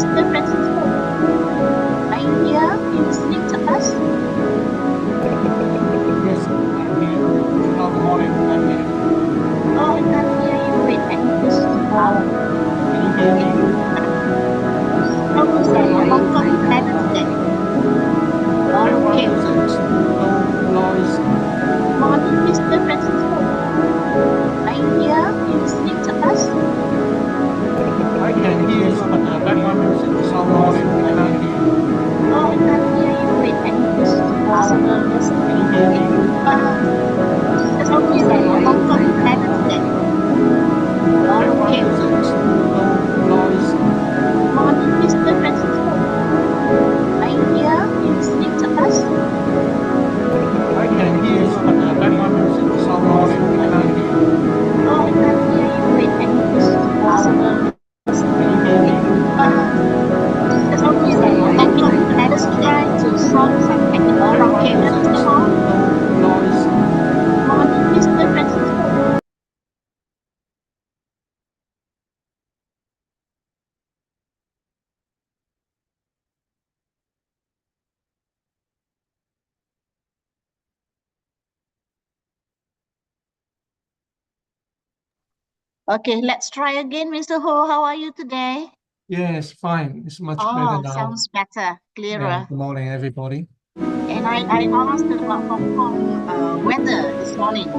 Mr. Francisco, are you here? Are you listening to us? Yes, I'm here. Good morning, I'm here. Oh, I can't hear you. Wait, I need to Can you hear me? how was the Hong Kong Independence Day? Very well, Okay. there's no noise. Morning, Mr. Francisco. Are you here? Are you listening to us? I can hear you, but the background music is so noisy. I can't hear you. Oh, I can't hear you. Wait, I need to louder listen. Can you hear me? How was the Hong Kong Independence Day? Very well, Okay. there's no noise. Morning, Mr. Francisco. Are you here? Are you listening to us? I can hear you, but the background music is so noisy. I can't hear you. Oh, I can't hear you. Wait, I need to louder listen. Can you hear me? How was the Hong Kong Independence Day? Try to solve some technical Very well, problem, Mr. there's Hall. no noise. Morning, Mr. Francisco. Okay, let's try again, Mr. Ho. How are you today? Yes, fine. It's much better Oh, now. sounds better, Yeah, clearer. good morning, everybody. And I asked about Hong Kong weather this morning.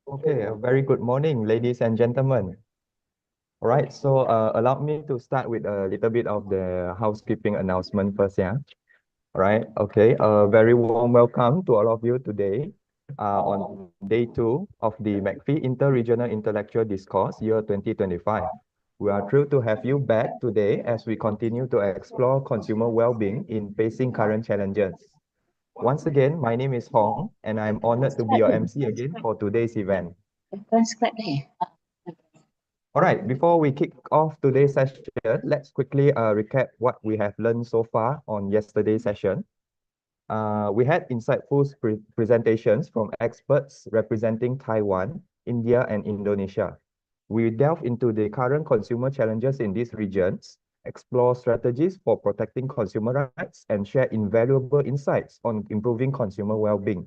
Okay, a very good morning, ladies and gentlemen. All right, so allow me to start with a little bit of the housekeeping announcement first, yeah. All right, okay. Very warm welcome to all of you today on day 2 of the MACFEA Inter-Regional Intellectual Discourse year 2025. We are thrilled to have you back today as we continue to explore consumer well-being in facing current challenges. Once again, my name is Hong, and I'm honored to be your MC again for today's event. All right, before we kick off today's session, let's quickly recap what we have learned so far on yesterday's session. We had insightful presentations from experts representing Taiwan, India, and Indonesia. We delve into the current consumer challenges in these regions, explore strategies for protecting consumer rights, and share invaluable insights on improving consumer well-being.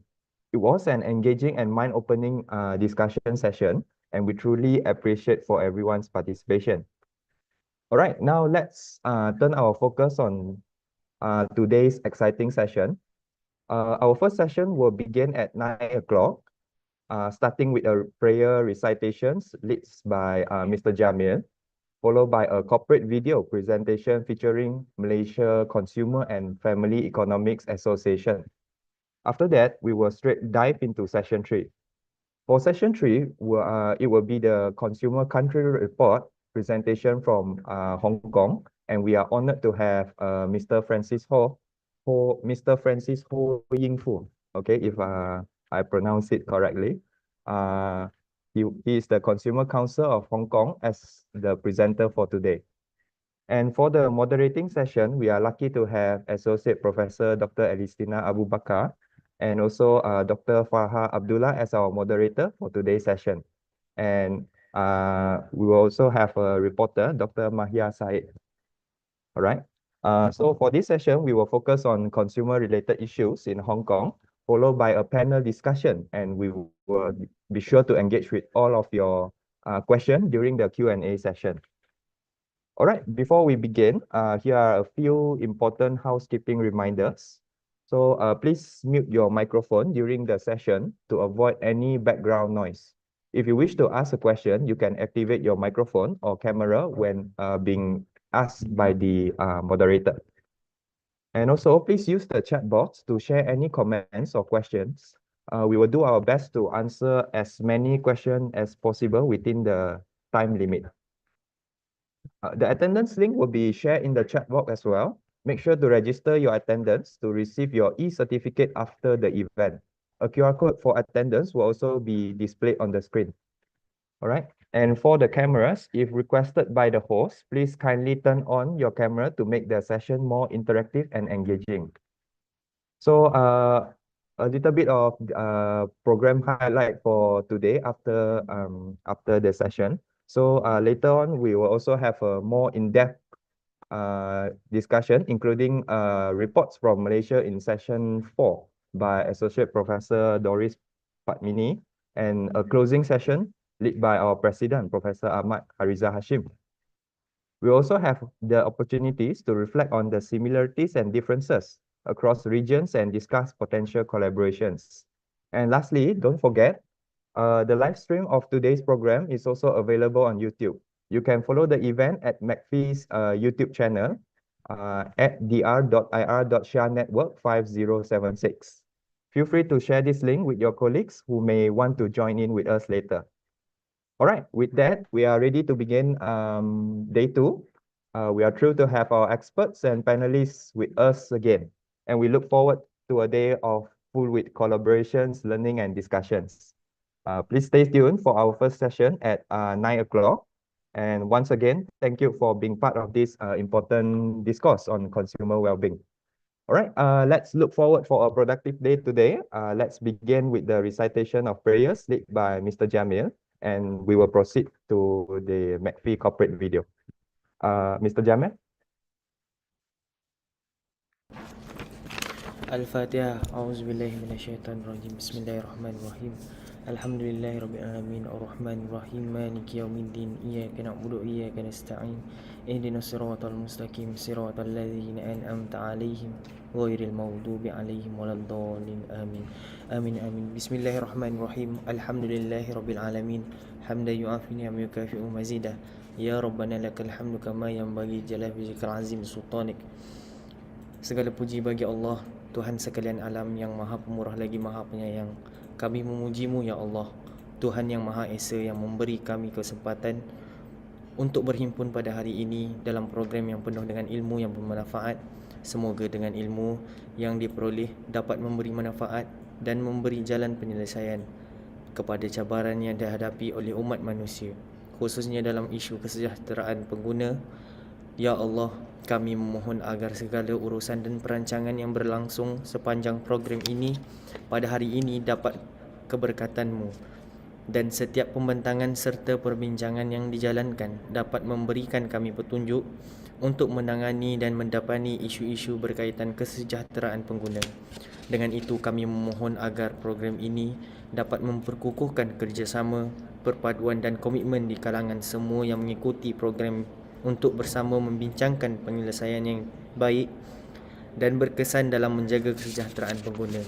It was an engaging and mind-opening discussion session, and we truly appreciate for everyone's participation. All right, now let's turn our focus on today's exciting session. Our first session will begin at 9 o'clock, starting with a prayer recitations led by Mr. Jamil, followed by a corporate video presentation featuring Malaysia Consumer and Family Economics Association. After that, we will straight dive into session 3. For session 3, it will be the Consumer Country Report presentation from Hong Kong, and we are honored to have Mr. Francis Ho Ying Fu. Okay, if I pronounce it correctly. He is the Consumer Council of Hong Kong as the presenter for today. And for the moderating session, we are lucky to have Associate Professor Dr. Elistina Abu Bakar and also Dr. Farha Abdullah as our moderator for today's session. And we will also have a reporter, Dr. Mahia Said. All right. So for this session, we will focus on consumer-related issues in Hong Kong, followed by a panel discussion, and we will be sure to engage with all of your questions during the Q&A session. All right, before we begin, here are a few important housekeeping reminders. So please mute your microphone during the session to avoid any background noise. If you wish to ask a question, you can activate your microphone or camera when being asked by the moderator. And also, please use the chat box to share any comments or questions. We will do our best to answer as many questions as possible within the time limit. The attendance link will be shared in the chat box as well. Make sure to register your attendance to receive your e-certificate after the event. A QR code for attendance will also be displayed on the screen. All right. And for the cameras, if requested by the host, please kindly turn on your camera to make the session more interactive and engaging. So a little bit of program highlight for today after the session. So later on, we will also have a more in-depth discussion, including reports from Malaysia in session 4 by Associate Professor Doris Patmini, and a closing session led by our President, Professor Ahmad Hariza Hashim. We also have the opportunities to reflect on the similarities and differences across regions and discuss potential collaborations. And lastly, don't forget, the live stream of today's program is also available on YouTube. You can follow the event at MACFEA's YouTube channel at dr.ir.shanetwork5076. Feel free to share this link with your colleagues who may want to join in with us later. All right, with that, we are ready to begin day 2. We are thrilled to have our experts and panelists with us again, and we look forward to a day of full with collaborations, learning, and discussions. Please stay tuned for our first session at 9 o'clock. And once again, thank you for being part of this important discourse on consumer well-being. All right, let's look forward for a productive day today. Let's begin with the recitation of prayers led by Mr. Jamil, and we will proceed to the MACFEA corporate video. Mr. Jamil? Al-Fatiha. A'udzubillahi minasyaitonirrajim. Bismillahirrahmanirrahim. Alhamdulillahi Rabbil Alamin Ar-Rahmanir Rahim Maliki Yawmiddin Iyyaka na'budu wa iyyaka nasta'in Ihdinas siratal mustaqim siratal ladzina an'amta 'alaihim ghairil maghdubi 'alaihim waladdallin amin. Amin amin. Bismillahirrahmanirrahim. Alhamdulillahi Rabbil Alamin hamdan yu'afi ni'am yukafi'u mazidah. Ya Rabbana lakal hamdu kama yanbaghi jalali wajhikal azim sultanik. Segala puji bagi Allah, Tuhan sekalian alam yang maha pemurah lagi maha penyayang. Kami memujimu ya Allah, Tuhan yang Maha Esa yang memberi kami kesempatan untuk berhimpun pada hari ini dalam program yang penuh dengan ilmu yang bermanfaat. Semoga dengan ilmu yang diperoleh dapat memberi manfaat dan memberi jalan penyelesaian kepada cabaran yang dihadapi oleh umat manusia, khususnya dalam isu kesejahteraan pengguna. Ya Allah, kami memohon agar segala urusan dan perancangan yang berlangsung sepanjang program ini pada hari ini dapat keberkatan-Mu, dan setiap pembentangan serta perbincangan yang dijalankan dapat memberikan kami petunjuk untuk menangani dan mendapati isu-isu berkaitan kesejahteraan pengguna. Dengan itu kami memohon agar program ini dapat memperkukuhkan kerjasama, perpaduan dan komitmen di kalangan semua yang mengikuti program untuk bersama membincangkan penyelesaian yang baik dan berkesan dalam menjaga kesejahteraan pengguna.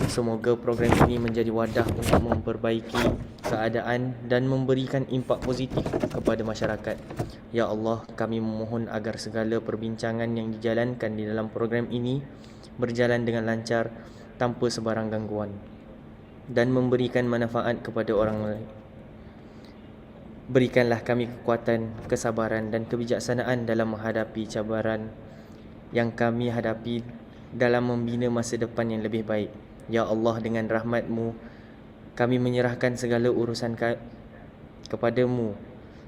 Semoga program ini menjadi wadah untuk memperbaiki keadaan dan memberikan impak positif kepada masyarakat. Ya Allah, kami memohon agar segala perbincangan yang dijalankan di dalam program ini berjalan dengan lancar tanpa sebarang gangguan dan memberikan manfaat kepada orang lain. Berikanlah kami kekuatan, kesabaran dan kebijaksanaan dalam menghadapi cabaran yang kami hadapi dalam membina masa depan yang lebih baik. Ya Allah, dengan rahmat-Mu, kami menyerahkan segala urusan kepadamu.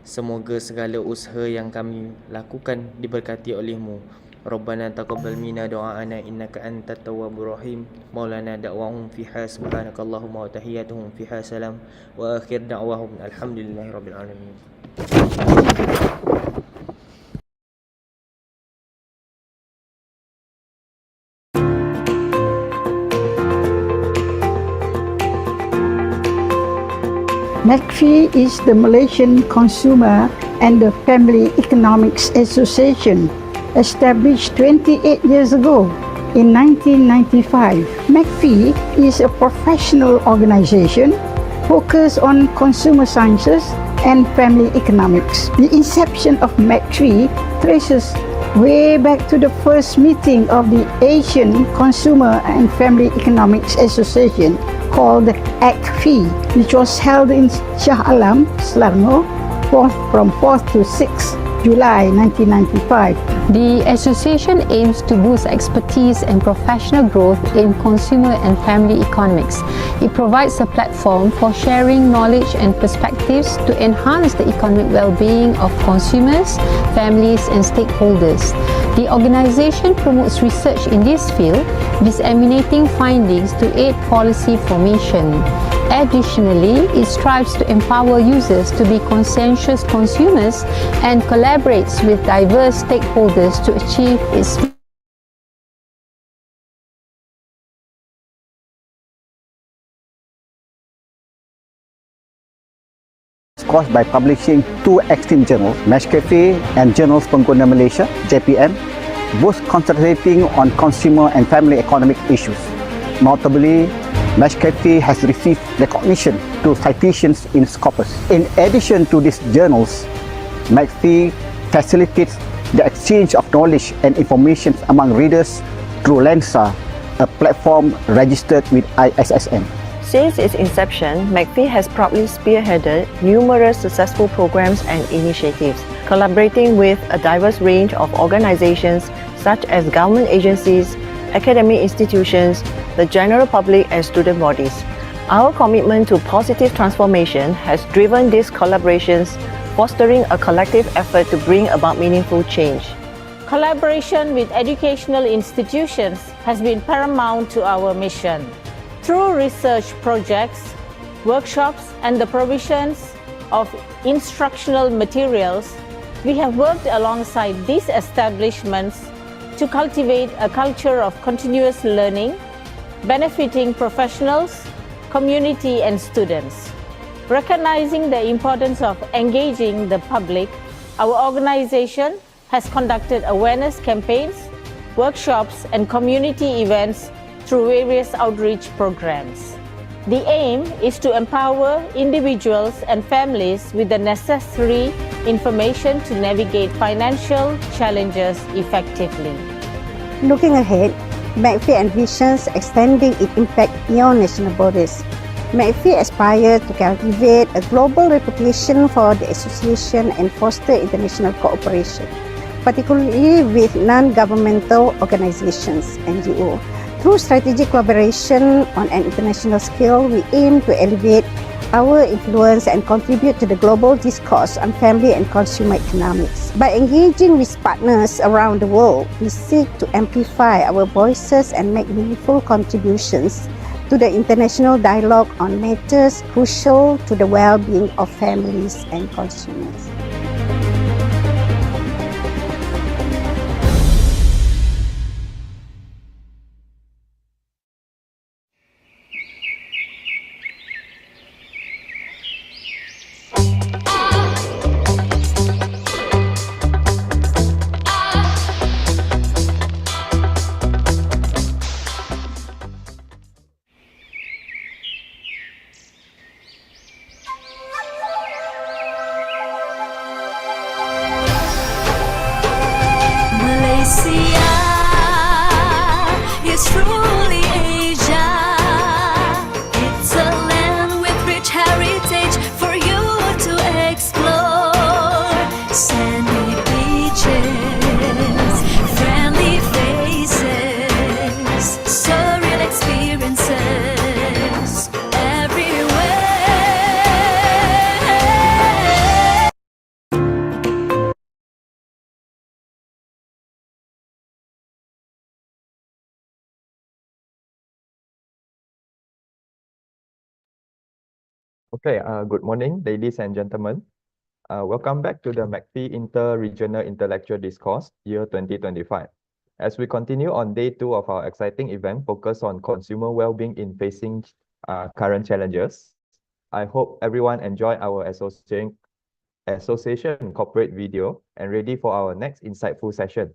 Semoga segala usaha yang kami lakukan diberkati oleh-Mu. Rabbana taqabbal minna du'aana innaka antat tawwabur rahim. Maulana da'wahum fiha subhanakallahumma wa tahiyyatuhum fiha salam wa akhir da'wahum alhamdulillahi rabbil alamin. MACFEA is the Malaysian Consumer and the Family Economics Association, established 28 years ago in 1995. MACFEA is a professional organization focused on consumer sciences and family economics. The inception of MACFEA traces way back to the first meeting of the Asian Consumer and Family Economics Association, called MACFEA, which was held in Shah Alam, Selangor, from 4th to 6th July 1995. The association aims to boost expertise and professional growth in consumer and family economics. It provides a platform for sharing knowledge and perspectives to enhance the economic well-being of consumers, families and stakeholders. The organization promotes research in this field, disseminating findings to aid policy formation. Additionally, it strives to empower users to be conscientious consumers and collaborates with diverse stakeholders to achieve its caused by publishing two esteemed journals, MACFEA and Journals Pengguna Malaysia, JPM, both concentrating on consumer and family economic issues. Notably, MACFEA has received recognition to citations in Scopus. In addition to these journals, MACFEA facilitates the exchange of knowledge and information among readers through Lensa, a platform registered with ISSN. Since its inception, MACFEA has proudly spearheaded numerous successful programs and initiatives, collaborating with a diverse range of organizations such as government agencies, academic institutions, the general public and student bodies. Our commitment to positive transformation has driven these collaborations, fostering a collective effort to bring about meaningful change. Collaboration with educational institutions has been paramount to our mission. Through research projects, workshops and the provisions of instructional materials, we have worked alongside these establishments to cultivate a culture of continuous learning, benefiting professionals, community, and students. Recognizing the importance of engaging the public, our organization has conducted awareness campaigns, workshops, and community events through various outreach programs. The aim is to empower individuals and families with the necessary information to navigate financial challenges effectively. Looking ahead, MACFEA envisions extending its impact beyond national borders. MACFEA aspires to cultivate a global reputation for the association and foster international cooperation, particularly with non-governmental organizations, NGO. Through strategic collaboration on an international scale, we aim to elevate our influence and contribute to the global discourse on family and consumer economics. By engaging with partners around the world, we seek to amplify our voices and make meaningful contributions to the international dialogue on matters crucial to the well-being of families and consumers. Is truly Asia. It's a land with rich heritage for you to explore. Sandy beaches, friendly faces, surreal experiences everywhere. Okay, good morning, ladies and gentlemen. Welcome back to the MACFEA Inter-Regional Intellectual Discourse, year 2025. As we continue on day 2 of our exciting event focused on consumer well-being in facing current challenges, I hope everyone enjoyed our association corporate video and ready for our next insightful session.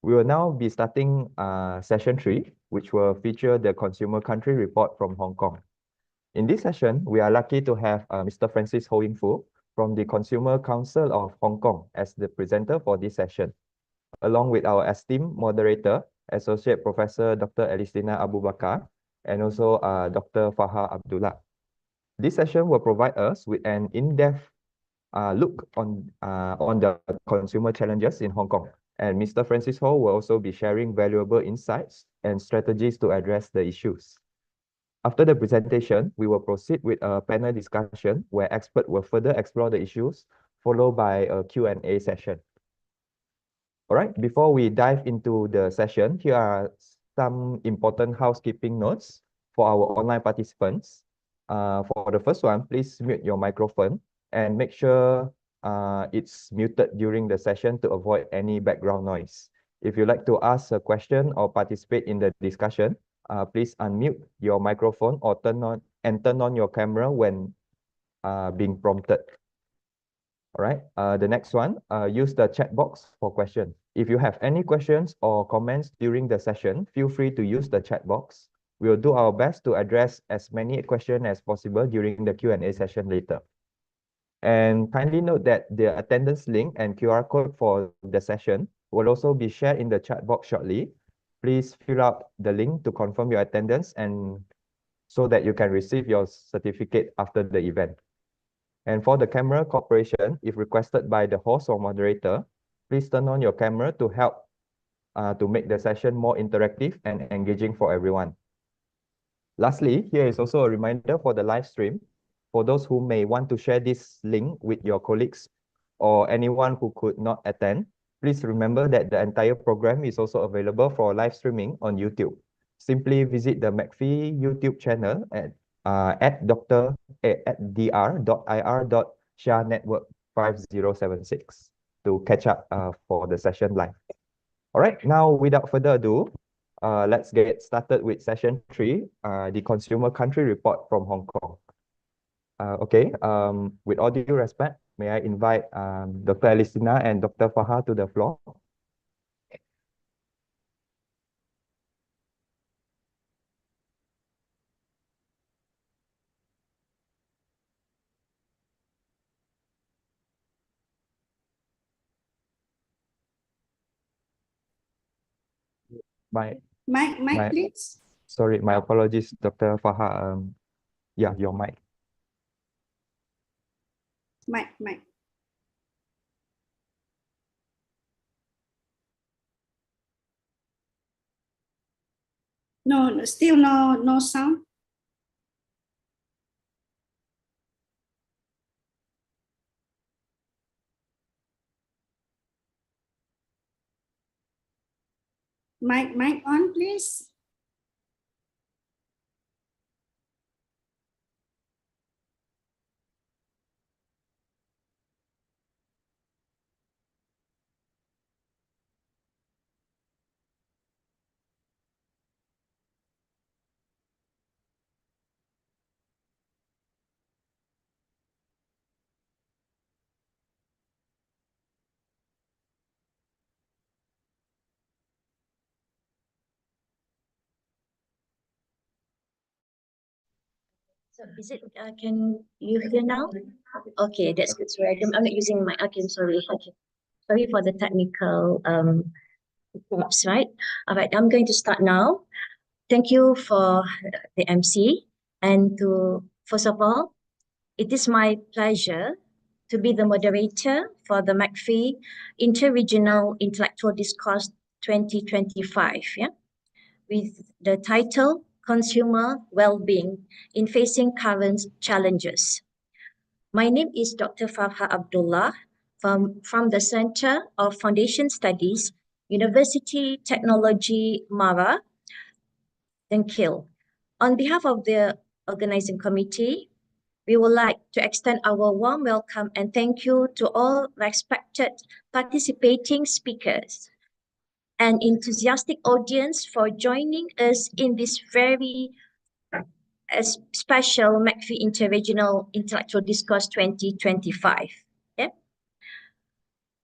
We will now be starting session 3, which will feature the Consumer Country Report from Hong Kong. In this session, we are lucky to have Mr. Francis Ho Ying Fu from the Consumer Council of Hong Kong as the presenter for this session, along with our esteemed moderator, Associate Professor Dr. Elistina Abu Bakar, and also Dr. Faha Abdullah. This session will provide us with an in-depth look on the consumer challenges in Hong Kong. And Mr. Francis Ho will also be sharing valuable insights and strategies to address the issues. After the presentation, we will proceed with a panel discussion where experts will further explore the issues, followed by a Q&A session. All right, before we dive into the session, here are some important housekeeping notes for our online participants. For the first one, please mute your microphone and make sure it's muted during the session to avoid any background noise. If you'd like to ask a question or participate in the discussion, please unmute your microphone or turn on your camera when being prompted. All right, the next one, use the chat box for questions. If you have any questions or comments during the session, feel free to use the chat box. We will do our best to address as many questions as possible during the Q&A session later. And kindly note that the attendance link and QR code for the session will also be shared in the chat box shortly. Please fill out the link to confirm your attendance and so that you can receive your certificate after the event. And for the camera cooperation, if requested by the host or moderator, please turn on your camera to help to make the session more interactive and engaging for everyone. Lastly, here is also a reminder for the live stream. For those who may want to share this link with your colleagues or anyone who could not attend, please remember that the entire program is also available for live streaming on YouTube. Simply visit the MACFEA YouTube channel at dr.ir.shah-network5076 to catch up for the session live. All right, now without further ado, let's get started with session 3, the Consumer Country Report from Hong Kong. Okay, with all due respect, may I invite Dr. Alistina and Dr. Faha to the floor. My Mic, please. sorry, my apologies, Dr. Faha. Yeah, your mic. Mic. No, still no sound. Mic on, please. So is it, can you hear now? Okay, that's good. Sorry, I'm not using my, okay, I'm sorry. Okay. Sorry for the technical props, right? All right, I'm going to start now. Thank you for the MC. And first of all, it is my pleasure to be the moderator for the MACFEA Interregional Intellectual Discourse 2025, with the title Consumer Wellbeing in Facing Current Challenges. My name is Dr. Farha Abdullah from the Center of Foundation Studies, University Technology Mara, Dengkil. On behalf of the organizing committee, we would like to extend our warm welcome and thank you to all respected participating speakers and enthusiastic audience for joining us in this very special MACFEA Interregional Intellectual Discourse 2025.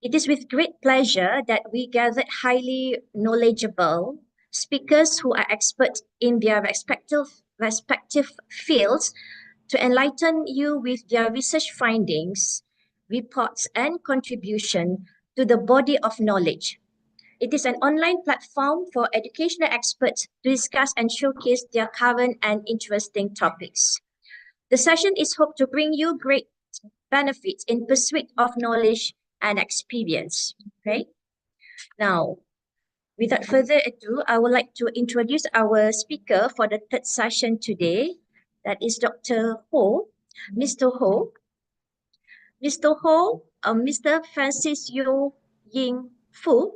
It is with great pleasure that we gathered highly knowledgeable speakers who are experts in their respective fields to enlighten you with their research findings, reports, and contribution to the body of knowledge. It is an online platform for educational experts to discuss and showcase their current and interesting topics. The session is hoped to bring you great benefits in pursuit of knowledge and experience. Okay. Now, without further ado, I would like to introduce our speaker for the third session today. That is Dr. Ho, Mr. Ho. Mr. Ho, Mr. Francis Yeo Ying Fu.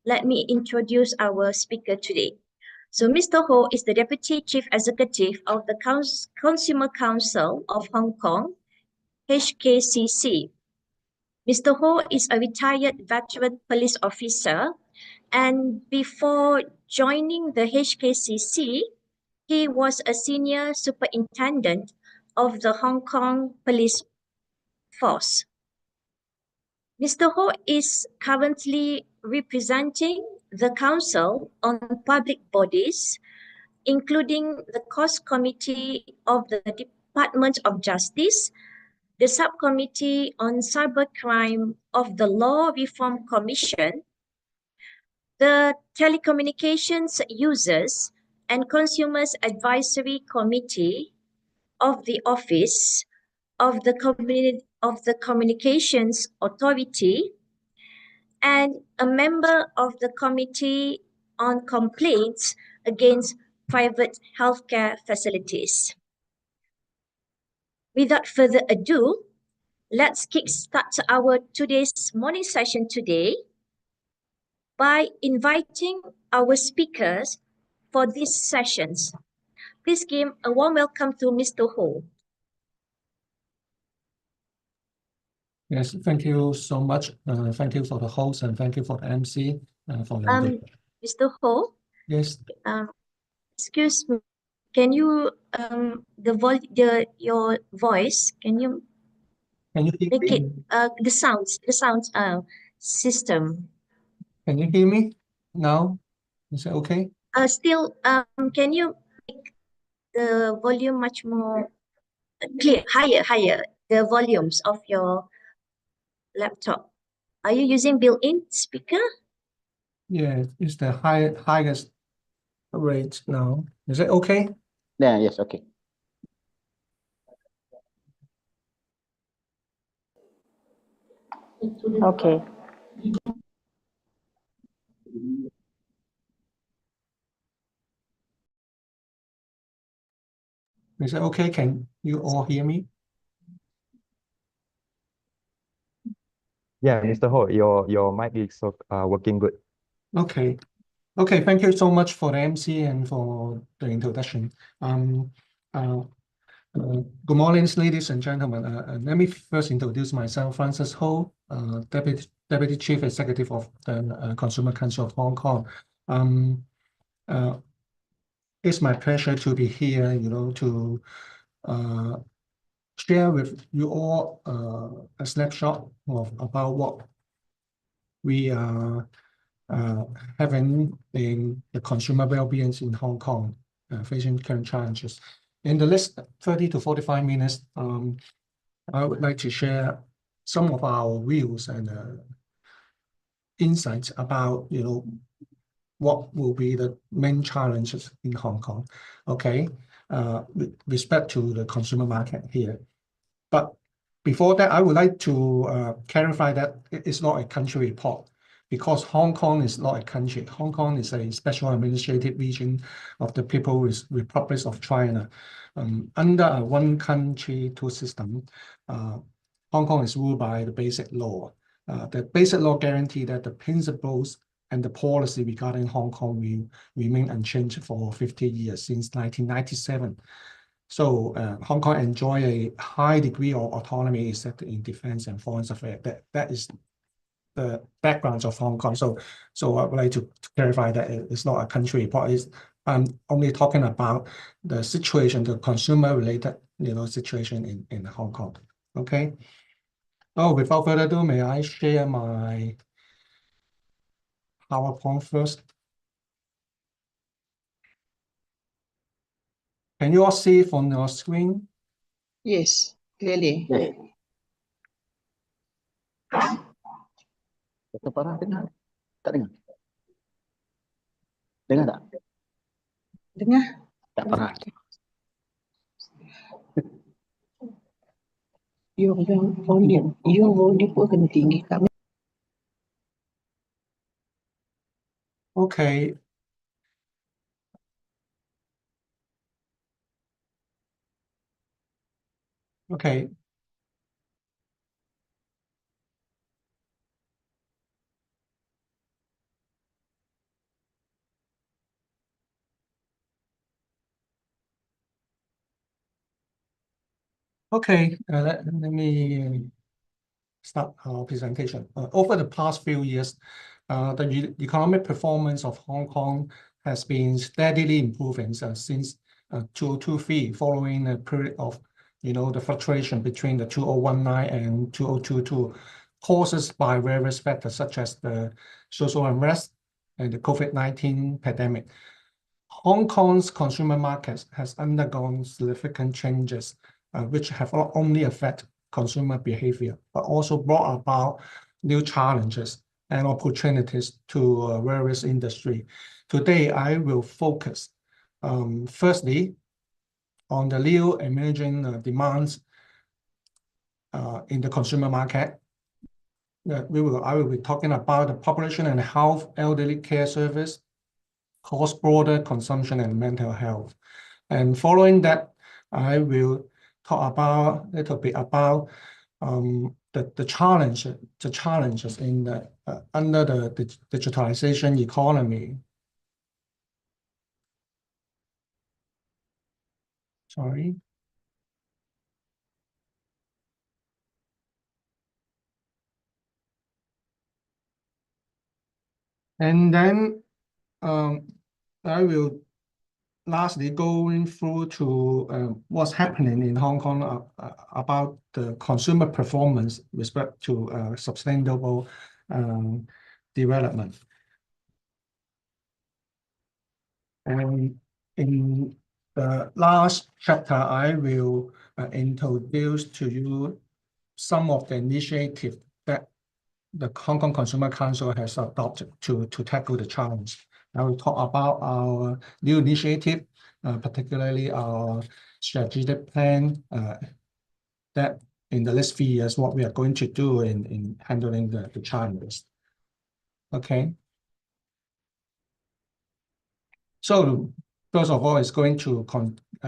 Let me introduce our speaker today. So Mr. Ho is the Deputy Chief Executive of the Consumer Council of Hong Kong, HKCC. Mr. Ho is a retired veteran police officer, and before joining the HKCC, he was a senior superintendent of the Hong Kong Police Force. Mr. Ho is currently representing the Council on Public Bodies, including the Cost Committee of the Department of Justice, the Subcommittee on Cybercrime of the Law Reform Commission, the Telecommunications Users and Consumers Advisory Committee of the Office of the Communications Authority, and a member of the Committee on Complaints Against Private Healthcare Facilities. Without further ado, let's kickstart our today's morning session today by inviting our speakers for these sessions. Please give a warm welcome to Mr. Ho. Yes, thank you so much. Thank you for the host and thank you for the MC for the Mr. Ho, Yes. Excuse me. Can you your voice? Can you Can you hear make it me? the sounds system? Can you hear me now? Is it okay? Still can you make the volume much more clear, higher the volumes of your laptop? Are you using built-in speaker? Yeah, it's the highest rate now. Is it okay? Yeah, yes, okay. Okay. Is it okay? Can you all hear me? Yeah, Mr. Ho, your mic is working good. Okay. Okay, thank you so much for the MC and for the introduction. Um, uh, good morning, ladies and gentlemen. Let me first introduce myself, Francis Ho, Deputy Chief Executive of the Consumer Council of Hong Kong. It's my pleasure to be here, to share with you all a snapshot of about what we are having in the consumer well-being in Hong Kong, facing current challenges. In the next 30 to 45 minutes, I would like to share some of our views and insights about, what will be the main challenges in Hong Kong, okay, with respect to the consumer market here. But before that, I would like to clarify that it's not a country report because Hong Kong is not a country. Hong Kong is a special administrative region of the People's Republic of China. Under a one country, two system, Hong Kong is ruled by the Basic Law. The Basic Law guarantee that the principles and the policy regarding Hong Kong will remain unchanged for 50 years since 1997. So Hong Kong enjoy a high degree of autonomy except in defense and foreign affairs. That is the background of Hong Kong. So I would like to clarify that it's not a country report. I'm only talking about the situation, the consumer-related, situation in Hong Kong. Okay. Oh, without further ado, may I share my PowerPoint first? Can you all see it on your screen? Yes, clearly. Dr. Farah dengar? Tak dengar? Dengar tak? Dengar? Tak Farah. Your volume pun kena tinggi. Kami Okay. Okay. Okay, let me start our presentation. Over the past few years, the economic performance of Hong Kong has been steadily improving since 2023, following a period of, the fluctuation between the 2019 and 2022, caused by various factors such as the social unrest and the COVID-19 pandemic. Hong Kong's consumer market has undergone significant changes, which have not only affected consumer behavior, but also brought about new challenges and opportunities to various industries. Today, I will focus, firstly, on the new emerging demands in the consumer market. I will be talking about the population and health, elderly care service, cross-border consumption, and mental health. And following that, I will talk about a little bit about the challenges in the under the digitalization economy. Sorry. And then I will lastly going through to what's happening in Hong Kong about the consumer performance with respect to sustainable development. And in the last chapter, I will introduce to you some of the initiatives that the Hong Kong Consumer Council has adopted to tackle the challenge. I will talk about our new initiative, particularly our strategic plan that in the next few years, what we are going to do in handling the challenges. Okay. So first of all, it's going to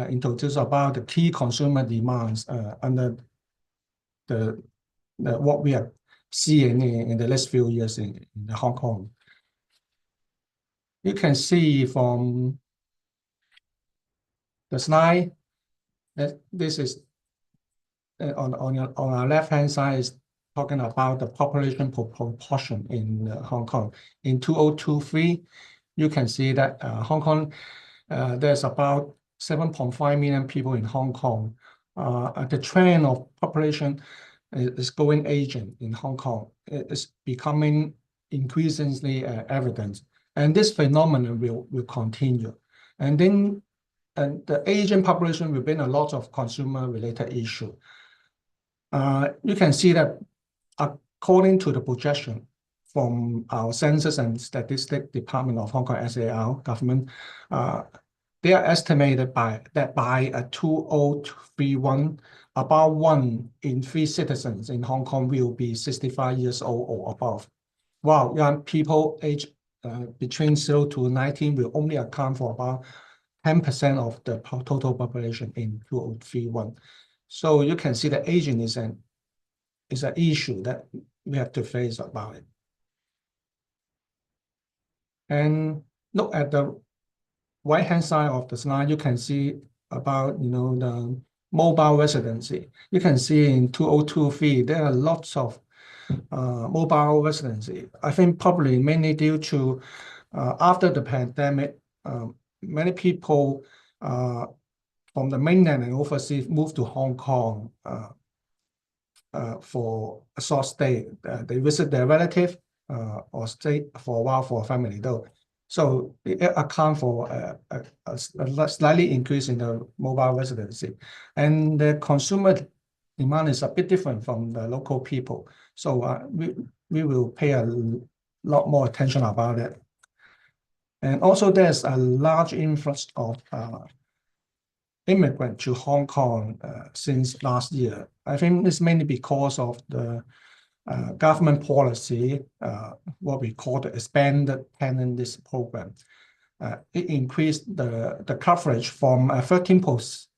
introduce about the key consumer demands under the what we are seeing in the last few years in Hong Kong. You can see from the slide that this is on our left-hand side is talking about the population proportion in Hong Kong. In 2023, you can see that Hong Kong, there's about 7.5 million people in Hong Kong. The trend of population is going aging in Hong Kong. It is becoming increasingly evident, and this phenomenon will continue. And then the aging population will bring a lot of consumer-related issues. You can see that according to the projection from our Census and Statistics Department of Hong Kong SAR government, they are estimated that by 2031, about 1 in 3 citizens in Hong Kong will be 65 years old or above, while young people aged between 0 to 19 will only account for about 10% of the total population in 2031. So you can see that aging is an issue that we have to face about it. And look at the right-hand side of the slide, you can see about the mobile residency. You can see in 2023 there are lots of mobile residency. I think probably mainly due to after the pandemic, many people from the mainland and overseas moved to Hong Kong for a short stay. They visit their relative or stay for a while for a family though. So it accounts for a slightly increase in the mobile residency. And the consumer demand is a bit different from the local people. So we will pay a lot more attention about it. And also there's a large influx of immigrants to Hong Kong since last year. I think it's mainly because of the government policy, what we call the expanded tenant lease program. It increased the coverage from 13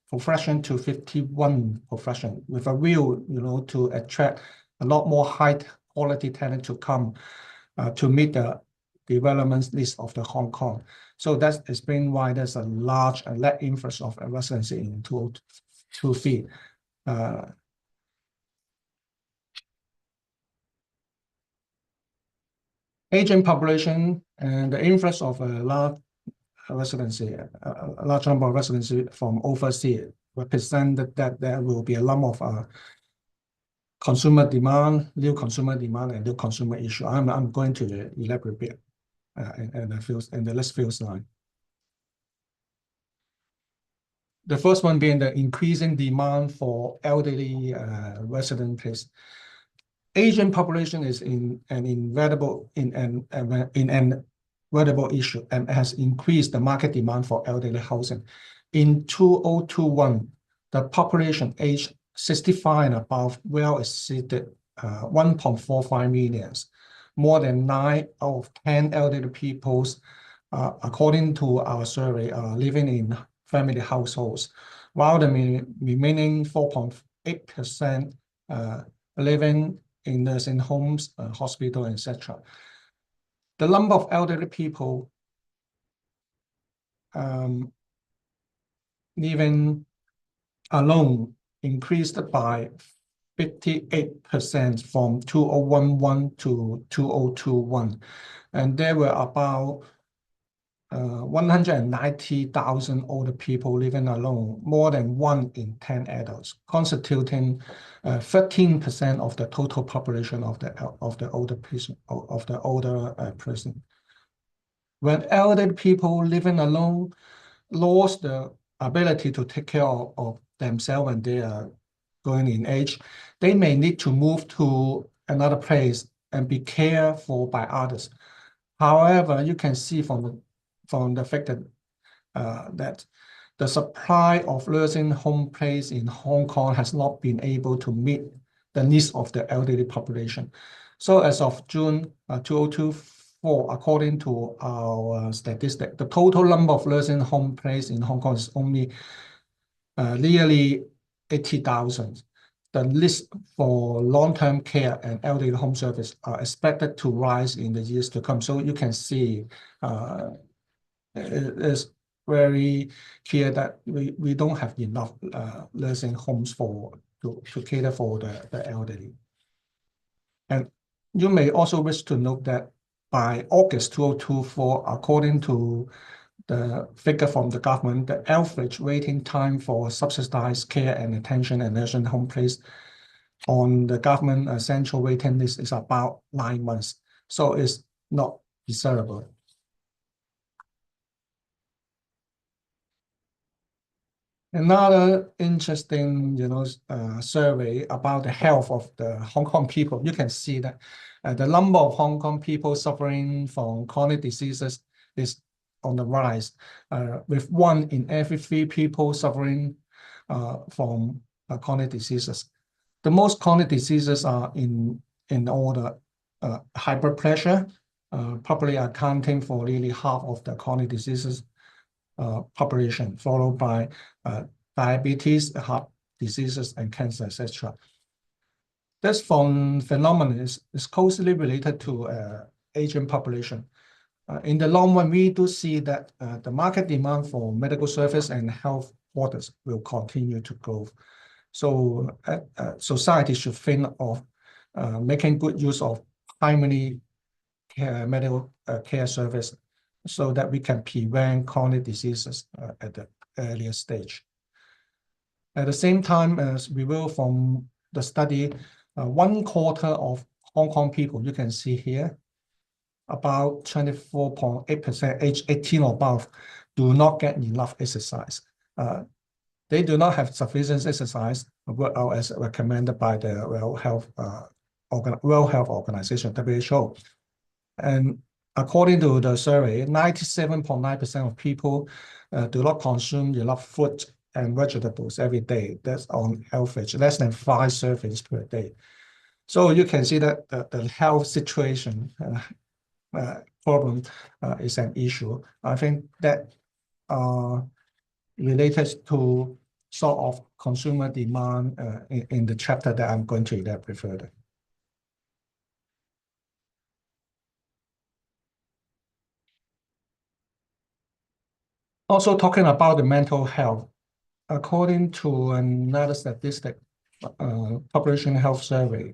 profession to 51 profession with a will, to attract a lot more high quality tenant to come to meet the development list of the Hong Kong. So that's explained why there's a large net influx of residency in 2023. Aging population and the influx of a large residency, a large number of residency from overseas represented that there will be a lot of consumer demand, new consumer demand, and new consumer issue. I'm going to elaborate a bit in the next few slides. The first one being the increasing demand for elderly resident place. Asian population is an inevitable issue and has increased the market demand for elderly housing. In 2021, the population aged 65 and above well exceeded 1.45 million. More than 9 out of 10 elderly people, according to our survey, are living in family households, while the remaining 4.8% living in nursing homes, hospital, etc. The number of elderly people living alone increased by 58% from 2011 to 2021. And there were about 190,000 older people living alone, more than 1 in 10 adults, constituting 13% of the total population of the older person. When elderly people living alone lost the ability to take care of themselves when they are going in age, they may need to move to another place and be cared for by others. However, you can see from the fact that the supply of nursing home place in Hong Kong has not been able to meet the needs of the elderly population. So as of June 2024, according to our statistic, the total number of nursing home place in Hong Kong is only nearly 80,000. The list for long-term care and elderly home service are expected to rise in the years to come. So you can see it is very clear that we don't have enough nursing homes to cater for the elderly. And you may also wish to note that by August 2024, according to the figure from the government, the average waiting time for subsidized care and attention and nursing home place on the government central waiting list is about 9 months. So it's not desirable. Another interesting, survey about the health of the Hong Kong people. You can see that the number of Hong Kong people suffering from chronic diseases is on the rise, with 1 in every 3 people suffering from chronic diseases. The most chronic diseases are in order high blood pressure, probably accounting for nearly half of the chronic diseases population, followed by diabetes, heart diseases, and cancer, etc. This phenomenon is closely related to aging population. In the long run, we do see that the market demand for medical service and health orders will continue to grow. So society should think of making good use of primary care, medical care service, so that we can prevent chronic diseases at the earlier stage. At the same time, as we will from the study, 1/4 of Hong Kong people, you can see here, about 24.8% age 18 or above, do not get enough exercise. They do not have sufficient exercise as recommended by the World Health Organization, WHO. And according to the survey, 97.9% of people do not consume enough fruit and vegetables every day. That's on average, less than 5 servings per day. So you can see that the health situation problem is an issue. I think that related to sort of consumer demand in the chapter that I'm going to elaborate further. Also talking about the mental health, according to another statistic, population health survey,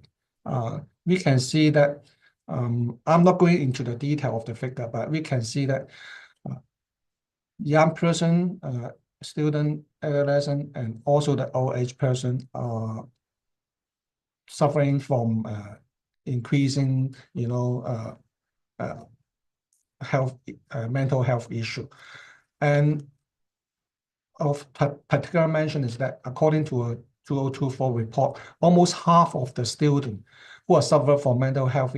we can see that, I'm not going into the detail of the figure, but we can see that young person, student, adolescent, and also the old age person are suffering from increasing, mental health issue. And of particular mention is that according to a 2024 report, almost half of the students who are suffering from mental health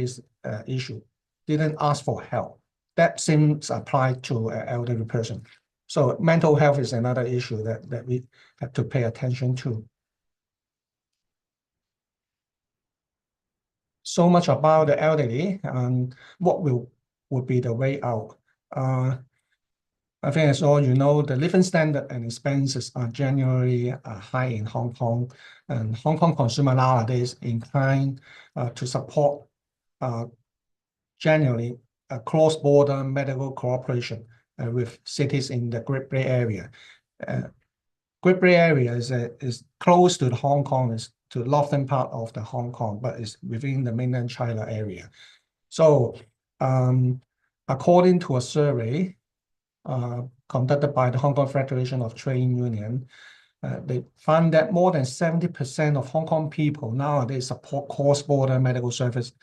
issue didn't ask for help. That seems applied to an elderly person. So mental health is another issue that we have to pay attention to. So much about the elderly and what would be the way out. I think as all you know, the living standard and expenses are generally high in Hong Kong, and Hong Kong consumer nowadays inclined to support generally a cross-border medical cooperation with cities in the Great Bay Area. Great Bay Area is close to the Hong Kong, is to the northern part of the Hong Kong, but it's within the mainland China area. So according to a survey, conducted by the Hong Kong Federation of Trade Union, they found that more than 70% of Hong Kong people nowadays support cross-border medical service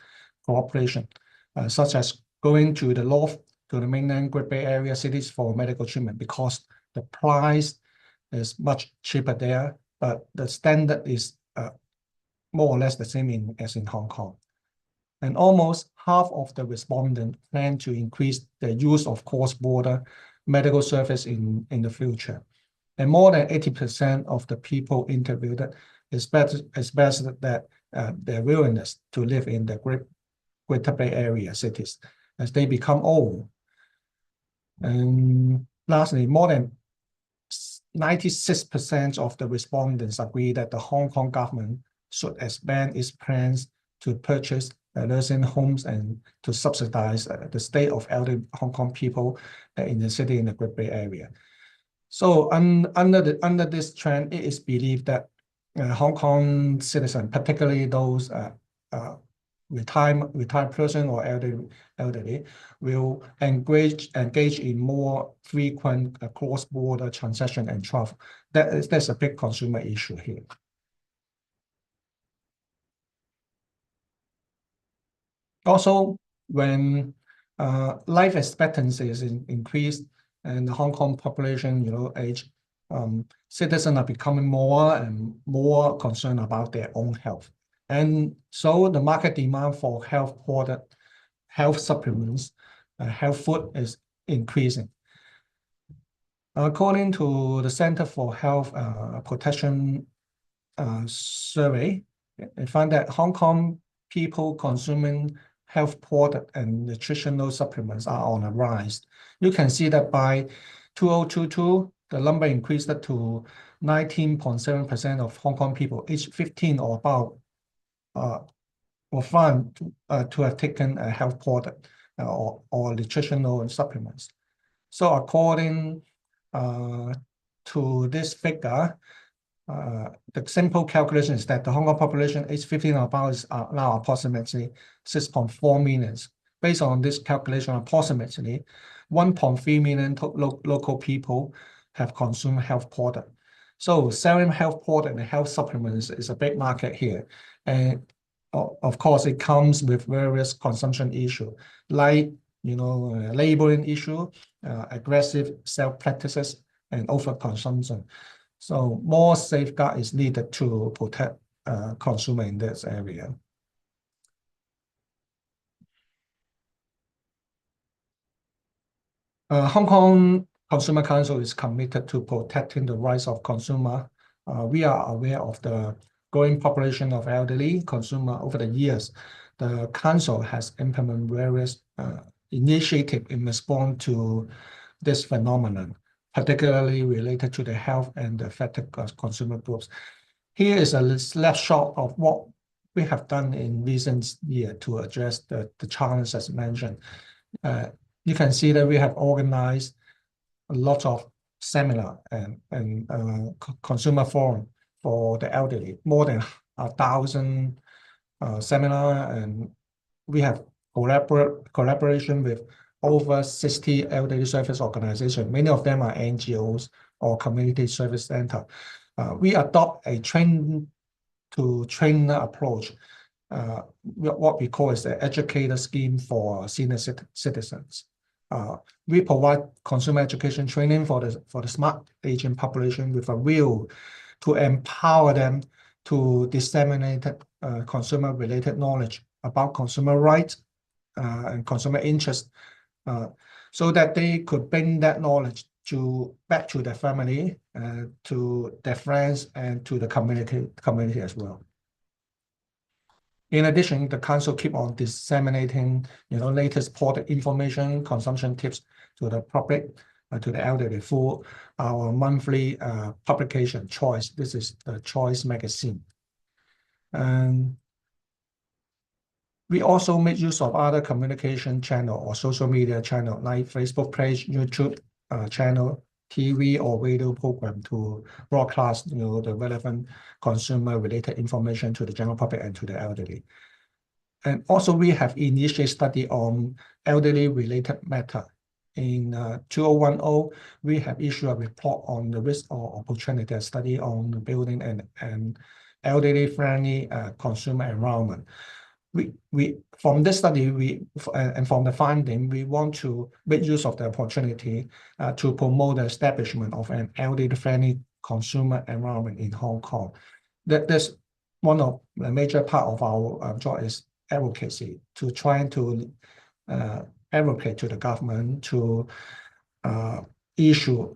cooperation, such as going to the north, to the mainland Great Bay Area cities for medical treatment, because the price is much cheaper there, but the standard is more or less the same as in Hong Kong. And almost half of the respondents plan to increase the use of cross-border medical service in the future. And more than 80% of the people interviewed expressed that their willingness to live in the Greater Bay Area cities as they become old. And lastly, more than 96% of the respondents agree that the Hong Kong government should expand its plans to purchase nursing homes and to subsidize the stay of elderly Hong Kong people in the city in the Great Bay Area. So under this trend, it is believed that Hong Kong citizens, particularly those retired person or elderly, will engage in more frequent cross-border transaction and travel. That's a big consumer issue here. Also, when life expectancy is increased and the Hong Kong population, age, citizens are becoming more and more concerned about their own health. And so the market demand for health product, health supplements, health food is increasing. According to the Center for Health Protection survey, they found that Hong Kong people consuming health product and nutritional supplements are on a rise. You can see that by 2022, the number increased to 19.7% of Hong Kong people aged 15 or above were found to have taken a health product or nutritional supplements. So according to this figure, the simple calculation is that the Hong Kong population aged 15 or above is now approximately 6.4 million. Based on this calculation, approximately 1.3 million local people have consumed health product. So selling health product and health supplements is a big market here. And of course, it comes with various consumption issues, like labeling issue, aggressive sales practices, and overconsumption. So more safeguard is needed to protect consumer in this area. Hong Kong Consumer Council is committed to protecting the rights of consumer. We are aware of the growing population of elderly consumer over the years. The council has implemented various initiatives in response to this phenomenon, particularly related to the health and affected consumer groups. Here is a snapshot of what we have done in recent years to address the challenges as mentioned. You can see that we have organized a lot of seminar and consumer forum for the elderly, more than 1,000 seminar, and we have collaboration with over 60 elderly service organizations. Many of them are NGOs or community service center. We adopt a train-to-trainer approach. What we call is the educator scheme for senior citizens. We provide consumer education training for the smart aging population with a will to empower them to disseminate consumer-related knowledge about consumer rights and consumer interests, so that they could bring that knowledge back to their family, to their friends, and to the community as well. In addition, the council keep on disseminating, latest product information, consumption tips to the public, to the elderly through our monthly publication, Choice. This is the Choice magazine. And we also make use of other communication channel or social media channel like Facebook page, YouTube channel, TV or radio program to broadcast, the relevant consumer-related information to the general public and to the elderly. And also, we have initiated study on elderly-related matter in 2010, we have issued a report on the risk or opportunity, a study on building an elderly-friendly consumer environment. From this study, and from the finding, we want to make use of the opportunity to promote the establishment of an elderly-friendly consumer environment in Hong Kong. That's one of the major part of our job is advocacy, to trying to advocate to the government to issue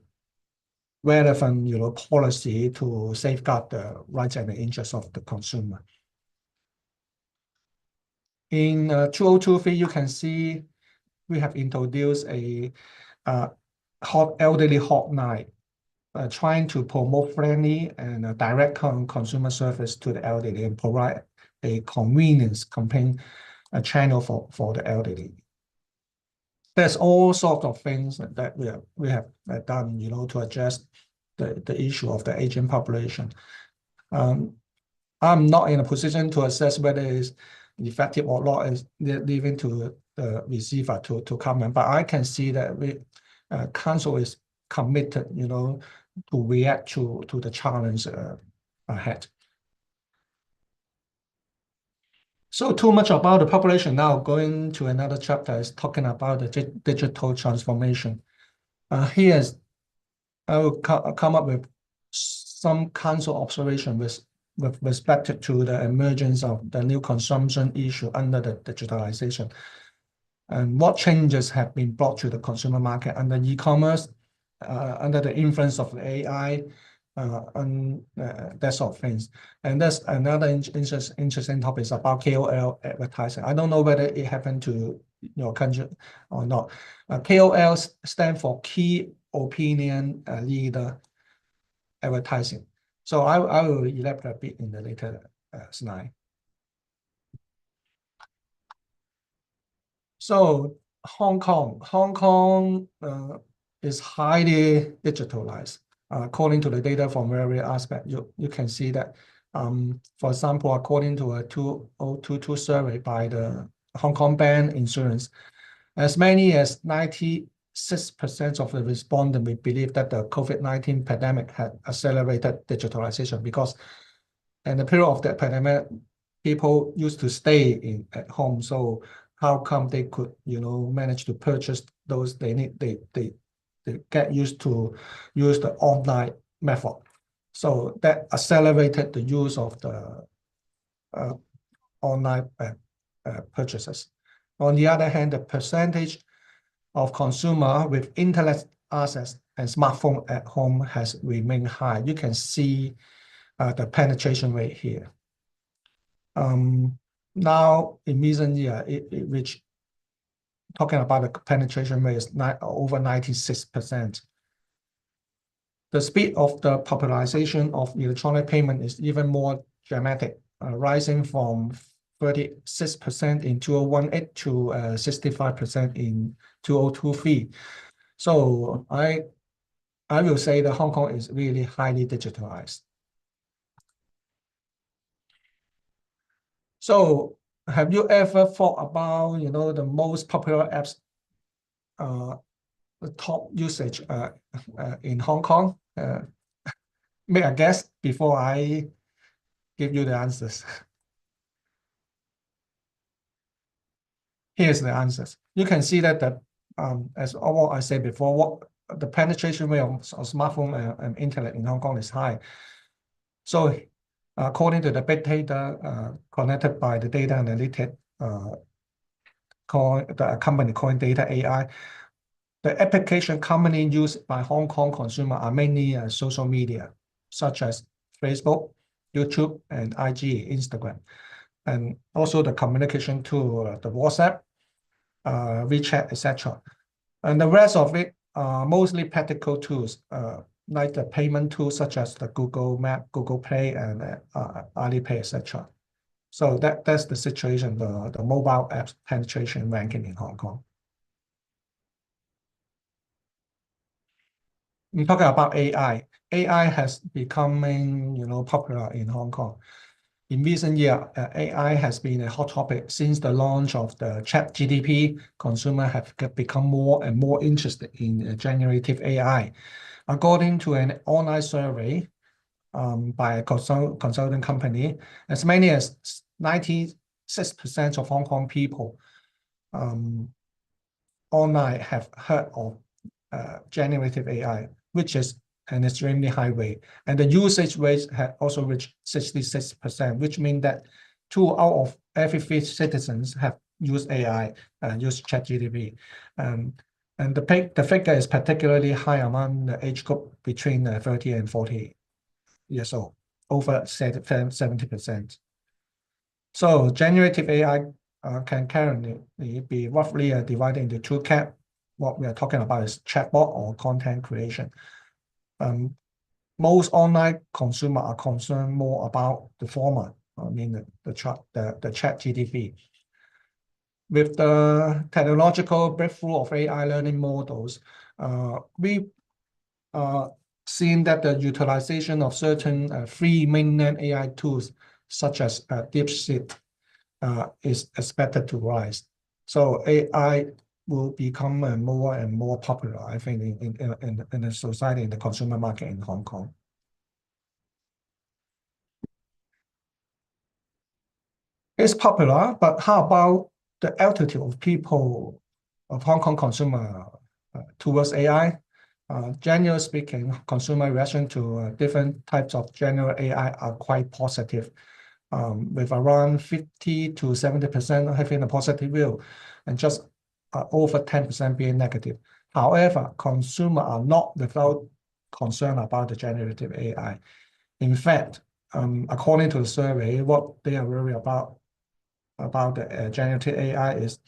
relevant, policy to safeguard the rights and the interests of the consumer. In 2023, you can see we have introduced a elderly hotline, trying to promote friendly and direct consumer service to the elderly and provide a convenience campaign channel for the elderly. There's all sorts of things that we have done, to address the issue of the aging population. I'm not in a position to assess whether it's effective or not, is leaving to the receiver to comment. But I can see that Council is committed, to react to the challenge ahead. So too much about the population. Now going to another chapter is talking about the digital transformation. I will come up with some Council observation with respect to the emergence of the new consumption issue under the digitalization, and what changes have been brought to the consumer market under e-commerce, under the influence of AI, and that sort of things. And that's another interesting topic is about KOL advertising. I don't know whether it happened to your country or not. KOL stand for Key Opinion Leader advertising. So I will elaborate a bit in the later slide. So Hong Kong is highly digitalized. According to the data from various aspects, you can see that, for example, according to a 2022 survey by the Hong Kong Bank Insurance, as many as 96% of the respondents we believe that the COVID-19 pandemic had accelerated digitalization, because in the period of the pandemic, people used to stay at home. So how come they could, manage to purchase those they need? They get used to use the online method. So that accelerated the use of the online purchases. On the other hand, the percentage of consumer with internet access and smartphone at home has remained high. You can see the penetration rate here. Now in recent year, it reached, talking about the penetration rate, is over 96%. The speed of the popularization of electronic payment is even more dramatic, rising from 36% in 2018 to 65% in 2023. So I will say that Hong Kong is really highly digitalized. So have you ever thought about, the most popular apps, the top usage in Hong Kong? Make a guess before I give you the answers. Here's the answers. You can see that as what I said before, what the penetration rate of smartphone and internet in Hong Kong is high. So according to the big data connected by the data analytic the company called Data AI, the application commonly used by Hong Kong consumer are mainly social media, such as Facebook, YouTube, and IG, Instagram, and also the communication tool, the WhatsApp, WeChat, etc. And the rest of it are mostly practical tools, like the payment tools such as the Google Map, Google Play, and Alipay, etc. So that's the situation, the mobile apps penetration ranking in Hong Kong. We're talking about AI. AI has becoming, popular in Hong Kong. in recent years, AI has been a hot topic since the launch of the ChatGPT. Consumers have become more and more interested in generative AI. According to an online survey by a consulting company, as many as 96% of Hong Kong people online have heard of generative AI, which is an extremely high rate. And the usage rate has also reached 66%, which means that 2 out of every 3 citizens have used AI and used ChatGPT. And the figure is particularly high among the age group between 30 and 40 years old, over 70%. So generative AI can currently be roughly divided into 2 camps. What we are talking about is chatbot or content creation. Most online consumers are concerned more about the former, I mean the ChatGPT. With the technological breakthrough of AI learning models, we are seeing that the utilization of certain free mainland AI tools, such as DeepSeek, is expected to rise. So AI will become more and more popular, I think, in the society, in the consumer market in Hong Kong. It's popular, but how about the attitude of people, of Hong Kong consumer towards AI? Generally speaking, consumer reaction to different types of general AI are quite positive, with around 50 to 70% having a positive view, and just over 10% being negative. However, consumers are not without concern about the generative AI. In fact, according to the survey, what they are worried about the generative AI is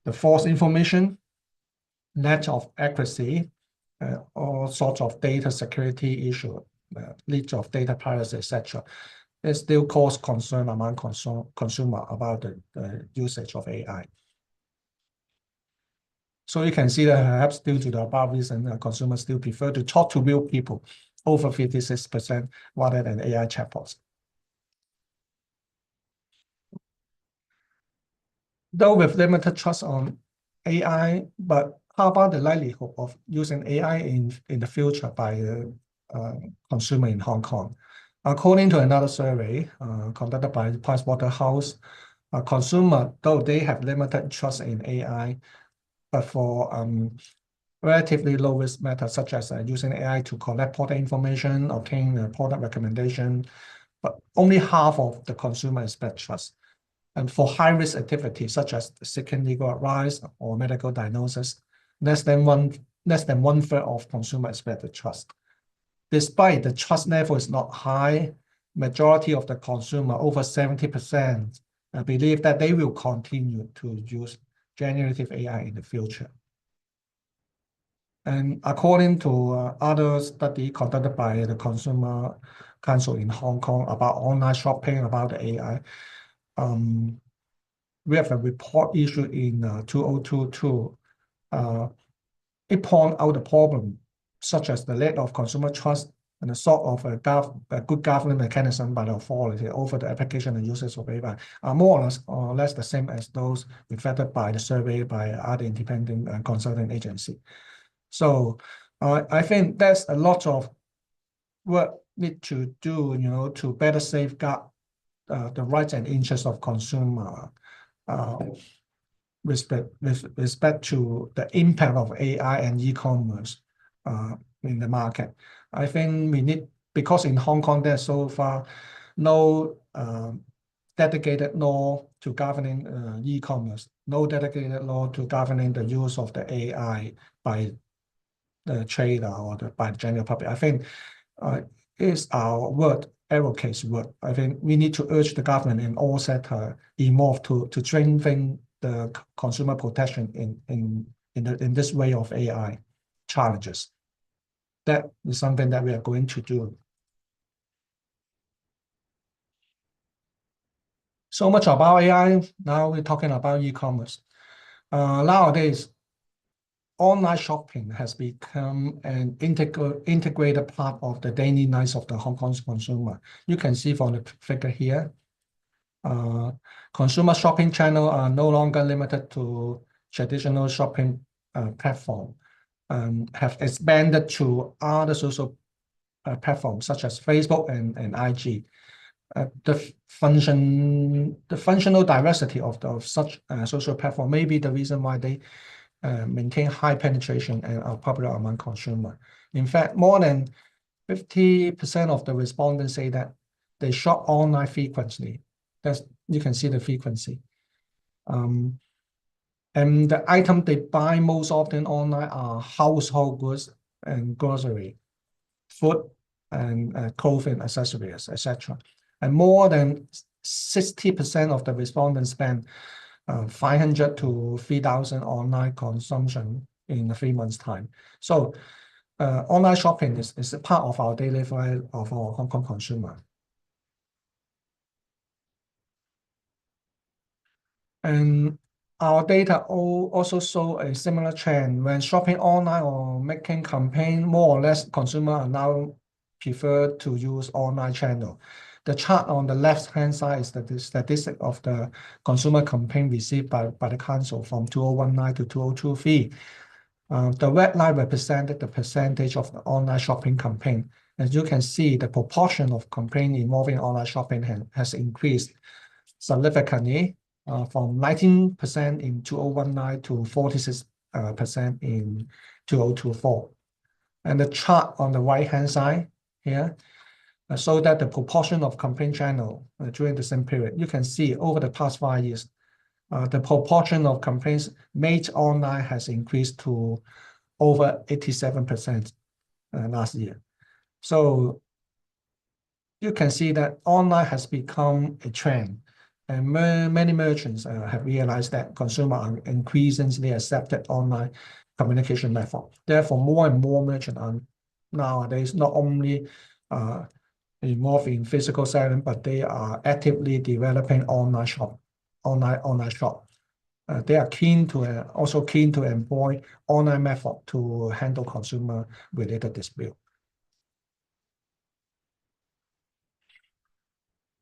the false information, lack of accuracy, all sorts of data security issue, leaks of data privacy, etc. It still cause concern among consumer about the usage of AI. So you can see that perhaps due to the above reason, consumers still prefer to talk to real people, over 56%, rather than AI chatbots. Though with limited trust on AI, but how about the likelihood of using AI in the future by the consumer in Hong Kong? According to another survey conducted by Pricewaterhouse, consumer, though they have limited trust in AI, but for relatively low-risk methods such as using AI to collect product information, obtain product recommendation, but only half of the consumer expect trust. And for high-risk activities such as seeking legal advice or medical diagnosis, less than one third of consumer expect the trust. Despite the trust level is not high, majority of the consumer, over 70%, believe that they will continue to use generative AI in the future. And according to other study conducted by the Consumer Council in Hong Kong about online shopping, about the AI, we have a report issued in 2022. It points out the problem, such as the lack of consumer trust and the sort of a good governance mechanism by the authority over the application and usage of AI are more or less the same as those reflected by the survey by other independent consulting agency. So I think there's a lot of work need to do, to better safeguard the rights and interests of consumer with respect to the impact of AI and e-commerce in the market. I think we need, because in Hong Kong there's so far no dedicated law to governing e-commerce, no dedicated law to governing the use of the AI by the trader or by the general public. I think it's our word, advocates' word. I think we need to urge the government and all sectors involved to strengthen the consumer protection in this way of AI challenges. That is something that we are going to do. So much about AI. Now we're talking about e-commerce. Nowadays, online shopping has become an integrated part of the daily lives of the Hong Kong's consumer. You can see from the figure here, Consumer shopping channels are no longer limited to traditional shopping platform, have expanded to other social platforms such as Facebook and IG. The functional diversity of such social platform may be the reason why they maintain high penetration and are popular among consumers. In fact, more than 50% of the respondents say that they shop online frequently. You can see the frequency. And the item they buy most often online are household goods and grocery, food and clothing, accessories, etc. And more than 60% of the respondents spend 500 to 3,000 online consumption in 3 months' time. So online shopping is a part of our daily life of our Hong Kong consumer. And our data also show a similar trend. When shopping online or making campaign, more or less consumers are now prefer to use online channel. The chart on the left-hand side is the statistic of the consumer campaign received by the council from 2019 to 2023. The red line represented the percentage of the online shopping campaign. As you can see, the proportion of campaign involving online shopping has increased significantly from 19% in 2019 to 46% in 2024. And the chart on the right-hand side here show that the proportion of campaign channel during the same period. You can see over the past 5 years, the proportion of campaigns made online has increased to over 87% last year. So you can see that online has become a trend, and many merchants have realized that consumers are increasingly accepted online communication method. Therefore, more and more merchants are nowadays not only involved in physical selling, but they are actively developing online shop. They are also keen to employ online method to handle consumer-related dispute.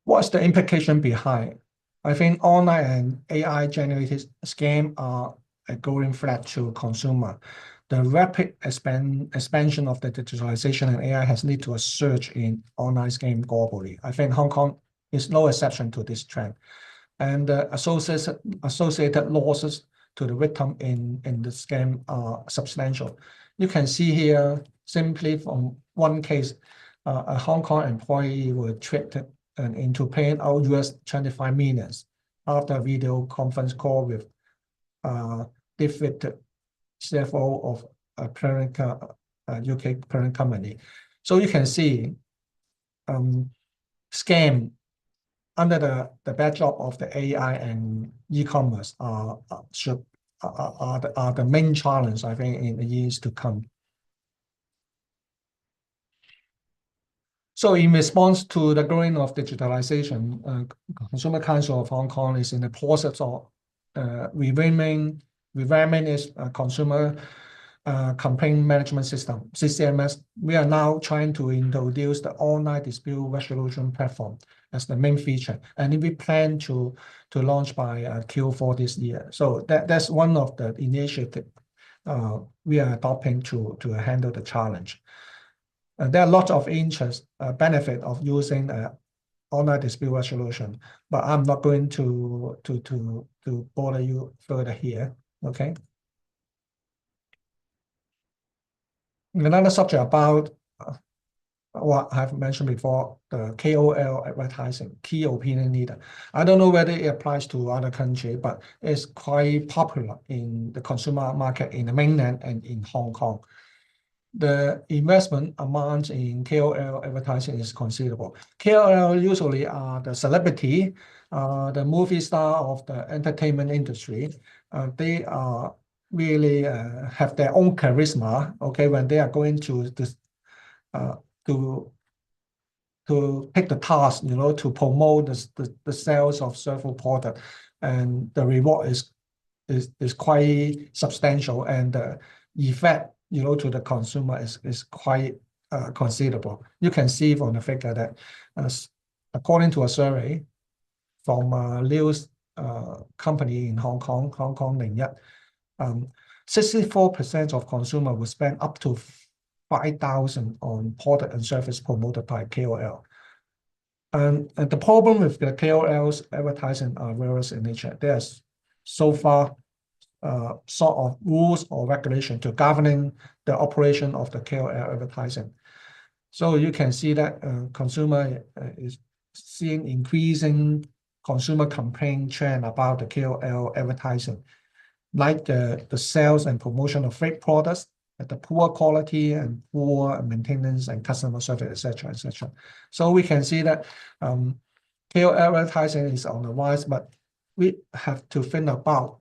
What's the implication behind? I think online and AI-generated scams are a growing threat to consumer. The rapid expansion of the digitalization and AI has led to a surge in online scam globally. I think Hong Kong is no exception to this trend. And the associated losses to the victim in the scam are substantial. You can see here, simply from one case, a Hong Kong employee was tricked into paying out $25 million after a video conference call with defeated CFO of a parent UK parent company. So you can see scam under the backdrop of the AI and e-commerce are the main challenge, I think, in the years to come. So in response to the growing of digitalization, Consumer Council of Hong Kong is in the process of revamping its consumer campaign management system, CCMS. We are now trying to introduce the online dispute resolution platform as the main feature, and we plan to launch by Q4 this year. So that's one of the initiatives we are adopting to handle the challenge. There are lots of interest benefit of using online dispute resolution, but I'm not going to bother you further here. Okay. Another subject about what I've mentioned before, the KOL advertising, key opinion leader. I don't know whether it applies to other countries, but it's quite popular in the consumer market in the mainland and in Hong Kong. The investment amount in KOL advertising is considerable. KOL usually are the celebrity, the movie star of the entertainment industry. They are really have their own charisma. Okay, when they are going to take the task, to promote the sales of several products, and the reward is quite substantial, and the effect to the consumer is quite considerable. You can see from the figure that according to a survey from a news company in Hong Kong, Hong Kong 64% of consumers will spend up to 5,000 on product and service promoted by KOL. And the problem with the KOL's advertising are various in nature. There's so far sort of rules or regulation to governing the operation of the KOL advertising. So you can see that consumer is seeing increasing consumer complaint trend about the KOL advertising, like the sales and promotion of fake products, the poor quality and poor maintenance and customer service, etc., etc. So we can see that KOL advertising is on the rise, but we have to think about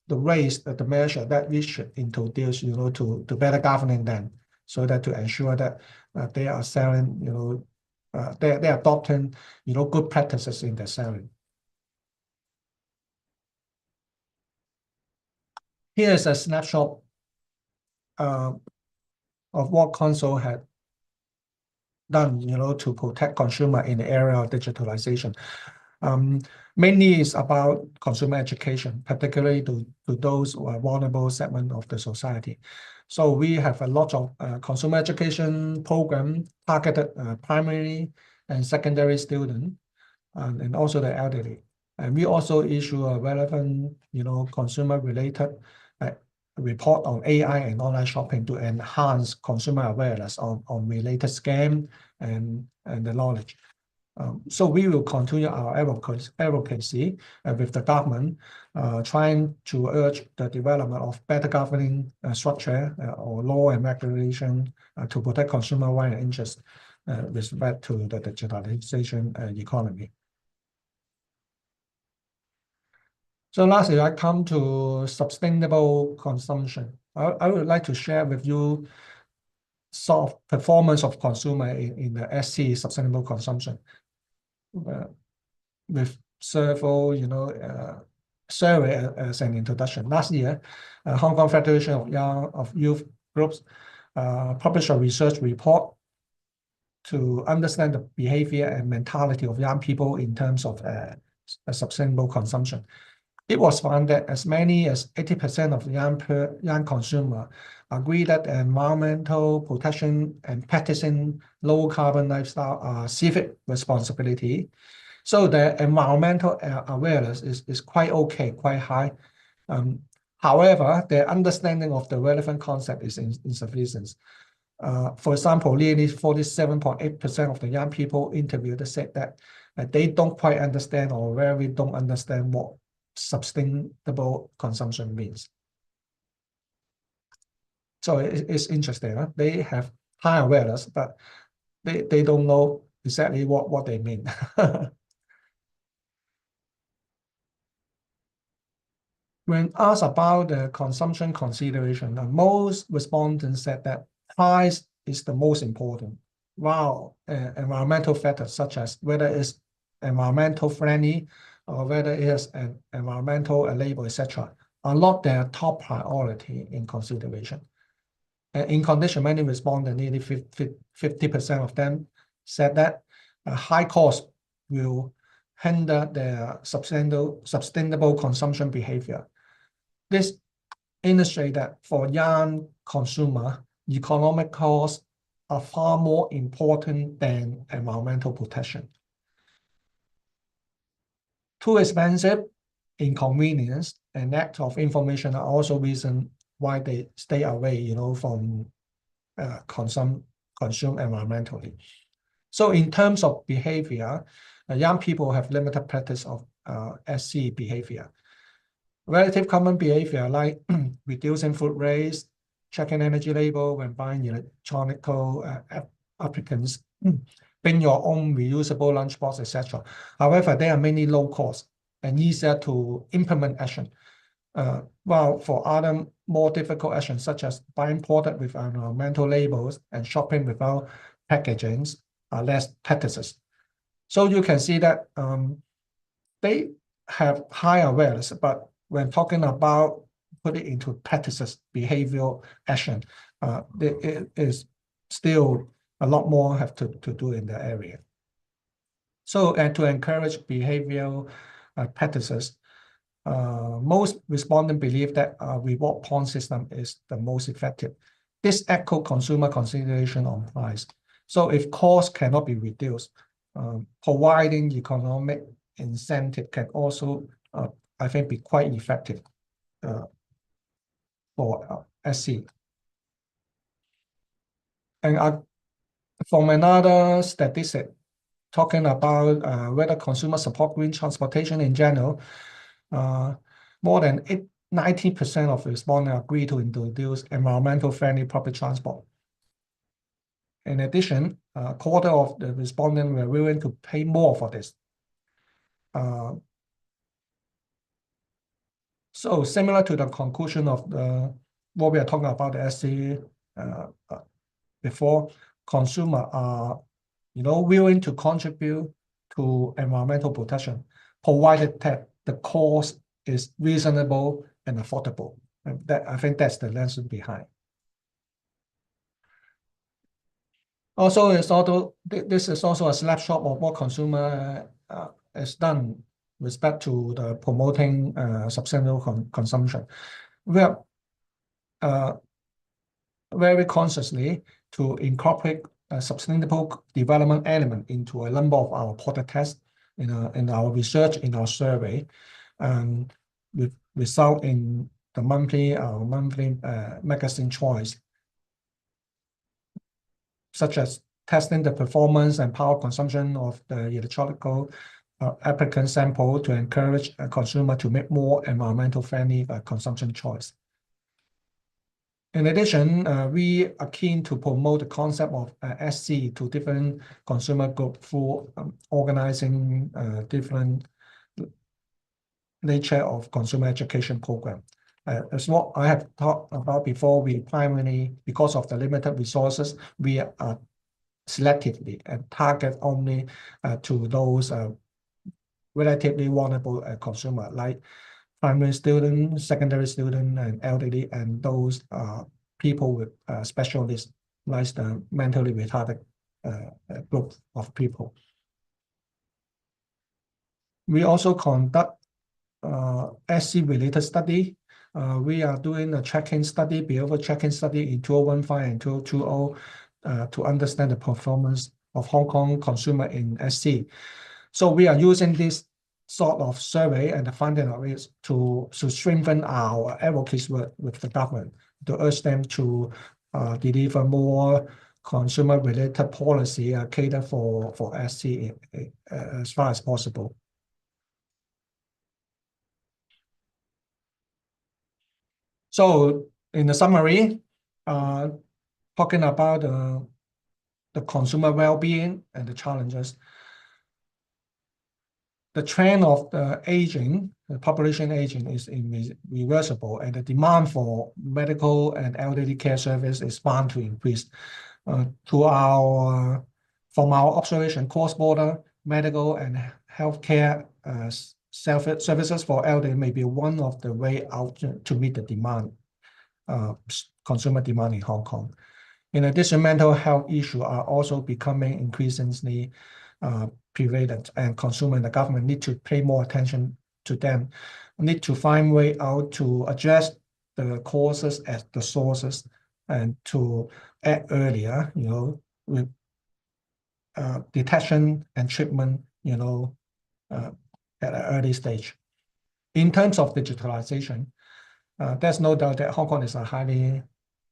the ways, the measure that we should introduce, to better governing them, so that to ensure that they are selling, they're adopting, good practices in their selling. Here's a snapshot of what Console had done, to protect consumer in the area of digitalization. Mainly is about consumer education, particularly to those who are vulnerable segment of the society. So we have a lot of consumer education program targeted primary and secondary students, and also the elderly. And we also issue a relevant, consumer-related report on AI and online shopping to enhance consumer awareness on related scam and the knowledge. So we will continue our advocacy with the government, trying to urge the development of better governing structure or law and regulation to protect consumer rights and interests with respect to the digitalization economy. So lastly, I come to sustainable consumption. I would like to share with you sort of performance of consumer in the SC sustainable consumption. With several, survey as an introduction. Last year, Hong Kong Federation of Youth Groups published a research report to understand the behavior and mentality of young people in terms of sustainable consumption. It was found that as many as 80% of young consumer agree that environmental protection and practicing low carbon lifestyle are civic responsibility. So the environmental awareness is quite okay, quite high. However, their understanding of the relevant concept is insufficient. For example, nearly 47.8% of the young people interviewed said that they don't quite understand or very don't understand what sustainable consumption means. So it's interesting. Huh? They have high awareness, but they don't know exactly what they mean. When asked about the consumption consideration, most respondents said that price is the most important, while environmental factors such as whether it's environmental friendly or whether it is an environmental label, etc., are not their top priority in consideration. In condition, many respondents, nearly 50% of them, said that a high cost will hinder their sustainable consumption behavior. This illustrates that for young consumer, economic costs are far more important than environmental protection. Too expensive, inconvenience, and lack of information are also reasons why they stay away, from consume environmentally. So in terms of behavior, young people have limited practice of SC behavior. Relative common behavior like reducing food waste, checking energy label when buying electronic applicants, bring your own reusable lunchbox, etc. However, they are mainly low cost and easier to implement action. While for other more difficult actions, such as buying product with environmental labels and shopping without packagings, are less practices. So you can see that they have high awareness, but when talking about putting into practices, behavioral action, it is still a lot more have to do in the area. So, and to encourage behavioral practices, most respondents believe that a reward point system is the most effective. This echoes consumer consideration on price. So if cost cannot be reduced, providing economic incentive can also, I think, be quite effective for SC. And from another statistic, talking about whether consumers support green transportation in general, more than 90% of respondents agree to introduce environmental friendly public transport. In addition, a quarter of the respondents were willing to pay more for this. So similar to the conclusion of what we are talking about the SC before, consumers are willing to contribute to environmental protection, provided that the cost is reasonable and affordable. And I think that's the lesson behind. Also, this is also a snapshot of what consumer has done with respect to the promoting sustainable consumption. We are very consciously to incorporate a sustainable development element into a number of our product tests in our research, in our survey, and with result in the monthly magazine choice, such as testing the performance and power consumption of the electrical applicant sample to encourage a consumer to make more environmental friendly consumption choice. In addition, we are keen to promote the concept of SC to different consumer groups through organizing different nature of consumer education program. As what I have talked about before, we primarily, because of the limited resources, we are selectively and target only to those relatively vulnerable consumer, like primary students, secondary students, and elderly, and those people with special needs, like the mentally retarded group of people. We also conduct SC-related study. We are doing a tracking study, behavior tracking study in 2015 and 2020 to understand the performance of Hong Kong consumer in SC. So we are using this sort of survey and the finding of it to strengthen our advocacy with the government, to urge them to deliver more consumer-related policy cater for SC as far as possible. So in the summary, talking about the consumer well-being and the challenges, the trend of the population aging is irreversible, and the demand for medical and elderly care service is bound to increase. From our observation, cross-border medical and healthcare services for elderly may be one of the way out to meet the demand, consumer demand in Hong Kong. In addition, mental health issues are also becoming increasingly prevalent, and consumer and the government need to pay more attention to them, need to find way out to address the causes at the sources and to act earlier, with detection and treatment, at an early stage. In terms of digitalization, there's no doubt that Hong Kong is a highly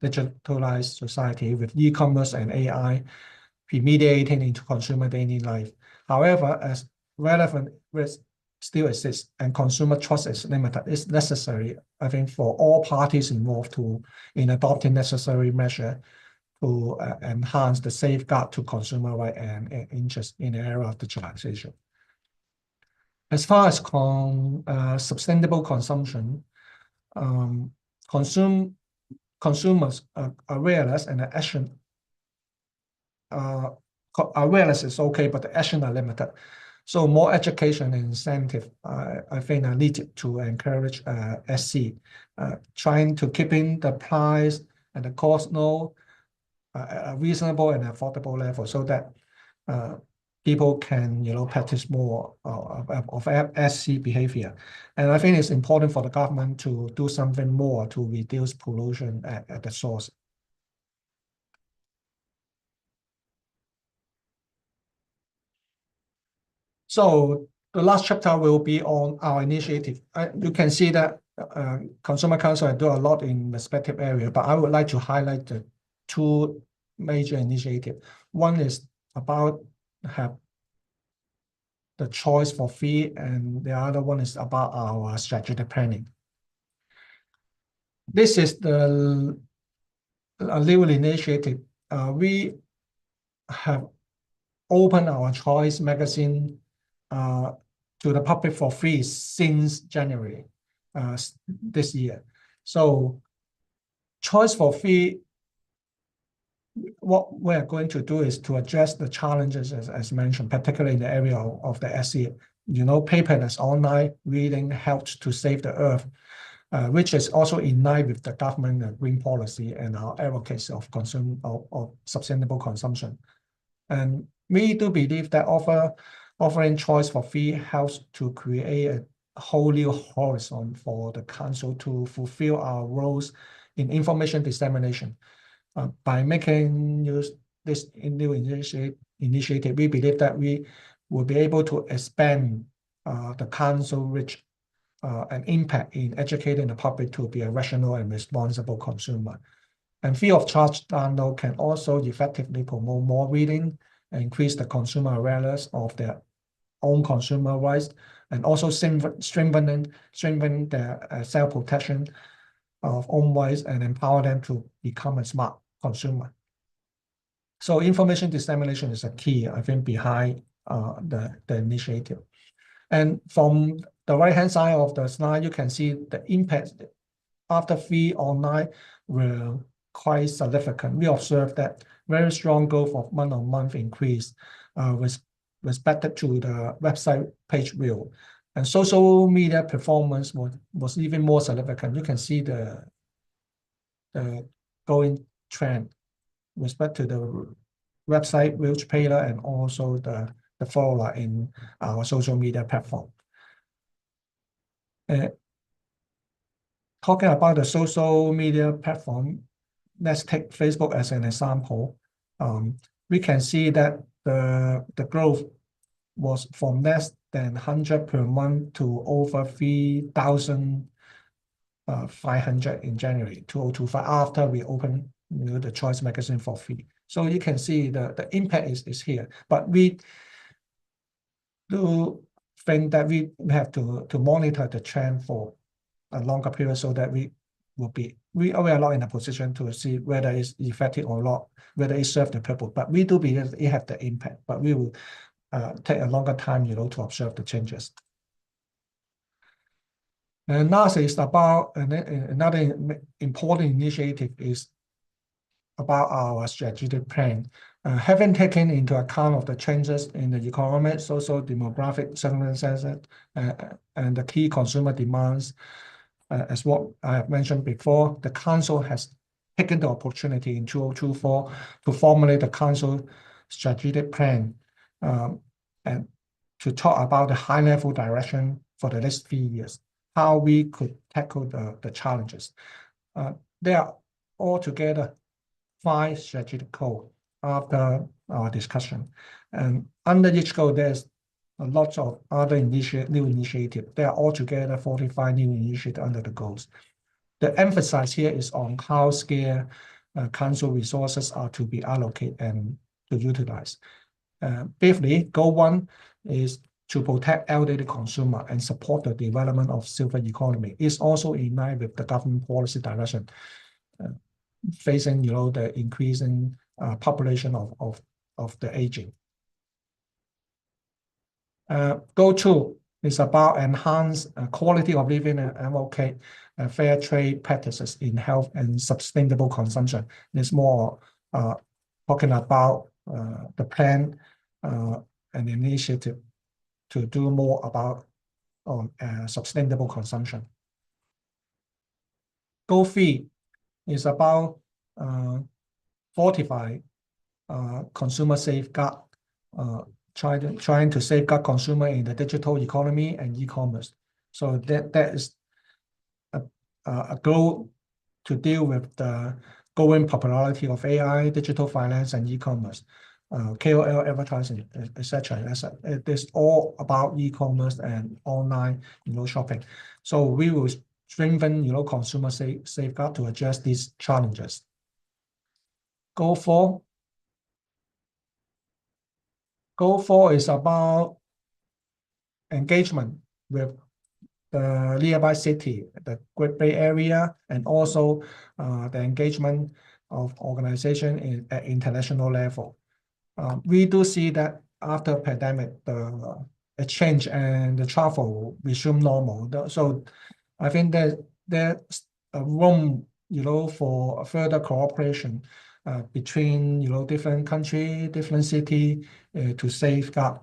digitalized society with e-commerce and AI permeating into consumer daily life. However, as relevant risk still exists and consumer trust is limited, it's necessary, I think, for all parties involved in adopting necessary measures to enhance the safeguard to consumer rights and interest in the era of digitalization. As far as sustainable consumption, consumers' awareness and the action. Awareness is okay, but the action are limited. So more education and incentive, I think, are needed to encourage SC, trying to keeping the price and the cost low, a reasonable and affordable level, so that people can, practice more of SC behavior. And I think it's important for the government to do something more to reduce pollution at the source. So the last chapter will be on our initiative. You can see that Consumer Council do a lot in respective area, but I would like to highlight the two major initiatives. One is about have the choice for fee, and the other one is about our strategic planning. This is a new initiative. We have opened our choice magazine to the public for free since January this year. So choice for free, what we're going to do is to address the challenges as mentioned, particularly in the area of the SE. Paperless online reading helps to save the earth, which is also in line with the government green policy and our advocacy of sustainable consumption. And we do believe that offering choice for fee helps to create a whole new horizon for the council to fulfill our roles in information dissemination. By making use this new initiative, we believe that we will be able to expand the council reach and impact in educating the public to be a rational and responsible consumer. And free of charge download can also effectively promote more reading and increase the consumer awareness of their own consumer rights, and also strengthen their self-protection of own rights and empower them to become a smart consumer. So information dissemination is a key, I think, behind the initiative. And from the right-hand side of the slide, you can see the impact after free online were quite significant. We observed that very strong growth of month-on-month increase with respect to the website page view. And social media performance was even more significant. You can see the going trend with respect to the website views page and also the follower in our social media platform. Talking about the social media platform, let's take Facebook as an example. We can see that the growth was from less than 100 per month to over 3,500 in January 2025 after we opened the Choice magazine for free. So you can see the impact is here, but we do think that we have to monitor the trend for a longer period so that we are not in a position to see whether it's effective or not, whether it serves the purpose. But we do believe it has the impact, but we will take a longer time, to observe the changes. And last is about another important initiative is about our strategic plan. Having taken into account of the changes in the economic, social, demographic circumstances, and the key consumer demands, as what I have mentioned before, the Council has taken the opportunity in 2024 to formulate the Council strategic plan and to talk about the high-level direction for the next 3 years, how we could tackle the challenges. There are altogether 5 strategic goals after our discussion. And under each goal, there's a lot of other new initiatives. There are altogether 45 new initiatives under the goals. The emphasis here is on how scarce council resources are to be allocated and to utilize. Briefly, goal 1 is to protect elderly consumer and support the development of silver economy. It's also in line with the government policy direction, facing the increasing population of the aging. Goal 2 is about enhance quality of living and advocate fair trade practices in health and sustainable consumption. It's more talking about the plan and initiative to do more about sustainable consumption. Goal 3 is about fortify consumer safeguard trying to safeguard consumer in the digital economy and e-commerce. So that is a goal to deal with the growing popularity of AI, digital finance, and e-commerce, KOL advertising, etc. It is all about e-commerce and online, shopping. So we will strengthen, consumer safeguard to address these challenges. Goal 4. Goal 4 is about engagement with the nearby city, the Great Bay Area, and also the engagement of organization at international level. We do see that after pandemic, the exchange and the travel resume normal. So I think there's a room, for further cooperation between, different country, different city to safeguard,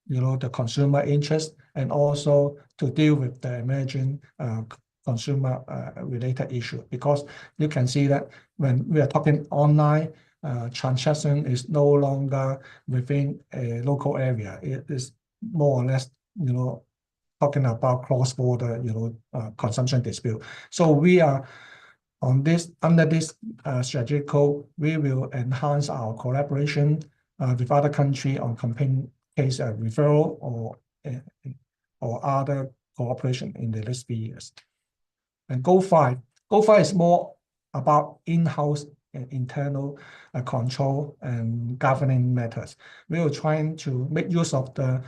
the consumer interest, and also to deal with the emerging consumer related issue. Because you can see that when we are talking online, transaction is no longer within a local area. It is more or less, talking about cross-border, consumption dispute. So we are under this strategic goal, we will enhance our collaboration with other countries on campaign case referral or other cooperation in the next few years. And Goal 5 is more about in-house and internal control and governing matters. We are trying to make use of the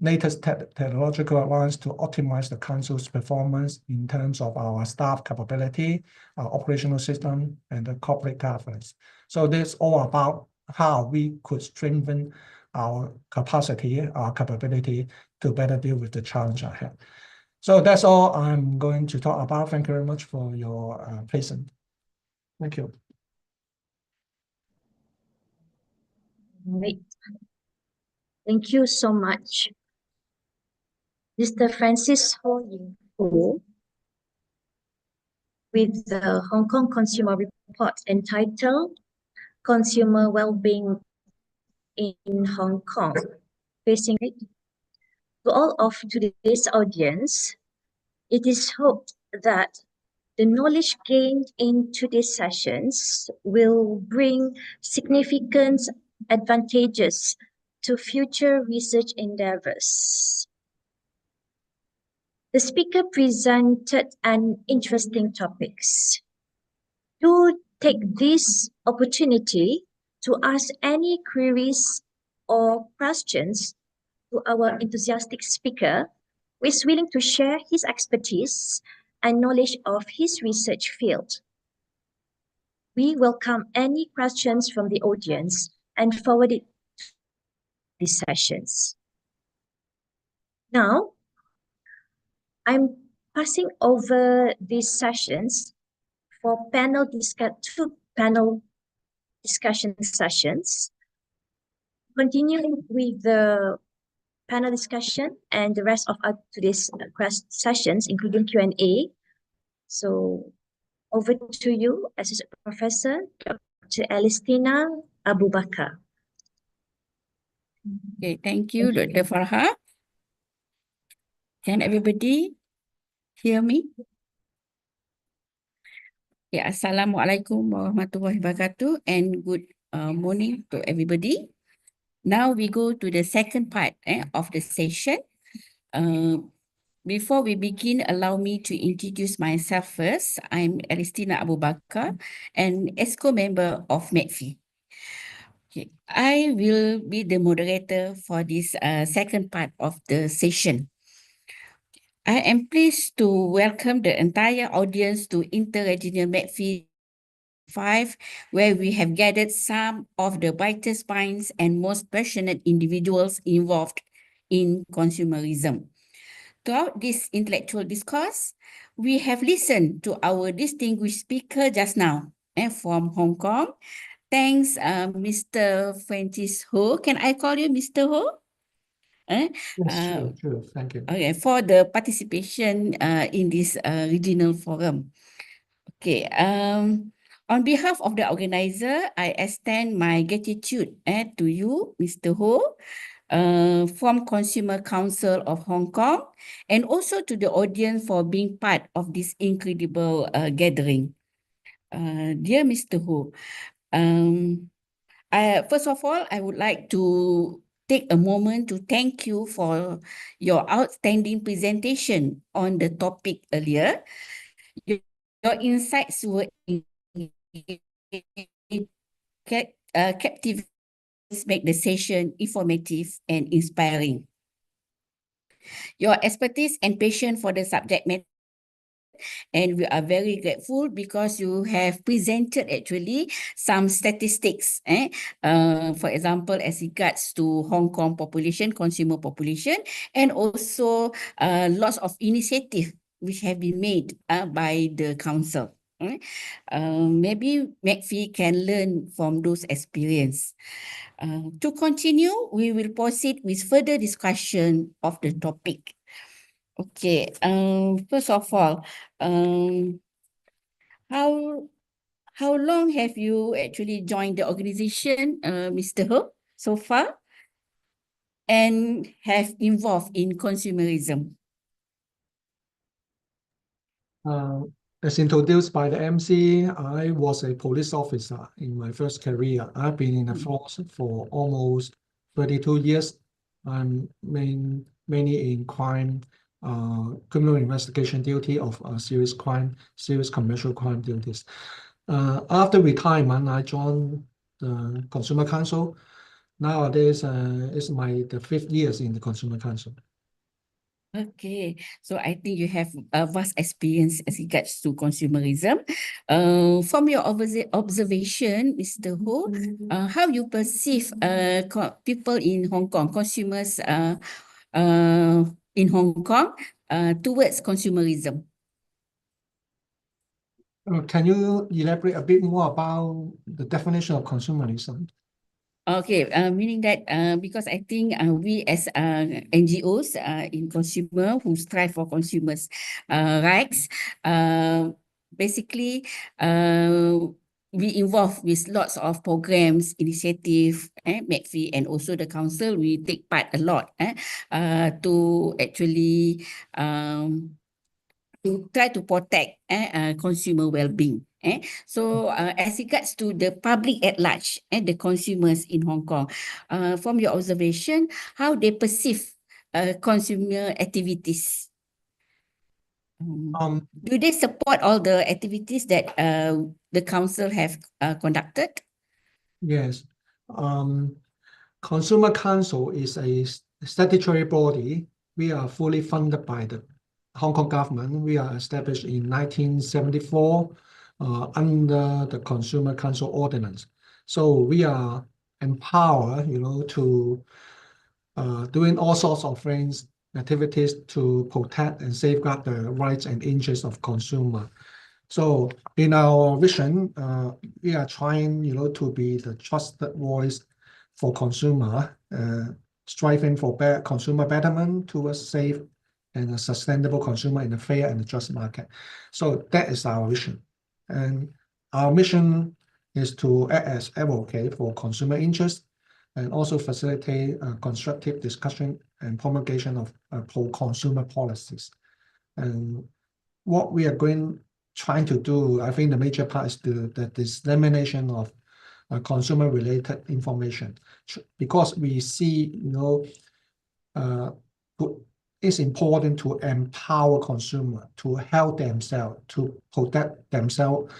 latest technological advance to optimize the council's performance in terms of our staff capability, our operational system, and the corporate governance. So this is all about how we could strengthen our capacity, our capability to better deal with the challenge ahead. So that's all I'm going to talk about. Thank you very much for your patience. Thank you. Right. Thank you so much, Mr. Francis Ho Ying Ho, with the Hong Kong Consumer Report entitled Consumer Wellbeing in Hong Kong, Facing It. To all of today's audience, it is hoped that the knowledge gained in today's sessions will bring significant advantages to future research endeavors. The speaker presented an interesting topics. Do take this opportunity to ask any queries or questions to our enthusiastic speaker who is willing to share his expertise and knowledge of his research field. We welcome any questions from the audience and forward it to these sessions. Now, I'm passing over these sessions for two panel discussion sessions. Continuing with the panel discussion and the rest of today's sessions, including Q&A. So over to you, Associate Professor Dr. Alistina Abu Bakar. Okay, thank you, Dr. Farha. Can everybody hear me? Yeah, Assalamualaikum warahmatullahi wabarakatuh and good morning to everybody. Now we go to the second part of the session. Before we begin, allow me to introduce myself first. I'm Alistina Abu Bakar, an ESCO member of MACFEA. Okay. I will be the moderator for this second part of the session. I am pleased to welcome the entire audience to Inter-Regional MACFEA 5, where we have gathered some of the brightest minds and most passionate individuals involved in consumerism. Throughout this intellectual discourse, we have listened to our distinguished speaker just now from Hong Kong. Thanks, Mr. Francis Ho. Can I call you Mr. Ho? Yes, sure. Thank you. Okay, for the participation in this regional forum. Okay, on behalf of the organizer, I extend my gratitude to you, Mr. Ho, from Consumer Council of Hong Kong, and also to the audience for being part of this incredible gathering. Dear Mr. Ho, first of all, I would like to take a moment to thank you for your outstanding presentation on the topic earlier. Your insights were captivating, make the session informative and inspiring. Your expertise and passion for the subject matter, and we are very grateful because you have presented actually some statistics. For example, as regards to Hong Kong population, consumer population, and also lots of initiatives which have been made by the council. Maybe MACFEA can learn from those experience. To continue, we will proceed with further discussion of the topic. Okay, first of all, how long have you actually joined the organization, Mr. Ho, so far, and have involved in consumerism? As introduced by the MC, I was a police officer in my first career. I've been in the force for almost 32 years. I'm mainly in crime, criminal investigation duty of serious crime, serious commercial crime duties. After retirement, I joined the Consumer Council. Nowadays, it's the 5th years in the Consumer Council. Okay, so I think you have a vast experience as regards to consumerism. From your observation, Mr. Ho, how you perceive people in Hong Kong, consumers in Hong Kong towards consumerism? Can you elaborate a bit more about the definition of consumerism? Okay, meaning that because I think we as NGOs in consumer who strive for consumers' rights, basically we involve with lots of programs, initiative, MACFEA, and also the council. We take part a lot to actually to try to protect consumer well-being. So as regards to the public at large and the consumers in Hong Kong, from your observation, how they perceive consumer activities? Do they support all the activities that the council have conducted? Yes. Consumer Council is a statutory body. We are fully funded by the Hong Kong government. We are established in 1974 under the Consumer Council Ordinance. So we are empowered, to doing all sorts of things, activities to protect and safeguard the rights and interests of consumer. So in our vision, we are trying, to be the trusted voice for consumer, striving for consumer betterment towards safe and a sustainable consumer in a fair and a just market. So that is our vision. And our mission is to act as advocate for consumer interests and also facilitate constructive discussion and promulgation of pro-consumer policies. And what we are trying to do, I think the major part is the dissemination of consumer-related information, because we see, it's important to empower consumer to help themselves, to protect themselves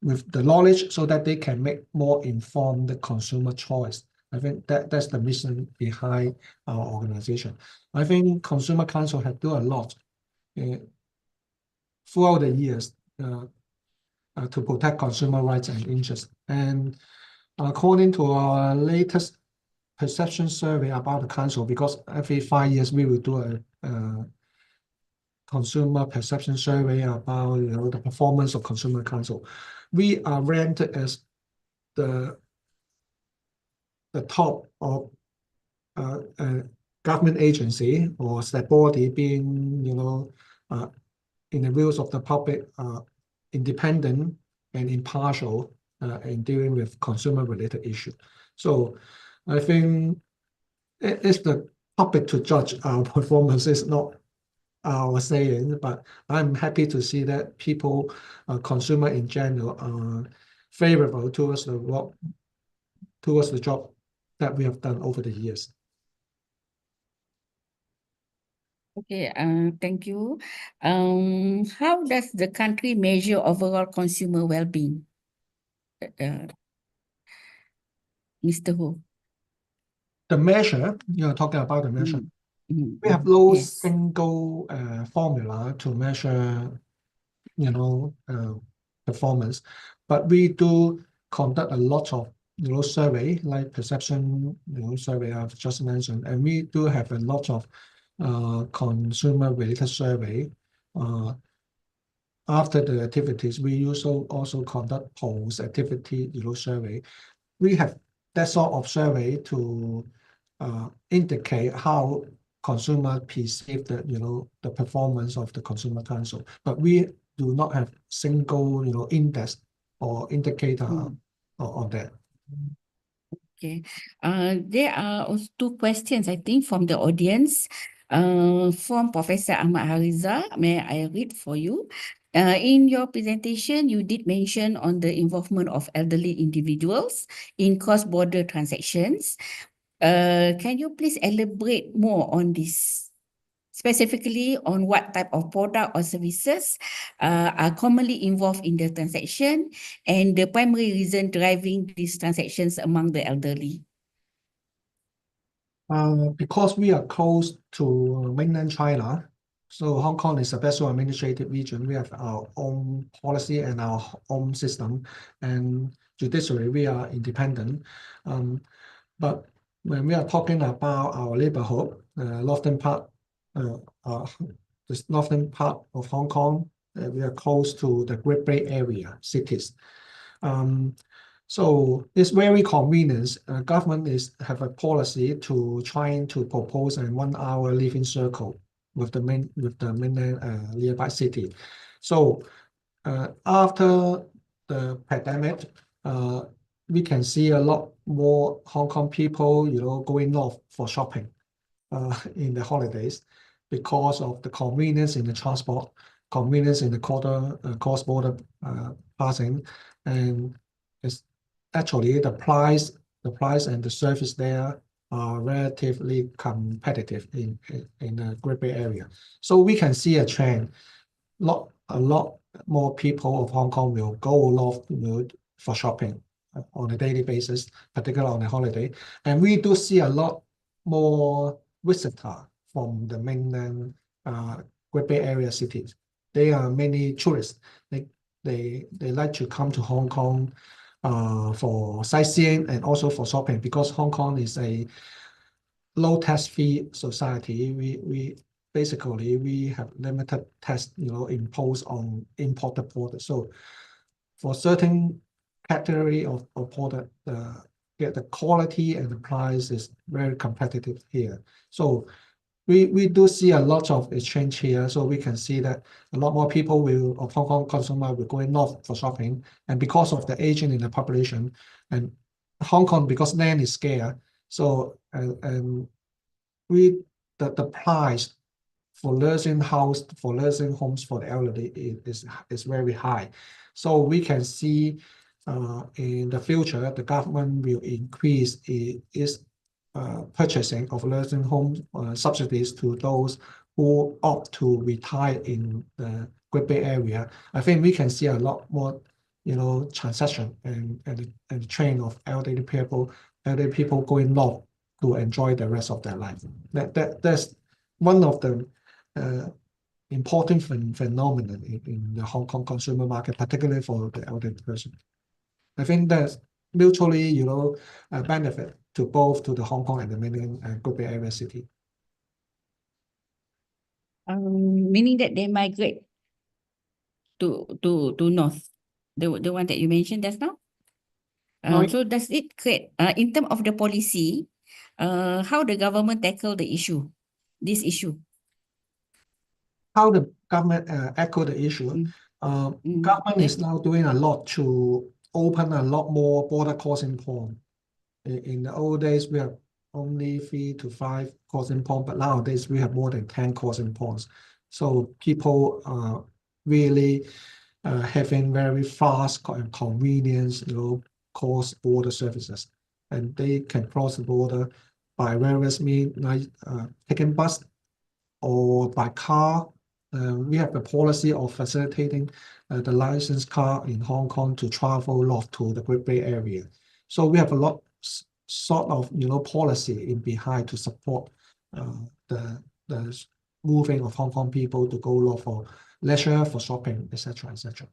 with the knowledge so that they can make more informed consumer choice. I think that's the mission behind our organization. I think Consumer Council has done a lot throughout the years to protect consumer rights and interests. And according to our latest perception survey about the council, because every 5 years we will do a consumer perception survey about the performance of Consumer Council. We are ranked as the top of government agency or state body being in the views of the public independent and impartial in dealing with consumer related issues. So I think it's the public to judge our performance. It's not our saying, but I'm happy to see that people, consumer in general, are favorable towards the job that we have done over the years. Okay, thank you. How does the country measure overall consumer well-being? Mr. Ho. The measure, you're talking about the measure. Mm, We have no yes. single formula to measure, performance, but we do conduct a lot of, survey, like perception, survey I've just mentioned, and we do have a lot of consumer-related survey. After the activities, we also conduct post-activity, survey. We have that sort of survey to indicate how consumer perceive the performance of the consumer council, but we do not have single, index or indicator on that. Okay. There are also two questions, I think, from the audience. From Professor Ahmad Hariza, may I read for you? In your presentation, you did mention on the involvement of elderly individuals in cross-border transactions. Can you please elaborate more on this? Specifically on what type of product or services are commonly involved in the transaction and the primary reason driving these transactions among the elderly? Because we are close to mainland China, so Hong Kong is a special administrative region. We have our own policy and our own system, and judicially we are independent. But when we are talking about our neighborhood, northern part, the northern part of Hong Kong, we are close to the Great Bay Area cities. So it's very convenient. Government have a policy to trying to propose a 1 hour living circle with the mainland nearby city. So after the pandemic, we can see a lot more Hong Kong people, going north for shopping in the holidays because of the convenience in the transport, convenience in the cross-border passing, and it's actually the price and the service there are relatively competitive in the Great Bay Area. So we can see a trend. A lot more people of Hong Kong will go north, for shopping on a daily basis, particularly on a holiday. And we do see a lot more visitors from the mainland Great Bay Area cities. They are many tourists. They like to come to Hong Kong for sightseeing and also for shopping, because Hong Kong is a low tax fee society. We basically have limited tax, imposed on imported products. So for certain category of product, the quality and the price is very competitive here. So we do see a lot of exchange here. So we can see that a lot more people of Hong Kong consumer will go north for shopping. And because of the aging in the population, and Hong Kong, because land is scarce, so the price for nursing homes for the elderly is very high. So we can see in the future the government will increase its purchasing of nursing home subsidies to those who opt to retire in the Great Bay Area. I think we can see a lot more, transaction and the trend of elderly people going north to enjoy the rest of their life. That's one of the important phenomenon in the Hong Kong consumer market, particularly for the elderly person. I think that's mutually, benefit to both to the Hong Kong and the mainland Great Bay Area city. Meaning that they migrate to north, the one that you mentioned just now. So does it create, in terms of the policy, how the government tackle this issue? How the government tackle the issue? Government is now doing a lot to open a lot more border crossing point In the old days, we have only 3 to 5 crossing points, but nowadays we have more than 10 crossing points. So people are really having very fast and convenience, cross-border services, and they can cross the border by various means, like taking bus or by car. We have the policy of facilitating the licensed car in Hong Kong to travel north to the Great Bay Area. So we have a lot sort of policy in behind to support the moving of Hong Kong people to go north for leisure, for shopping, etc., etc.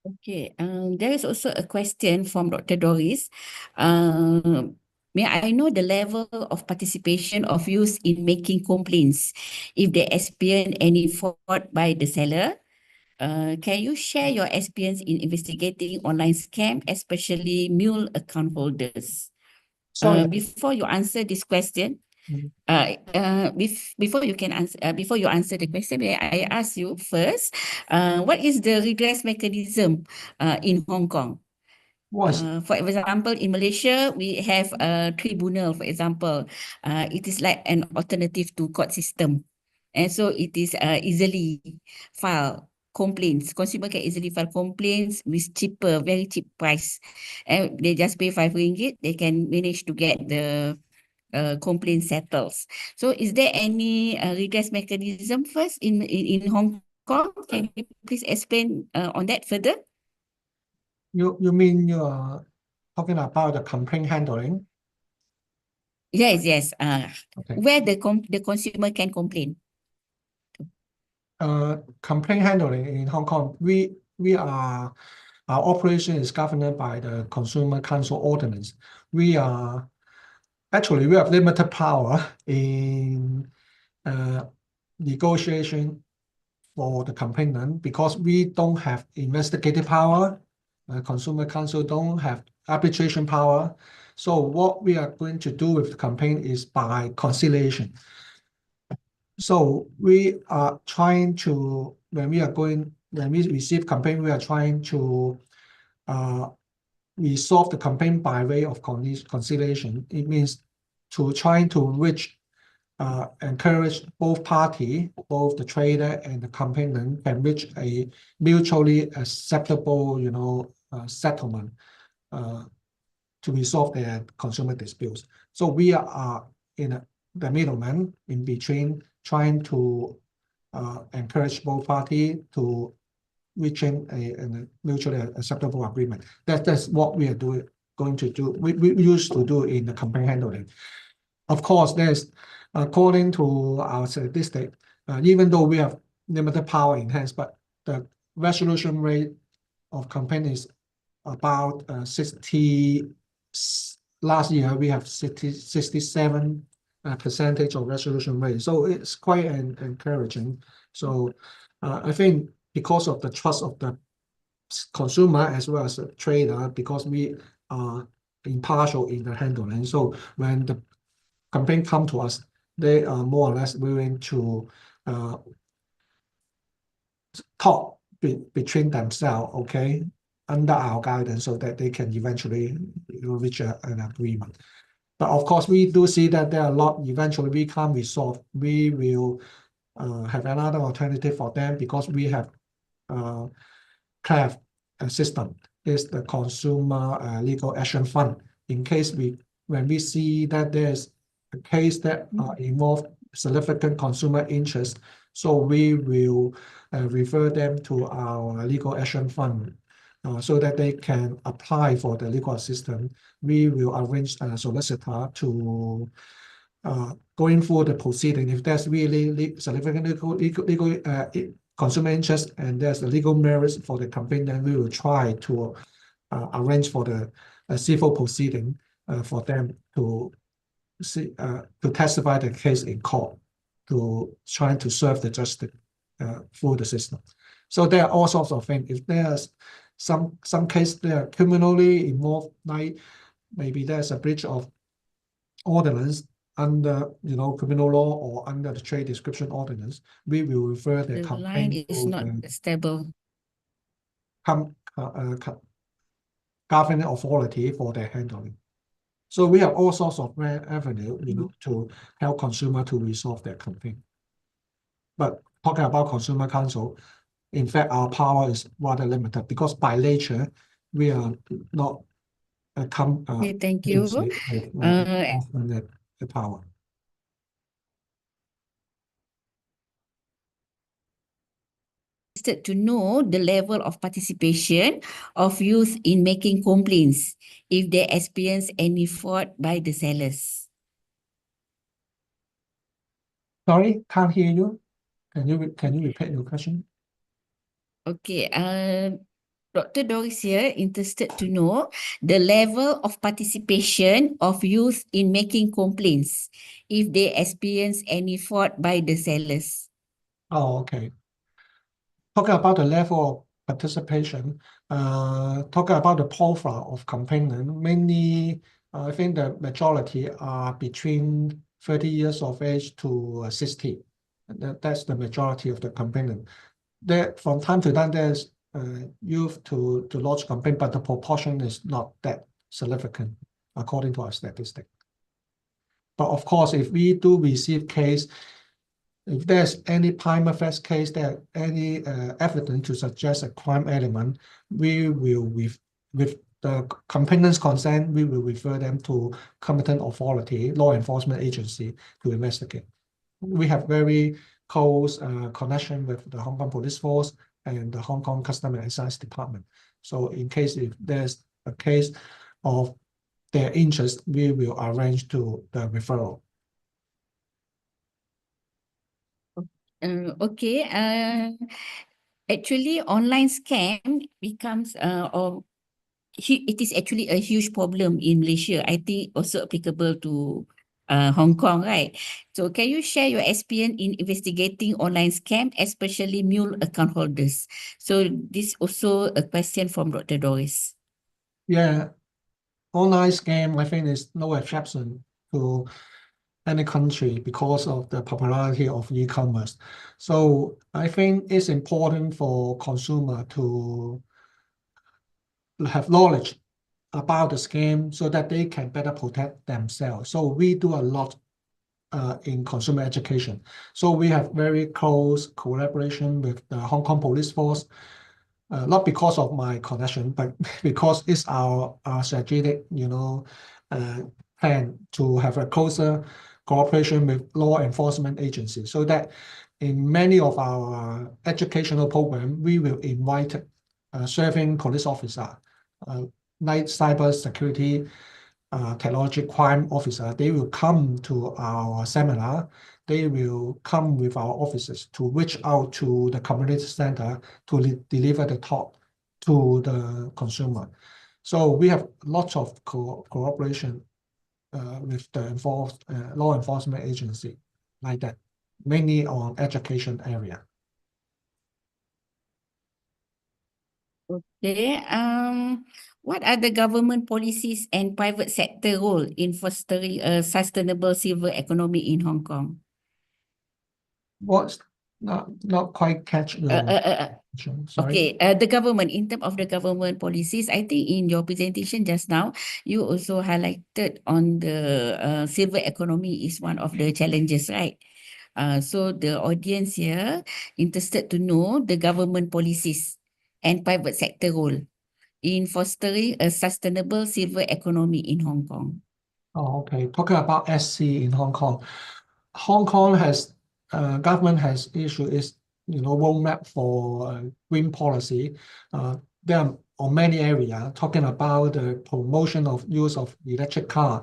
Okay, there is also a question from Dr. Doris. May I know the level of participation of youth in making complaints if they experience any fraud by the seller? Can you share your experience in investigating online scam, especially mule account holders? Sorry. Before you answer this question, before you answer the question, may I ask you first, what is the redress mechanism in Hong Kong? For example, in Malaysia, we have a tribunal, for example. It is like an alternative to court system. And so it is easily filed complaints. Consumer can easily file complaints with cheaper, very cheap price. And they just pay RM5, they can manage to get the complaint settles. So is there any redress mechanism first in Hong Kong? Can you please explain on that further? You mean you are talking about the complaint handling? Yes, yes. Okay. Where the consumer can complain. Complaint handling in Hong Kong, our operation is governed by the Consumer Council Ordinance. We have limited power in negotiation for the complainant because we don't have investigative power. Consumer Council don't have arbitration power. So what we are going to do with the complaint is by conciliation. So we are trying to, when we receive complaint, we are trying to resolve the complaint by way of conciliation. It means trying to encourage both parties, both the trader and the complainant, can reach a mutually acceptable, settlement to resolve their consumer disputes. So we are in the middleman in between, trying to encourage both parties to reaching a mutually acceptable agreement. That's what we are going to do. We used to do in the complaint handling. Of course, there's according to our statistic, even though we have limited power in hands, but the resolution rate of complaint is about 60. Last year we have 67% of resolution rate, so it's quite encouraging. So I think because of the trust of the consumer as well as the trader, because we are impartial in the handling, so when the complaint come to us, they are more or less willing to talk between themselves, okay, under our guidance, so that they can eventually reach an agreement. But of course, we do see that there are a lot eventually we can't resolve. We will have another alternative for them because we have CLAF system, is the Consumer Legal Action Fund. In case when we see that there's a case that involves significant consumer interest, so we will refer them to our Legal Action Fund so that they can apply for the legal assistance. We will arrange a solicitor to going through the proceeding. If there's really significant legal consumer interest and there's a legal merits for the complaint, then we will try to arrange for the civil proceeding for them to testify the case in court, to try to serve the justice through the system. So there are all sorts of things. If there's some case they are criminally involved, like maybe there's a breach of ordinance under criminal law or under the trade description ordinance, we will refer the complaint. The line is not stable. governing authority for their handling. So we have all sorts of avenue, to help consumer to resolve their complaint. But talking about Consumer Council, in fact, our power is rather limited because by nature, we are not a Okay, thank you. agency with the power. Interested to know the level of participation of youth in making complaints if they experience any fraud by the sellers. Sorry, can't hear you. Can you repeat your question? Okay, Dr. Doris here interested to know the level of participation of youth in making complaints if they experience any fraud by the sellers. Oh, okay. Talking about the level of participation, talking about the profile of complainant, mainly, I think the majority are between 30 years of age to 60. That's the majority of the complainant. There, from time to time, there's youth to lodge complaint, but the proportion is not that significant according to our statistic. But of course, if we do receive case, if there's any prima facie case, there any evidence to suggest a crime element, we will, with the complainant's consent, we will refer them to competent authority, law enforcement agency to investigate. We have very close connection with the Hong Kong Police Force and the Hong Kong Customs and Excise Department. So in case if there's a case of their interest, we will arrange to the referral. Okay, actually online scam becomes it is actually a huge problem in Malaysia. I think also applicable to Hong Kong, right? So can you share your experience in investigating online scam, especially mule account holders? So this also a question from Dr. Doris. Yeah, online scam, I think, is no exception to any country because of the popularity of e-commerce. So I think it's important for consumer to have knowledge about the scam so that they can better protect themselves. So we do a lot in consumer education. So we have very close collaboration with the Hong Kong Police Force, not because of my connection, but because it's our strategic, plan to have a closer cooperation with law enforcement agencies, so that in many of our educational programs, we will invite serving police officer, like cyber security, technology crime officer. They will come to our seminar. They will come with our officers to reach out to the community center to deliver the talk to the consumer. So we have lots of cooperation with the law enforcement agency like that, mainly on education area. Okay, what are the government policies and private sector role in fostering a sustainable silver economy in Hong Kong? What's not quite catch your question, sorry. Okay, the government, in terms of the government policies, I think in your presentation just now, you also highlighted on the silver economy is one of the challenges, right? So the audience here interested to know the government policies and private sector role in fostering a sustainable silver economy in Hong Kong. Oh, okay. Talking about SC in Hong Kong, Hong Kong has government has issued its roadmap for green policy. There are on many areas talking about the promotion of use of electric car.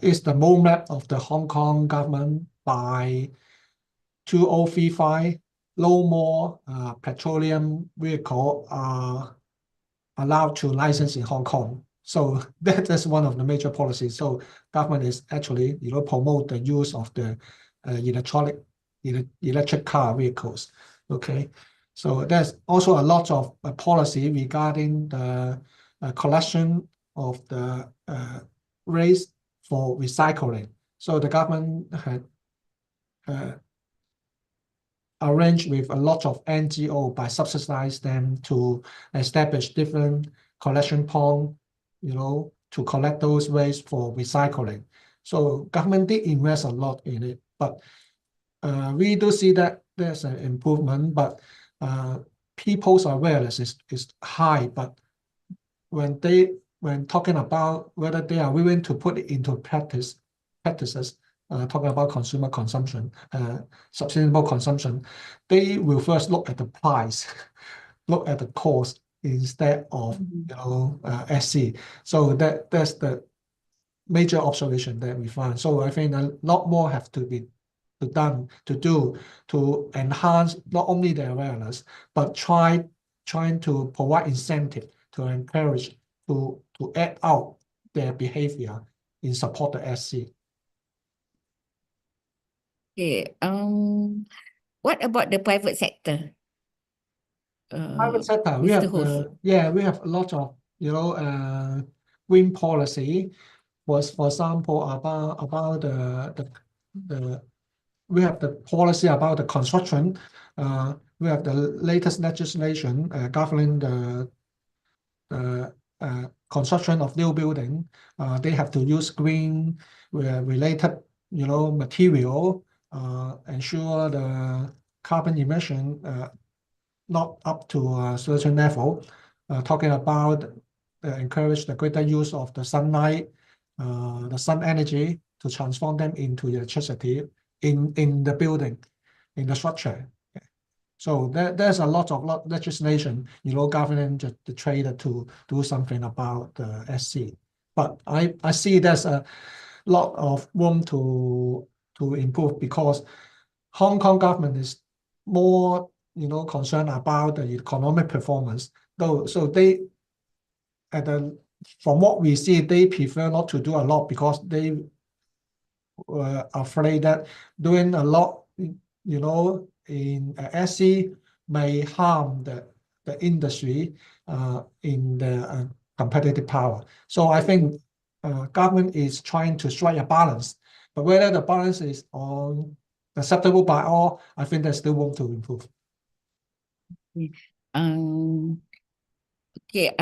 Is the roadmap of the Hong Kong government by 2035, no more petroleum vehicle are allowed to license in Hong Kong. So that's one of the major policies. So government is actually promote the use of the electric car vehicles. Okay, so there's also a lot of policy regarding the collection of the waste for recycling. So the government had arranged with a lot of NGO by subsidize them to establish different collection point, to collect those waste for recycling. So government did invest a lot in it, but we do see that there's an improvement, but people's awareness is high. But when talking about whether they are willing to put it into practices, talking about consumer consumption, sustainable consumption, they will first look at the price, look at the cost instead of SC. So that's the major observation that we find. So I think a lot more have to be done to enhance not only the awareness, but trying to provide incentive to encourage to act out their behavior in support of SC. Okay. What about the private sector? Private sector, we Mr. have Host. we have a lot of green policy. For example, about the we have the policy about the construction. We have the latest legislation governing the construction of new building. They have to use green related material, ensure the carbon emission not up to a certain level. Talking about encourage the greater use of the sunlight, the sun energy to transform them into electricity in the building, in the structure. So there's a lot of legislation, governing the trader to do something about the SC. But I see there's a lot of room to improve, because Hong Kong government is more concerned about the economic performance. So they from what we see, they prefer not to do a lot, because they were afraid that doing a lot in SC may harm the industry in the competitive power. So I think government is trying to strike a balance, but whether the balance is acceptable by all, I think there's still room to improve. Okay,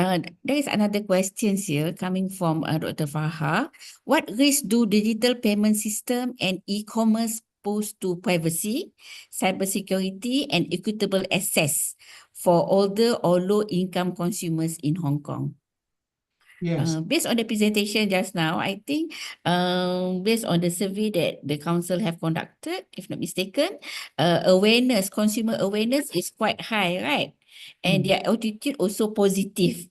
there is another question here coming from Dr. Farha. What risk do digital payment system and e-commerce pose to privacy, cybersecurity, and equitable access for older or low-income consumers in Hong Kong? Yes. Based on the presentation just now, I think based on the survey that the council have conducted, if not mistaken, consumer awareness is quite high, right? And their attitude also positive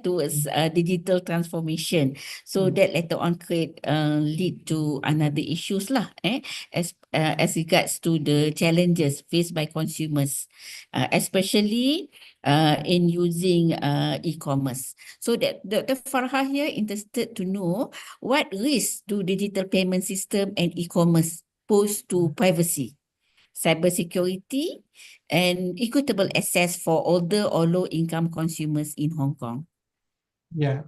towards digital transformation. So that later on lead to another issues lah, as regards to the challenges faced by consumers, especially in using e-commerce. So that Dr. Farha here interested to know what risks do digital payment system and e-commerce pose to privacy, cybersecurity, and equitable access for older or low-income consumers in Hong Kong. Yeah.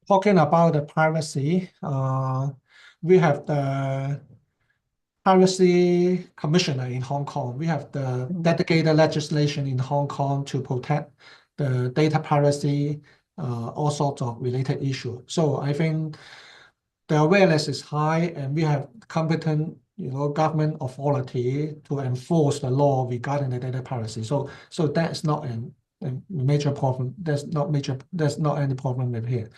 Talking about the privacy, we have the Privacy Commissioner in Hong Kong. We have the dedicated legislation in Hong Kong to protect the data privacy, all sorts of related issues. So I think the awareness is high, and we have competent, government authority to enforce the law regarding the data privacy. So that's not a major problem. There's not any problem with here.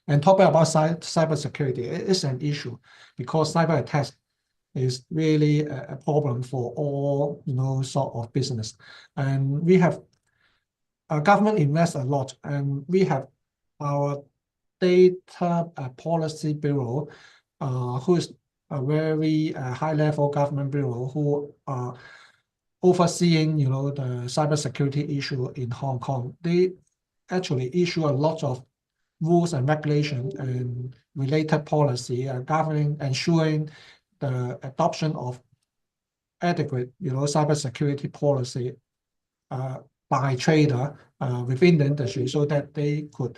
And talking about cybersecurity, it is an issue, because cyber attacks is really a problem for all sort of business. And we have government invest a lot, and we have our data policy bureau, who is a very high-level government bureau who are overseeing the cybersecurity issue in Hong Kong. They actually issue a lot of rules and regulations and related policy governing, ensuring the adoption of adequate cybersecurity policy by trader within the industry, so that they could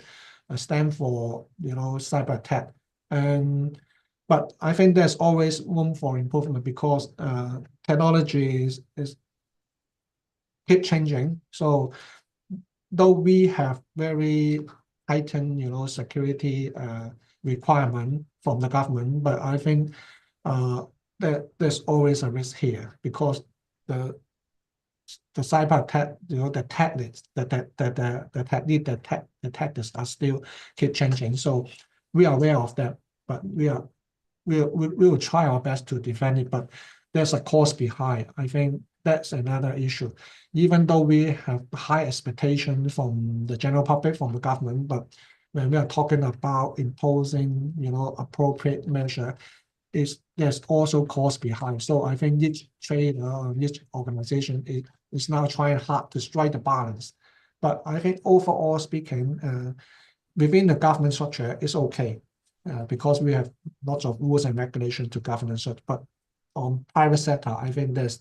stand for cyber attack. But I think there's always room for improvement, because technology is keep changing. So though we have very heightened, security requirement from the government. But I think that there's always a risk here because the cyber attack, the tactics, the tactics are still keep changing. So we are aware of that, but we will try our best to defend it. But there's a cost behind. I think that's another issue. Even though we have high expectations from the general public, from the government, but when we are talking about imposing, appropriate measure, there's also cost behind. So I think each trader or each organization is now trying hard to strike the balance. But I think overall speaking, within the government structure, it's okay because we have lots of rules and regulations to govern it. But on private sector, I think there's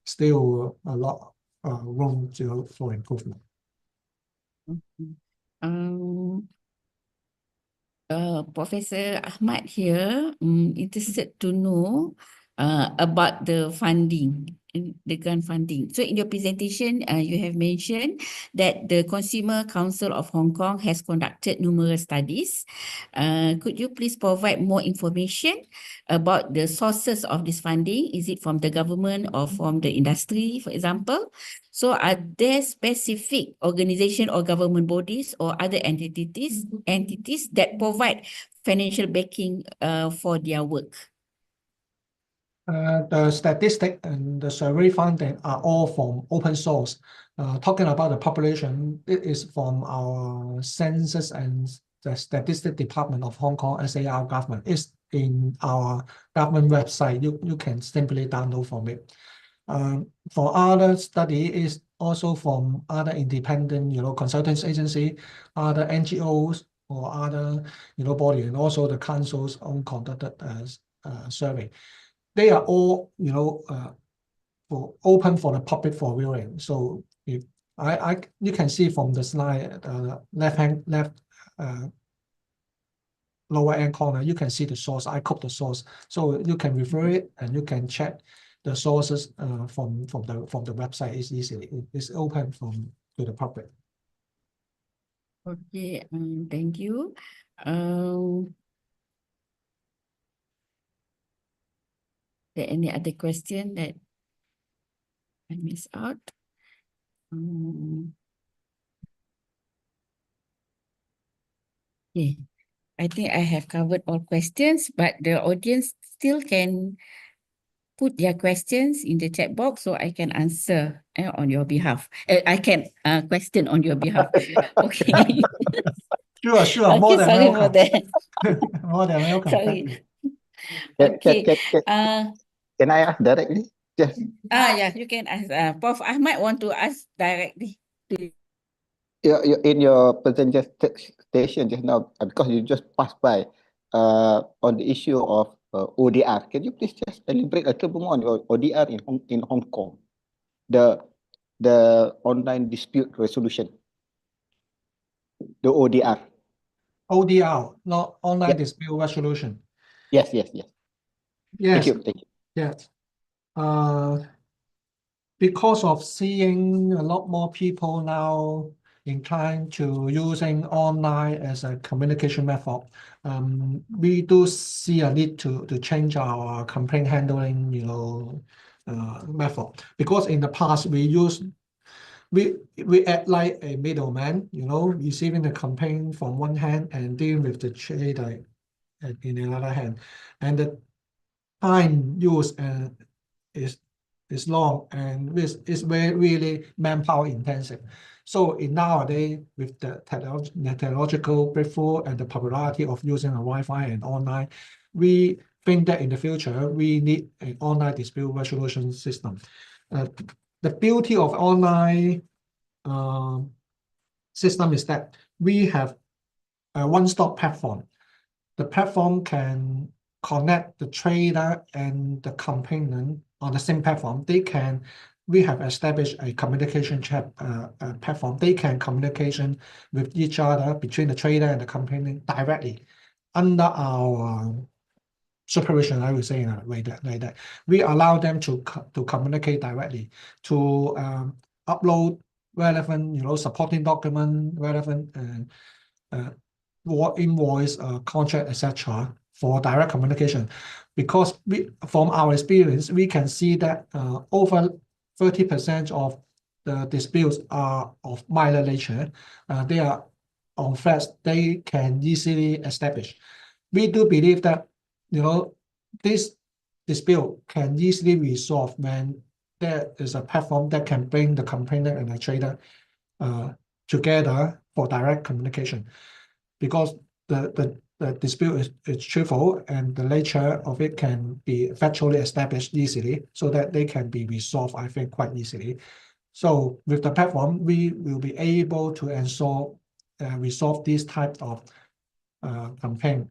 still a lot room for improvement. Professor Ahmad here, interested to know about the funding, the grant funding. So in your presentation, you have mentioned that the Consumer Council of Hong Kong has conducted numerous studies. Could you please provide more information about the sources of this funding? Is it from the government or from the industry, for example? So are there specific organization or government bodies or other entities that provide financial backing for their work? The statistic and the survey funding are all from open source. Talking about the population, it is from our census and the statistic department of Hong Kong SAR government. It's in our government website. You can simply download from it. For other study is also from other independent, consultants agency, other NGOs or other, body, and also the council's own conducted survey. They are all, open for the public for viewing. So if you can see from the slide, left lower end corner, you can see the source. I copied the source, so you can refer it and you can check the sources from the website. Is easily it's open to the public. Okay, thank you. There any other question that I missed out? Okay, I think I have covered all questions, but the audience still can put their questions in the chat box so I can answer on your behalf. I can question on your behalf. Okay. Sure. Okay, More than sorry welcome. for that. More than welcome. Sorry. Can, Okay. can I ask directly? Yes. Yeah, you can ask. Prof. Ahmad want to ask directly to In your presentation just now, because you just passed by on the issue of ODR, can you please just elaborate a little bit more on your ODR in Hong Kong, the online dispute resolution, the ODR. ODR, not online Yep. dispute resolution. Yes. Yes. Thank you. Yes. Because of seeing a lot more people now inclined to using online as a communication method, we do see a need to change our complaint handling, method. Because in the past we act like a middleman, receiving the complaint from one hand and dealing with the trader in another hand, and the time used is long and is really manpower intensive. So in nowadays, with the technological breakthrough and the popularity of using a Wi-Fi and online, we think that in the future we need an online dispute resolution system. The beauty of online system is that we have a one-stop platform. The platform can connect the trader and the complainant on the same platform. We have established a communication chat platform. They can communication with each other between the trader and the complainant directly under our supervision. I would say like that. We allow them to communicate directly, to upload relevant, supporting document, relevant invoice, contract, etc. for direct communication, because from our experience, we can see that over 30% of the disputes are of minor nature. They are on facts they can easily establish. We do believe that, this dispute can easily resolve when there is a platform that can bring the complainant and the trader together for direct communication, because the dispute is truthful and the nature of it can be factually established easily, so that they can be resolved, I think, quite easily. So with the platform, we will be able to resolve this type of campaign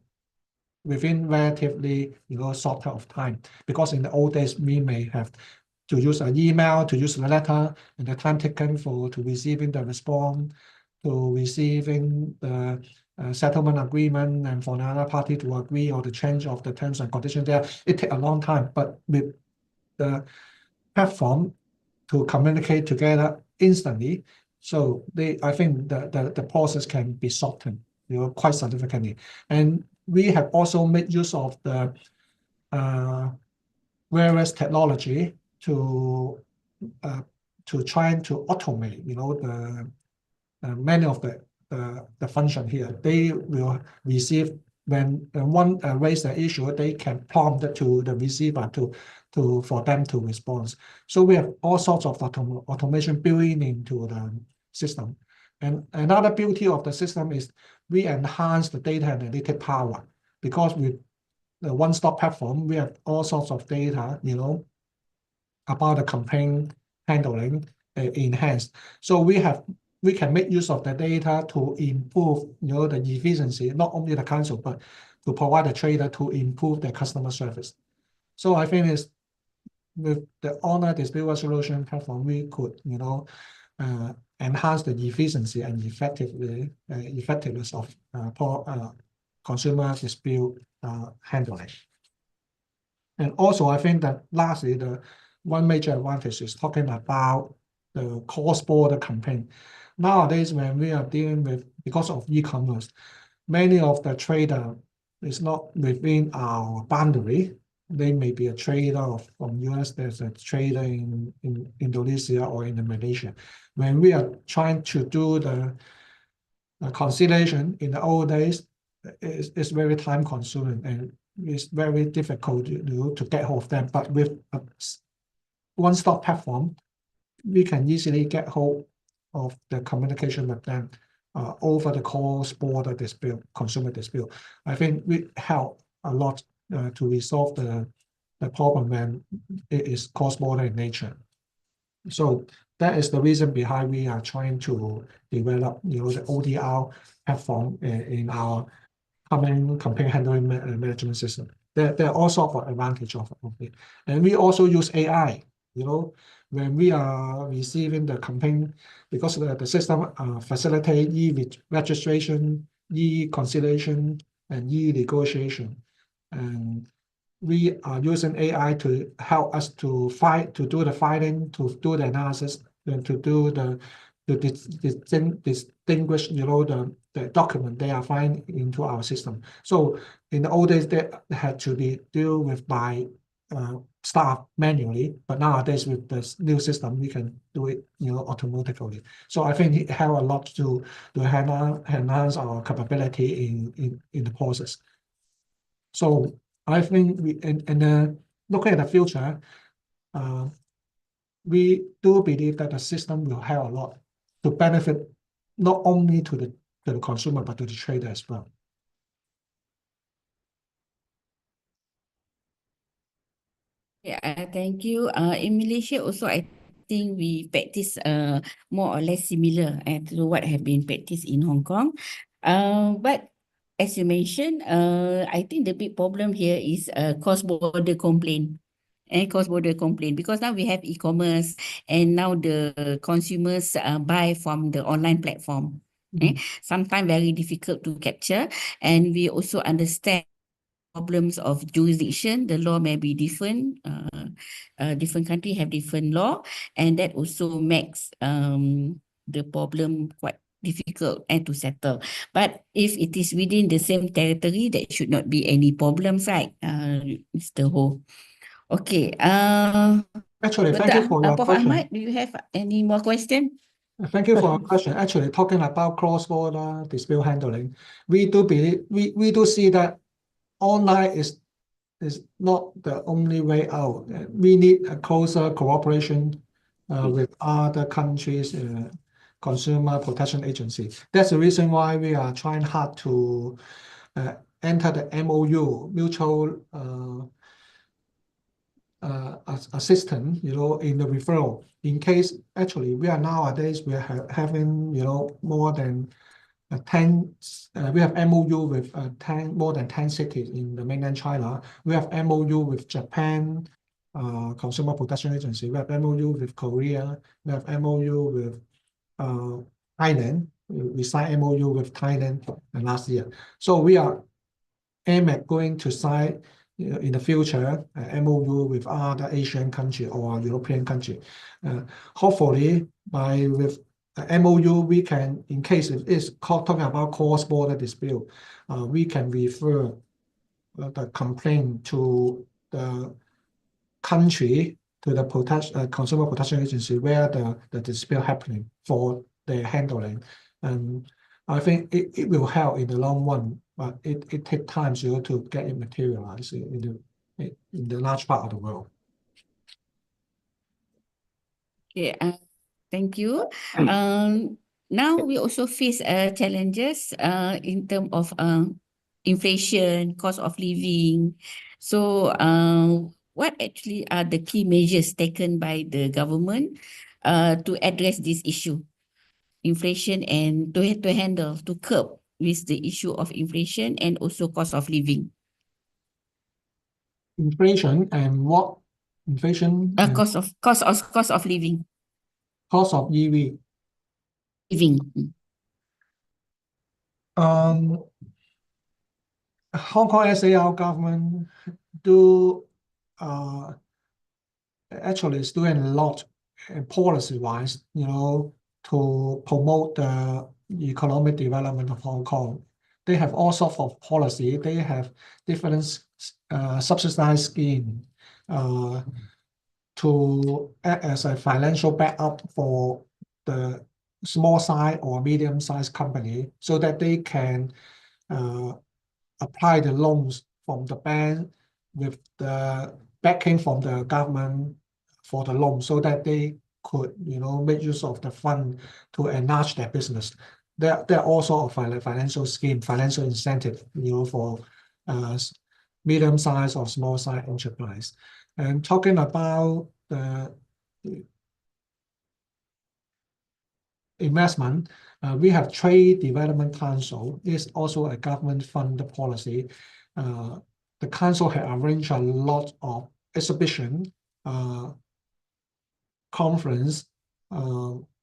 within relatively short period of time, because in the old days we may have to use an email, to use a letter, and the time taken to receiving the response, to receiving the settlement agreement, and for another party to agree or the change of the terms and conditions there, it takes a long time. But with the platform to communicate together instantly, so I think the process can be shortened, quite significantly. And we have also made use of the various technology to try to automate, many of the function here. They will receive when one raise the issue, they can prompt to the receiver for them to respond. So we have all sorts of automation building into the system. And another beauty of the system is we enhance the data analytic power, because with the one-stop platform, we have all sorts of data, about the campaign handling enhanced. So we can make use of the data to improve, the efficiency, not only the council, but to provide the trader to improve their customer service. So I think with the online dispute resolution platform, we could, enhance the efficiency and effectiveness of consumer dispute handling. And also, I think that lastly, the one major advantage is talking about the cross-border campaign. Nowadays, when we are dealing with, because of e-commerce, many of the trader is not within our boundary. They may be a trader from US, there's a trader in Indonesia or in Malaysia. When we are trying to do the conciliation in the old days, it's very time consuming and it's very difficult to get hold of them. But with a one-stop platform, we can easily get hold of the communication with them over the cross-border dispute, consumer dispute. I think we help a lot to resolve the problem when it is cross-border in nature. So that is the reason behind we are trying to develop, the ODR platform in our campaign handling management system. There are all sorts of advantages of it. And we also use AI, when we are receiving the campaign, because the system facilitate e-registration, e-conciliation, and e-negotiation. And we are using AI to help us to do the filing, to do the analysis, and to do distinguish, the document they are finding into our system. So in the old days, they had to be dealt with by staff manually, but nowadays with this new system, we can do it, automatically. So I think it helps a lot to enhance our capability in the process. So I think looking at the future, we do believe that the system will help a lot to benefit not only to the consumer, but to the trader as well. Yeah, thank you. In Malaysia also, I think we practice more or less similar to what have been practiced in Hong Kong. But as you mentioned, I think the big problem here is cross-border complaint. Cross-border complaint, because now we have e-commerce and now the consumers buy from the online platform. Sometimes very difficult to capture, and we also understand problems of jurisdiction. The law may be different. Different country have different law, and that also makes the problem quite difficult and to settle. But if it is within the same territory, there should not be any problems, right, Mr. Ho? Okay. Actually, thank you for your Prof. question. Ahmad, do you have any more question? Thank you for your question. Actually, talking about cross-border dispute handling, we do believe we do see that online is not the only way out. We need a closer cooperation with other countries' consumer protection agencies. That's the reason why we are trying hard to enter the MOU, mutual assistance, in the referral. In case, actually, we are nowadays having, more than 10. We have MOU with more than 10 cities in the mainland China. We have MOU with Japan Consumer Protection Agency. We have MOU with Korea. We have MOU with Thailand. We signed MOU with Thailand last year. So we are aim at going to sign in the future MOU with other Asian country or European country. Hopefully, with MOU, we can, in case it is talking about cross-border dispute, we can refer the complaint to the country, to the Consumer Protection Agency where the dispute happening for their handling. And I think it will help in the long run, but it takes time to get it materialized in the large part of the world. Okay, thank you. Now we also face challenges in terms of inflation, cost of living. So what actually are the key measures taken by the government to address this issue, inflation, and to handle, to curb with the issue of inflation and also cost of living? Inflation and what? Inflation and Cost of living. cost of EV. Living. Hong Kong SAR government actually is doing a lot policy-wise, to promote the economic development of Hong Kong. They have all sorts of policy. They have different subsidized scheme to act as a financial backup for the small size or medium sized company so that they can apply the loans from the bank with the backing from the government for the loan so that they could, make use of the fund to enlarge their business. There are also a financial scheme, financial incentive, for medium size or small size enterprise. And talking about the investment, we have Trade Development Council. It's also a government-funded policy. The council has arranged a lot of exhibition, conference,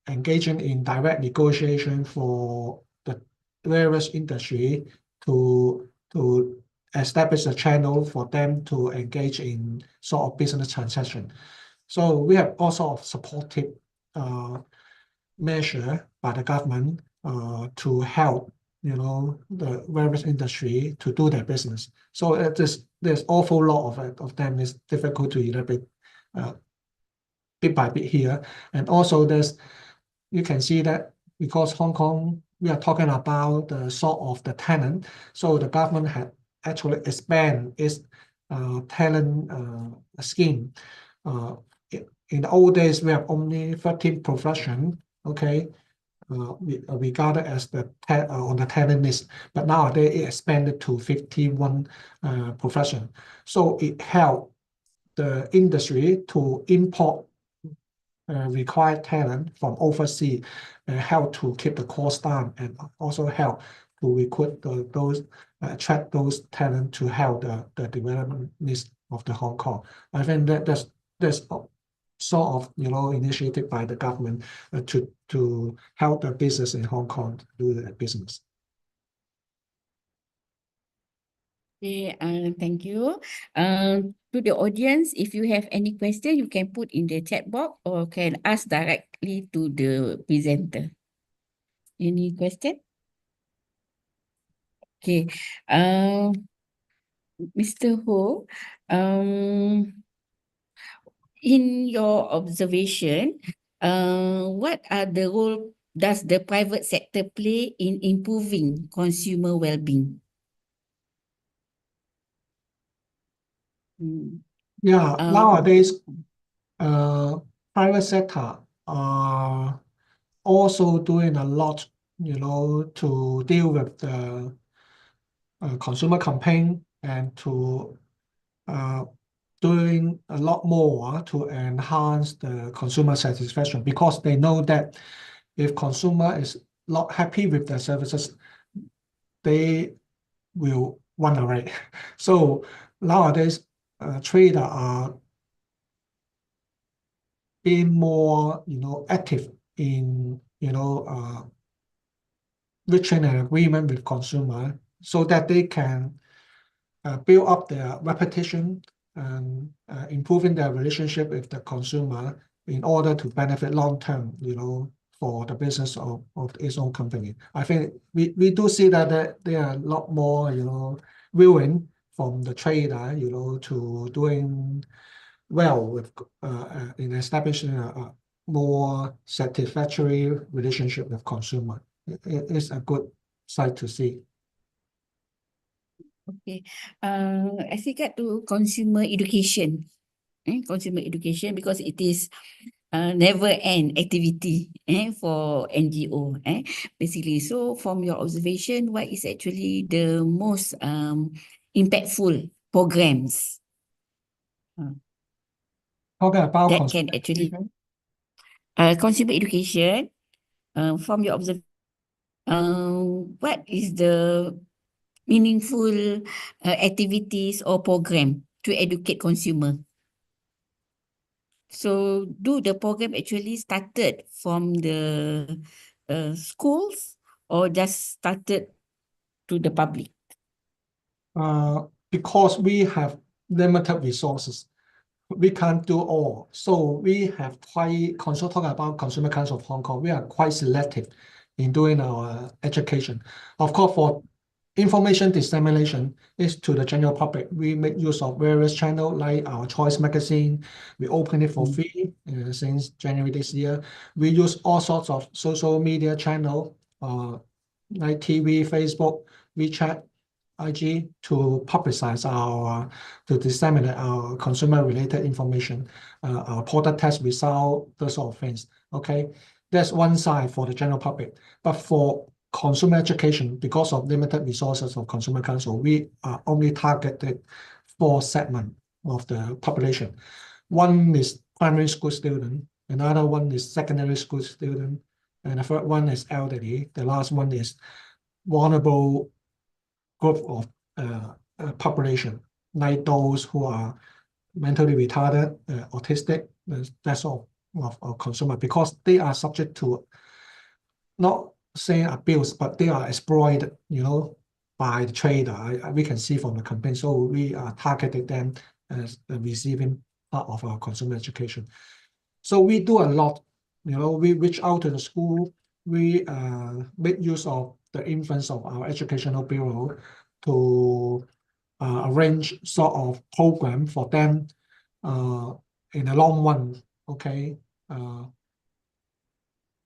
engaging in direct negotiation for the various industry to establish a channel for them to engage in sort of business transaction. So we have also supportive measure by the government to help, the various industry to do their business. So there's awful lot of them. It's difficult to elaborate bit by bit here. And also you can see that because Hong Kong, we are talking about the sort of the talent. So the government had actually expand its talent scheme. In the old days, we have only 13 professions, okay, regarded as on the talent list, but nowadays it expanded to 51 professions. So it helped the industry to import required talent from overseas, help to keep the cost down, and also help to recruit attract those talent to help the development needs of the Hong Kong. I think that's sort of initiated by the government to help the business in Hong Kong to do their business. Okay, thank you. To the audience, if you have any question, you can put in the chat box or can ask directly to the presenter. Any question? Okay. Mr. Ho, in your observation, what are the role does the private sector play in improving consumer well-being? Yeah, Um, nowadays, private sector are also doing a lot, to deal with the consumer campaign and to doing a lot more to enhance the consumer satisfaction, because they know that if consumer is not happy with their services, they will run away. So nowadays, traders are being more, active in, reaching an agreement with consumer so that they can build up their reputation and improving their relationship with the consumer in order to benefit long term, for the business of its own company. I think we do see that there are a lot more, willing from the trader, to doing well with in establishing a more satisfactory relationship with consumer. It's a good sight to see. Okay. As regard to consumer education, because it is never end activity for NGO. Basically, so from your observation, what is actually the most impactful programs Talking about that can actually consumer education? From your observation, what is the meaningful activities or program to educate consumer? So do the program actually started from the schools or just started to the public? Because we have limited resources, we can't do all. So we have talking about Consumer Council of Hong Kong, we are quite selective in doing our education. Of course, for information dissemination is to the general public. We make use of various channels like our Choice magazine. We open it for free since January this year. We use all sorts of social media channels like TV, Facebook, WeChat, IG to publicize to disseminate our consumer related information, our product test result, those sort of things. Okay, that's one side for the general public. But for consumer education, because of limited resources of Consumer Council, we are only targeted 4 segments of the population. One is primary school student, another one is secondary school student, and the third one is elderly. The last one is vulnerable group of population, like those who are mentally retarded, autistic, that's all of consumer, because they are subject to not saying abuse, but they are exploited, by the trader. We can see from the campaign. So we are targeting them as the receiving part of our consumer education. So we do a lot, we reach out to the school. We make use of the influence of our educational bureau to arrange sort of program for them in the long run, okay,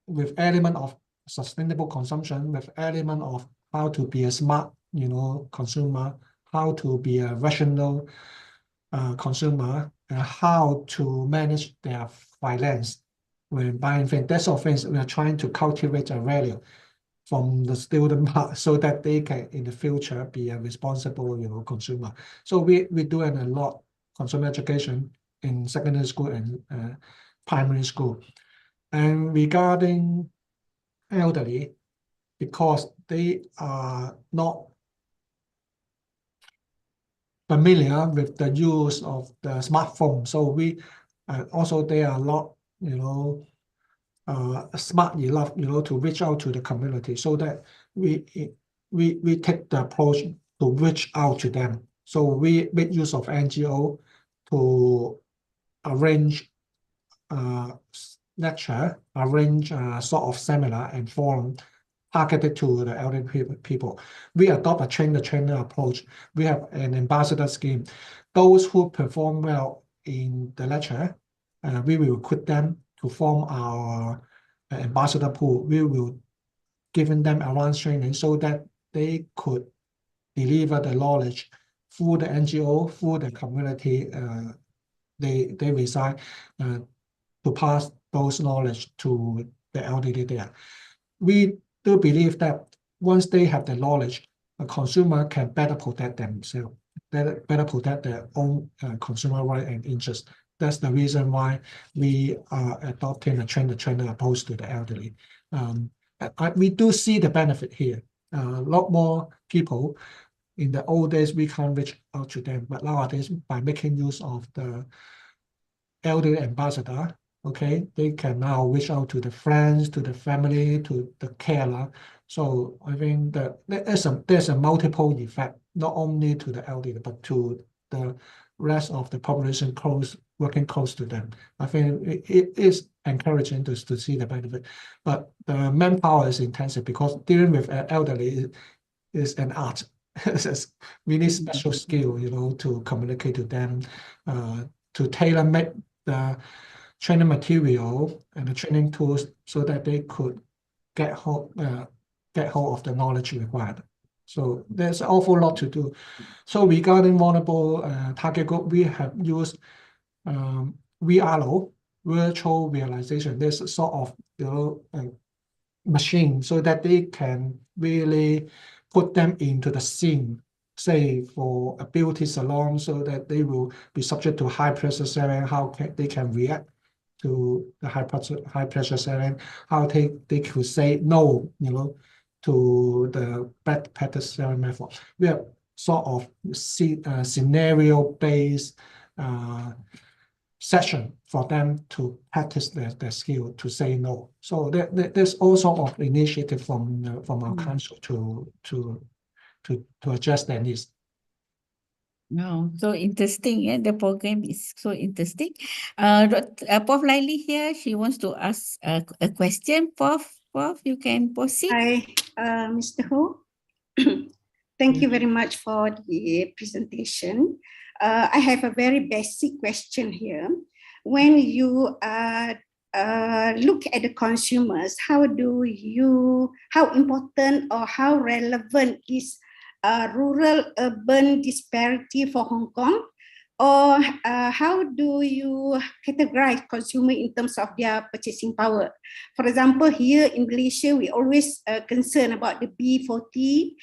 with element of sustainable consumption, with element of how to be a smart, consumer, how to be a rational consumer, and how to manage their finance when buying things. That sort of things, we are trying to cultivate a value from the student part so that they can in the future be a responsible, consumer. So we're doing a lot consumer education in secondary school and primary school. And regarding elderly, because they are not familiar with the use of the smartphone, so we also they are not, smart enough, to reach out to the community, so that we take the approach to reach out to them. So we make use of NGO to arrange lecture, arrange sort of seminar and forum targeted to the elderly people. We adopt a train-the-trainer approach. We have an ambassador scheme. Those who perform well in the lecture, we will recruit them to form our ambassador pool. We will give them advanced training so that they could deliver the knowledge through the NGO, through the community they reside, to pass those knowledge to the elderly there. We do believe that once they have the knowledge, a consumer can better protect themselves, better protect their own consumer right and interest. That's the reason why we are adopting a train-the-trainer approach to the elderly. We do see the benefit here. A lot more people, in the old days, we can't reach out to them, but nowadays, by making use of the elderly ambassador, okay, they can now reach out to the friends, to the family, to the carer. So I think that there's a multiple effect, not only to the elderly, but to the rest of the population working close to them. I think it is encouraging to see the benefit, but the manpower is intensive because dealing with elderly is an art. It's really special skill, to communicate to them, to tailor-make the training material and the training tools so that they could get hold of the knowledge required. So there's an awful lot to do. So regarding vulnerable target group, we have used VRO, virtual realization. There's a sort of machine so that they can really put them into the scene, say for a beauty salon, so that they will be subject to high pressure saline, how they can react to the high pressure saline, how they could say no, to the bad pressure saline method. We have sort of scenario-based session for them to practice their skill to say no. So there's all sort of initiative from our council to address their needs. No, so interesting. Yeah, the program is so interesting. Prof. Laili here, she wants to ask a question. Prof, you can proceed. Hi, Mr. Ho. Thank you very much for the presentation. I have a very basic question here. When you look at the consumers, how important or how relevant is rural-urban disparity for Hong Kong? Or how do you categorize consumer in terms of their purchasing power? For example, here in Malaysia, we always concerned about the B40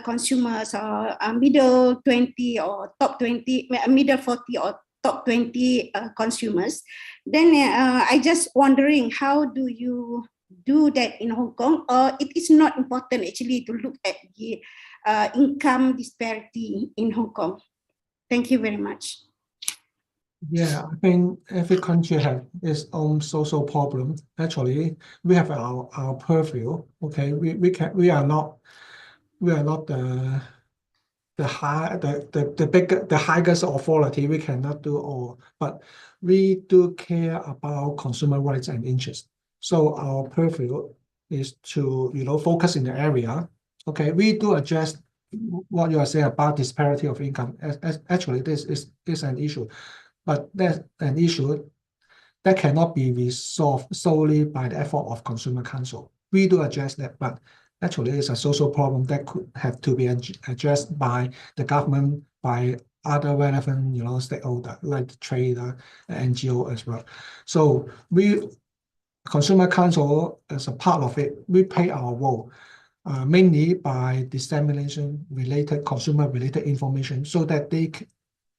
consumers or middle 20 or top 20, middle 40 or top 20 consumers. Then I just wondering, how do you do that in Hong Kong? Or it is not important actually to look at the income disparity in Hong Kong? Thank you very much. Yeah, I think every country has its own social problem. Actually, we have our purview. Okay, we are not the highest authority. We cannot do all, but we do care about consumer rights and interests. So our purview is to focus in the area. Okay, we do address what you are saying about disparity of income. Actually, this is an issue, but that's an issue that cannot be resolved solely by the effort of Consumer Council. We do address that, but actually it's a social problem that could have to be addressed by the government, by other relevant stakeholders like the trader, NGO as well. So Consumer Council, as a part of it, we play our role. Mainly by dissemination consumer-related information so that they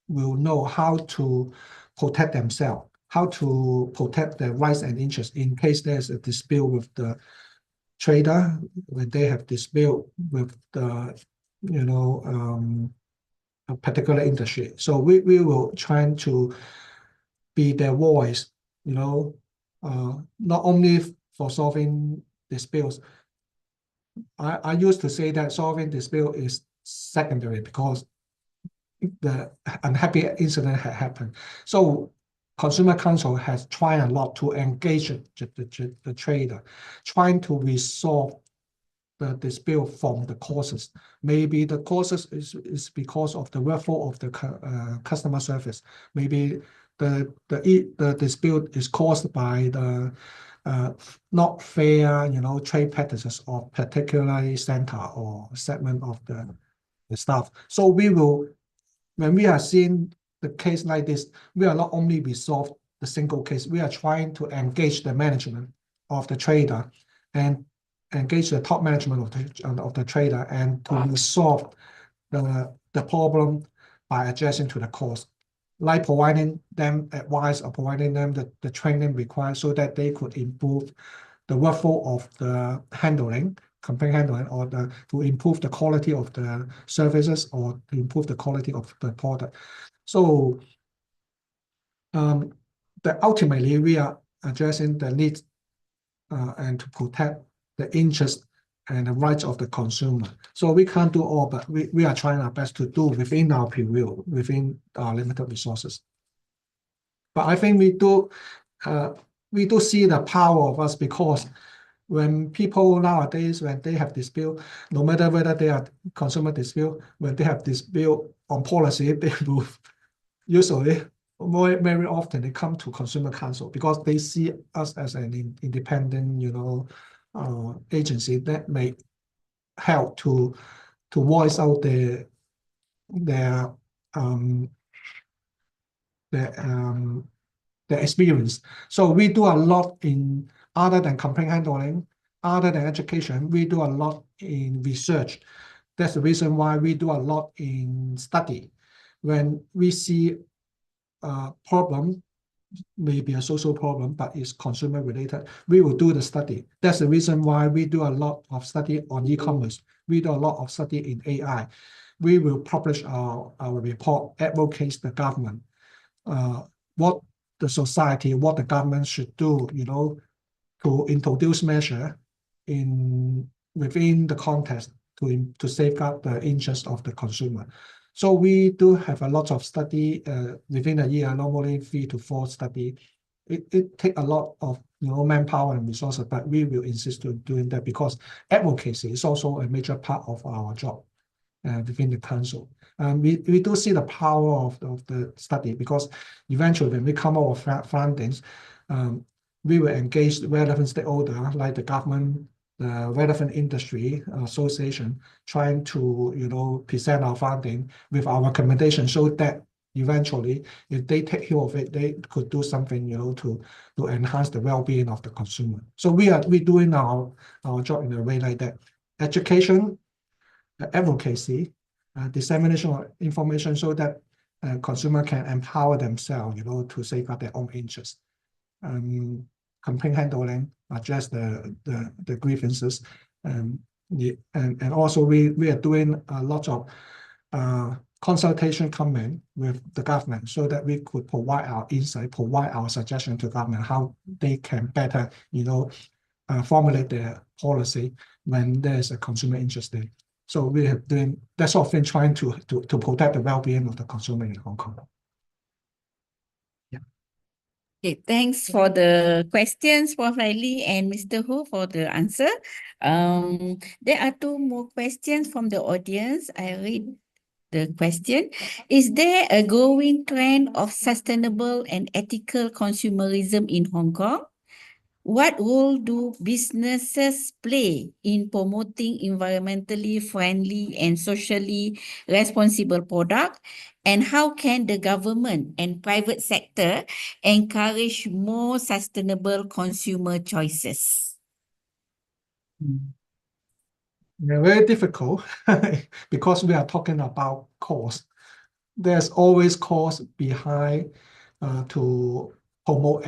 will know how to protect themselves, how to protect their rights and interests in case there's a dispute with the trader, when they have dispute with the, a particular industry. So we will try to be their voice, not only for solving disputes. I used to say that solving dispute is secondary because the unhappy incident had happened. So Consumer Council has tried a lot to engage the trader, trying to resolve the dispute from the causes. Maybe the causes is because of the workflow of the customer service. Maybe the dispute is caused by the not fair, trade practices of particular center or segment of the staff. So when we are seeing the case like this, we are not only resolve the single case, we are trying to engage the management of the trader and engage the top management of the trader and to resolve the problem by addressing to the cause, like providing them advice or providing them the training required so that they could improve the workflow of the complaint handling, or to improve the quality of the services or to improve the quality of the product. So ultimately we are addressing the needs and to protect the interest and the rights of the consumer. So we can't do all, but we are trying our best to do within our preview, within our limited resources. But I think we do see the power of us, because when people nowadays, when they have dispute, no matter whether they are consumer dispute, when they have dispute on policy, they will usually very often they come to Consumer Council because they see us as an independent, agency that may help to voice out their experience. So we do a lot in, other than complaint handling, other than education, we do a lot in research. That's the reason why we do a lot in study. When we see a problem, maybe a social problem, but it's consumer related, we will do the study. That's the reason why we do a lot of study on e-commerce. We do a lot of study in AI. We will publish our report, advocate the government, what the society, what the government should do, to introduce measure within the context to safeguard the interest of the consumer. So we do have a lot of study within a year, normally 3 to 4 study. It takes a lot of manpower and resources, but we will insist on doing that because advocacy is also a major part of our job within the council. We do see the power of the study, because eventually when we come up with findings, we will engage the relevant stakeholder like the government, the relevant industry association, trying to present our finding with our recommendation, so that eventually, if they take care of it, they could do something to enhance the well-being of the consumer. So we're doing our job in a way like that: education, advocacy, dissemination of information, so that consumer can empower themselves, to safeguard their own interests. Complaint handling, address the grievances, and also we are doing a lot of consultation comment with the government, so that we could provide our insight, provide our suggestion to government how they can better, formulate their policy when there's a consumer interest in. So we have doing that sort of thing, trying to protect the well-being of the consumer in Hong Kong. Okay, thanks for the questions, Prof. Riley and Mr. Ho, for the answer. There are 2 more questions from the audience. I read the question. Is there a growing trend of sustainable and ethical consumerism in Hong Kong? What role do businesses play in promoting environmentally friendly and socially responsible product? And how can the government and private sector encourage more sustainable consumer choices? Very difficult because we are talking about cost. There's always cost behind to promote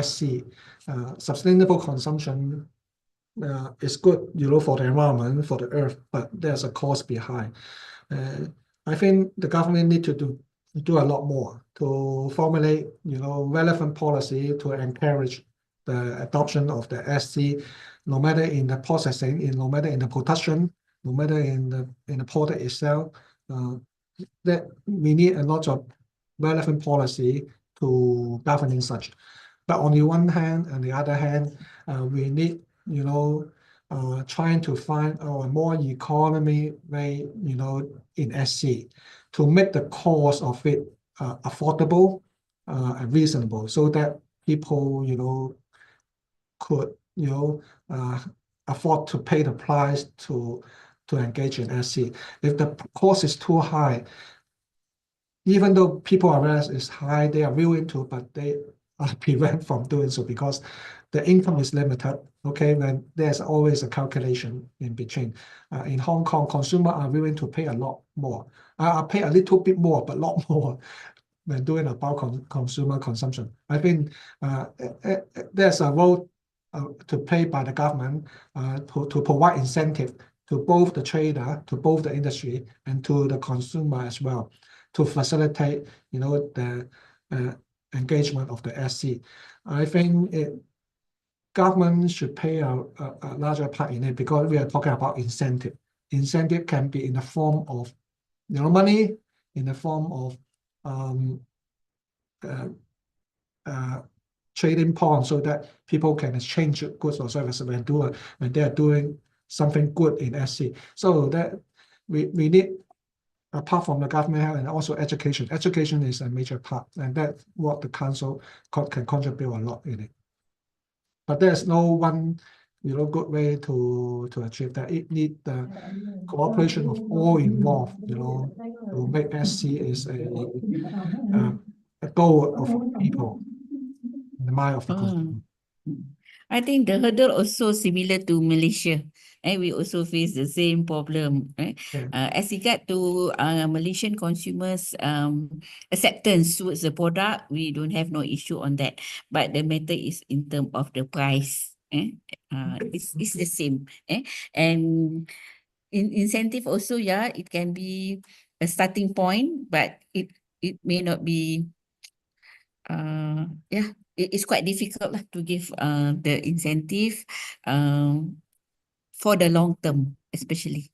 SC. Sustainable consumption is good, for the environment, for the earth, but there's a cost behind. I think the government need to do a lot more to formulate, relevant policy to encourage the adoption of the SC, no matter in the processing, no matter in the production, no matter in the product itself. That we need a lot of relevant policy to govern such. But on the one hand, on the other hand, we need, trying to find a more economy way, in SC to make the cost of it affordable and reasonable, so that people, could, afford to pay the price to engage in SC. If the cost is too high, even though people awareness is high, they are willing to, but they are prevent from doing so because the income is limited. Okay, then there's always a calculation in between. In Hong Kong, consumers are willing to pay a lot more. Pay a little bit more, but a lot more when doing about consumer consumption. I think there's a role to play by the government to provide incentive to both the trader, to both the industry, and to the consumer as well, to facilitate, the engagement of the SC. I think government should play a larger part in it because we are talking about incentive. Incentive can be in the form of, money, in the form of trading pawn, so that people can exchange goods or services when they are doing something good in SC. So that we need, apart from the government and also education. Education is a major part, and that's what the council can contribute a lot in it. But there's no one, good way to achieve that. It needs the cooperation of all involved, to make SC is a goal of people in the mind of the consumer. I think the hurdle also similar to Malaysia. We also face the same problem. As regard to Malaysian consumers' acceptance towards the product, we don't have no issue on that. But the matter is in terms of the price. It's the same. And in incentive also, it can be a starting point, but it may not be. It's quite difficult to give the incentive for the long term, especially.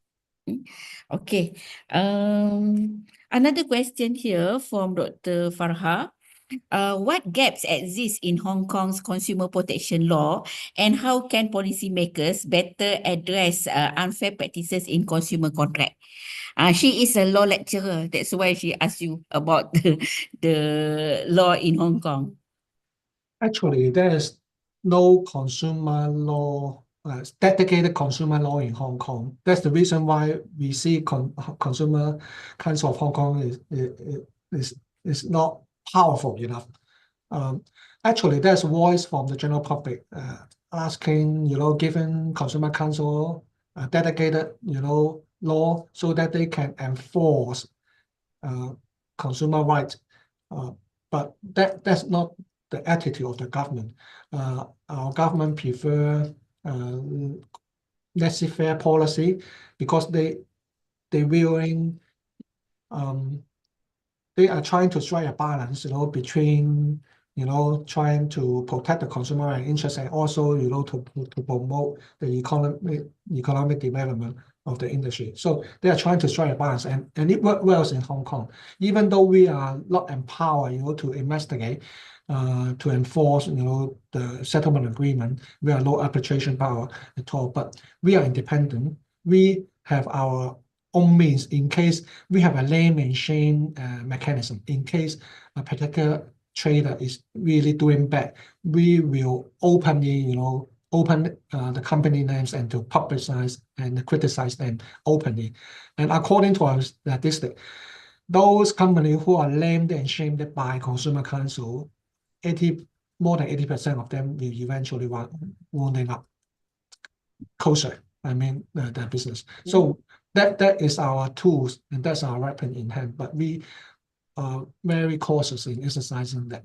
Okay. Another question here from Dr. Farha. What gaps exist in Hong Kong's consumer protection law, and how can policymakers better address unfair practices in consumer contract? She is a law lecturer. That's why she asked you about the law in Hong Kong. Actually, there is no consumer law, dedicated consumer law in Hong Kong. That's the reason why we see Consumer Council of Hong Kong is not powerful enough. Actually, there's a voice from the general public asking, giving Consumer Council a dedicated, law so that they can enforce consumer rights. But that's not the attitude of the government. Our government prefer laissez-faire policy because they willing, they are trying to strike a balance, between, trying to protect the consumer right interest and also, to promote the economic development of the industry. So they are trying to strike a balance, and it works well in Hong Kong. Even though we are not empowered, to investigate, to enforce, the settlement agreement, we are no arbitration power at all. But we are independent. We have our own means in case we have a name and shame mechanism. In case a particular trader is really doing bad, we will openly, open the company names and to publicize and criticize them openly. And according to our statistics, those companies who are named and shamed by Consumer Council, more than 80% of them will eventually winding up closer. I mean, their business. So that is our tools and that's our weapon in hand. But we are very cautious in exercising that.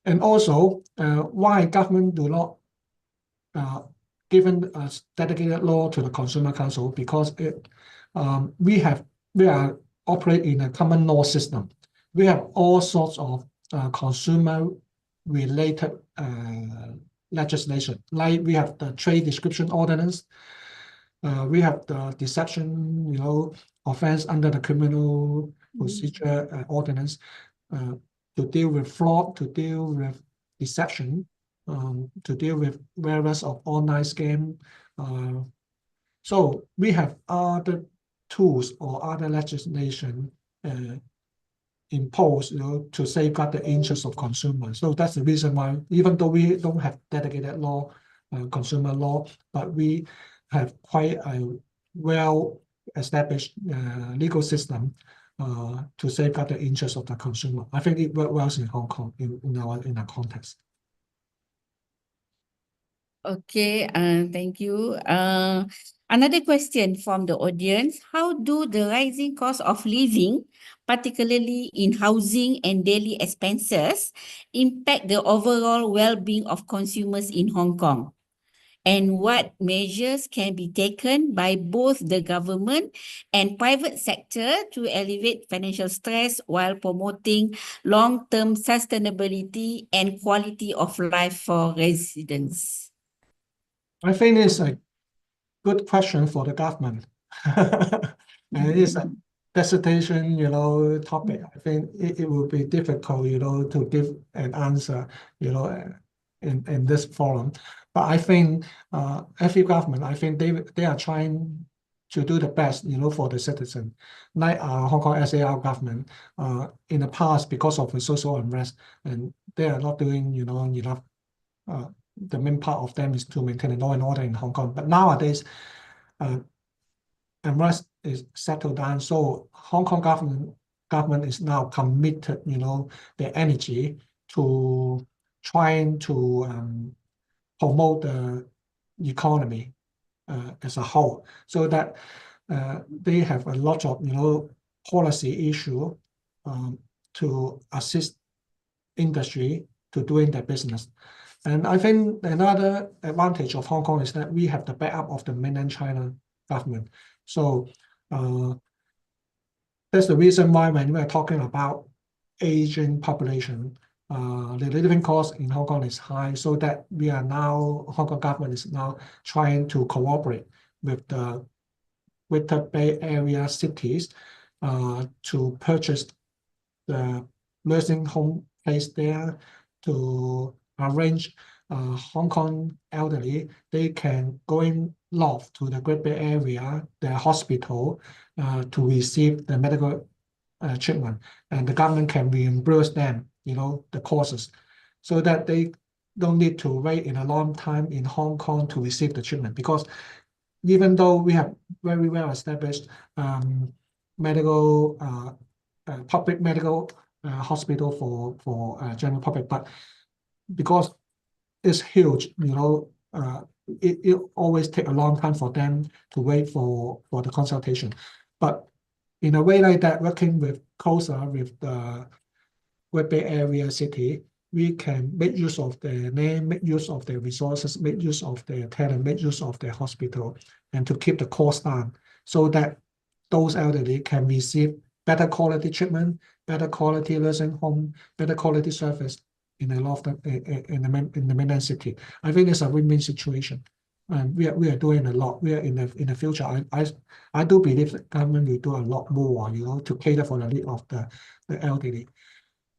And also, why government do not given a dedicated law to the Consumer Council? Because we are operate in a common law system. We have all sorts of consumer-related legislation. Like we have the trade description ordinance. We have the deception, offense under the criminal procedure ordinance to deal with fraud, to deal with deception. to deal with various of online scam. So we have other tools or other legislation imposed, to safeguard the interests of consumers. So that's the reason why, even though we don't have dedicated law, consumer law, but we have quite a well-established legal system to safeguard the interests of the consumer. I think it works well in Hong Kong in our context. Okay, thank you. Another question from the audience. How do the rising cost of living, particularly in housing and daily expenses, impact the overall well-being of consumers in Hong Kong? And what measures can be taken by both the government and private sector to alleviate financial stress while promoting long-term sustainability and quality of life for residents? I think it's a good question for the government. And it's a dissertation, topic. I think it will be difficult, to give an answer, in this forum. But I think every government, I think they are trying to do the best, for the citizen. Like Hong Kong SAR government, in the past, because of the social unrest, and they are not doing, enough. The main part of them is to maintain the law and order in Hong Kong. But nowadays, unrest is settled down. So Hong Kong government is now committed, their energy to trying to promote the economy as a whole, so that they have a lot of, policy issue to assist industry to doing their business. And I think another advantage of Hong Kong is that we have the backup of the mainland China government. So that's the reason why when we are talking about aging population, the living cost in Hong Kong is high, so that Hong Kong government is now trying to cooperate with the Greater Bay Area cities to purchase the nursing home place there, to arrange Hong Kong elderly, they can go in north to the Great Bay Area, the hospital, to receive the medical treatment, and the government can reimburse them, the costs, so that they don't need to wait in a long time in Hong Kong to receive the treatment. Because even though we have very well established medical public medical hospital for general public, but because it's huge, it always take a long time for them to wait for the consultation. But in a way like that, working closer with the Great Bay Area city, we can make use of their name, make use of their resources, make use of their talent, make use of their hospital, and to keep the cost down, so that those elderly can receive better quality treatment, better quality nursing home, better quality service in the mainland city. I think it's a win-win situation, and we are doing a lot. We are in the future. I do believe the government will do a lot more, to cater for the need of the elderly.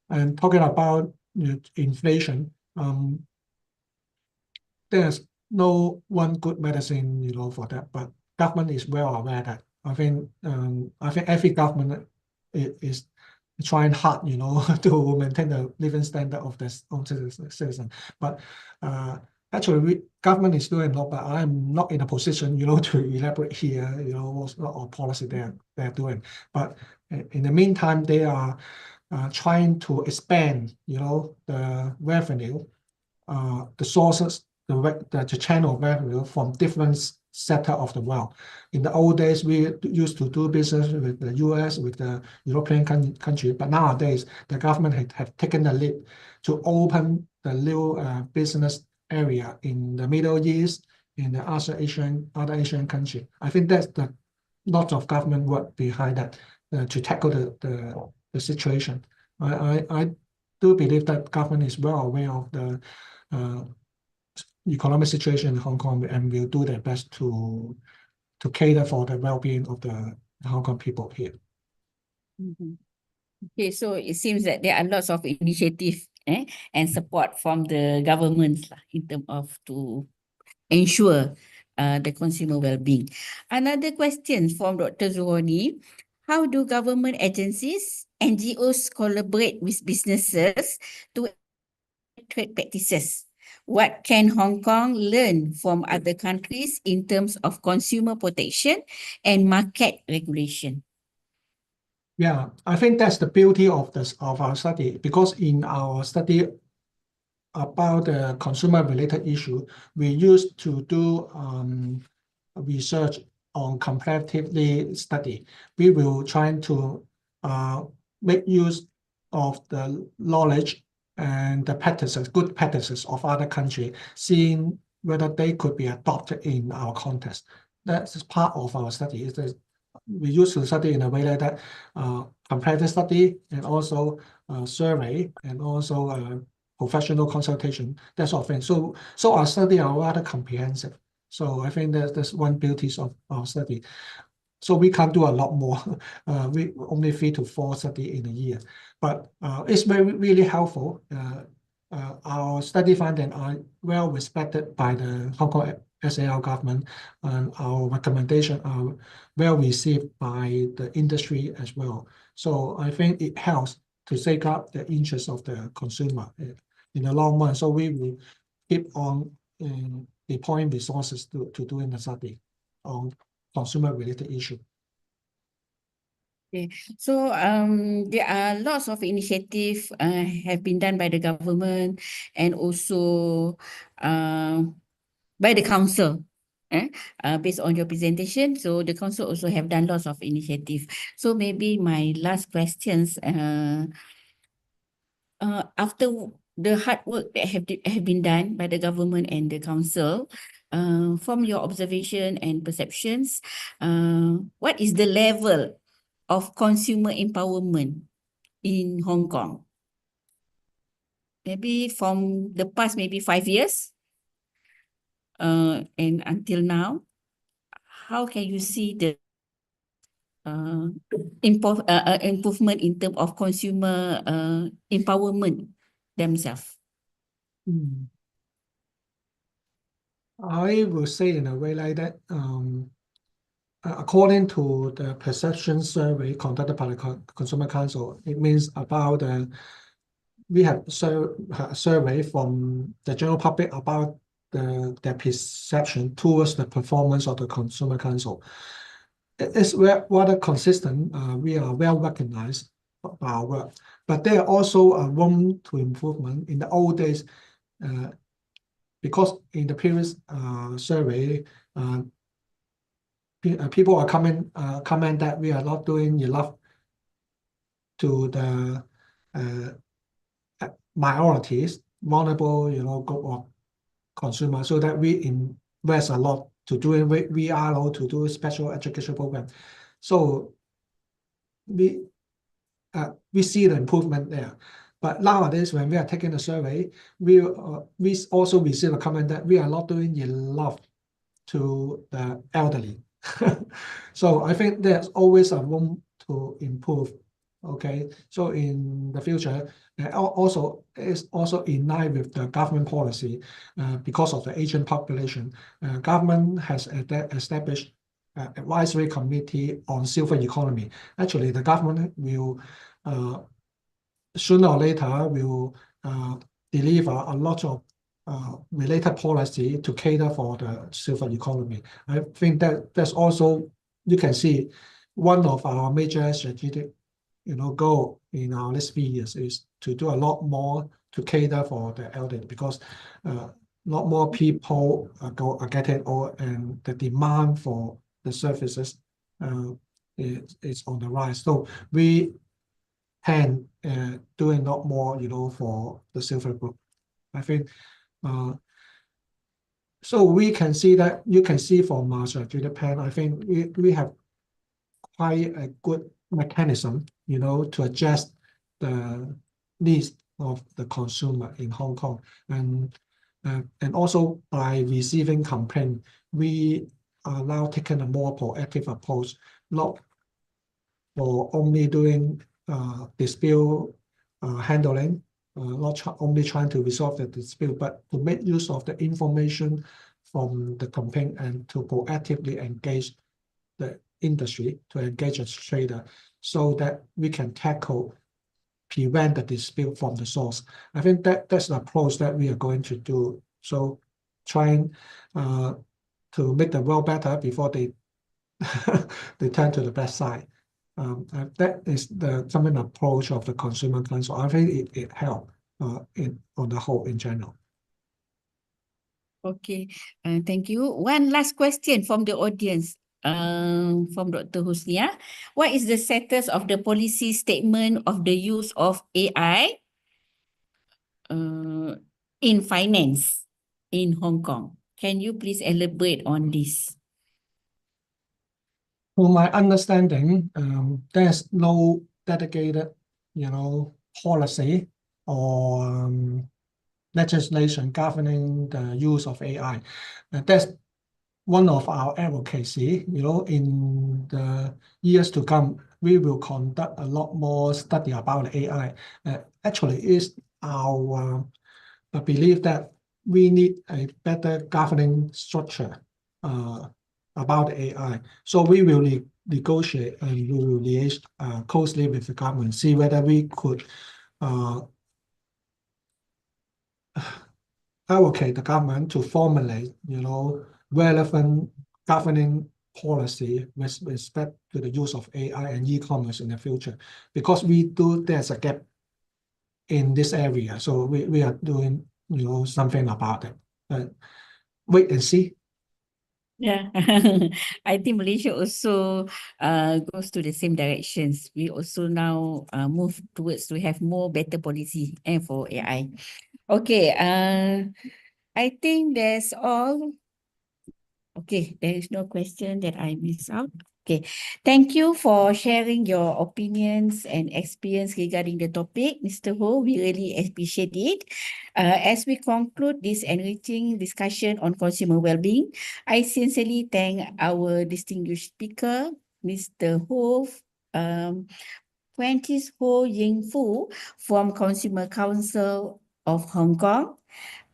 And talking about inflation, there's no one good medicine, for that. But government is well aware that I think every government is trying hard, to maintain the living standard of the citizen. But actually, government is doing a lot, but I'm not in a position, to elaborate here, what policy they're doing. But in the meantime, they are trying to expand, the revenue, the sources, the channel of revenue from different sector of the world. In the old days, we used to do business with the US, with the European country, but nowadays the government have taken the lead to open the new business area in the Middle East, in the other Asian country. I think that's the lot of government work behind that to tackle the situation. I do believe that government is well aware of the economic situation in Hong Kong and will do their best to cater for the well-being of the Hong Kong people here. Okay, so it seems that there are lots of initiative and support from the governments lah, in terms of to ensure the consumer well-being. Another question from Dr. Zuhoni. How do government agencies, NGOs collaborate with businesses to trade practices? What can Hong Kong learn from other countries in terms of consumer protection and market regulation? Yeah, I think that's the beauty of our study, because in our study about the consumer-related issue, we used to do research on comparatively study. We will try to make use of the knowledge and the practices, good practices of other countries, seeing whether they could be adopted in our context. That's part of our study. We used to study in a way like that, comparative study and also survey and also professional consultation, that sort of thing. So our study are rather comprehensive. So I think that's one beauty of our study. So we can't do a lot more. We only 3 to 4 study in a year, but it's really helpful. Our study findings are well respected by the Hong Kong SAR government, and our recommendations are well received by the industry as well. So I think it helps to safeguard the interests of the consumer in the long run. So we will keep on deploying resources to doing the study on consumer-related issue. Okay, so there are lots of initiatives have been done by the government and also by the council. Based on your presentation, so the council also have done lots of initiative. So maybe my last questions, after the hard work that have been done by the government and the council, from your observation and perceptions, what is the level of consumer empowerment in Hong Kong? Maybe from the past, maybe 5 years, and until now, how can you see the improvement in terms of consumer empowerment themselves? I will say in a way like that, according to the perception survey conducted by the Consumer Council, it means about we have a survey from the general public about their perception towards the performance of the Consumer Council. It's rather consistent. We are well recognized by our work, but there are also room to improvement. In the old days, because in the previous survey, people are comment that we are not doing enough to the minorities, vulnerable, group of consumers, so that we invest a lot to doing VRO, to do special education program. So we see the improvement there. But nowadays, when we are taking a survey, we also receive a comment that we are not doing enough to the elderly. So I think there's always a room to improve. Okay, so in the future, also is also in line with the government policy, because of the aging population. Government has established advisory committee on silver economy. Actually, the government will sooner or later will deliver a lot of related policy to cater for the silver economy. I think that's also, you can see, one of our major strategic goal in our next few years is to do a lot more to cater for the elderly, because a lot more people are getting old, and the demand for the services is on the rise. So we can do a lot more, for the silver group. I think so we can see that, you can see from our strategic plan, I think we have quite a good mechanism, to adjust the needs of the consumer in Hong Kong. And also by receiving complaint, we are now taking a more proactive approach, not for only doing dispute handling, not only trying to resolve the dispute, but to make use of the information from the complaint and to proactively engage the industry, to engage a trader, so that we can prevent the dispute from the source. I think that's the approach that we are going to do. So trying to make the world better before they they turn to the bad side. That is the common approach of the consumer council. I think it helped on the whole in general. Okay, thank you. One last question from the audience, from Dr. Husnia. What is the status of the policy statement of the use of AI in finance in Hong Kong? Can you please elaborate on this? From my understanding, there's no dedicated, policy or legislation governing the use of AI. That's one of our advocacy. In the years to come, we will conduct a lot more study about AI. Actually, it's our belief that we need a better governing structure about AI. So we will negotiate and we will liaise closely with the government, see whether we could allocate the government to formulate, relevant governing policy with respect to the use of AI and e-commerce in the future. Because there's a gap in this area, so we are doing, something about it. Wait and see. Yeah, I think Malaysia also goes to the same directions. We also now move towards to have more better policy for AI. Okay, I think that's all. Okay, there is no question that I miss out. Okay, thank you for sharing your opinions and experience regarding the topic, Mr. Ho. We really appreciate it. As we conclude this enriching discussion on consumer well-being, I sincerely thank our distinguished speaker, Mr. Ho, Francis Ho Ying Fu from Consumer Council of Hong Kong,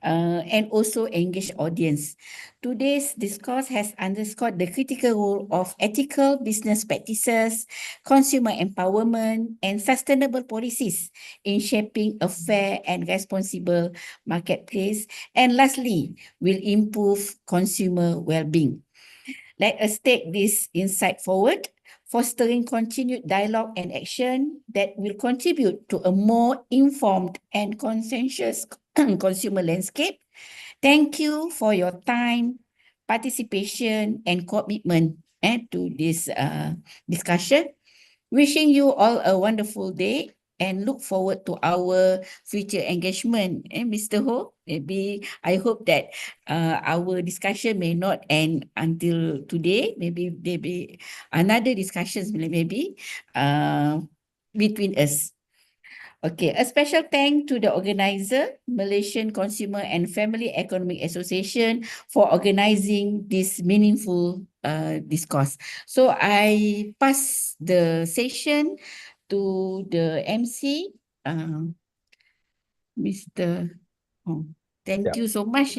and also engaged audience. Today's discourse has underscored the critical role of ethical business practices, consumer empowerment, and sustainable policies in shaping a fair and responsible marketplace, and lastly, will improve consumer well-being. Let us take this insight forward, fostering continued dialogue and action that will contribute to a more informed and conscientious consumer landscape. Thank you for your time, participation, and commitment to this discussion. Wishing you all a wonderful day and look forward to our future engagement. Mr. Ho, maybe I hope that our discussion may not end until today. Maybe there be another discussions maybe between us. Okay, a special thank to the organizer, Malaysian Consumer and Family Economic Association, for organizing this meaningful discourse. So I pass the session to the MC, Mr. Hong. Thank you so much.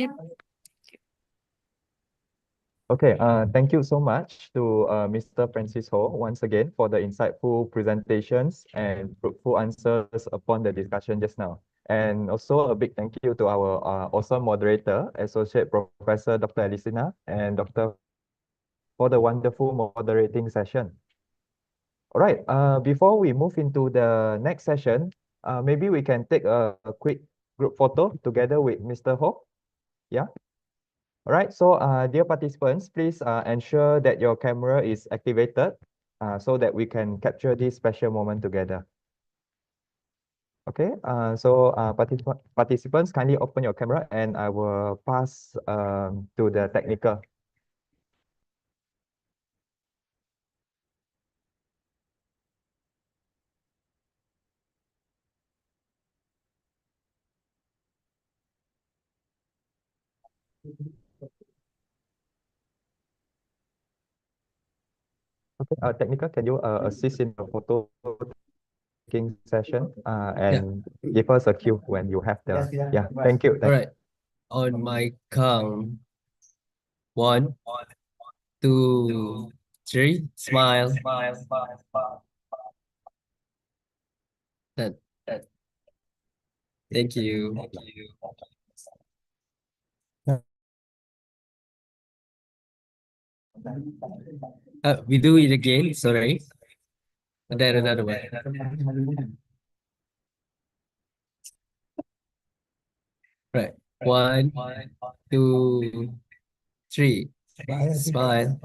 Okay, thank you so much to Mr. Francis Ho once again for the insightful presentations and fruitful answers upon the discussion just now. And also a big thank you to our awesome moderator, Associate Professor Dr. Elisina and Dr. for the wonderful moderating session. All right, before we move into the next session, maybe we can take a quick group photo together with Mr. Ho. Yeah. All right, so dear participants, please ensure that your camera is activated so that we can capture this special moment together. Okay, so participants, kindly open your camera and I will pass to the technical. Okay, technical, can you assist in the photo speaking session and give us a cue when you have the, yeah, thank you. All right. On my count. 1, 2, 3. Smile. Done. Thank you. We do it again. Sorry. Then another one. Right. 1, 2, 3. Smile.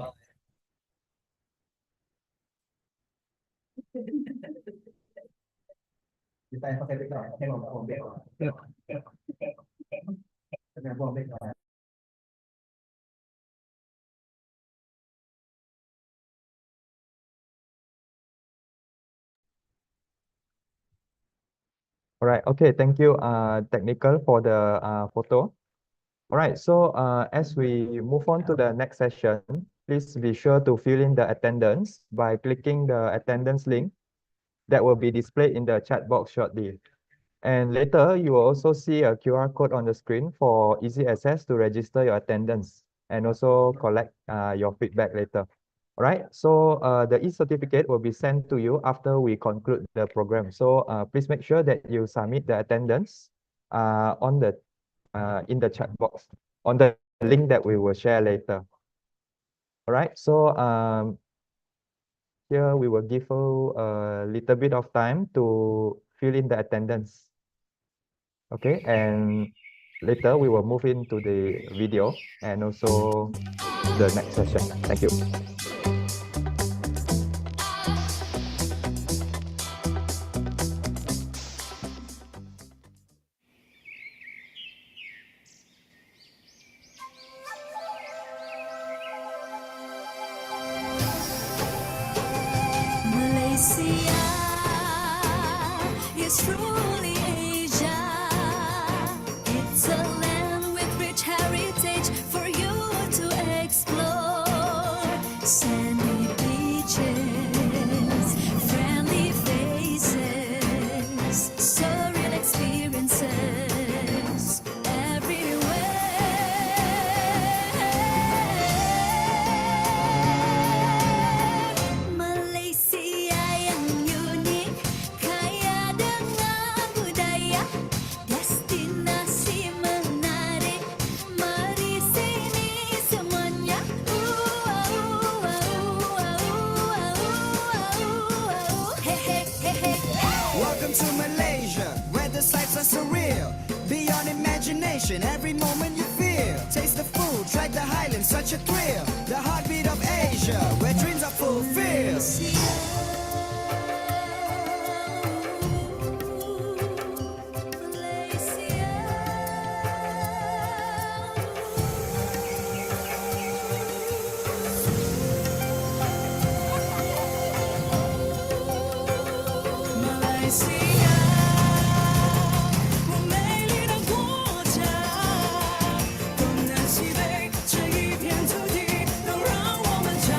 All right, okay, thank you, technical, for the photo. All right, so as we move on to the next session, please be sure to fill in the attendance by clicking the attendance link that will be displayed in the chat box shortly. And later, you will also see a QR code on the screen for easy access to register your attendance and also collect your feedback later. All right, so the e-certificate will be sent to you after we conclude the program. So please make sure that you submit the attendance on the in the chat box on the link that we will share later. All right, so here we will give you a little bit of time to fill in the attendance. Okay, and later we will move into the video and also the next session. Thank you. Malaysia is truly Asia. It's a land with rich heritage for you to explore. Sandy beaches, friendly faces, surreal experiences everywhere. Malaysia yang unik, kaya dengan budaya, destinasi menarik. Mari sini semuanya. Hey, hey, hey, hey. Welcome to Malaysia, where the sights are surreal. Beyond imagination, every moment you feel. Taste the food, track the highlands, such a thrill. The heartbeat of Asia, where dreams are fulfilled. Malaysia，我美丽的国家，东南西北这一片土地都让我们骄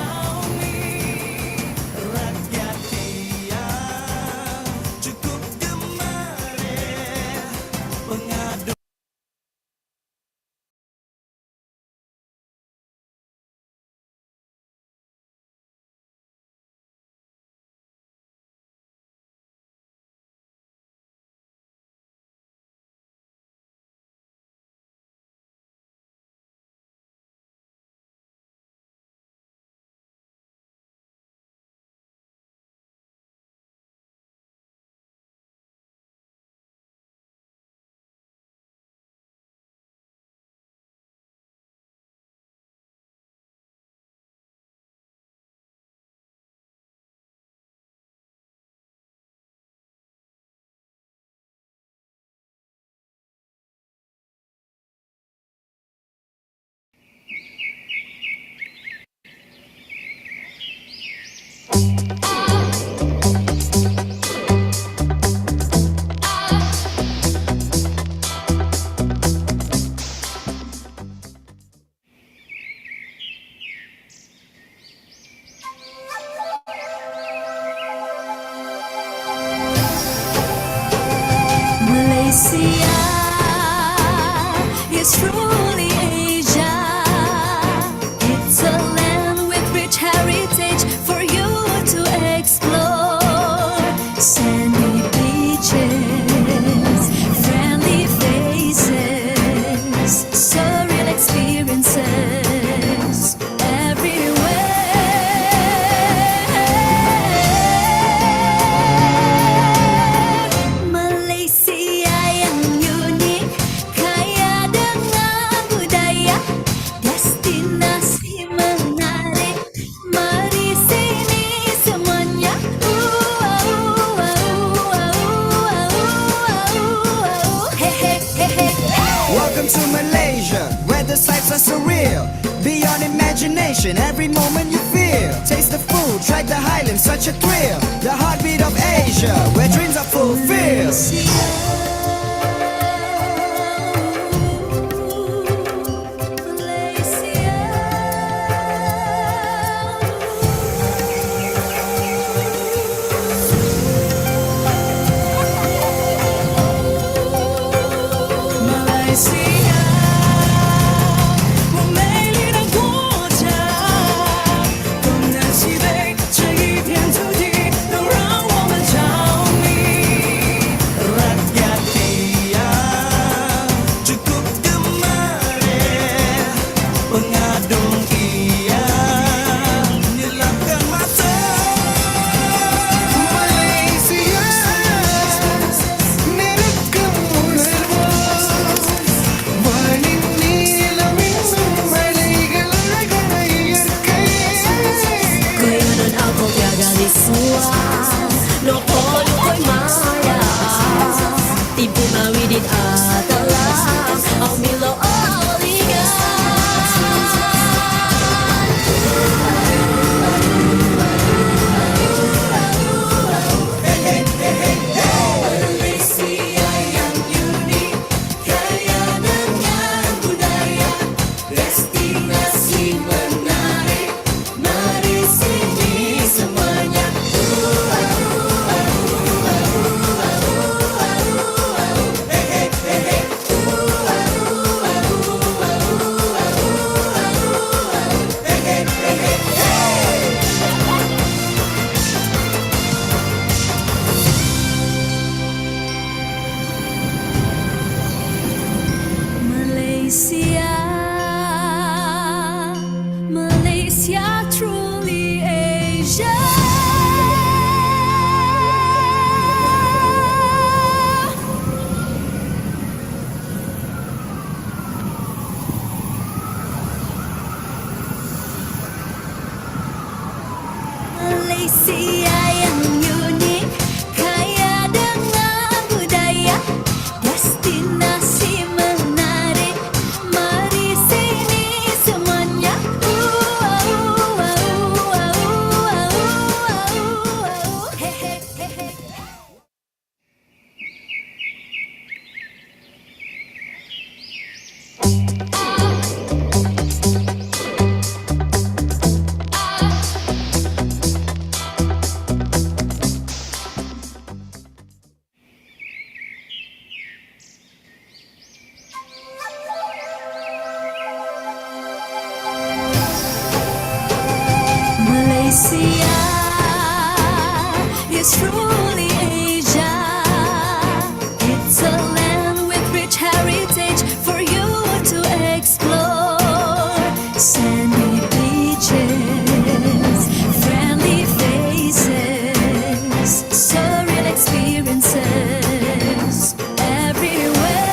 surreal, beyond imagination. Every moment you feel, taste the food, track the highlands, such a thrill. The heartbeat of Asia, where dreams are fulfilled. Malaysia, truly Asia. Malaysia yang unik, kaya dengan budaya, destinasi menarik. Mari sini semuanya. Malaysia is truly Asia. It's a land with rich heritage for you to explore. Sandy beaches, friendly faces, surreal experiences everywhere.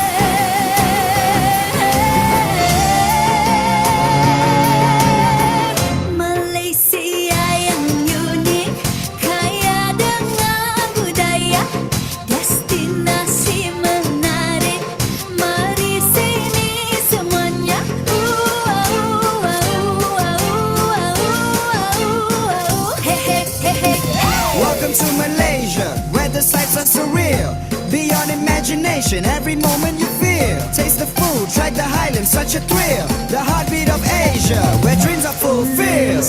Malaysia yang unik, kaya dengan budaya, destinasi menarik. Mari sini semuanya. Welcome to Malaysia, where the sights are surreal, beyond imagination. Every moment you feel, taste the food, track the highlands, such a thrill. The heartbeat of Asia, where dreams are fulfilled.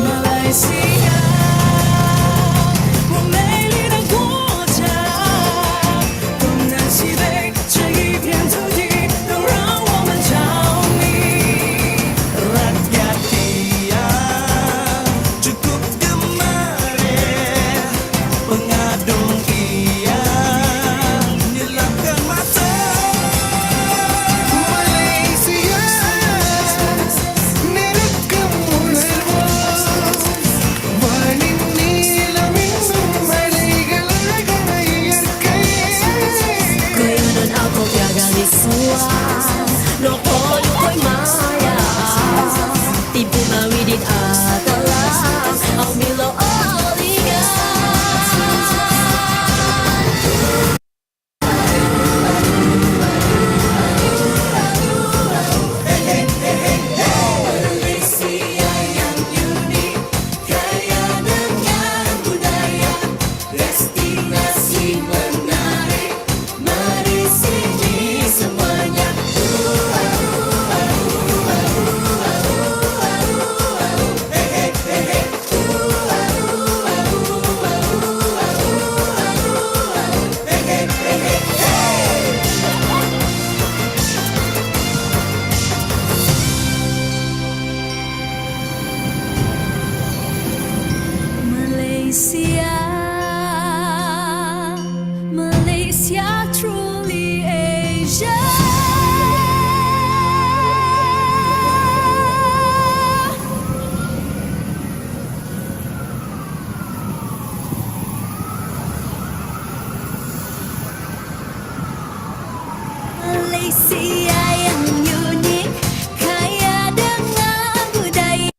Malaysia，我美丽的国家，东南西北这一片土地都让我们着迷。Rakyat dia cukup gemar, pengadung ia nyilangkan mata. Malaysia, milik kamu lepas. Manusia yang unik, kaya dengan budaya.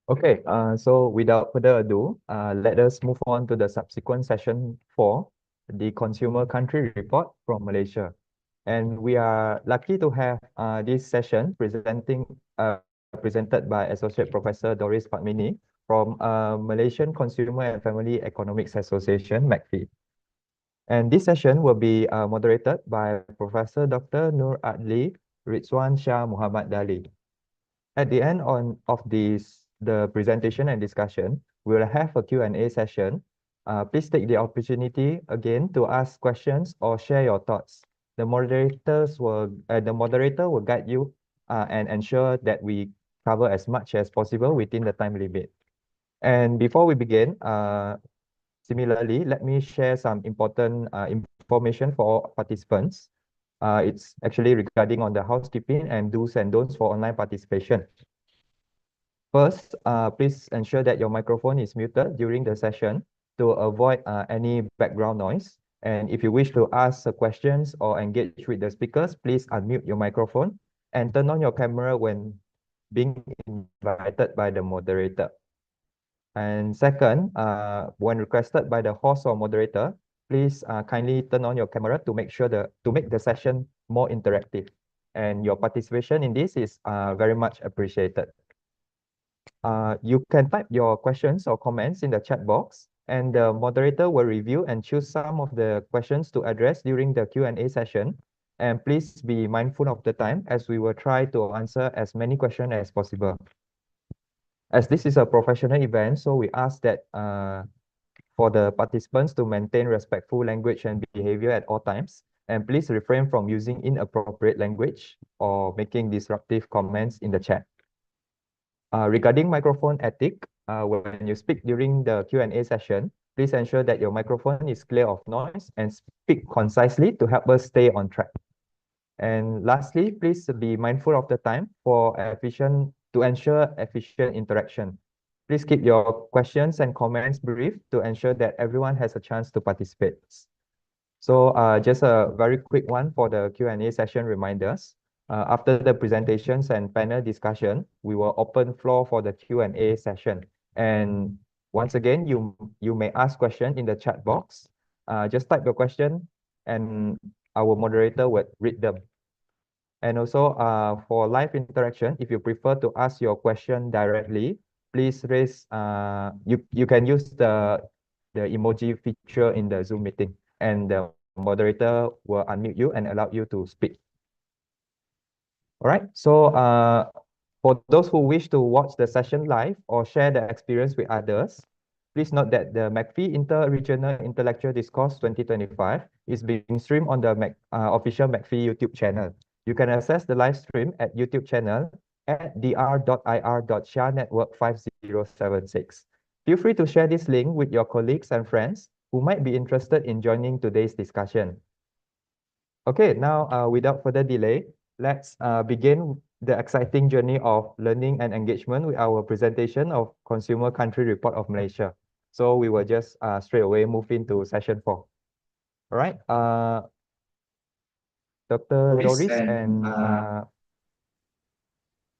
Okay, so without further ado, let us move on to the subsequent session 4, the Consumer Country Report from Malaysia. And we are lucky to have this session presented by Associate Professor Doris Fatmini from Malaysian Consumer and Family Economics Association, MACFEA. And this session will be moderated by Professor Dr. Nur Adli Rizwan Shah Muhammad Dali. At the end of the presentation and discussion, we will have a Q&A session. Please take the opportunity again to ask questions or share your thoughts. The moderator will guide you and ensure that we cover as much as possible within the time limit. And before we begin, similarly, let me share some important information for participants. It's actually regarding on the housekeeping and do's and don'ts for online participation. First, please ensure that your microphone is muted during the session to avoid any background noise. And if you wish to ask questions or engage with the speakers, please unmute your microphone and turn on your camera when being invited by the moderator. And second, when requested by the host or moderator, please kindly turn on your camera to make the session more interactive. And your participation in this is very much appreciated. You can type your questions or comments in the chat box, and the moderator will review and choose some of the questions to address during the Q&A session. And please be mindful of the time, as we will try to answer as many questions as possible. As this is a professional event, so we ask that for the participants to maintain respectful language and behavior at all times. And please refrain from using inappropriate language or making disruptive comments in the chat. Regarding microphone etiquette, when you speak during the Q&A session, please ensure that your microphone is clear of noise and speak concisely to help us stay on track. And lastly, please be mindful of the time to ensure efficient interaction. Please keep your questions and comments brief to ensure that everyone has a chance to participate. So just a very quick one for the Q&A session reminders. After the presentations and panel discussion, we will open floor for the Q&A session. And once again, you may ask questions in the chat box. Just type your question and our moderator will read them. And also for live interaction, if you prefer to ask your question directly, please raise, you can use the emoji feature in the Zoom meeting, and the moderator will unmute you and allow you to speak. All right, so for those who wish to watch the session live or share the experience with others, please note that the MACFEA Inter-Regional Intellectual Discourse 2025 is being streamed on the official MACFEA YouTube channel. You can access the live stream at YouTube channel at dr.ir.sharnetwork5076. Feel free to share this link with your colleagues and friends who might be interested in joining today's discussion. Okay, now without further delay, let's begin the exciting journey of learning and engagement with our presentation of Consumer Country Report of Malaysia. So we will just straight away move into session 4. All right, Dr. Doris and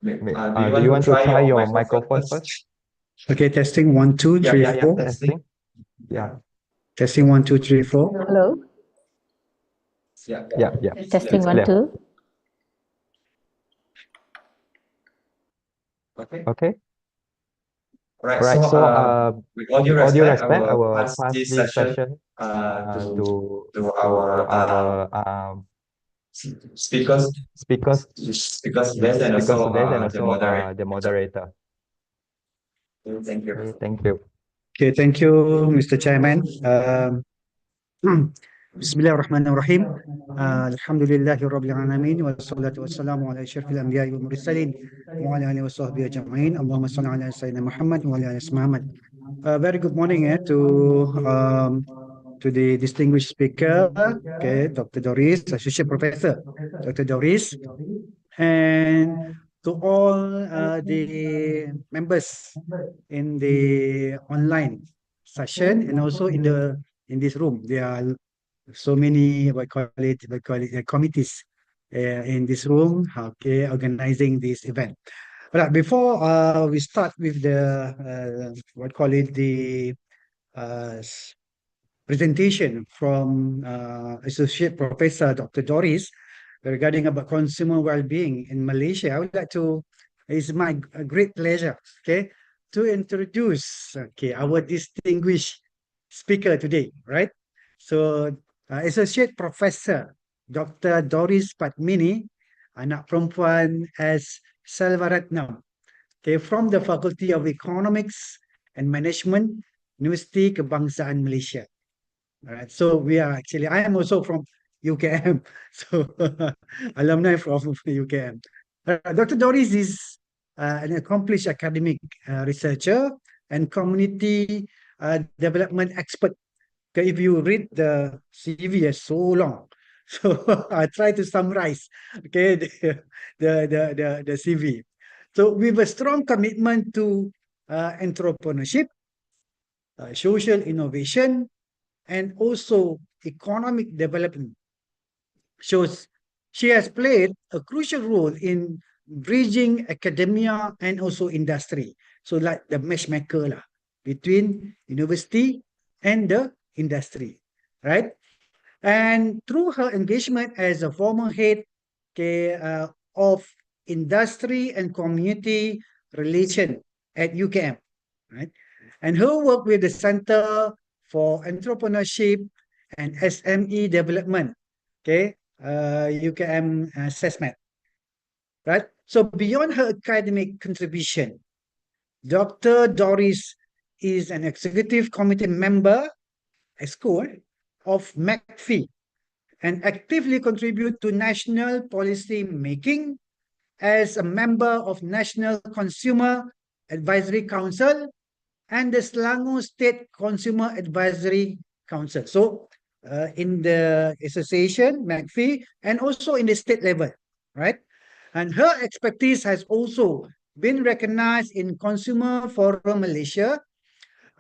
do you want to try your microphone first? Okay, testing 1, 2, 3, 4. Testing. Yeah. Testing 1, 2, 3, 4. Hello. Yeah. Testing It's 1, clear. 2. Okay. Right. So with all due respect, I will pass this session to our speakers today and also the moderator. Thank you. Okay, thank you. Okay, thank you, Mr. Chairman. Bismillahirrahmanirrahim. Alhamdulillahi Rabbil Alamin. Wassalatu wassalamu ala asyrafil anbiya'i wal mursalin wa ala alihi wa sahbihi ajma'in. Allahumma salli ala sayyidina Muhammad wa ala ali Muhammad. Very good morning to the distinguished speaker, okay, Dr. Doris, Associate Professor Dr. Doris, and to all the members in the online session and also in this room. There are so many committees in this room, okay, organizing this event. But before we start with the uh, presentation from Associate Professor Dr. Doris regarding about consumer well-being in Malaysia, I would like to, it's my great pleasure, okay, to introduce, okay, our distinguished speaker today, right? So, Associate Professor Dr. Doris Padmini, anak perempuan S. Selvaratnam, okay, from the Faculty of Economics and Management, Universiti Kebangsaan Malaysia. All right, so we are actually, I am also from UKM, so alumni from UKM. Dr. Doris is an accomplished academic researcher and community development expert. Okay, if you read the CV, it's so long. So I try to summarize, okay, the CV. So with a strong commitment to entrepreneurship, social innovation, and also economic development, shows she has played a crucial role in bridging academia and also industry. So like the matchmaker lah, between university and the industry, right? And through her engagement as a former head of industry and community relation at UKM, right? And her work with the Center for Entrepreneurship and SME Development, okay, UKM CESMAT, right? So beyond her academic contribution, Dr. Doris is an executive committee member, EXCO, of MACFEA, and actively contribute to national policy making as a member of National Consumer Advisory Council and the Selangor State Consumer Advisory Council. So in the association, MACFEA, and also in the state level, right? And her expertise has also been recognized in Consumer Forum Malaysia,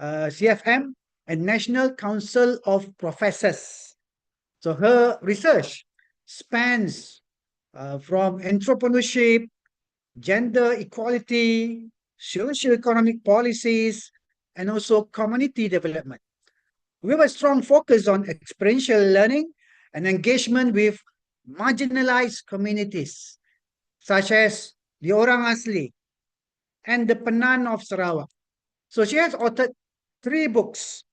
CFM, and National Council of Professors. So her research spans from entrepreneurship, gender equality, socio-economic policies, and also community development. We have a strong focus on experiential learning and engagement with marginalized communities, such as the Orang Asli and the Penan of Sarawak. So she has authored 3 books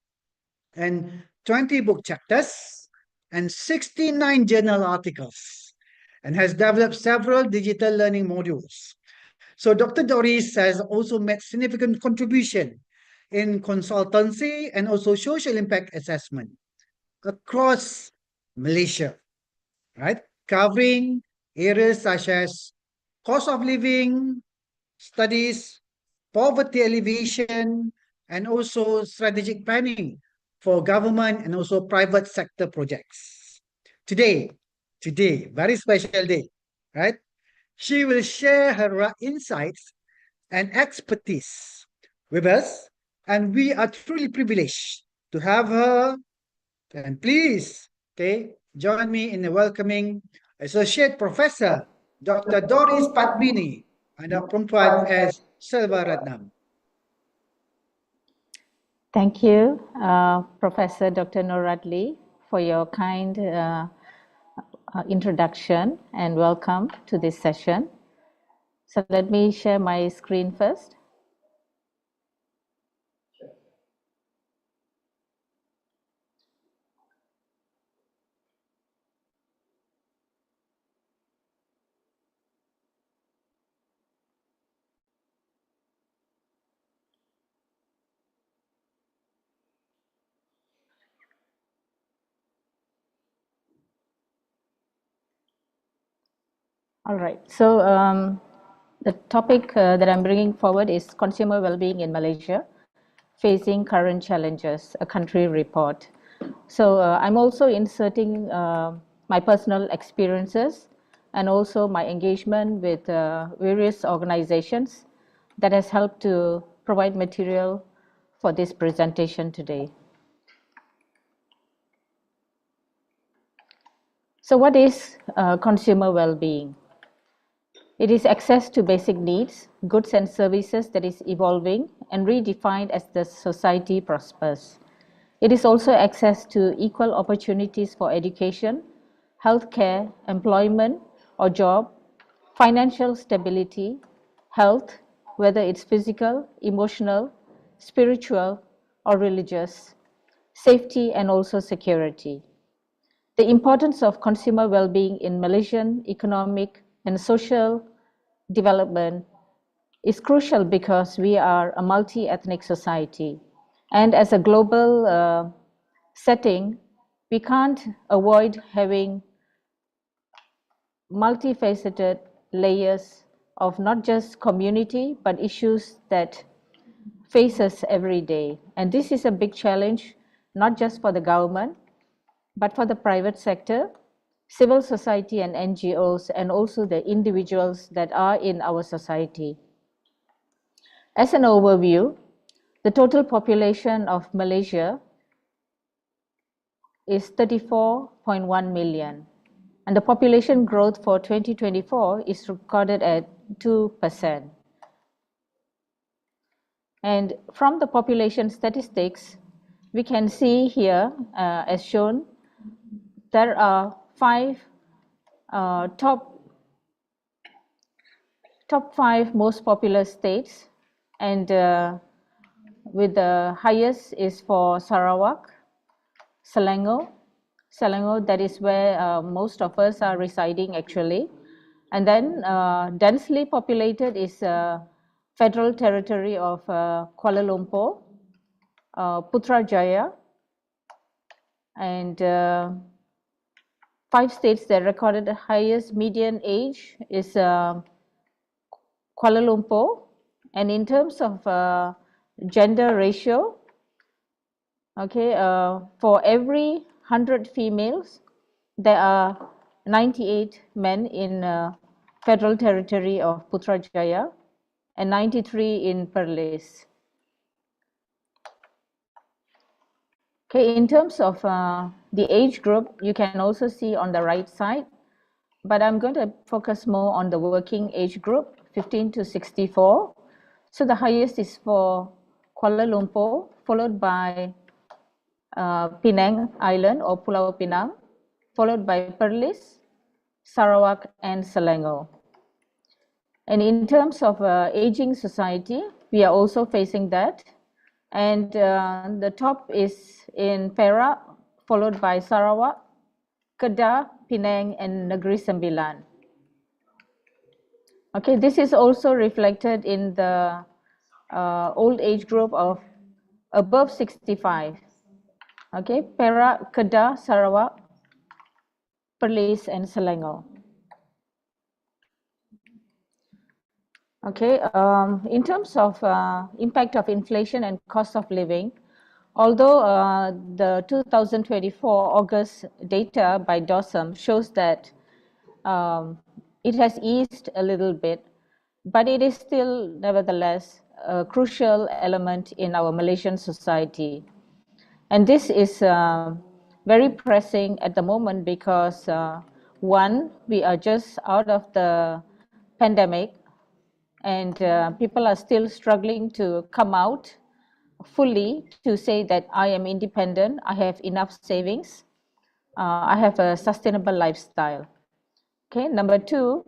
and 20 book chapters and 69 journal articles, and has developed several digital learning modules. So Dr. Doris has also made significant contribution in consultancy and also social impact assessment across Malaysia, right? Covering areas such as cost of living, studies, poverty alleviation, and also strategic planning for government and also private sector projects. Today, very special day, right? She will share her insights and expertise with us, and we are truly privileged to have her. And please, okay, join me in welcoming Associate Professor Dr. Doris Padmini, anak perempuan S. Selvaratnam. Thank you, Professor Dr. Noradli, for your kind introduction and welcome to this session. So let me share my screen first. All right, so the topic that I'm bringing forward is consumer well-being in Malaysia, facing current challenges, a country report. So I'm also inserting my personal experiences and also my engagement with various organizations that has helped to provide material for this presentation today. So what is consumer well-being? It is access to basic needs, goods and services that is evolving and redefined as the society prospers. It is also access to equal opportunities for education, healthcare, employment or job, financial stability, health, whether it's physical, emotional, spiritual or religious, safety and also security. The importance of consumer well-being in Malaysian economic and social development is crucial because we are a multi-ethnic society. And as a global setting, we can't avoid having multifaceted layers of not just community, but issues that face us every day. And this is a big challenge, not just for the government, but for the private sector, civil society and NGOs, and also the individuals that are in our society. As an overview, the total population of Malaysia is 34.1 million, and the population growth for 2024 is recorded at 2%. And from the population statistics, we can see here, as shown, there are top 5 most populous states, and with the highest is for Sarawak, Selangor, that is where most of us are residing actually. And then densely populated is Federal Territory of Kuala Lumpur, Putrajaya, and 5 states that recorded the highest median age is Kuala Lumpur. And in terms of gender ratio, okay, for every 100 females, there are 98 men in Federal Territory of Putrajaya and 93 in Perlis. Okay, in terms of the age group, you can also see on the right side, but I'm going to focus more on the working age group, 15 to 64. So the highest is for Kuala Lumpur, followed by Penang Island or Pulau Pinang, followed by Perlis, Sarawak and Selangor. And in terms of aging society, we are also facing that. And the top is in Perak, followed by Sarawak, Kedah, Penang, and Negeri Sembilan. Okay, this is also reflected in the old age group of above 65. Okay, Perak, Kedah, Sarawak, Perlis, and Selangor. Okay, in terms of impact of inflation and cost of living, although the 2024 August data by DOSM shows that it has eased a little bit, but it is still nevertheless a crucial element in our Malaysian society. And this is very pressing at the moment because one, we are just out of the pandemic, and people are still struggling to come out fully to say that I am independent, I have enough savings, I have a sustainable lifestyle. Okay, number 2,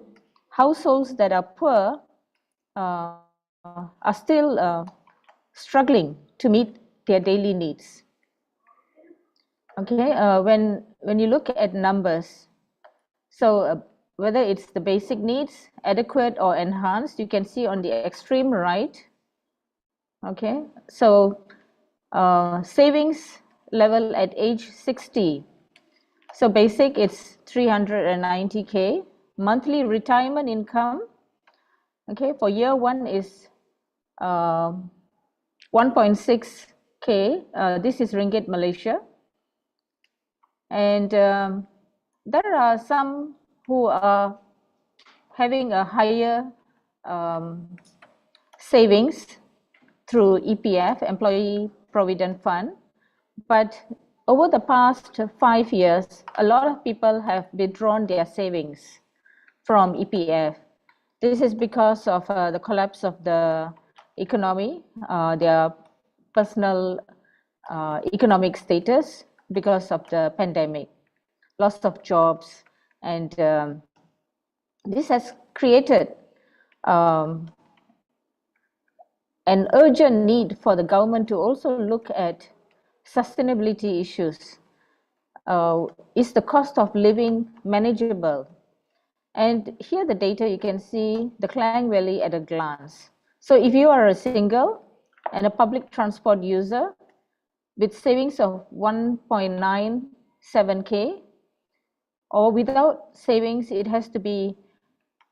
households that are poor are still struggling to meet their daily needs. Okay, when you look at numbers, so whether it's the basic needs, adequate or enhanced, you can see on the extreme right. Okay, so savings level at age 60. So basic, it's 390K. Monthly retirement income, okay, for year 1 is 1.6K. This is Ringgit Malaysia. And there are some who are having a higher savings through EPF, Employee Provident Fund, but over the past 5 years, a lot of people have withdrawn their savings from EPF. This is because of the collapse of the economy, their personal economic status because of the pandemic, loss of jobs, and this has created an urgent need for the government to also look at sustainability issues. Is the cost of living manageable? And here the data, you can see the Klang Valley at a glance. So if you are a single and a public transport user with savings of 1.97K, or without savings, it has to be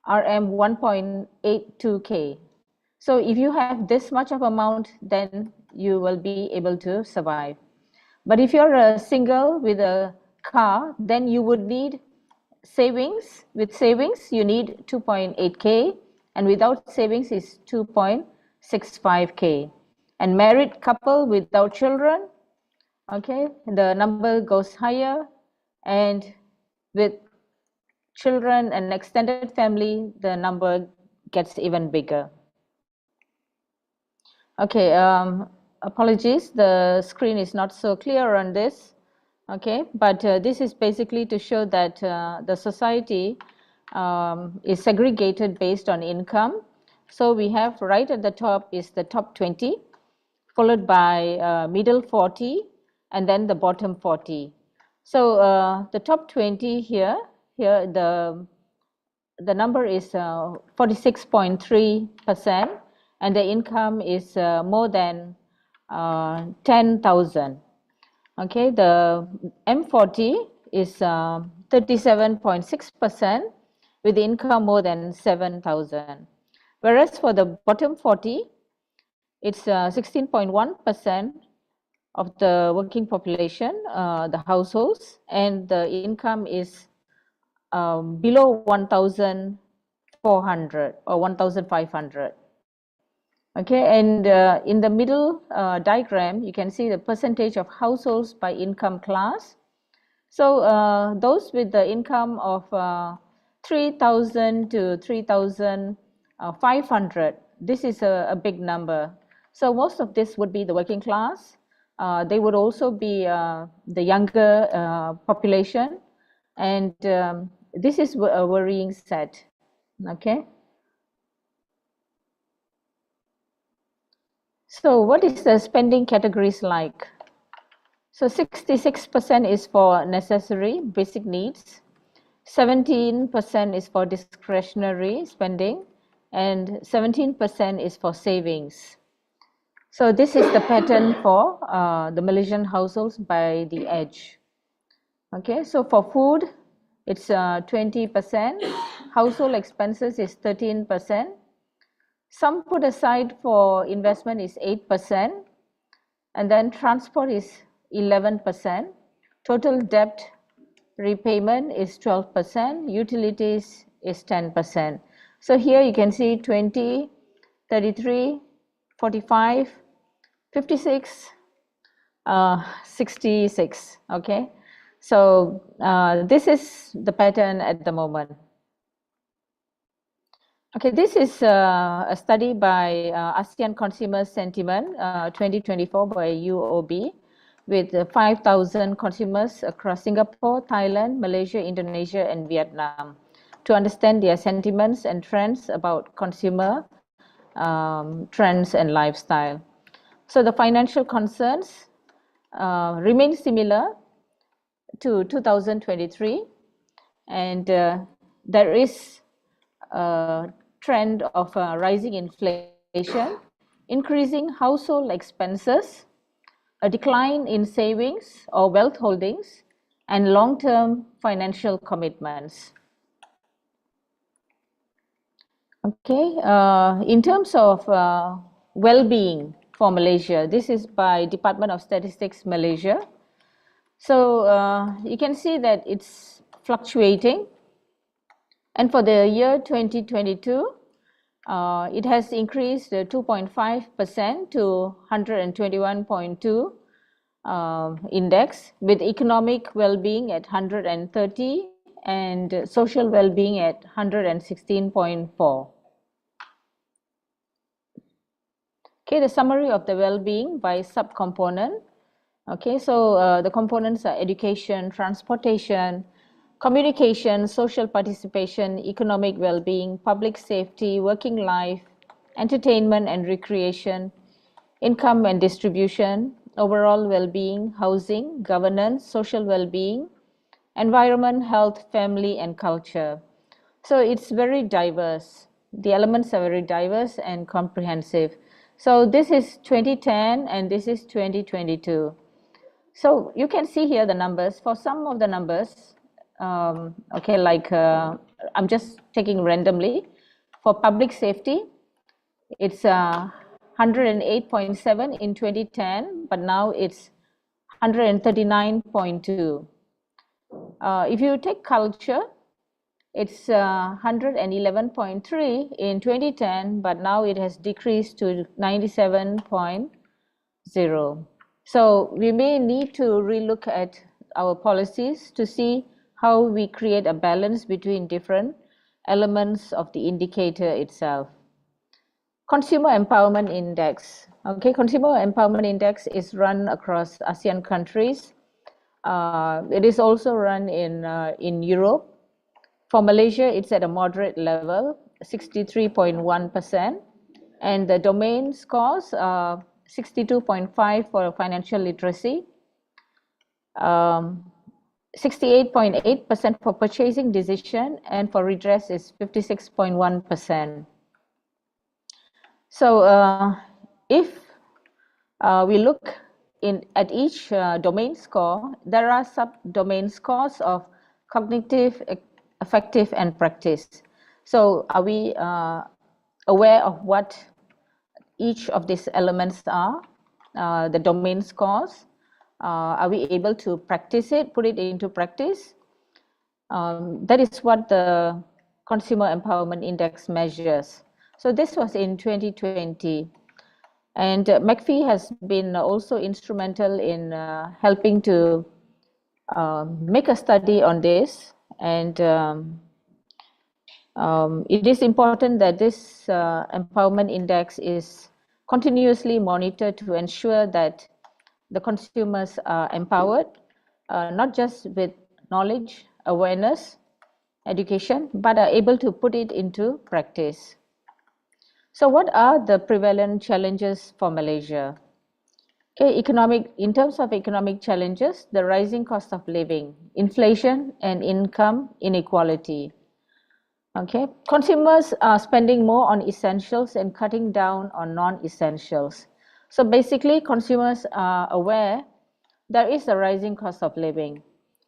RM 1.82K. So if you have this much of amount, then you will be able to survive. But if you're a single with a car, then you would need savings. With savings, you need 2.8K, and without savings is 2.65K. And married couple without children, okay, the number goes higher, and with children and extended family, the number gets even bigger. Okay, apologies, the screen is not so clear on this. Okay, but this is basically to show that the society is segregated based on income. So we have right at the top is the top 20, followed by middle 40, and then the bottom 40. So the top 20 here the number is 46.3%, and the income is more than 10,000. Okay, the M40 is 37.6% with income more than 7,000. Whereas for the bottom 40, it's 16.1% of the working population, the households, and the income is below 1,400 or 1,500. Okay, and in the middle diagram, you can see the percentage of households by income class. So those with the income of 3,000 to 3,500, this is a big number. So most of this would be the working class. They would also be the younger population, and this is a worrying set. Okay. So what is the spending categories like? So 66% is for necessary basic needs, 17% is for discretionary spending, and 17% is for savings. So this is the pattern for the Malaysian households by the age. Okay, so for food, it's 20%, household expenses is 13%, some put aside for investment is 8%, and then transport is 11%, total debt repayment is 12%, utilities is 10%. So here you can see 20, 33, 45, 56, 66, okay. So this is the pattern at the moment. Okay, this is a study by ASEAN Consumer Sentiment 2024 by UOB with 5,000 consumers across Singapore, Thailand, Malaysia, Indonesia, and Vietnam to understand their sentiments and trends about consumer trends and lifestyle. So the financial concerns remain similar to 2023, and there is a trend of rising inflation, increasing household expenses, a decline in savings or wealth holdings, and long-term financial commitments. Okay, in terms of well-being for Malaysia, this is by Department of Statistics Malaysia. So you can see that it's fluctuating. And for the year 2022, it has increased 2.5% to 121.2 index, with economic well-being at 130 and social well-being at 116.4. Okay, the summary of the well-being by subcomponent. Okay, so the components are education, transportation, communication, social participation, economic well-being, public safety, working life, entertainment and recreation, income and distribution, overall well-being, housing, governance, social well-being, environment, health, family, and culture. So it's very diverse. The elements are very diverse and comprehensive. So this is 2010 and this is 2022. So you can see here the numbers. For some of the numbers, okay, like I'm just taking randomly. For public safety, it's 108.7 in 2010, but now it's 139.2. If you take culture, it's 111.3 in 2010, but now it has decreased to 97.0. So we may need to relook at our policies to see how we create a balance between different elements of the indicator itself. Consumer Empowerment Index. Okay, Consumer Empowerment Index is run across ASEAN countries. It is also run in Europe. For Malaysia, it's at a moderate level, 63.1%, and the domain scores are 62.5 for financial literacy, 68.8% for purchasing decision, and for redress is 56.1%. So if we look at each domain score, there are sub-domain scores of cognitive, affective, and practice. So are we aware of what each of these elements are, the domain scores? Are we able to practice it, put it into practice? That is what the Consumer Empowerment Index measures. So this was in 2020. And MACFEA has been also instrumental in helping to make a study on this. And it is important that this empowerment index is continuously monitored to ensure that the consumers are empowered, not just with knowledge, awareness, education, but are able to put it into practice. So what are the prevalent challenges for Malaysia? Okay, in terms of economic challenges, the rising cost of living, inflation, and income inequality. Okay, consumers are spending more on essentials and cutting down on non-essentials. So basically, consumers are aware there is a rising cost of living.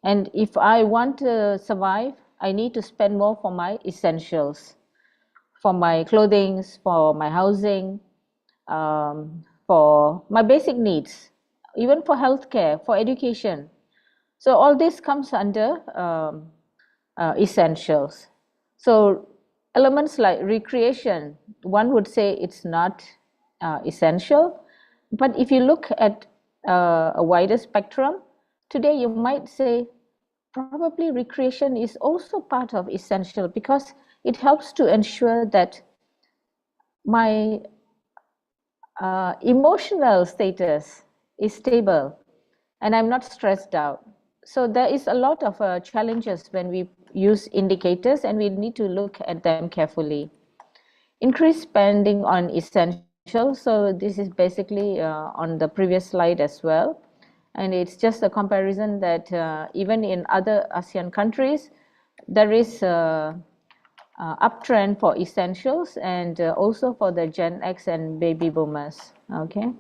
And if I want to survive, I need to spend more for my essentials, for my clothing, for my housing, for my basic needs, even for healthcare, for education. So all this comes under essentials. So elements like recreation, one would say it's not essential. But if you look at a wider spectrum, today you might say probably recreation is also part of essential because it helps to ensure that my emotional status is stable and I'm not stressed out. So there is a lot of challenges when we use indicators, and we need to look at them carefully. Increased spending on essentials. So this is basically on the previous slide as well. And it's just a comparison that even in other ASEAN countries, there is uptrend for essentials and also for the Gen X and baby boomers. Okay.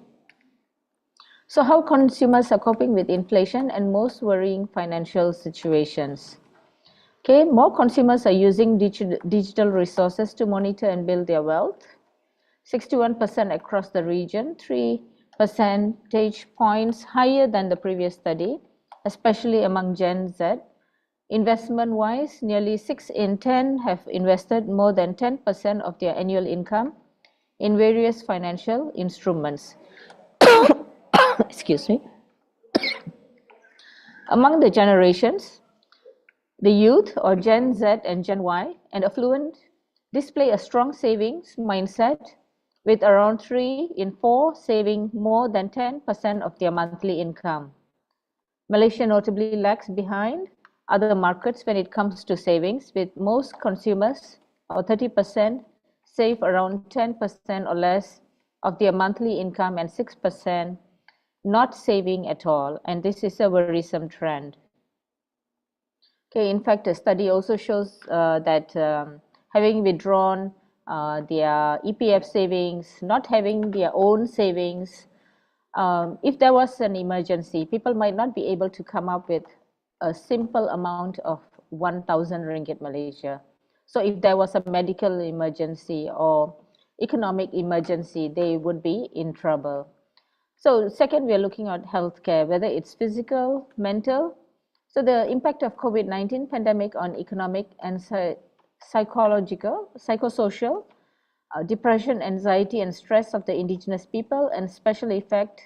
So how consumers are coping with inflation and most worrying financial situations. Okay, more consumers are using digital resources to monitor and build their wealth. 61% across the region, 3 percentage points higher than the previous study, especially among Gen Z. Investment-wise, nearly 6 in 10 have invested more than 10% of their annual income in various financial instruments. Excuse me. Among the generations, the youth or Gen Z and Gen Y and affluent display a strong savings mindset, with around 3 in 4 saving more than 10% of their monthly income. Malaysia notably lags behind other markets when it comes to savings, with most consumers, or 30%, save around 10% or less of their monthly income and 6% not saving at all. And this is a worrisome trend. Okay, in fact, a study also shows that having withdrawn their EPF savings, not having their own savings, if there was an emergency, people might not be able to come up with a simple amount of 1,000 ringgit Malaysia. So if there was a medical emergency or economic emergency, they would be in trouble. So second, we are looking at healthcare, whether it's physical, mental. So the impact of COVID-19 pandemic on economic and psychological, psychosocial, depression, anxiety, and stress of the indigenous people, and special effect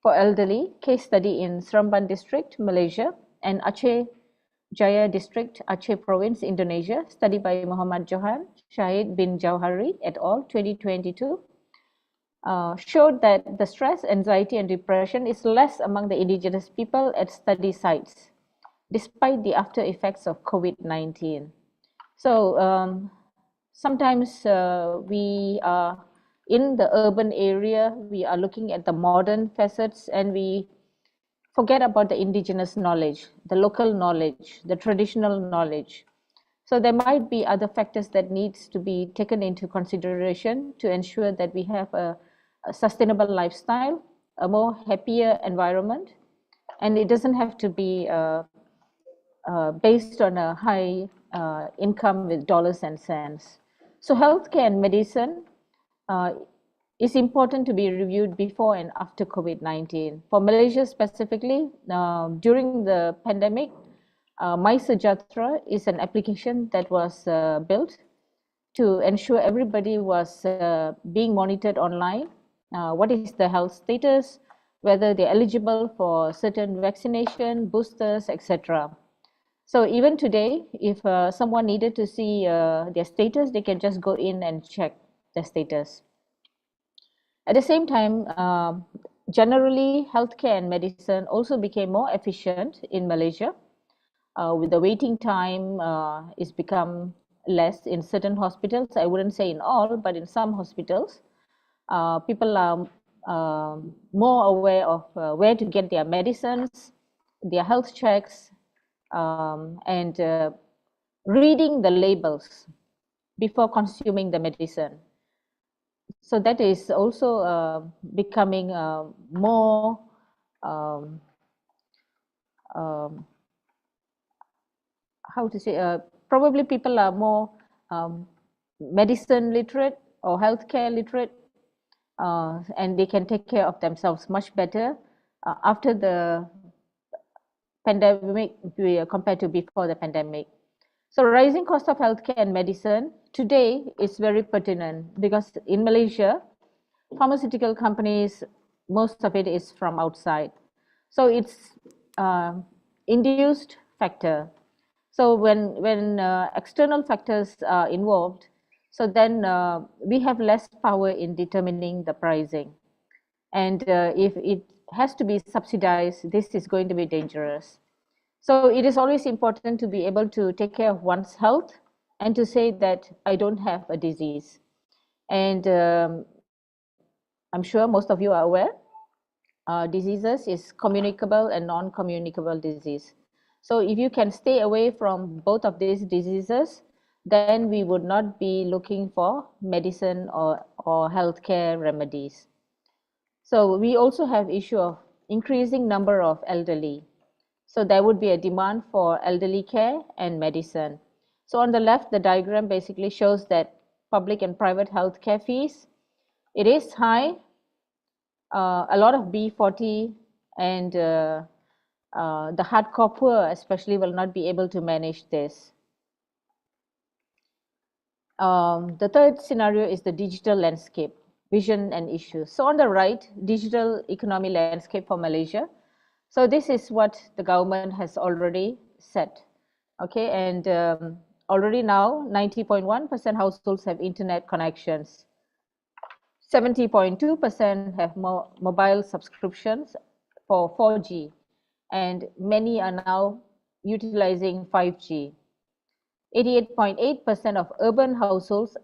for elderly. Case study in Seremban District, Malaysia, and Aceh Jaya District, Aceh Province, Indonesia, study by Muhammad Johan Shahid bin Jauhari et al., 2022, showed that the stress, anxiety, and depression is less among the indigenous people at study sites, despite the after effects of COVID-19. So sometimes we are in the urban area, we are looking at the modern facets, and we forget about the indigenous knowledge, the local knowledge, the traditional knowledge. So there might be other factors that needs to be taken into consideration to ensure that we have a sustainable lifestyle, a more happier environment, and it doesn't have to be based on a high income with dollars and cents. So healthcare and medicine is important to be reviewed before and after COVID-19. For Malaysia specifically, during the pandemic, My Sejahtera is an application that was built to ensure everybody was being monitored online. What is the health status, whether they're eligible for certain vaccination, boosters, etc. So even today, if someone needed to see their status, they can just go in and check their status. At the same time, generally, healthcare and medicine also became more efficient in Malaysia. With the waiting time is become less in certain hospitals. I wouldn't say in all, but in some hospitals, people are more aware of where to get their medicines, their health checks, and reading the labels before consuming the medicine. So that is also becoming more how to say, probably people are more medicine literate or healthcare literate, and they can take care of themselves much better after the pandemic compared to before the pandemic. So rising cost of healthcare and medicine today is very pertinent because in Malaysia, pharmaceutical companies, most of it is from outside. So it's induced factor. So when external factors are involved, so then we have less power in determining the pricing. And if it has to be subsidized, this is going to be dangerous. So it is always important to be able to take care of one's health and to say that I don't have a disease. And I'm sure most of you are aware, diseases is communicable and non-communicable disease. So if you can stay away from both of these diseases, then we would not be looking for medicine or healthcare remedies. So we also have issue of increasing number of elderly. So there would be a demand for elderly care and medicine. So on the left, the diagram basically shows that public and private healthcare fees, it is high. A lot of B40 and the hardcore poor especially will not be able to manage this. The third scenario is the digital landscape, vision and issues. So on the right, digital economy landscape for Malaysia. So this is what the government has already said. Okay, and already now 90.1% households have internet connections. 70.2% have mobile subscriptions for 4G, and many are now utilizing 5G. 88.8% of urban households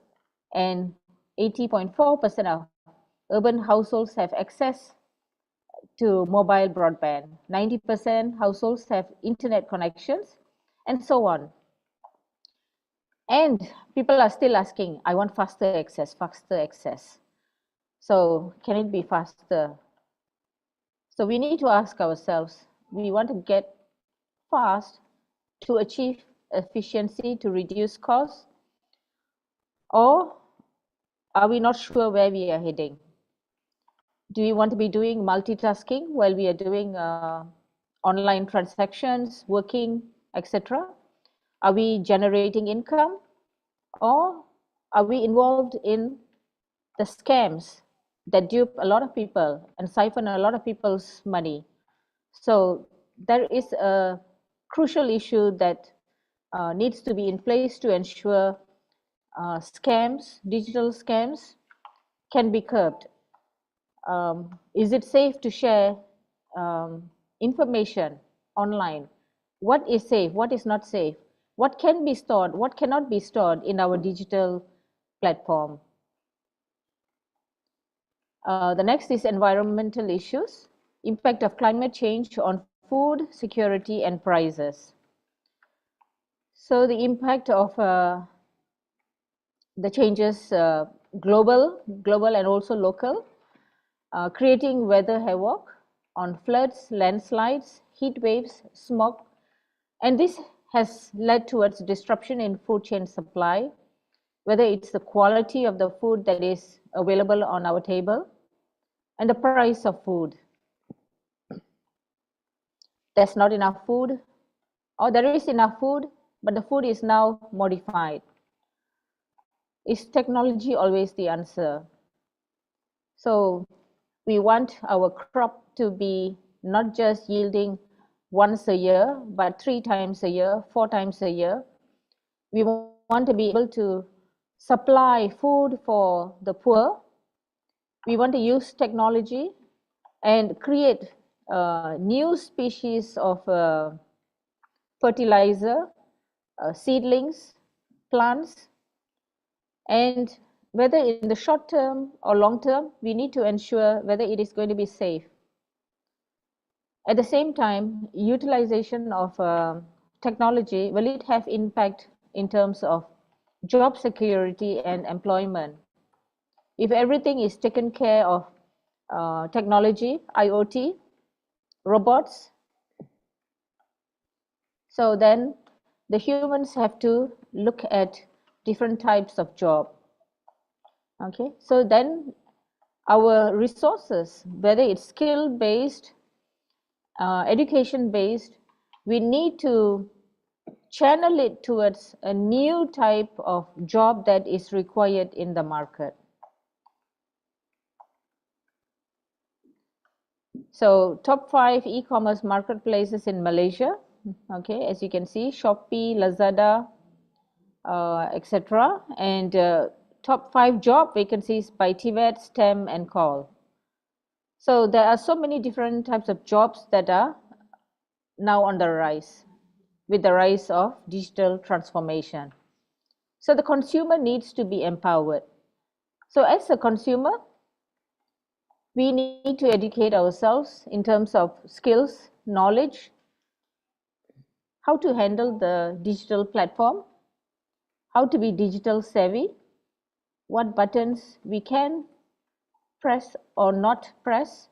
and 80.4% of urban households have access to mobile broadband. 90% households have internet connections, and so on. And people are still asking, I want faster access, faster access. So can it be faster? So we need to ask ourselves, we want to get fast to achieve efficiency, to reduce costs, or are we not sure where we are heading? Do we want to be doing multitasking while we are doing online transactions, working, etc.? Are we generating income, or are we involved in the scams that dupe a lot of people and siphon a lot of people's money? So there is a crucial issue that needs to be in place to ensure scams, digital scams, can be curbed. Is it safe to share information online? What is safe? What is not safe? What can be stored? What cannot be stored in our digital platform? The next is environmental issues, impact of climate change on food security and prices. So the impact of the changes, global and also local, creating weather havoc on floods, landslides, heat waves, smoke, and this has led towards disruption in food chain supply, whether it's the quality of the food that is available on our table and the price of food. There's not enough food, or there is enough food, but the food is now modified. Is technology always the answer? So we want our crop to be not just yielding once a year, but 3 times a year, 4 times a year. We want to be able to supply food for the poor. We want to use technology and create new species of fertilizer, seedlings, plants, and whether in the short term or long term, we need to ensure whether it is going to be safe. At the same time, utilization of technology, will it have impact in terms of job security and employment? If everything is taken care of technology, IoT, robots, so then the humans have to look at different types of job. Okay, so then our resources, whether it's skill-based, education-based, we need to channel it towards a new type of job that is required in the market. So top 5 e-commerce marketplaces in Malaysia, okay, as you can see, Shopee, Lazada, etc. And top 5 job vacancies by TVET, STEM, and CALL. So there are so many different types of jobs that are now on the rise with the rise of digital transformation. So the consumer needs to be empowered. So as a consumer, we need to educate ourselves in terms of skills, knowledge, how to handle the digital platform, how to be digital savvy, what buttons we can press or not press,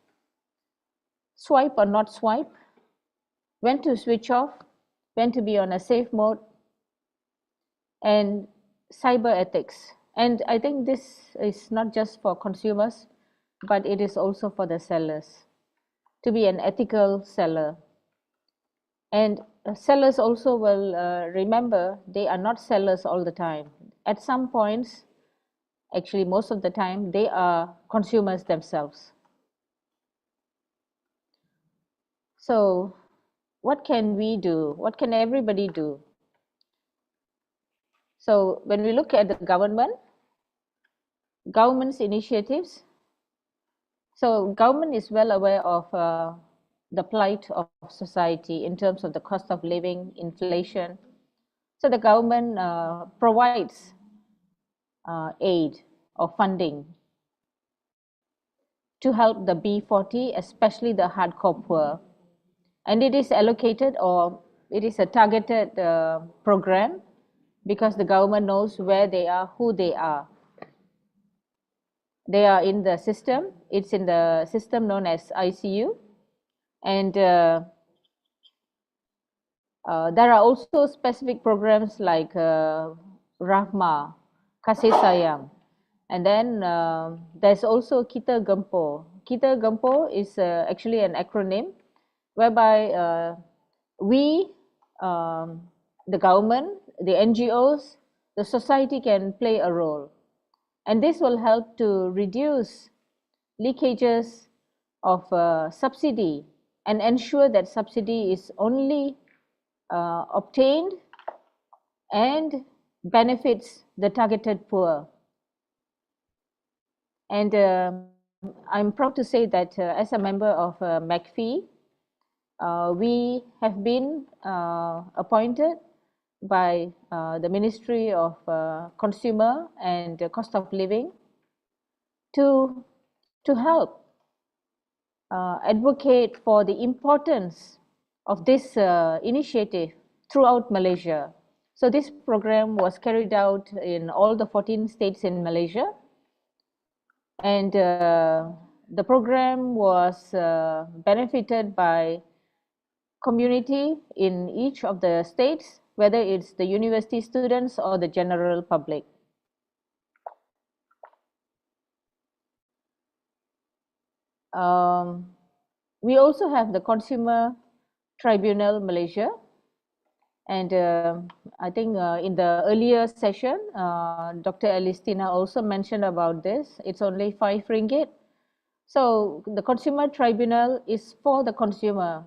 swipe or not swipe, when to switch off, when to be on a safe mode, and cyber ethics. And I think this is not just for consumers, but it is also for the sellers, to be an ethical seller. And sellers also will remember they are not sellers all the time. At some points, actually most of the time, they are consumers themselves. So what can we do? What can everybody do? So when we look at the government's initiatives, so government is well aware of the plight of society in terms of the cost of living, inflation. So the government provides aid or funding to help the B40, especially the hardcore poor. And it is allocated, or it is a targeted program, because the government knows where they are, who they are. They are in the system. It's in the system known as ICU. And there are also specific programs like Rahma, Kasih Sayang. And then there's also Kita Gempo. Kita Gempo is actually an acronym whereby we, the government, the NGOs, the society can play a role. And this will help to reduce leakages of subsidy and ensure that subsidy is only obtained and benefits the targeted poor. And I'm proud to say that as a member of MACFEA, we have been appointed by the Ministry of Consumer and Cost of Living to help advocate for the importance of this initiative throughout Malaysia. So this program was carried out in all the 14 states in Malaysia. And the program was benefited by community in each of the states, whether it's the university students or the general public. We also have the Consumer Tribunal Malaysia. And I think in the earlier session, Dr. Alistina also mentioned about this. It's only 5 ringgit. So the Consumer Tribunal is for the consumer.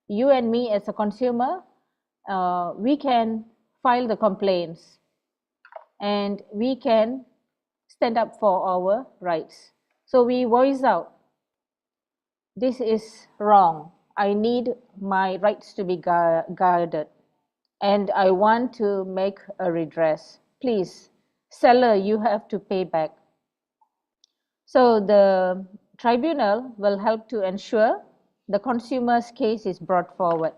You and me as a consumer, we can file the complaints and we can stand up for our rights. So we voice out, this is wrong. I need my rights to be guarded. And I want to make a redress. Please, seller, you have to pay back. So the tribunal will help to ensure the consumer's case is brought forward.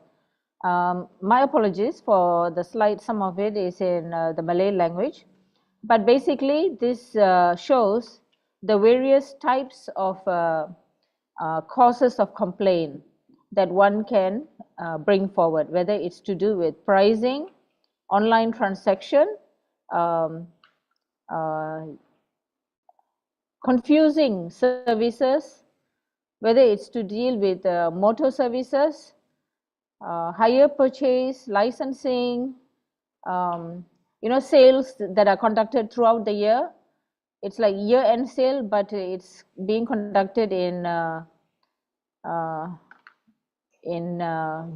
My apologies for the slide, some of it is in the Malay language. But basically, this shows the various types of causes of complaint that one can bring forward, whether it's to do with pricing, online transaction, confusing services, whether it's to deal with motor services, hire purchase, licensing, sales that are conducted throughout the year. It's like year-end sale, but it's being conducted in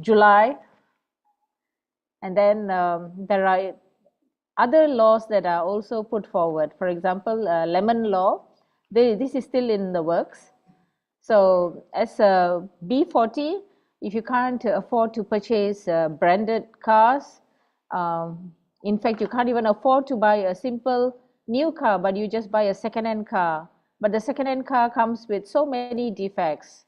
July. And then there are other laws that are also put forward. For example, lemon law, this is still in the works. So as a B40, if you can't afford to purchase branded cars, in fact, you can't even afford to buy a simple new car, but you just buy a second-hand car. But the second-hand car comes with so many defects.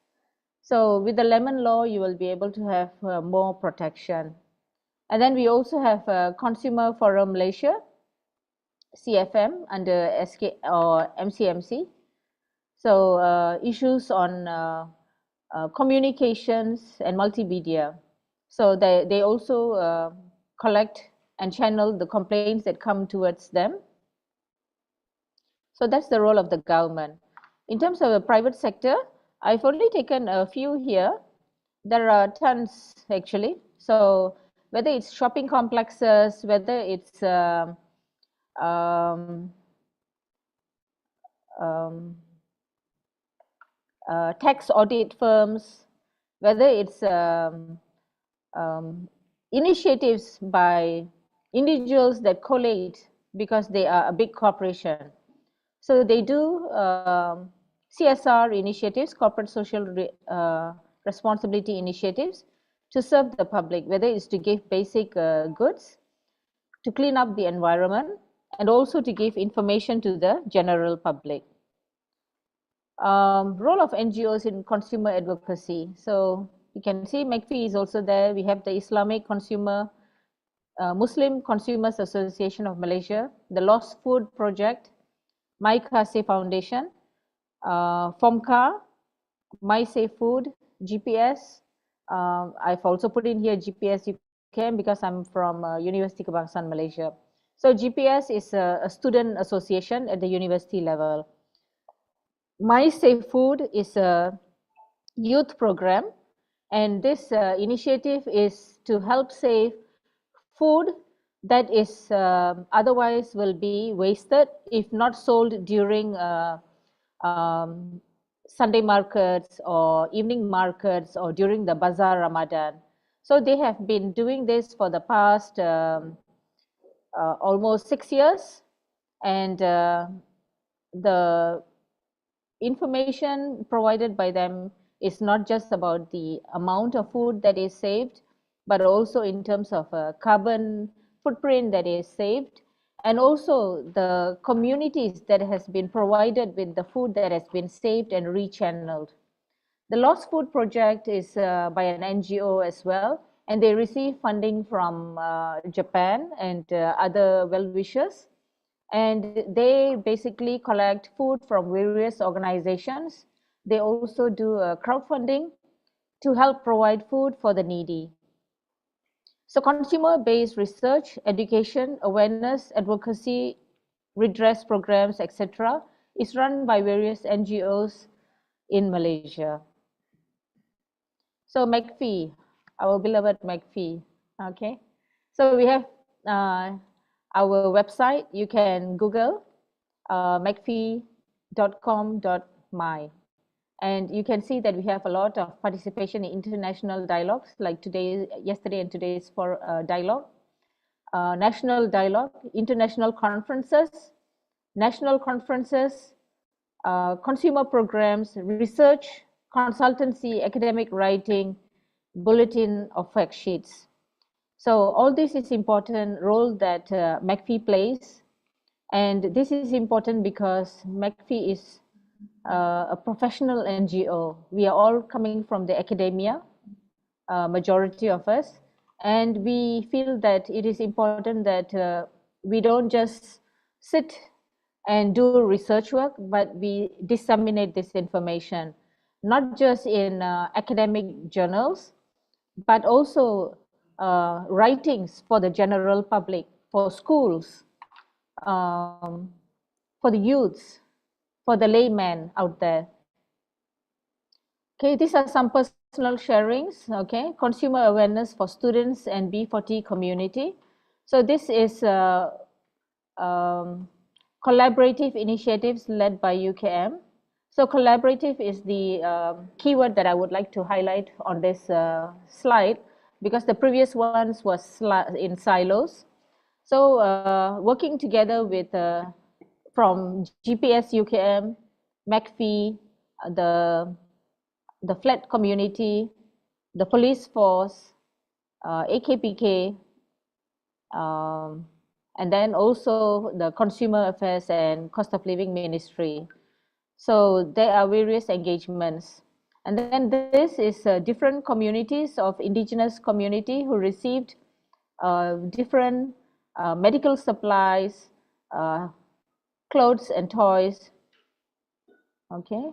So with the lemon law, you will be able to have more protection. And then we also have Consumer Forum Malaysia, CFM, under SK or MCMC. So issues on communications and multimedia. So they also collect and channel the complaints that come towards them. So that's the role of the government. In terms of the private sector, I've only taken a few here. There are tons actually. So whether it's shopping complexes, whether it's tax audit firms, whether it's initiatives by individuals that collate because they are a big corporation. So they do CSR initiatives, corporate social responsibility initiatives to serve the public, whether it's to give basic goods, to clean up the environment, and also to give information to the general public. Role of NGOs in consumer advocacy. So you can see MACFEA is also there. We have the Islamic Consumer, Muslim Consumers Association of Malaysia, the Lost Food Project, MACFEA Foundation, FOMCA, My Safe Food, GPS. I've also put in here GPS UKM because I'm from University Kebangsaan Malaysia. So GPS is a student association at the university level. My Safe Food is a youth program, and this initiative is to help save food that is otherwise will be wasted if not sold during Sunday markets or evening markets or during the Bazaar Ramadan. So they have been doing this for the past almost 6 years, and the information provided by them is not just about the amount of food that is saved, but also in terms of carbon footprint that is saved, and also the communities that has been provided with the food that has been saved and rechanneled. The Lost Food Project is by an NGO as well, and they receive funding from Japan and other well-wishers. And they basically collect food from various organizations. They also do crowdfunding to help provide food for the needy. So consumer-based research, education, awareness, advocacy, redress programs, etc. is run by various NGOs in Malaysia. So MACFEA, our beloved MACFEA, okay. So we have our website. You can Google macfee.com.my, and you can see that we have a lot of participation in international dialogues like yesterday and today's dialogue, national dialogue, international conferences, national conferences, consumer programs, research, consultancy, academic writing, bulletin of fact sheets. So all this is important role that MACFEA plays, and this is important because MACFEA is a professional NGO. We are all coming from the academia, majority of us, and we feel that it is important that we don't just sit and do research work, but we disseminate this information, not just in academic journals, but also writings for the general public, for schools, for the youths, for the layman out there. Okay, these are some personal sharings. Okay, consumer awareness for students and B40 community. So this is collaborative initiatives led by UKM. So collaborative is the keyword that I would like to highlight on this slide, because the previous ones was in silos. So working together with from GPS UKM, MACFEA, the flat community, the police force, AKPK, and then also the Consumer Affairs and Cost of Living Ministry. So there are various engagements. And then this is different communities of indigenous community who received different medical supplies, clothes and toys, okay,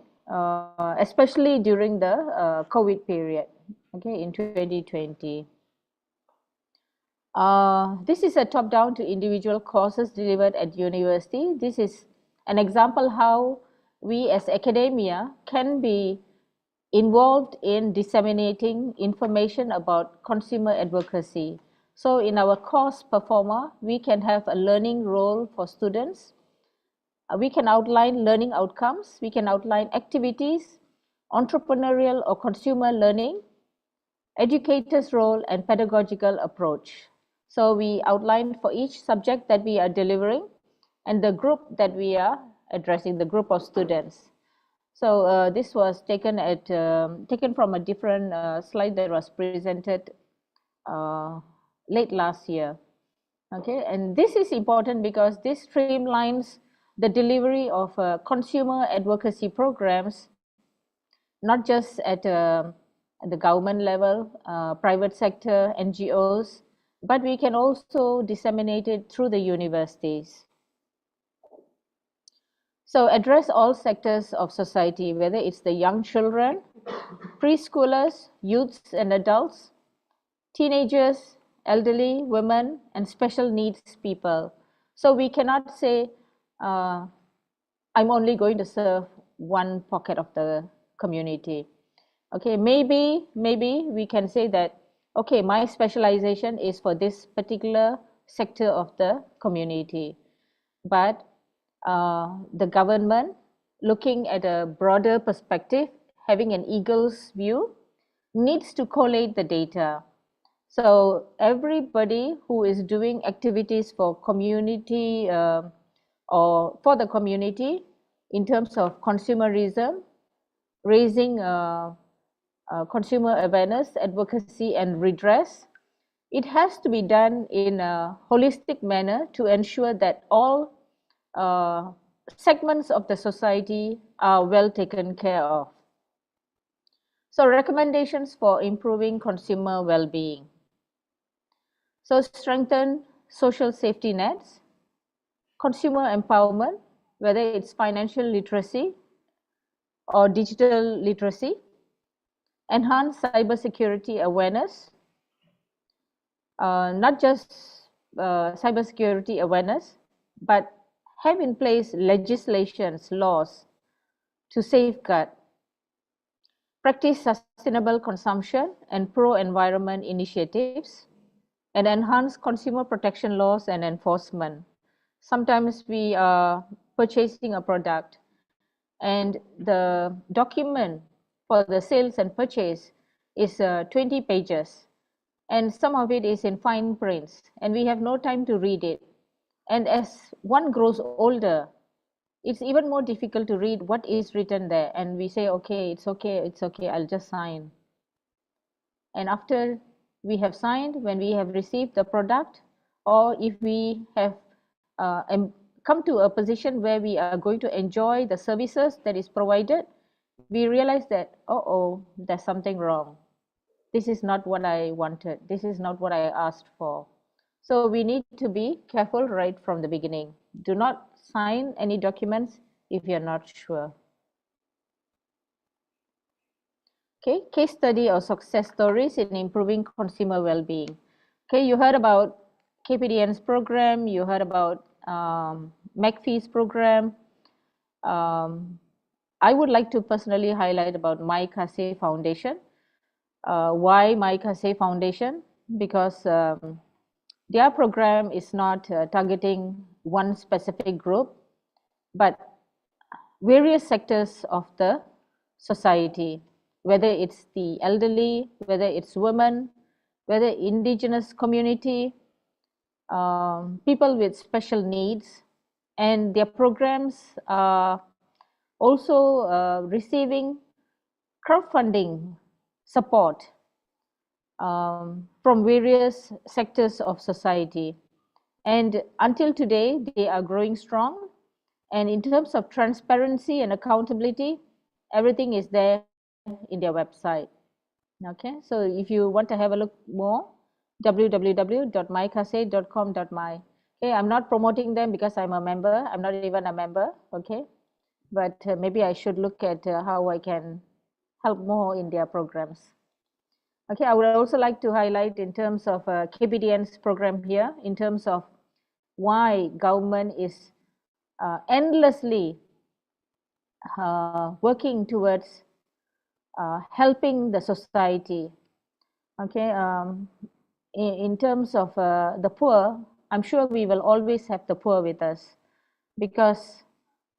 especially during the COVID period, okay, in 2020. This is a top-down to individual courses delivered at university. This is an example how we as academia can be involved in disseminating information about consumer advocacy. So in our course performer, we can have a learning role for students. We can outline learning outcomes. We can outline activities, entrepreneurial or consumer learning, educator's role and pedagogical approach. So we outlined for each subject that we are delivering and the group that we are addressing, the group of students. So this was taken from a different slide that was presented late last year. Okay, and this is important because this streamlines the delivery of consumer advocacy programs, not just at the government level, private sector, NGOs, but we can also disseminate it through the universities. So address all sectors of society, whether it's the young children, preschoolers, youths and adults, teenagers, elderly, women, and special needs people. So we cannot say, I'm only going to serve one pocket of the community. Okay, maybe we can say that, okay, my specialization is for this particular sector of the community. But the government, looking at a broader perspective, having an eagle's view, needs to collate the data. So everybody who is doing activities for community or for the community in terms of consumerism, raising consumer awareness, advocacy and redress, it has to be done in a holistic manner to ensure that all segments of the society are well taken care of. So recommendations for improving consumer well-being. So strengthen social safety nets, consumer empowerment, whether it's financial literacy or digital literacy, enhance cybersecurity awareness, not just cybersecurity awareness, but have in place legislations, laws to safeguard, practice sustainable consumption and pro-environment initiatives, and enhance consumer protection laws and enforcement. Sometimes we are purchasing a product and the document for the sales and purchase is 20 pages and some of it is in fine prints and we have no time to read it. And as one grows older, it's even more difficult to read what is written there, and we say, okay, it's okay, I'll just sign. And after we have signed, when we have received the product, or if we have come to a position where we are going to enjoy the services that is provided, we realize that, there's something wrong. This is not what I wanted. This is not what I asked for. So we need to be careful right from the beginning. Do not sign any documents if you're not sure. Okay, case study or success stories in improving consumer well-being. Okay, you heard about KPDN's program, you heard about MACFEA's program. I would like to personally highlight about MACFEA Foundation. Why MACFEA Foundation? Because their program is not targeting one specific group, but various sectors of the society, whether it's the elderly, whether it's women, whether indigenous community, people with special needs, and their programs are also receiving crowdfunding support from various sectors of society. And until today, they are growing strong. And in terms of transparency and accountability, everything is there in their website. Okay, so if you want to have a look more, www.mycase.com.my. Okay, I'm not promoting them because I'm a member. I'm not even a member. Okay, but maybe I should look at how I can help more in their programs. Okay, I would also like to highlight in terms of KPDN's program here, in terms of why government is endlessly working towards helping the society. Okay, in terms of the poor, I'm sure we will always have the poor with us because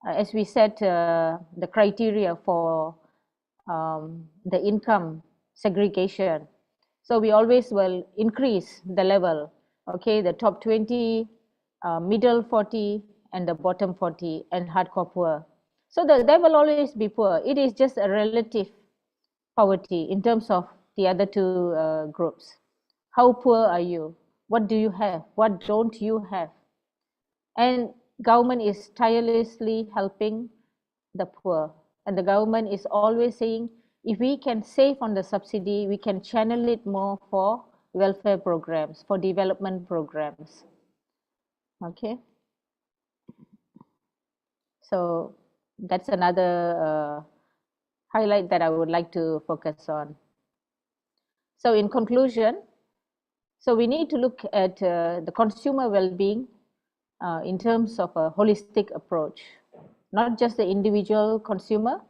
as we said, the criteria for the income segregation, So we always will increase the level, okay, the top 20, middle 40, and the bottom 40, and hardcore poor. So there will always be poor. It is just a relative poverty in terms of the other two groups. How poor are you? What do you have? What don't you have? And government is tirelessly helping the poor. And the government is always saying, if we can save on the subsidy, we can channel it more for welfare programs, for development programs. Okay. So that's another highlight that I would like to focus on. So in conclusion, so we need to look at the consumer well-being in terms of a holistic approach, not just the individual consumer,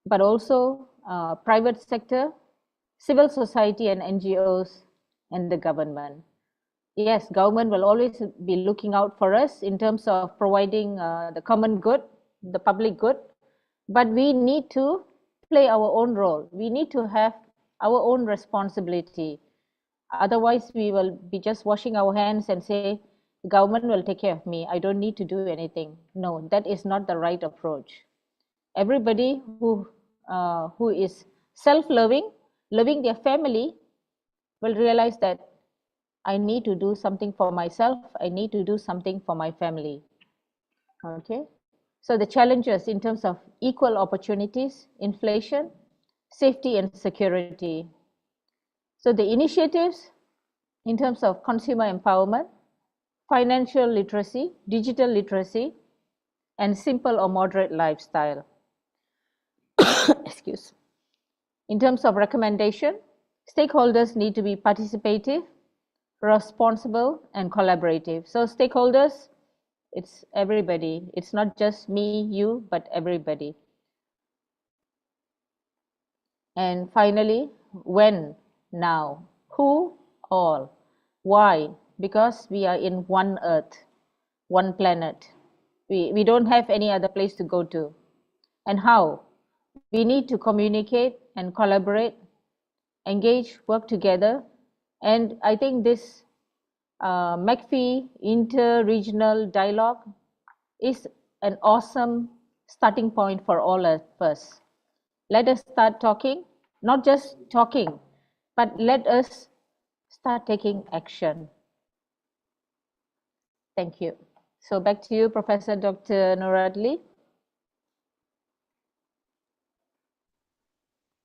but also private sector, civil society and NGOs, and the government. Yes, government will always be looking out for us in terms of providing the common good, the public good, but we need to play our own role. We need to have our own responsibility. Otherwise, we will be just washing our hands and say, the government will take care of me. I don't need to do anything. No, that is not the right approach. Everybody who is self-loving, loving their family, will realize that I need to do something for myself. I need to do something for my family. Okay. So the challenges in terms of equal opportunities, inflation, safety and security. So the initiatives in terms of consumer empowerment, financial literacy, digital literacy, and simple or moderate lifestyle. Excuse. In terms of recommendation, stakeholders need to be participative, responsible, and collaborative. So stakeholders, it's everybody. It's not just me, you, but everybody. And finally, when, now, who, all, why? Because we are in one earth, one planet. We don't have any other place to go to. And how? We need to communicate and collaborate, engage, work together. And I think this MACFEA inter-regional dialogue is an awesome starting point for all of us. Let us start talking, not just talking, but let us start taking action. Thank you. So back to you, Professor Dr. Nuradli.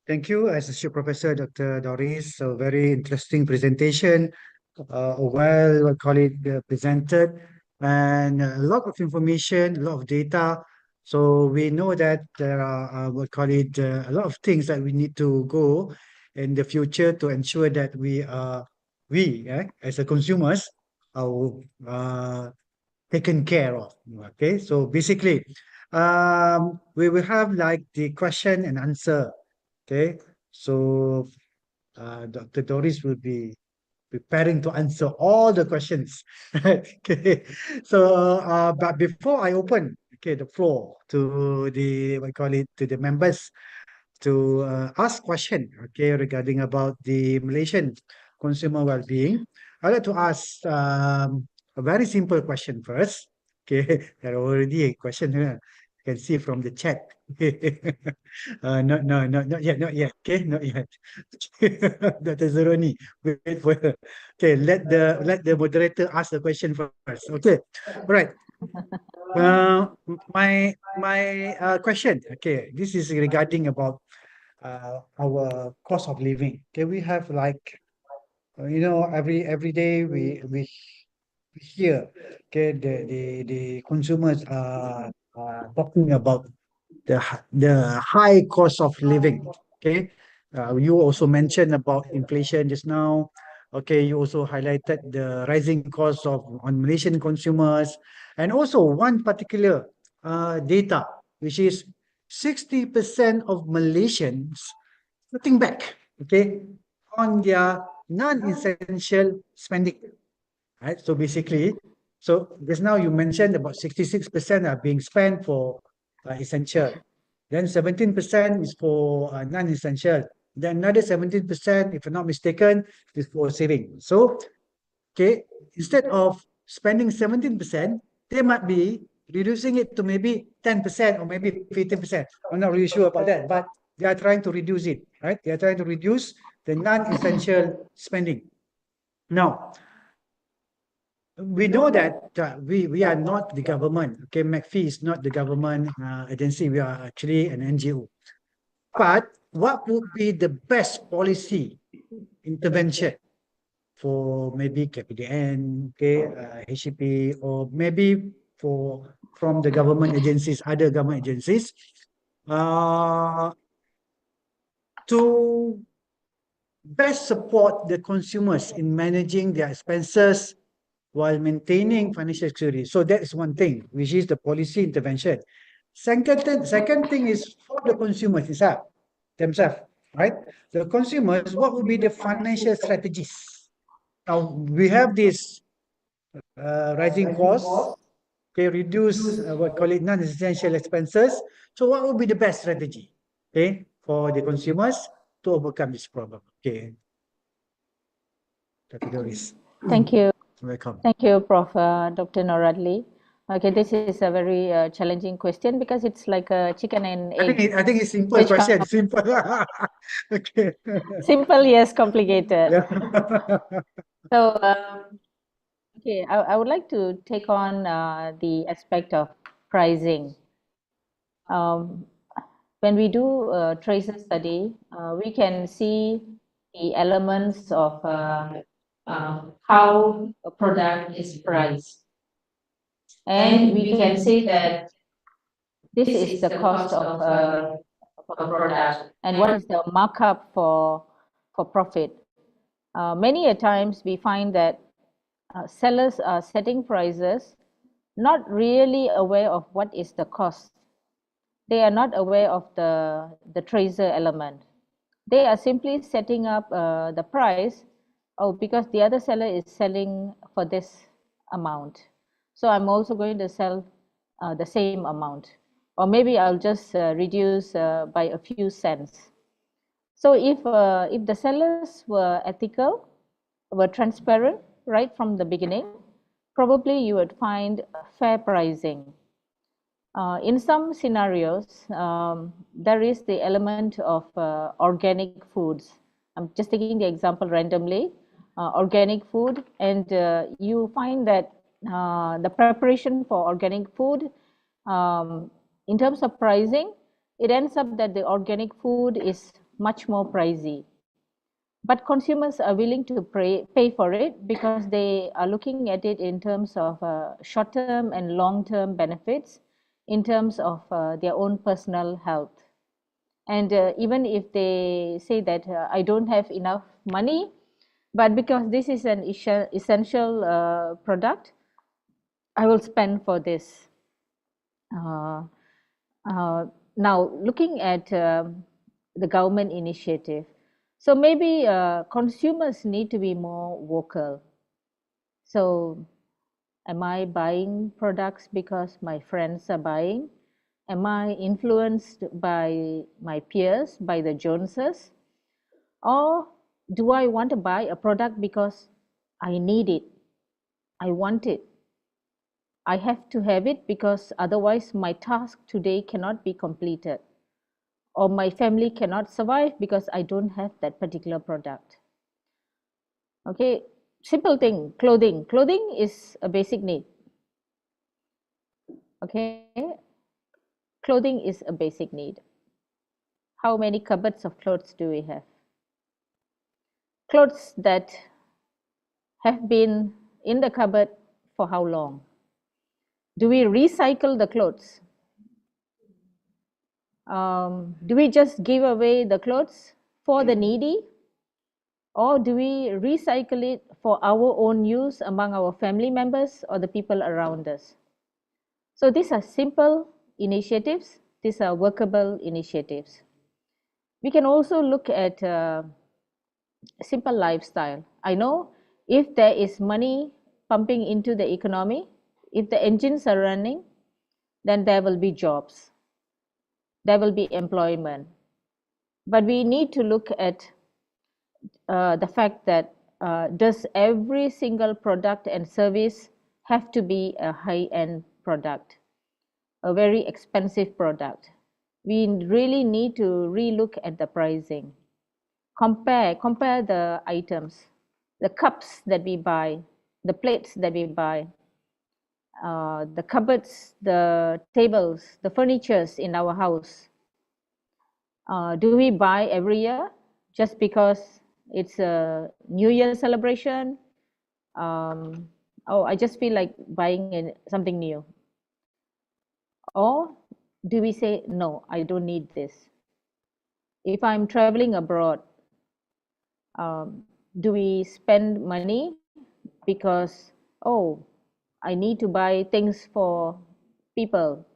Thank you, Associate Professor Dr. Doris. So very interesting presentation. We'll call it presented, and a lot of information, a lot of data. So we know that there are, we'll call it a lot of things that we need to go in the future to ensure that as a consumers, are taken care of. Okay, so basically, we will have like the question and answer. Okay, so Dr. Doris will be preparing to answer all the questions. Okay, so but before I open the floor to the to the members to ask question regarding about the Malaysian consumer well-being, I'd like to ask a very simple question first. Okay, there are already a question here. You can see from the chat. Not yet. Okay, not yet. Dr. Zeroni, wait for her. Okay, let the moderator ask the question first. Okay, all right. My question. Okay, this is regarding about our cost of living. Okay, we have like every day we hear the consumers are talking about the high cost of living. Okay, you also mentioned about inflation just now. Okay, you also highlighted the rising cost on Malaysian consumers, and also one particular data which is 60% of Malaysians cutting back, on their non-essential spending. Right. So basically, just now you mentioned about 66% are being spent for essential. Then 17% is for non-essential. Then another 17%, if I'm not mistaken, is for saving. So, okay, instead of spending 17%, they might be reducing it to maybe 10% or maybe 15%. I'm not really sure about that, but they are trying to reduce it, right? They are trying to reduce the non-essential spending. Now, we know that we are not the government. Okay, MACFEA is not the government agency. We are actually an NGO. But what would be the best policy intervention for maybe KPDN, okay, HCP, or maybe from the government agencies, other government agencies, to best support the consumers in managing their expenses while maintaining financial security. So that is one thing, which is the policy intervention. Second thing is for the consumers themselves, right? The consumers, what would be the financial strategies? Now we have this rising costs, okay, reduce what call it non-essential expenses. So what would be the best strategy, okay, for the consumers to overcome this problem? Okay, categories. Thank you. Welcome. Thank you, Prof. Dr. Noradli. Okay, this is a very challenging question because it's like a chicken and egg. I think it's simple question. Simple. Okay. Simple, yes, complicated. Yeah. So, okay, I would like to take on the aspect of pricing. When we do a tracer study, we can see the elements of how a product is priced. And we can say that this is the cost of a product and what is the markup for profit. Many a times we find that sellers are setting prices not really aware of what is the cost. They are not aware of the tracer element. They are simply setting up the price, oh, because the other seller is selling for this amount. So I'm also going to sell the same amount. Or maybe I'll just reduce by a few cents. So if the sellers were ethical, were transparent right from the beginning, probably you would find fair pricing. In some scenarios, there is the element of organic foods. I'm just taking the example randomly, organic food, and you find that the preparation for organic food, in terms of pricing, it ends up that the organic food is much more pricey. But consumers are willing to pay for it because they are looking at it in terms of short-term and long-term benefits, in terms of their own personal health. And even if they say that I don't have enough money, but because this is an essential product, I will spend for this. Now, looking at the government initiative, so maybe consumers need to be more vocal. So, am I buying products because my friends are buying? Am I influenced by my peers, by the Joneses? Or do I want to buy a product because I need it? I want it. I have to have it because otherwise my task today cannot be completed. Or my family cannot survive because I don't have that particular product. Okay, simple thing, clothing. Clothing is a basic need. Okay, clothing is a basic need. How many cupboards of clothes do we have? Clothes that have been in the cupboard for how long? Do we recycle the clothes? Do we just give away the clothes for the needy? Or do we recycle it for our own use among our family members or the people around us? So these are simple initiatives. These are workable initiatives. We can also look at simple lifestyle. I know if there is money pumping into the economy, if the engines are running, then there will be jobs. There will be employment. But we need to look at the fact that does every single product and service have to be a high-end product, a very expensive product? We really need to relook at the pricing. Compare the items, the cups that we buy, the plates that we buy, the cupboards, the tables, the furnitures in our house. Do we buy every year just because it's a New Year celebration? Oh, I just feel like buying something new. Or do we say, no, I don't need this? If I'm traveling abroad, do we spend money because, oh, I need to buy things for people?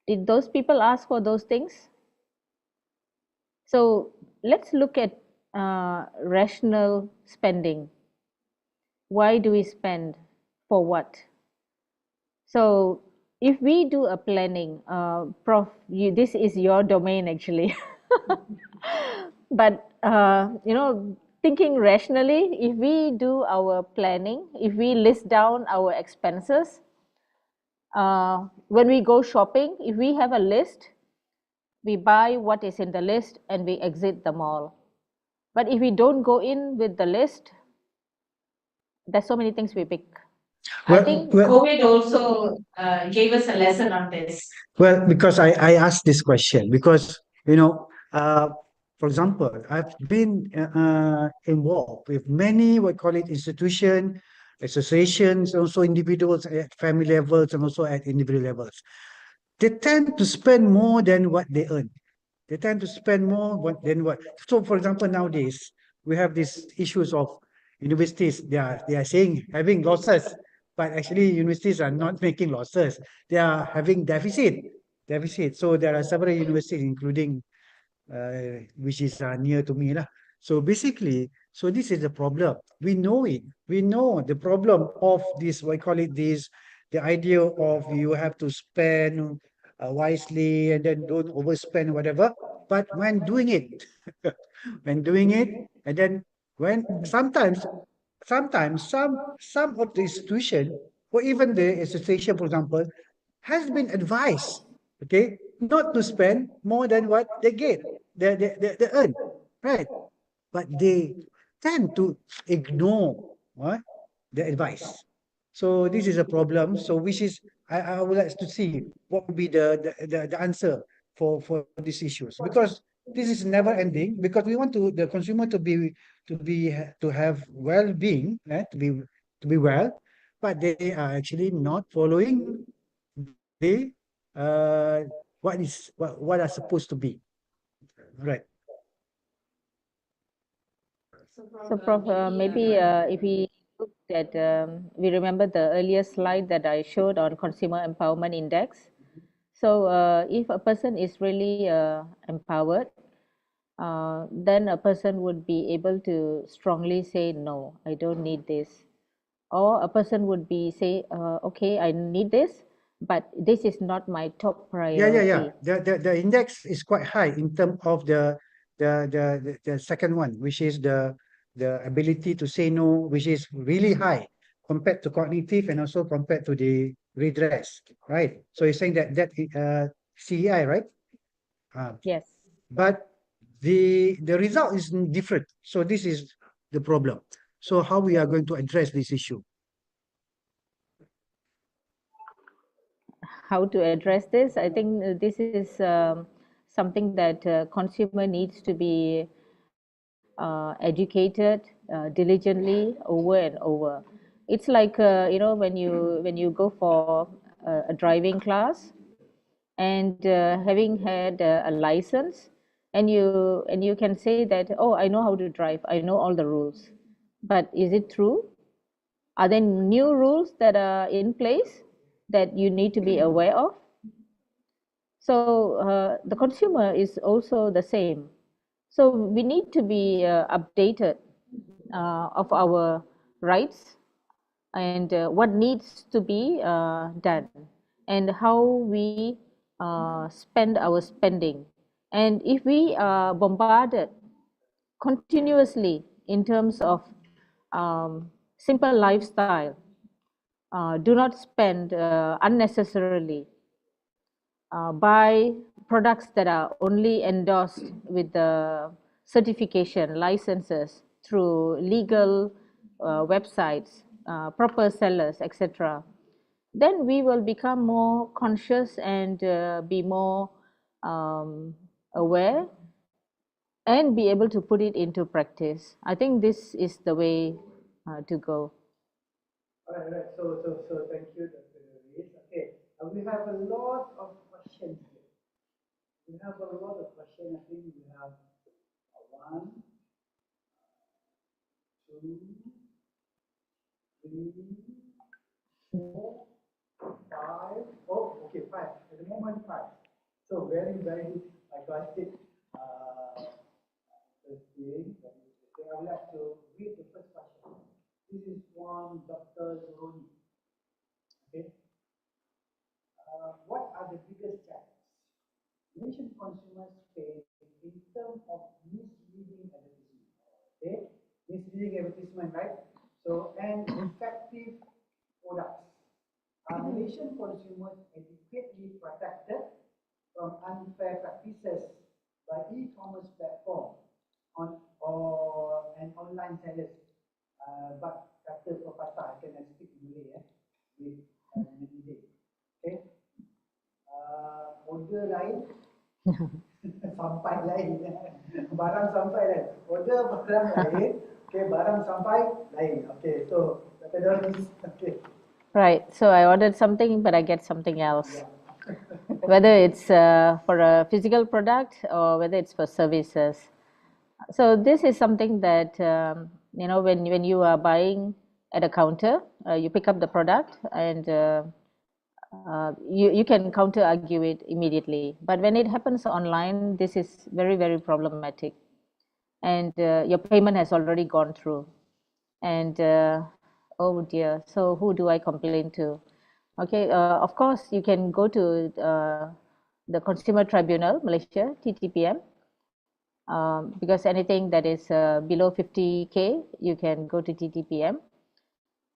Did those people ask for those things? So let's look at rational spending. Why do we spend? For what? So if we do a planning, Prof, this is your domain actually. But thinking rationally, if we do our planning, if we list down our expenses, when we go shopping, if we have a list, we buy what is in the list and we exit the mall. But if we don't go in with the list, there's so many things we pick. I think COVID also gave us a lesson on this. Well, because I asked this question because, for example, I've been involved with many, we call it institution, associations, also individuals at family levels and also at individual levels. They tend to spend more than what they earn. They tend to spend more than what. So, for example, nowadays we have these issues of universities. They are saying having losses, but actually universities are not making losses. They are having deficit. So there are several universities, including which is near to me lah. So basically, so this is the problem. We know it. We know the problem of this. We call it this. The idea of you have to spend wisely and then don't overspend whatever. But when doing it, and then when sometimes some of the institution or even the association, for example, has been advised, okay, not to spend more than what they get, they earn, right? But they tend to ignore the advice. So this is a problem. So which is I would like to see what would be the answer for these issues, because this is never ending, because we want the consumer to have well-being, to be well, but they are actually not following the what are supposed to be, right? So, Prof, maybe if we look at, we remember the earlier slide that I showed on Consumer Empowerment Index. So, if a person is really empowered, then a person would be able to strongly say, no, I don't need this. Or a person would be say, okay, I need this, but this is not my top priority. Yeah. The index is quite high in terms of the second one, which is the ability to say no, which is really high compared to cognitive and also compared to the redress, right? So you're saying that CEI, right? Yes. But the result is different. So this is the problem. So how we are going to address this issue? How to address this? I think this is something that consumer needs to be educated diligently over and over. It's like when you go for a driving class, and having had a license, and you can say that, oh, I know how to drive, I know all the rules, but is it true? Are there new rules that are in place that you need to be aware of? So the consumer is also the same. So we need to be updated of our rights and what needs to be done, and how we spend our spending. And if we are bombarded continuously in terms of simple lifestyle, do not spend unnecessarily, buy products that are only endorsed with the certification licenses through legal websites, proper sellers, etc., then we will become more conscious and be more aware and be able to put it into practice. I think this is the way to go. All right. So thank you, Dr. Luis. Okay, we have a lot of questions here. We have a lot of questions. I think we have 1, 2, 3, 4, 5. Oh, okay, 5. At the moment, 5. So very sarcastic. First thing, I would like to read the first question. This is from Dr. Zuroni. Okay. What are the biggest challenges Malaysian consumers face in terms of misleading advertisement? Okay, misleading advertisement, right? So, and effective products. Are Malaysian consumers adequately protected from unfair practices by e-commerce platform or online sellers? But kata pepatah, I can speak Malay with Malay. Okay. Order lain, sampai lain. Barang sampai lain. Order barang lain, okay, barang sampai lain. Okay, so Dr. Doris, okay. Right, so I ordered something but I get something else. Whether it's for a physical product or whether it's for services. So this is something that, when you are buying at a counter, you pick up the product and you can counter argue it immediately. But when it happens online, this is very, very problematic. And your payment has already gone through. And oh dear, so who do I complain to? Okay, of course, you can go to the Consumer Tribunal, Malaysia, TTPM, because anything that is below 50K, you can go to TTPM.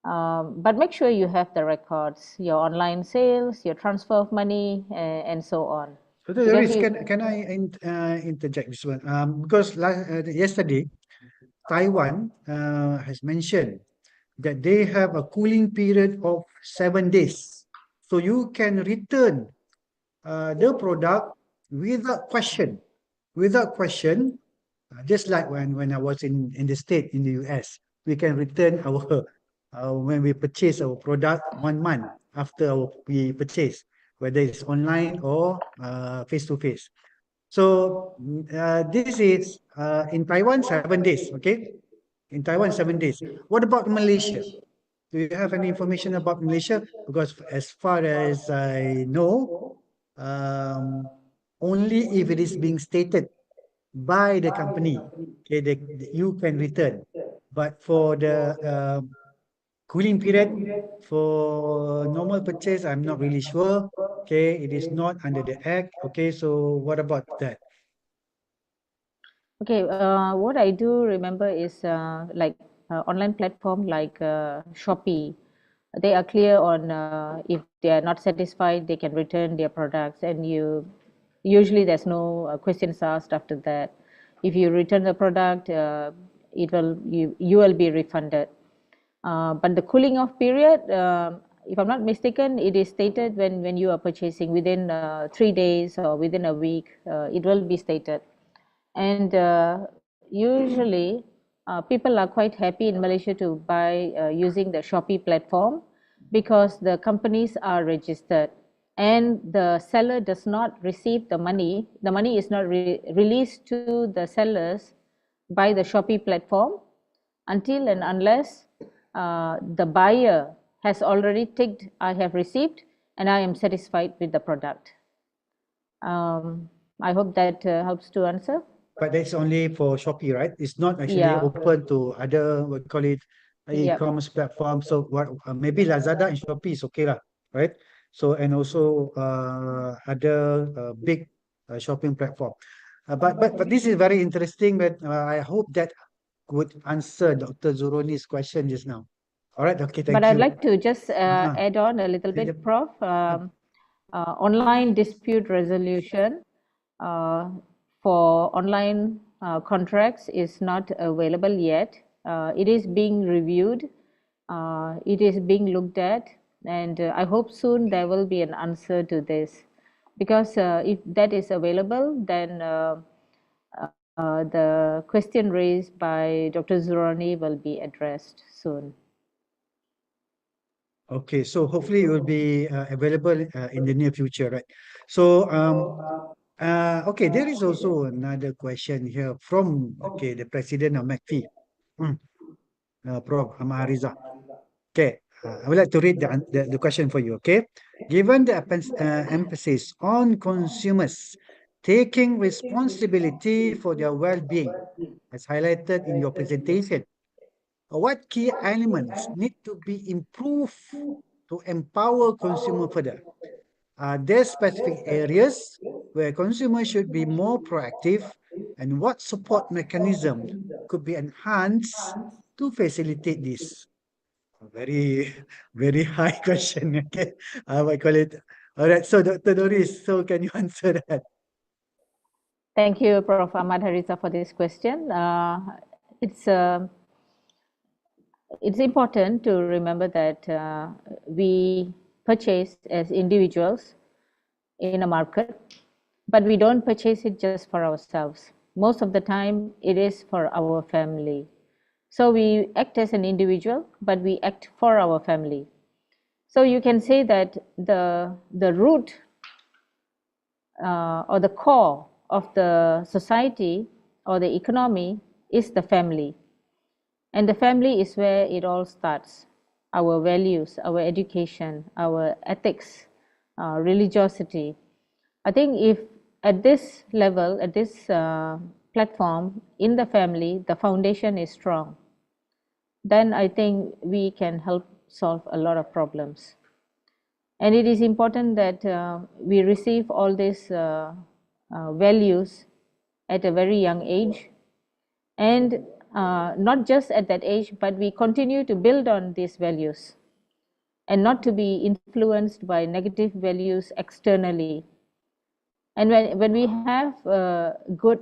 But make sure you have the records, your online sales, your transfer of money, and so on. So, Doris, can I interject this one? Because yesterday, Taiwan has mentioned that they have a cooling period of 7 days. So you can return the product without question. Without question, just like when I was in the States, in the US, we can return our when we purchase our product 1 month after we purchase, whether it's online or face to face. So this is in Taiwan 7 days, okay? In Taiwan 7 days. What about Malaysia? Do you have any information about Malaysia? Because as far as I know, only if it is being stated by the company, okay, you can return. But for the cooling period, for normal purchase, I'm not really sure. Okay, it is not under the act. Okay, so what about that? Okay, what I do remember is like online platform like Shopee. They are clear on if they are not satisfied, they can return their products, and usually there's no questions asked after that. If you return the product, you will be refunded. But the cooling off period, if I'm not mistaken, it is stated when you are purchasing within 3 days or within a week, it will be stated. And usually people are quite happy in Malaysia to buy using the Shopee platform because the companies are registered and the seller does not receive the money. The money is not released to the sellers by the Shopee platform until and unless the buyer has already ticked, I have received and I am satisfied with the product. I hope that helps to answer. But that's only for Shopee, right? It's not actually open to other, what call it, e-commerce platforms. So what maybe Lazada and Shopee is okay lah, right? So and also other big shopping platform. But this is very interesting. But I hope that would answer Dr. Zuroni's question just now. All right. Okay. But Thank I'd you. like to just add on a little bit, Prof. Online dispute resolution for online contracts is not available yet. It is being reviewed. It is being looked at, and I hope soon there will be an answer to this, because if that is available, then the question raised by Dr. Zuroni will be addressed soon. Okay, so hopefully it will be available in the near future, right? So, okay, there is also another question here from, okay, the president of MACFEA, Prof. Amariza. Okay, I would like to read the question for you, okay? Given the emphasis on consumers taking responsibility for their well-being, as highlighted in your presentation, what key elements need to be improved to empower consumer further? Are there specific areas where consumers should be more proactive, and what support mechanisms could be enhanced to facilitate this? A very, very high question. Okay, I might call it. All right, so Dr. Doris, so can you answer that? Thank you, Prof. Ahmad Hariza, for this question. It's important to remember that we purchase as individuals in a market, but we don't purchase it just for ourselves. Most of the time, it is for our family. So we act as an individual, but we act for our family. So you can say that the root or the core of the society or the economy is the family. And the family is where it all starts. Our values, our education, our ethics, religiosity. I think if at this level, at this platform, in the family, the foundation is strong, then I think we can help solve a lot of problems. And it is important that we receive all these values at a very young age, and not just at that age, but we continue to build on these values and not to be influenced by negative values externally. And when we have good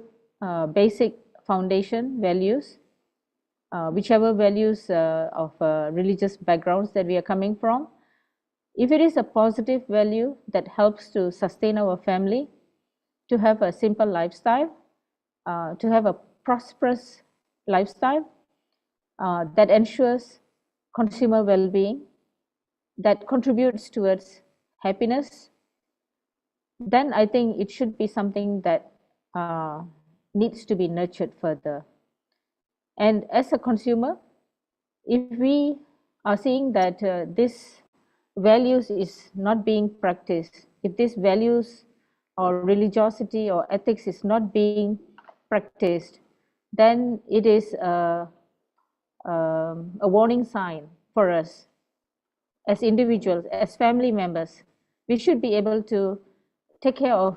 basic foundation values, whichever values of religious backgrounds that we are coming from, if it is a positive value that helps to sustain our family, to have a simple lifestyle, to have a prosperous lifestyle that ensures consumer well-being, that contributes towards happiness, then I think it should be something that needs to be nurtured further. And as a consumer, if we are seeing that this values is not being practiced, if these values or religiosity or ethics is not being practiced, then it is a warning sign for us as individuals, as family members. We should be able to take care of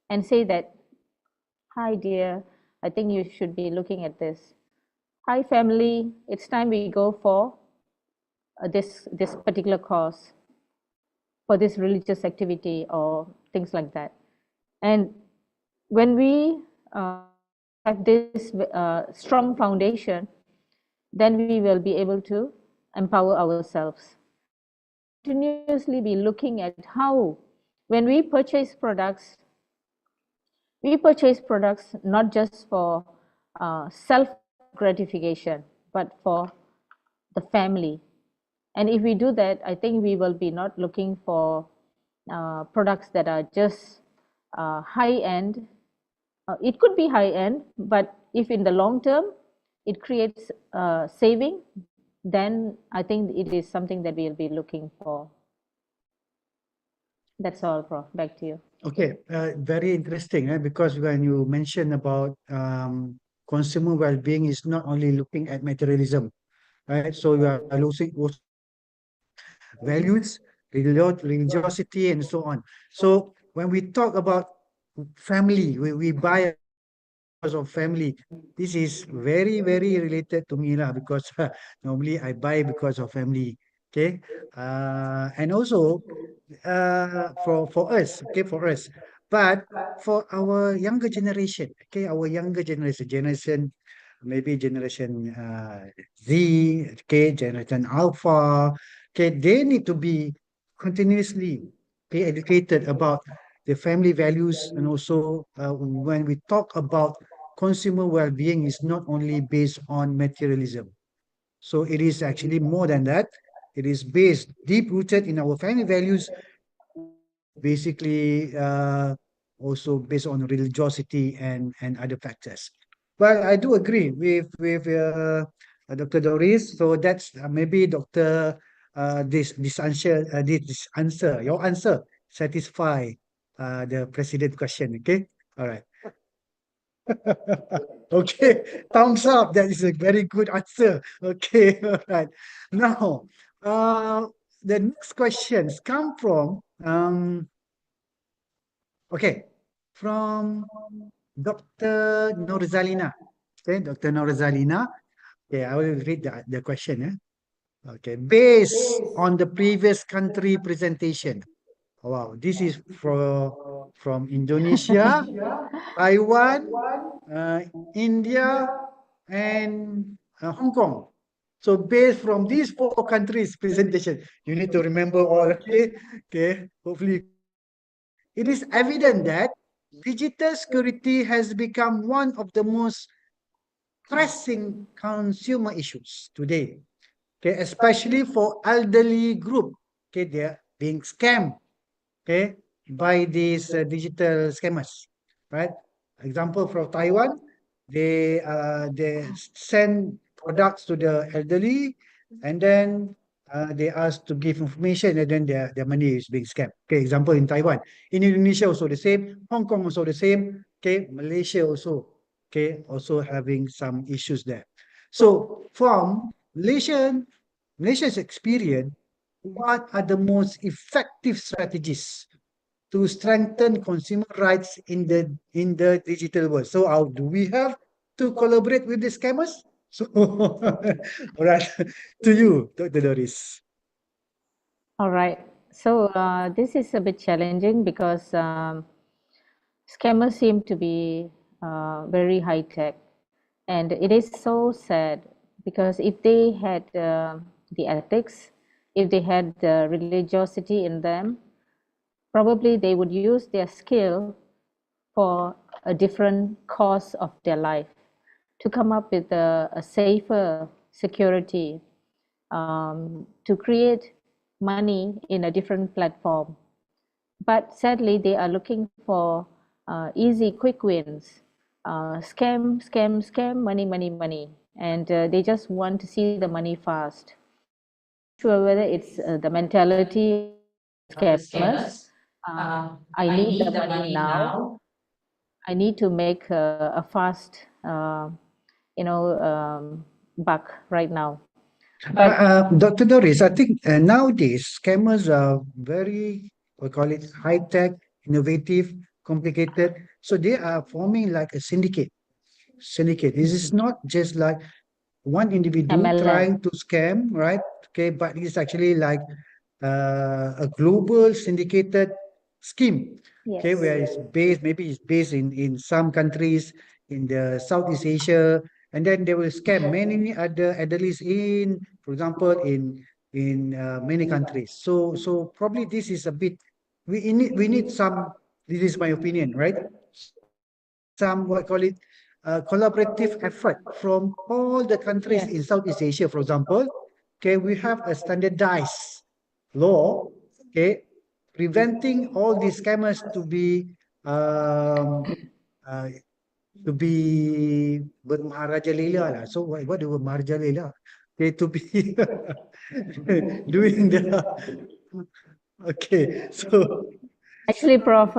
and say that, hi dear, I think you should be looking at this. Hi family, it's time we go for this particular cause, for this religious activity or things like that. And when we have this strong foundation, then we will be able to empower ourselves. Continuously be looking at how, when we purchase products not just for self gratification, but for the family. And if we do that, I think we will be not looking for products that are just high-end. It could be high-end, but if in the long term it creates saving, then I think it is something that we'll be looking for. That's all, Prof. Back to you. Okay, very interesting, because when you mentioned about consumer well-being is not only looking at materialism, right? So you are losing values, religiosity, and so on. So when we talk about family. We buy because of family. This is very, very related to me lah, because normally I buy because of family. Okay. And also for us, okay, for us. But for our younger generation, okay, our younger generation, maybe generation Z, okay, generation Alpha, okay, they need to be continuously, okay, educated about the family values. And also when we talk about consumer well-being, is not only based on materialism. So it is actually more than that. It is based, deep rooted in our family values, basically also based on religiosity and other factors. Well, I do agree with Dr. Doris. So that's maybe Dr. This answer, your answer satisfy the president question. Okay, all right. Okay, thumbs up. That is a very good answer. Okay, all right. Now, the next questions come from okay, from Dr. Norzalina. Okay, Dr. Norzalina. Okay, I will read the question. Okay, based on the previous country presentation. Wow, this is from Indonesia, Taiwan, India, and Hong Kong. So based from these 4 countries presentation, you need to remember all. Okay, okay. Hopefully, it is evident that digital security has become one of the most pressing consumer issues today. Okay, especially for elderly group. Okay, they are being scammed. Okay, by these digital scammers, right? Example from Taiwan, they send products to the elderly, and then they ask to give information, and then their money is being scammed. Okay, example in Taiwan. In Indonesia also the same, Hong Kong also the same. Okay, Malaysia also. Okay, also having some issues there. So from Malaysia's experience, what are the most effective strategies to strengthen consumer rights in the digital world? So how do we have to collaborate with the scammers? So, all right, to you, Dr. Doris. All right. So this is a bit challenging because scammers seem to be very high tech, and it is so sad because if they had the ethics, if they had the religiosity in them, probably they would use their skill for a different cause of their life to come up with a safer security, to create money in a different platform. But sadly, they are looking for easy, quick wins. Scam, scam, scam, money, money, money. And they just want to see the money fast. Sure whether it's the mentality scammers. I need the money now. I need to make a fast, buck right now. Dr. Doris, I think nowadays scammers are very, we call it high tech, innovative, complicated. So they are forming like a syndicate. This is not just like one individual MLM. trying to scam, right? Okay, but it's actually like a global syndicated scheme. Okay, where it's based, maybe it's based in some countries in the Southeast Asia, and then they will scam many other elderlies in, for example, in many countries. So probably this is a bit, we need some. This is my opinion, right? Some, what call it, collaborative effort from all the countries in Southeast Asia, for example. Okay, we have a standardized law, okay, preventing all these scammers uh, to be bermaharajalela lah. So what do maharajalela? Okay, to be doing the okay. So Actually, Prof,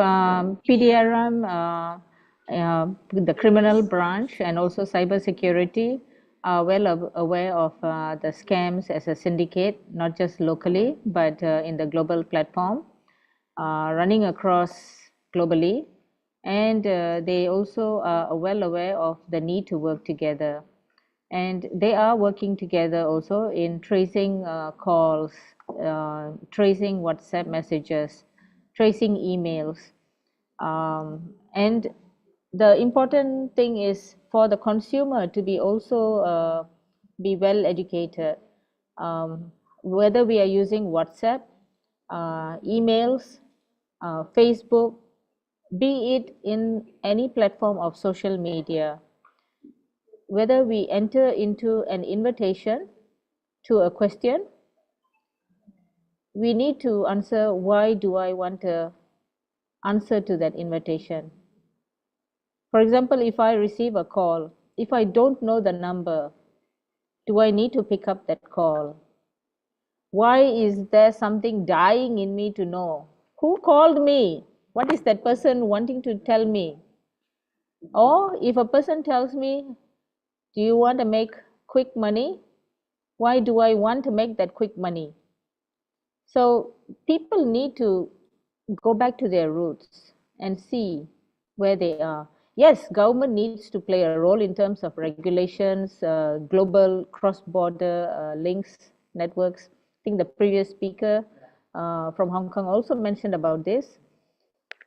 PDRM, the criminal branch, and also cybersecurity are well aware of the scams as a syndicate, not just locally, but in the global platform, running across globally. and they also are well aware of the need to work together. And they are working together also in tracing calls, tracing WhatsApp messages, tracing emails. And the important thing is for the consumer to be also be well educated, whether we are using WhatsApp, emails, Facebook, be it in any platform of social media, whether we enter into an invitation to a question, we need to answer, why do I want to answer to that invitation? For example, if I receive a call, if I don't know the number, do I need to pick up that call? Why is there something dying in me to know? Who called me? What is that person wanting to tell me? Or if a person tells me, do you want to make quick money? Why do I want to make that quick money? So people need to go back to their roots and see where they are. Yes, government needs to play a role in terms of regulations, global cross-border links, networks. I think the previous speaker from Hong Kong also mentioned about this.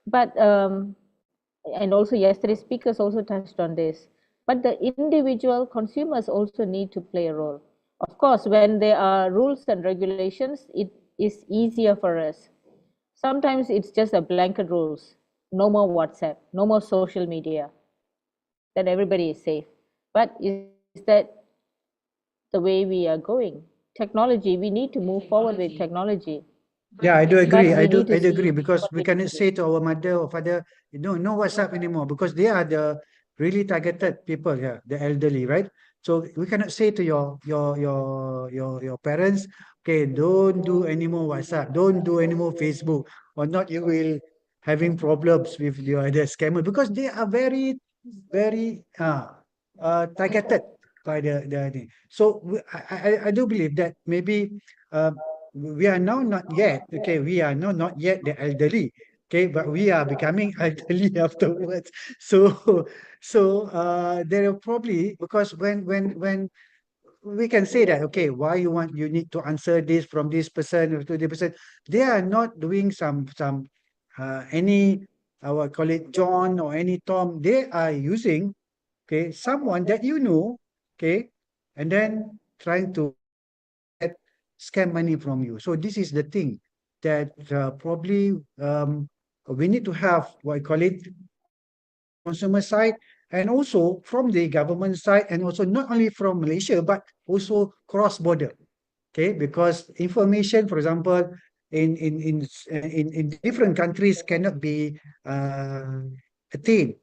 But and also yesterday's speakers also touched on this. But the individual consumers also need to play a role. Of course, when there are rules and regulations, it is easier for us. Sometimes it's just a blanket rules. No more WhatsApp, no more social media. Then everybody is safe. But is that the way we are going? Technology, we need to move forward with technology. Yeah, I do agree. But we need to I do see agree because we what cannot say to our mother or father, you know, no WhatsApp anymore because they are the really targeted people here, the elderly, right? So we cannot say to your parents, okay, don't do any more WhatsApp, don't do any more Facebook, or not you will having problems with your other scammer because they are very targeted by the thing. So I do believe that maybe we are now not yet, okay, we are now not yet the elderly, okay, but we are becoming elderly afterwards. So there are probably, because when we can say that, okay, why you need to answer this from this person or to the person, they are not doing some any, I would call it John or any Tom, they are using, okay, someone that you know, okay, and then trying to scam money from you. So this is the thing that probably we need to have what I call it from the consumer side and also from the government side, and also not only from Malaysia but also cross border. Okay, because information, for example, in different countries cannot be attained,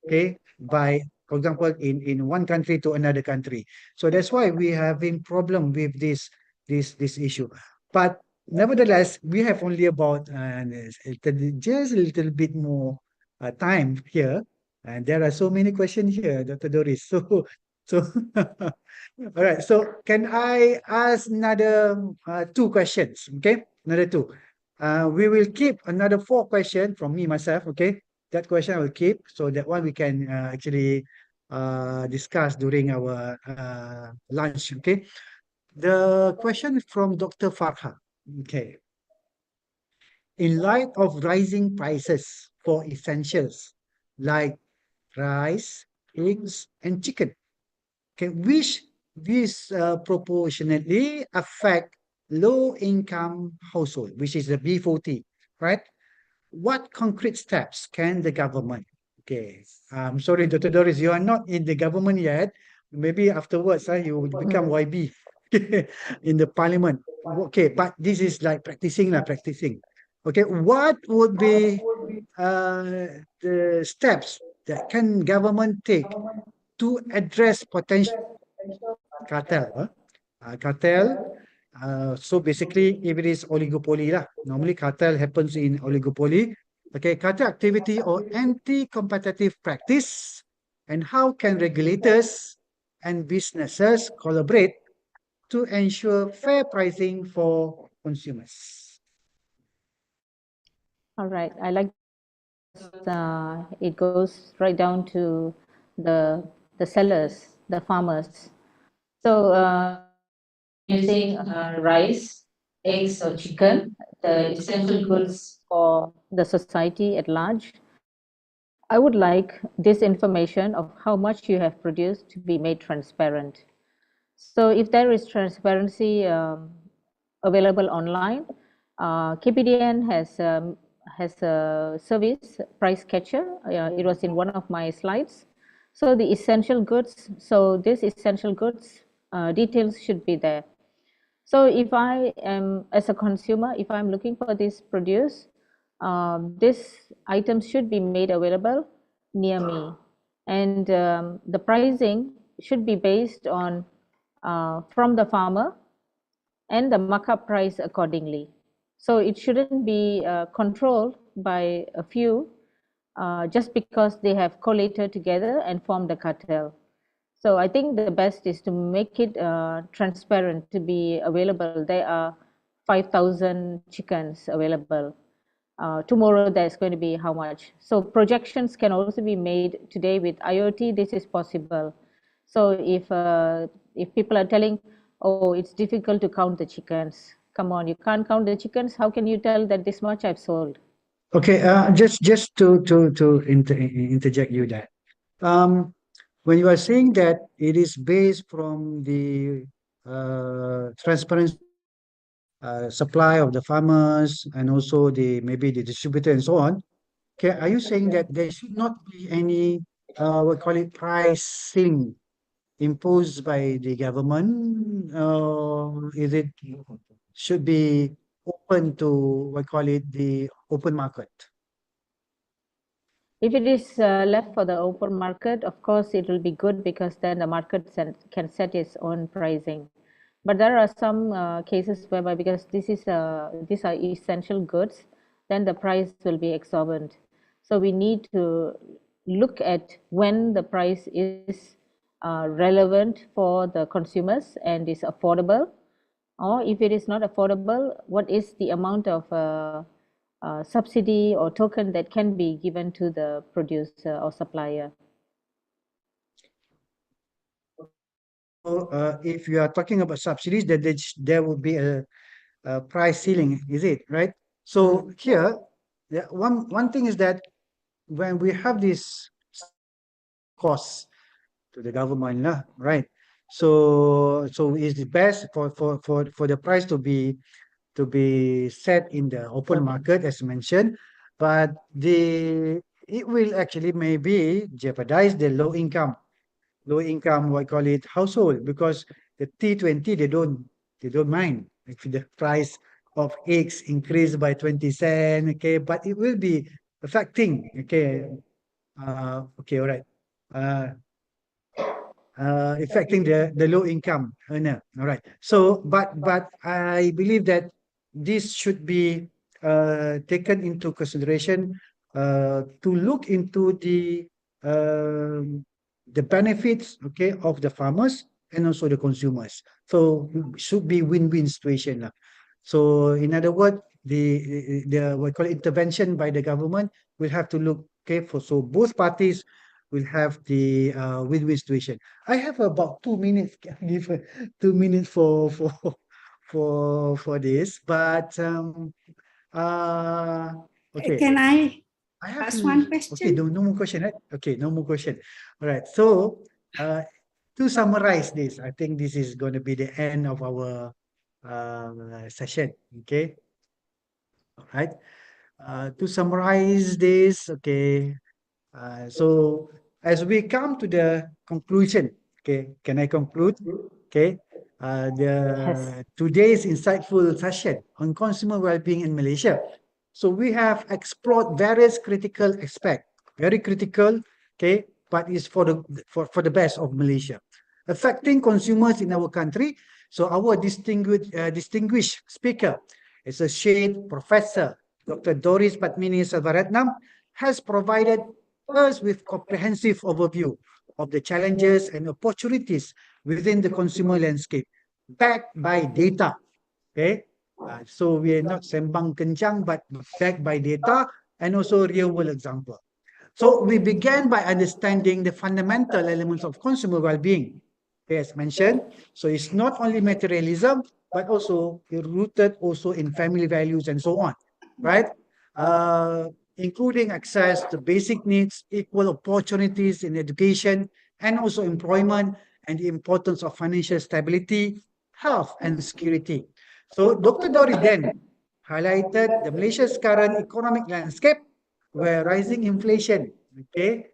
okay, by, for example, in one country to another country. So that's why we having problem with this issue. But nevertheless, we have only about just a little bit more time here, and there are so many questions here, Dr. Doris. So all right. So can I ask another two questions? Okay, another two. We will keep another four questions from me myself. Okay, that question I will keep, so that one we can actually discuss during our lunch. Okay. The question from Dr. Farha. Okay. In light of rising prices for essentials like rice, eggs, and chicken, okay, which disproportionately affect low-income household, which is the B40, right? What concrete steps can the government? Okay, I'm sorry, Dr. Doris, you are not in the government yet. Maybe afterwards, you will become YB in the parliament. Okay, but this is like practicing. Okay, what would be the steps that can government take to address potential cartel? Cartel. So basically, if it is oligopoly lah, normally cartel happens in oligopoly. Okay, cartel activity or anti-competitive practice, and how can regulators and businesses collaborate to ensure fair pricing for consumers? All right, I like it goes right down to the sellers, the farmers. So using rice, eggs or chicken, the essential goods for the society at large, I would like this information of how much you have produced to be made transparent. So if there is transparency available online, KPDN has a service, price catcher. It was in one of my slides. So the essential goods, so this essential goods details should be there. So if I am, as a consumer, if I'm looking for this produce, this item should be made available near me. And the pricing should be based on from the farmer and the markup price accordingly. So it shouldn't be controlled by a few just because they have collated together and formed a cartel. So I think the best is to make it transparent to be available. There are 5,000 chickens available. Tomorrow there's going to be how much. So projections can also be made today with IoT. This is possible. So if people are telling, oh, it's difficult to count the chickens. Come on, you can't count the chickens. How can you tell that this much I've sold? Okay, just to interject you that. When you are saying that it is based from the transparent supply of the farmers and also the maybe the distributor and so on, okay, are you saying that there should not be any what call it pricing imposed by the government? Is it should be open to what call it the open market? If it is left for the open market, of course, it will be good because then the market can set its own pricing. But there are some cases whereby because these are essential goods, then the price will be exorbitant. So we need to look at when the price is relevant for the consumers and is affordable, or if it is not affordable, what is the amount of subsidy or token that can be given to the producer or supplier. So if you are talking about subsidies, then there would be a price ceiling, is it right? So here, one thing is that when we have this costs to the government, right? So it's best for the price to be set in the open market as mentioned, but it will actually maybe jeopardize the low income what call it household, because the T20 they don't mind if the price of eggs increase by 20 cents, okay, but it will be affecting, okay, okay, all right, affecting the low income earner. All right. So, but I believe that this should be taken into consideration to look into the benefits, okay, of the farmers and also the consumers. So should be win-win situation lah. So in other words, the what we call it, intervention by the government will have to look, okay, for so both parties will have the win-win situation. I have about 2 minutes. Can I give 2 minutes for this, but okay. Can I have ask to, one question? okay, no more question, right? Okay, no more question. All right. So to summarize this, I think this is going to be the end of our session. Okay. All right. To summarize this, okay. So as we come to the conclusion, okay, can I conclude? Okay. Today's insightful session on consumer well-being in Malaysia. So we have explored various critical aspects, very critical, okay, but it's for the best of Malaysia, affecting consumers in our country. So our distinguished speaker is Associate Professor Dr. Doris Patmini Selvaratnam has provided us with comprehensive overview of the challenges and opportunities within the consumer landscape, backed by data. Okay, so we are not sembang kencang, but backed by data and also real-world example. So we began by understanding the fundamental elements of consumer well-being, as mentioned. So it's not only materialism, but also rooted also in family values and so on, right? Including access to basic needs, equal opportunities in education, and also employment, and the importance of financial stability, health, and security. So Dr. Dori then highlighted the Malaysia's current economic landscape, where rising inflation, okay,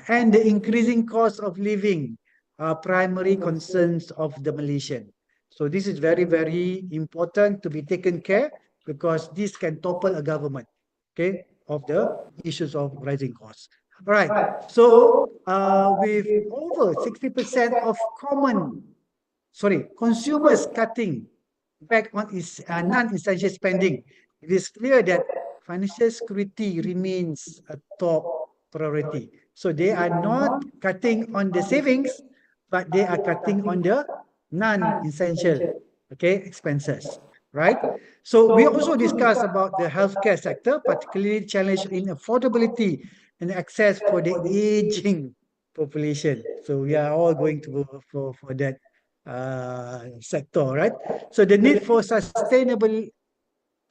and the increasing cost of living are primary concerns of the Malaysian. So this is very, very important to be taken care, because this can topple a government, okay, of the issues of rising costs. All right. So with over 60% of consumers cutting back on its non-essential spending, it is clear that financial security remains a top priority. So they are not cutting on the savings, but they are cutting on the non-essential, okay, expenses, right? So we also discussed about the healthcare sector, particularly challenge in affordability and access for the aging population. So we are all going to go for that sector, right? So the need for sustainable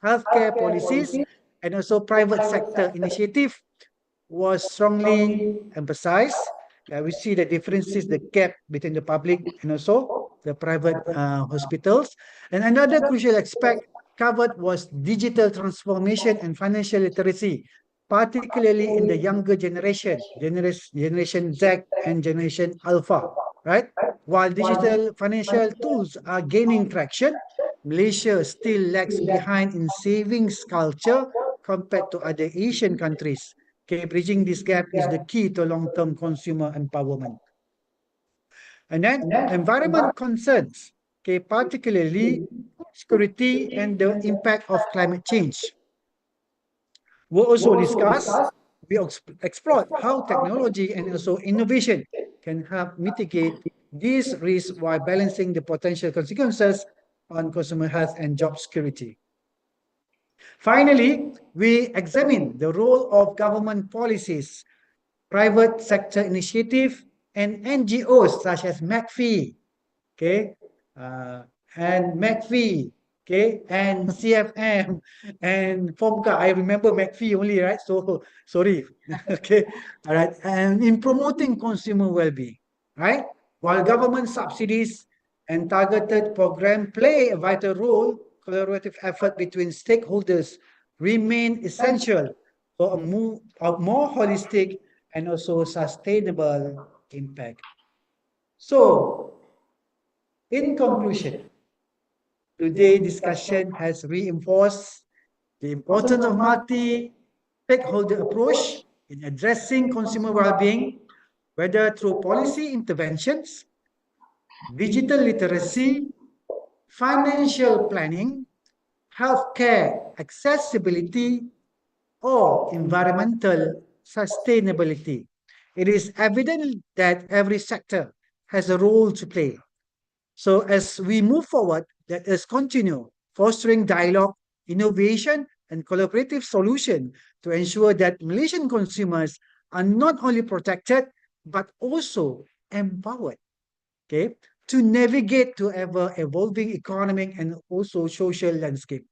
healthcare policies and also private sector initiative was strongly emphasized. We see the differences, the gap between the public and also the private hospitals. And another crucial aspect covered was digital transformation and financial literacy, particularly in the younger generation Z and generation Alpha, right? While digital financial tools are gaining traction, Malaysia still lags behind in savings culture compared to other Asian countries. Okay, bridging this gap is the key to long-term consumer empowerment. And then environment concerns, okay, particularly security and the impact of climate change, were also discussed. We explored how technology and also innovation can help mitigate these risks while balancing the potential consequences on consumer health and job security. Finally, we examine the role of government policies, private sector initiative, and NGOs such as MACFEA, okay, and MACFEA, okay, and CFM and FOMCA. I remember MACFEA only, right? So sorry, okay, all right. And in promoting consumer well-being, right? While government subsidies and targeted program play a vital role, collaborative effort between stakeholders remain essential for a more holistic and also sustainable impact. So, in conclusion, today's discussion has reinforced the importance of multi-stakeholder approach in addressing consumer well-being, whether through policy interventions, digital literacy, financial planning, healthcare accessibility, or environmental sustainability. It is evident that every sector has a role to play. So as we move forward, let us continue fostering dialogue, innovation, and collaborative solution to ensure that Malaysian consumers are not only protected, but also empowered, okay, to navigate to ever evolving economic and also social landscape.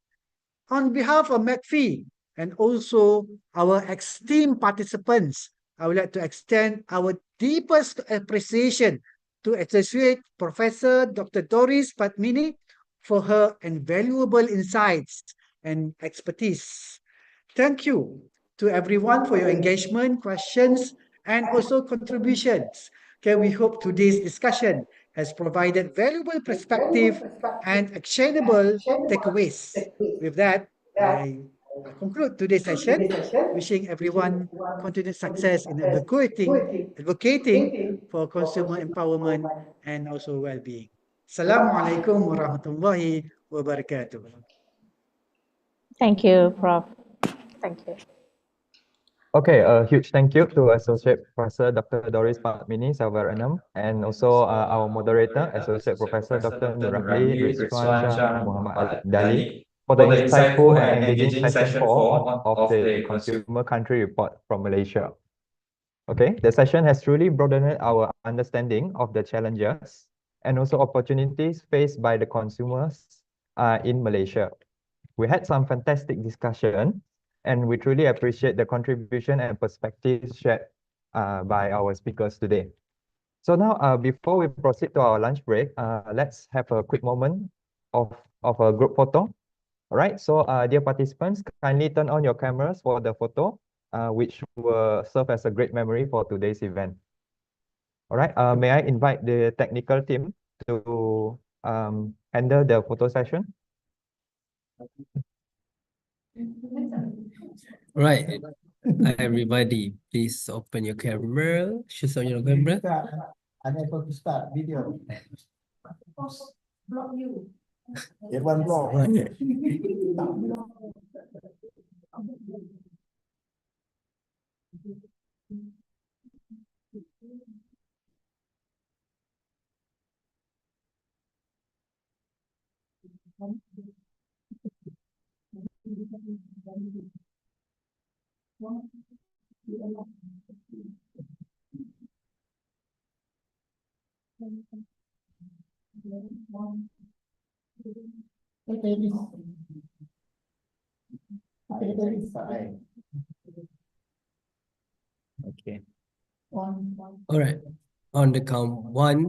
On behalf of MACFEA and also our esteemed participants, I would like to extend our deepest appreciation to Associate Professor Dr. Doris Padmini for her invaluable insights and expertise. Thank you to everyone for your engagement, questions, and also contributions. Okay, we hope today's discussion has provided valuable perspective and actionable takeaways. With that, I conclude today's session, wishing everyone continued success in advocating for consumer empowerment and also well-being. Assalamualaikum warahmatullahi wabarakatuh. Thank you, Prof. Thank you. Okay, a huge thank you to Associate Professor Dr. Doris Padmini Salvaranam, and also our moderator, Associate Professor Dr. Nurahli Rizwan Shah Muhammad Dali, for the insightful and engaging session 4 of the Consumer Country Report from Malaysia. Okay, the session has truly broadened our understanding of the challenges and also opportunities faced by the consumers in Malaysia. We had some fantastic discussion, and we truly appreciate the contribution and perspectives shared by our speakers today. So now, before we proceed to our lunch break, let's have a quick moment of a group photo. All right, so dear participants, kindly turn on your cameras for the photo, which will serve as a great memory for today's event. All right, may I invite the technical team to handle the photo session? Right. Everybody, please open your camera. Shoot on your camera. Unable to start video. Block you. Get one block. Right. Okay. All right. On the count, 1,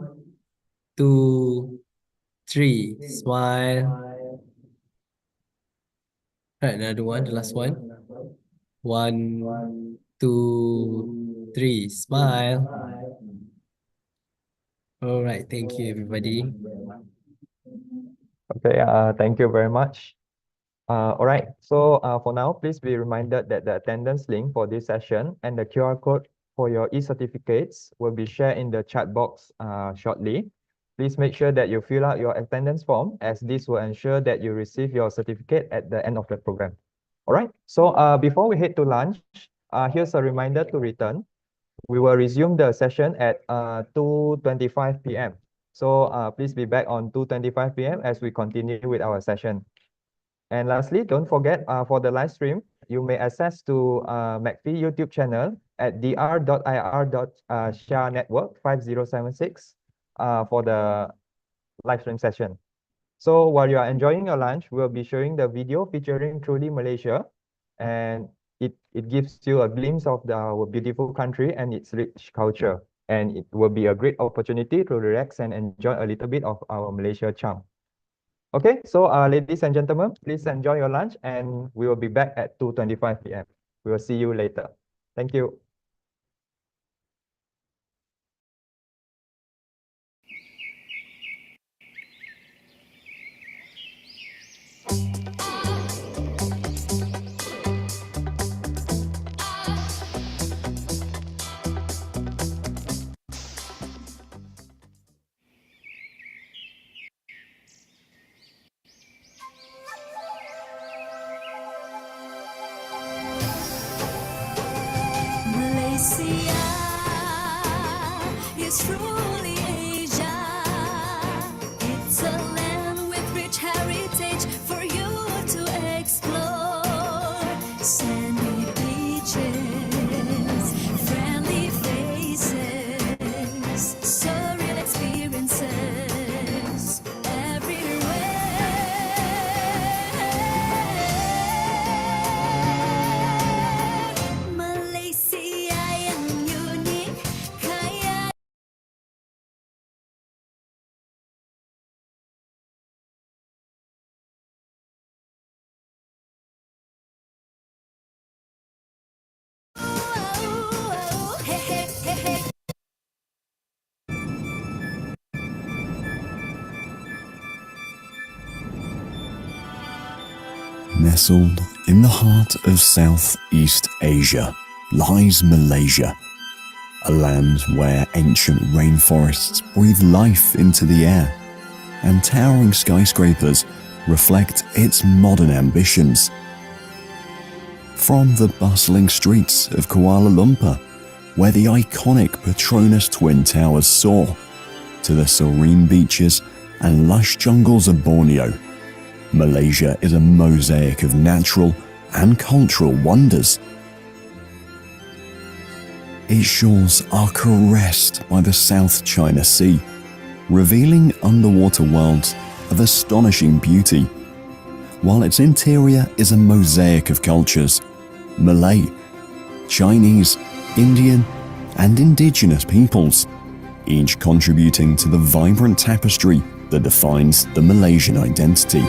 2, 3. Smile. Right, another one, the last one. 1, 2, 3. Smile. All right. Thank you, everybody. Okay, thank you very much. All right, so for now, please be reminded that the attendance link for this session and the QR code for your e-certificates will be shared in the chat box shortly. Please make sure that you fill out your attendance form, as this will ensure that you receive your certificate at the end of the program. All right, so before we head to lunch, here's a reminder to return. We will resume the session at 2:25 p.m. So please be back on 2:25 p.m. as we continue with our session. And lastly, don't forget for the live stream, you may access to MACFEA YouTube channel at dr.ir.sha-network 5076 for the live stream session. So while you are enjoying your lunch, we'll be showing the video featuring Truly Malaysia, and it gives you a glimpse of our beautiful country and its rich culture. And it will be a great opportunity to relax and enjoy a little bit of our Malaysia charm. Okay, so ladies and gentlemen, please enjoy your lunch, and we will be back at 2:25 p.m. We will see you later. Thank you. Malaysia is truly Asia. It's a land with rich heritage for you to explore. Sandy beaches, friendly faces, surreal experiences everywhere. Malaysia yang unik, kaya. Hey, hey, hey, hey. Nestled in the heart of Southeast Asia lies Malaysia, a land where ancient rainforests breathe life into the air and towering skyscrapers reflect its modern ambitions. From the bustling streets of Kuala Lumpur, where the iconic Petronas Twin Towers soar, to the serene beaches and lush jungles of Borneo, Malaysia is a mosaic of natural and cultural wonders. Its shores are caressed by the South China Sea, revealing underwater worlds of astonishing beauty, while its interior is a mosaic of cultures: Malay, Chinese, Indian, and indigenous peoples, each contributing to the vibrant tapestry that defines the Malaysian identity.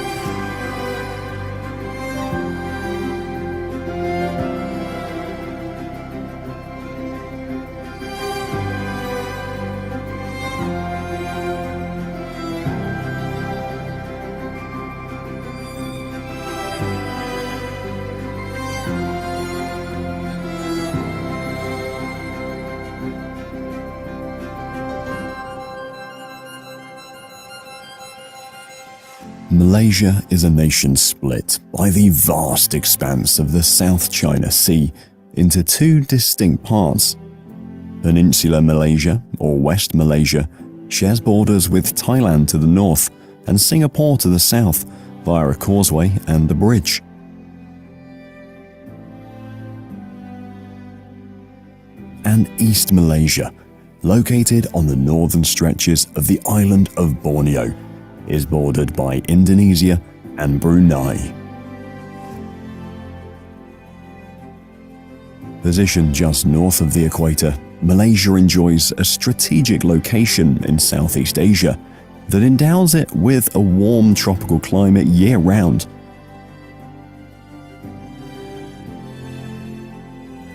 Malaysia is a nation split by the vast expanse of the South China Sea into two distinct parts. Peninsular Malaysia, or West Malaysia, shares borders with Thailand to the north and Singapore to the south via a causeway and a bridge. And East Malaysia, located on the northern stretches of the island of Borneo, is bordered by Indonesia and Brunei. Positioned just north of the equator, Malaysia enjoys a strategic location in Southeast Asia that endows it with a warm tropical climate year-round.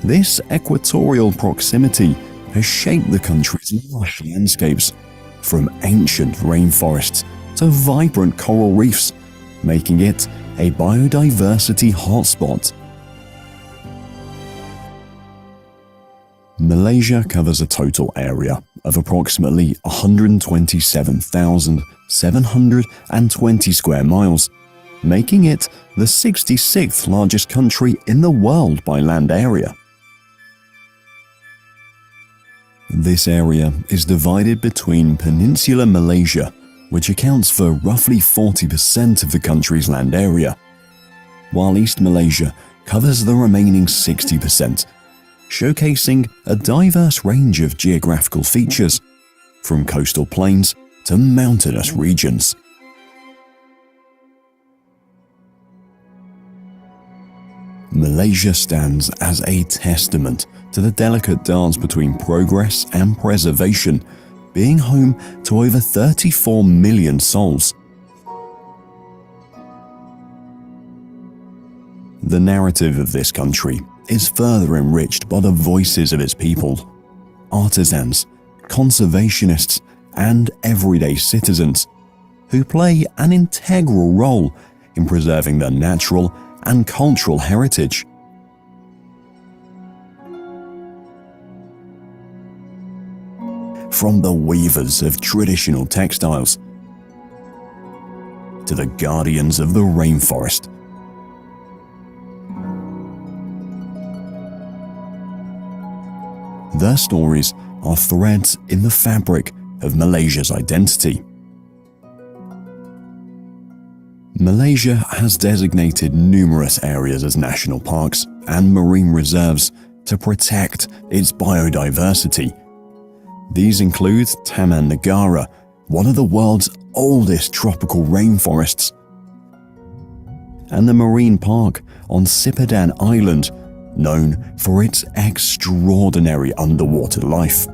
This equatorial proximity has shaped the country's lush landscapes, from ancient rainforests to vibrant coral reefs, making it a biodiversity hotspot. Malaysia covers a total area of approximately 127,720 square miles, making it the 66th largest country in the world by land area. This area is divided between Peninsular Malaysia, which accounts for roughly 40% of the country's land area, while East Malaysia covers the remaining 60%, showcasing a diverse range of geographical features, from coastal plains to mountainous regions. Malaysia stands as a testament to the delicate dance between progress and preservation, being home to over 34 million souls. The narrative of this country is further enriched by the voices of its people, artisans, conservationists, and everyday citizens, who play an integral role in preserving their natural and cultural heritage. From the weavers of traditional textiles to the guardians of the rainforest, their stories are threads in the fabric of Malaysia's identity. Malaysia has designated numerous areas as national parks and marine reserves to protect its biodiversity. These include Taman Negara, one of the world's oldest tropical rainforests, and the marine park on Sipadan Island, known for its extraordinary underwater life.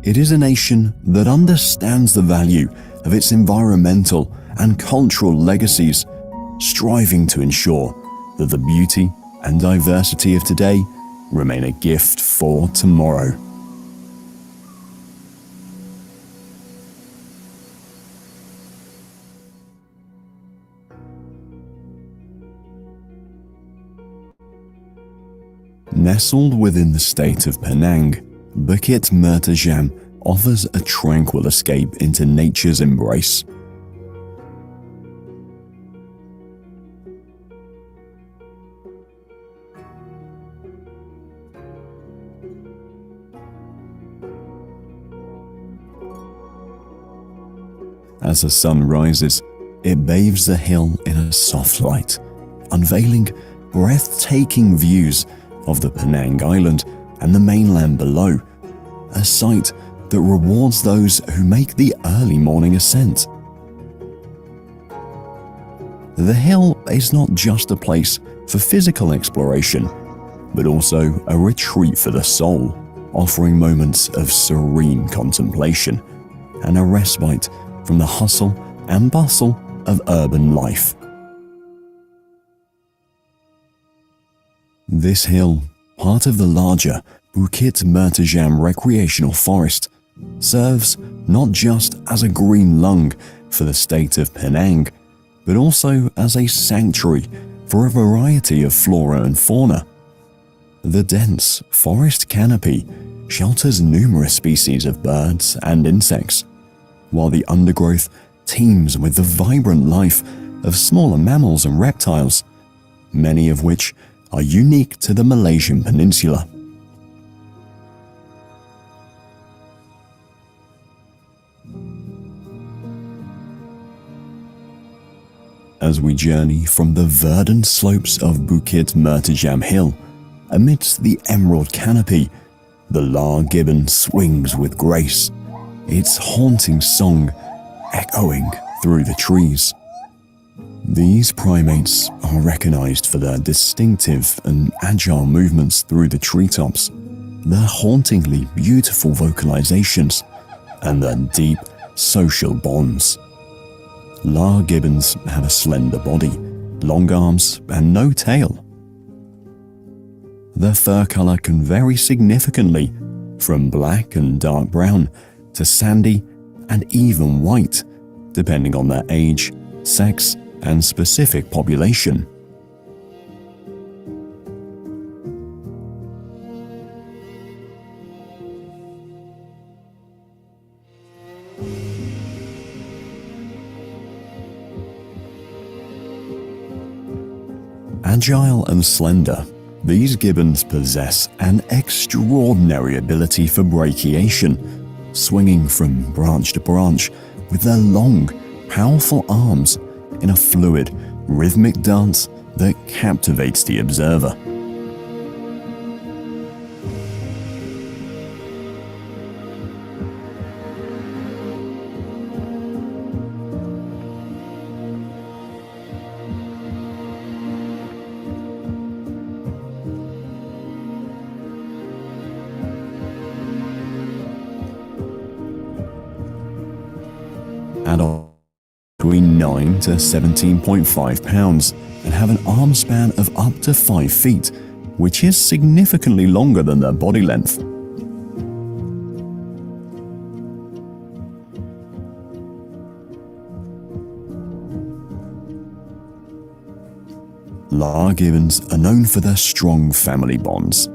It is a nation that understands the value of its environmental and cultural legacies, striving to ensure that the beauty and diversity of today remain a gift for tomorrow. Nestled within the state of Penang, Bukit Mertajam offers a tranquil escape into nature's embrace. As the sun rises, it bathes the hill in a soft light, unveiling breathtaking views of the Penang Island and the mainland below, a sight that rewards those who make the early morning ascent. The hill is not just a place for physical exploration, but also a retreat for the soul, offering moments of serene contemplation and a respite from the hustle and bustle of urban life. This hill, part of the larger Bukit Mertajam Recreational Forest, serves not just as a green lung for the state of Penang, but also as a sanctuary for a variety of flora and fauna. The dense forest canopy shelters numerous species of birds and insects, while the undergrowth teems with the vibrant life of smaller mammals and reptiles, many of which are unique to the Malaysian peninsula. As we journey from the verdant slopes of Bukit Mertajam Hill, amidst the emerald canopy, the lar gibbon swings with grace, its haunting song echoing through the trees. These primates are recognized for their distinctive and agile movements through the treetops, their hauntingly beautiful vocalizations, and their deep social bonds. Lar gibbons have a slender body, long arms, and no tail. Their fur color can vary significantly, from black and dark brown to sandy and even white, depending on their age, sex, and specific population. Agile and slender, these gibbons possess an extraordinary ability for brachiation, swinging from branch to branch with their long, powerful arms in a fluid, rhythmic dance that captivates the observer. Adults between 9 to 17.5 pounds and have an arm span of up to 5 feet, which is significantly longer than their body length. Lar gibbons are known for their strong family bonds.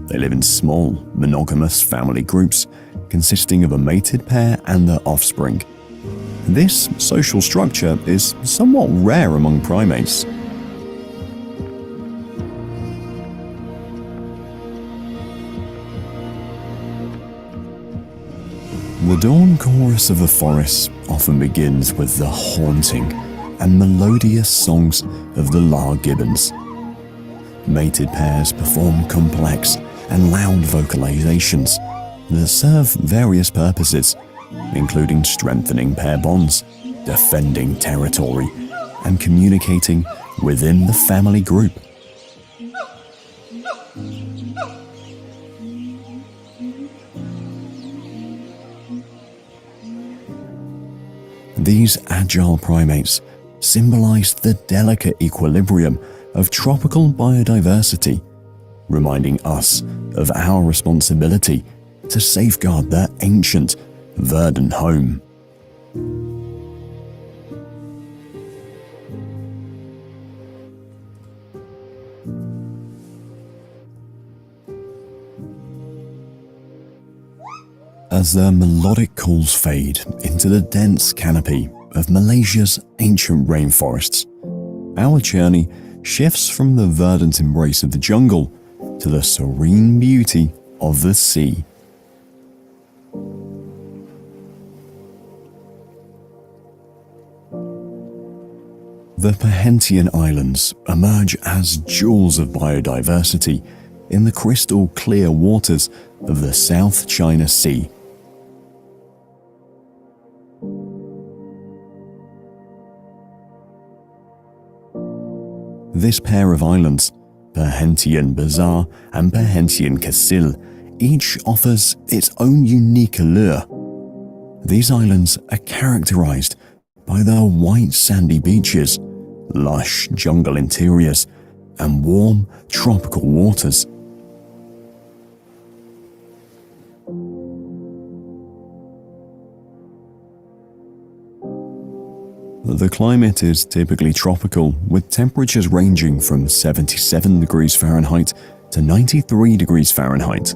They live in small, monogamous family groups consisting of a mated pair and their offspring. This social structure is somewhat rare among primates. The dawn chorus of the forest often begins with the haunting and melodious songs of the lar gibbons. Mated pairs perform complex and loud vocalizations that serve various purposes, including strengthening pair bonds, defending territory, and communicating within the family group. These agile primates symbolize the delicate equilibrium of tropical biodiversity, reminding us of our responsibility to safeguard their ancient, verdant home. As their melodic calls fade into the dense canopy of Malaysia's ancient rainforests, our journey shifts from the verdant embrace of the jungle to the serene beauty of the sea. The Perhentian Islands emerge as jewels of biodiversity in the crystal clear waters of the South China Sea. This pair of islands, Perhentian Bazaar and Perhentian Kasil, each offers its own unique allure. These islands are characterized by their white sandy beaches, lush jungle interiors, and warm tropical waters. The climate is typically tropical, with temperatures ranging from 77 degrees Fahrenheit to 93 degrees Fahrenheit.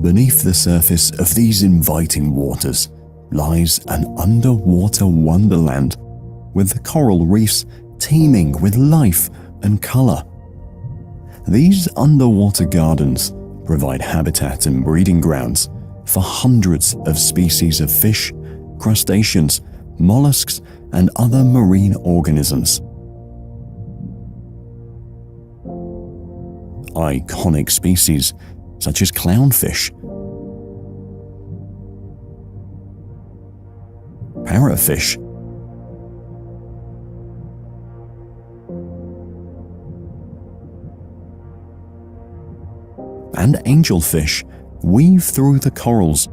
Beneath the surface of these inviting waters lies an underwater wonderland, with the coral reefs teeming with life and color. These underwater gardens provide habitat and breeding grounds for hundreds of species of fish, crustaceans, mollusks, and other marine organisms. Iconic species such as clownfish, parrotfish, and angelfish weave through the corals.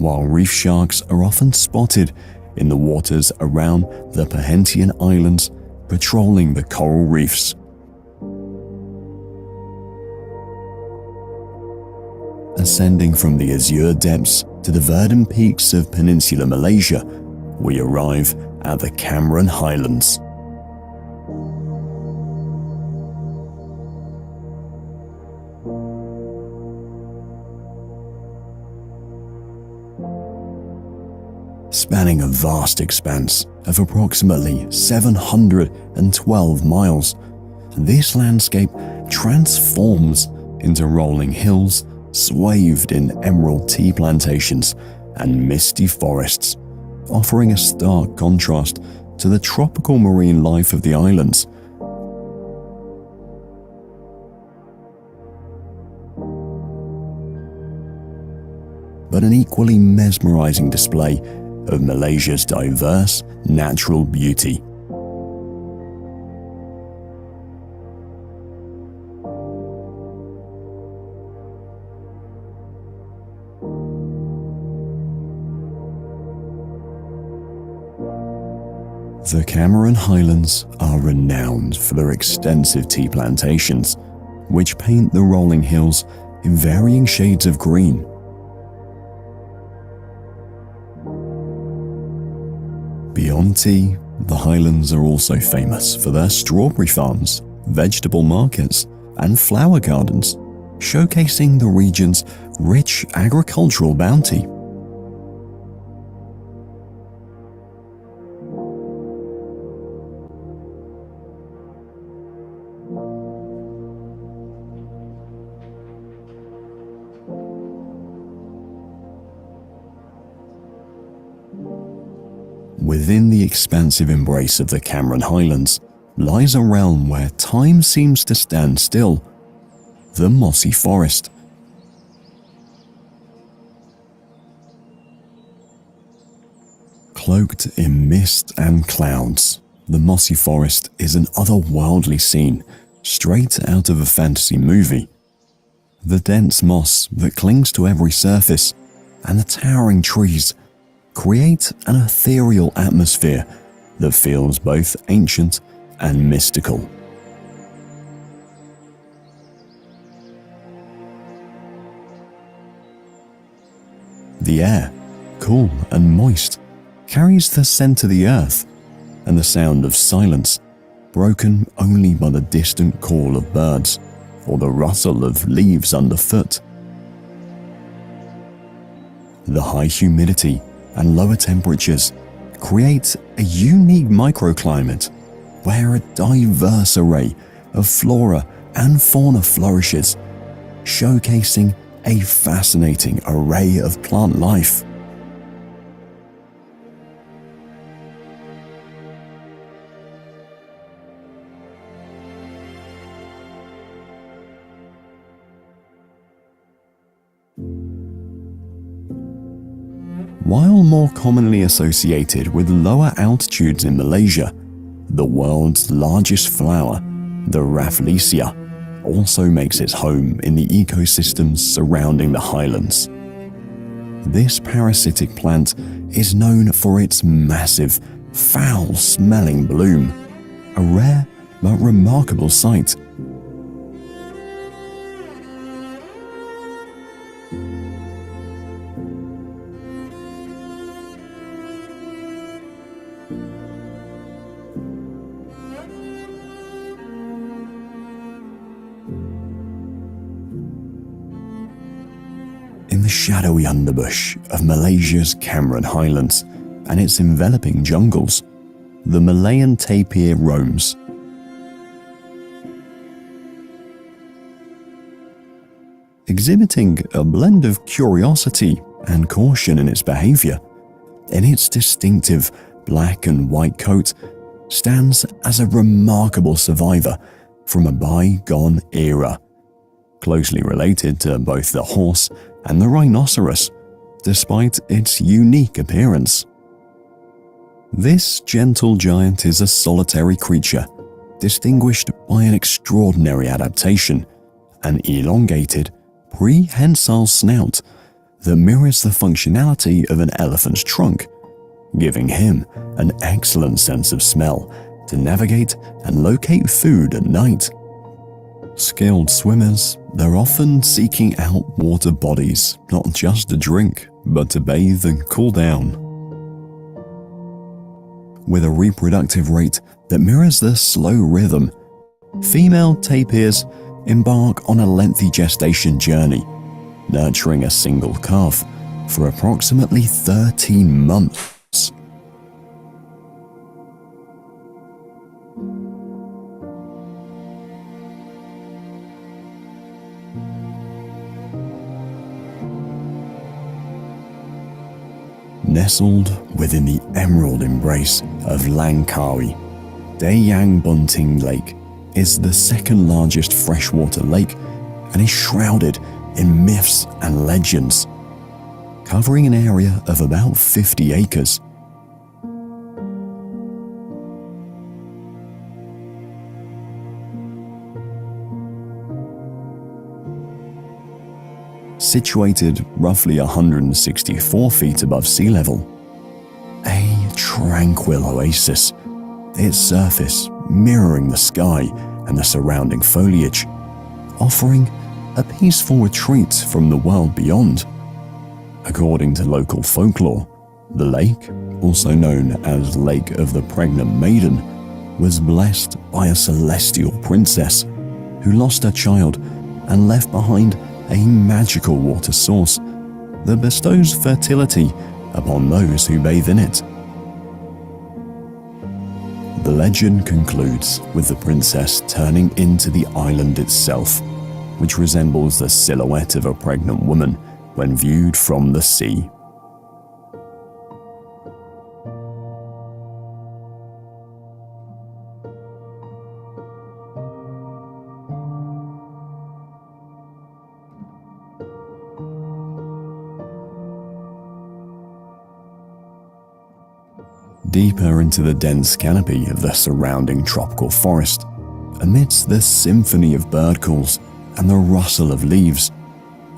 While reef sharks are often spotted in the waters around the Perhentian Islands, patrolling the coral reefs. Ascending from the azure depths to the verdant peaks of Peninsular Malaysia, we arrive at the Cameron Highlands. Spanning a vast expanse of approximately 712 miles, this landscape transforms into rolling hills swathed in emerald tea plantations and misty forests, offering a stark contrast to the tropical marine life of the islands. But an equally mesmerizing display of Malaysia's diverse natural beauty. The Cameron Highlands are renowned for their extensive tea plantations, which paint the rolling hills in varying shades of green. Beyond tea, the Highlands are also famous for their strawberry farms, vegetable markets, and flower gardens, showcasing the region's rich agricultural bounty. Within the expansive embrace of the Cameron Highlands lies a realm where time seems to stand still, the mossy forest. Cloaked in mist and clouds, the mossy forest is an otherworldly scene straight out of a fantasy movie. The dense moss that clings to every surface and the towering trees create an ethereal atmosphere that feels both ancient and mystical. The air, cool and moist, carries the scent of the earth and the sound of silence, broken only by the distant call of birds or the rustle of leaves underfoot. The high humidity and lower temperatures create a unique microclimate where a diverse array of flora and fauna flourishes, showcasing a fascinating array of plant life. While more commonly associated with lower altitudes in Malaysia, the world's largest flower, the Rafflesia, also makes its home in the ecosystems surrounding the highlands. This parasitic plant is known for its massive, foul-smelling bloom, a rare but remarkable sight. In the shadowy underbush of Malaysia's Cameron Highlands and its enveloping jungles, the Malayan tapir roams. Exhibiting a blend of curiosity and caution in its behavior, in its distinctive black and white coat, stands as a remarkable survivor from a bygone era, closely related to both the horse and the rhinoceros, despite its unique appearance. This gentle giant is a solitary creature, distinguished by an extraordinary adaptation, an elongated, prehensile snout that mirrors the functionality of an elephant's trunk, giving him an excellent sense of smell to navigate and locate food at night. Skilled swimmers, they're often seeking out water bodies, not just to drink, but to bathe and cool down. With a reproductive rate that mirrors the slow rhythm, female tapirs embark on a lengthy gestation journey, nurturing a single calf for approximately 13 months. Nestled within the emerald embrace of Langkawi, Dayang Bunting Lake is the second largest freshwater lake and is shrouded in myths and legends, covering an area of about 50 acres. Situated roughly 164 feet above sea level, a tranquil oasis, its surface mirroring the sky and the surrounding foliage, offering a peaceful retreat from the world beyond. According to local folklore, the lake, also known as Lake of the Pregnant Maiden, was blessed by a celestial princess who lost her child and left behind a magical water source that bestows fertility upon those who bathe in it. The legend concludes with the princess turning into the island itself, which resembles the silhouette of a pregnant woman when viewed from the sea. Deeper into the dense canopy of the surrounding tropical forest, amidst the symphony of bird calls and the rustle of leaves,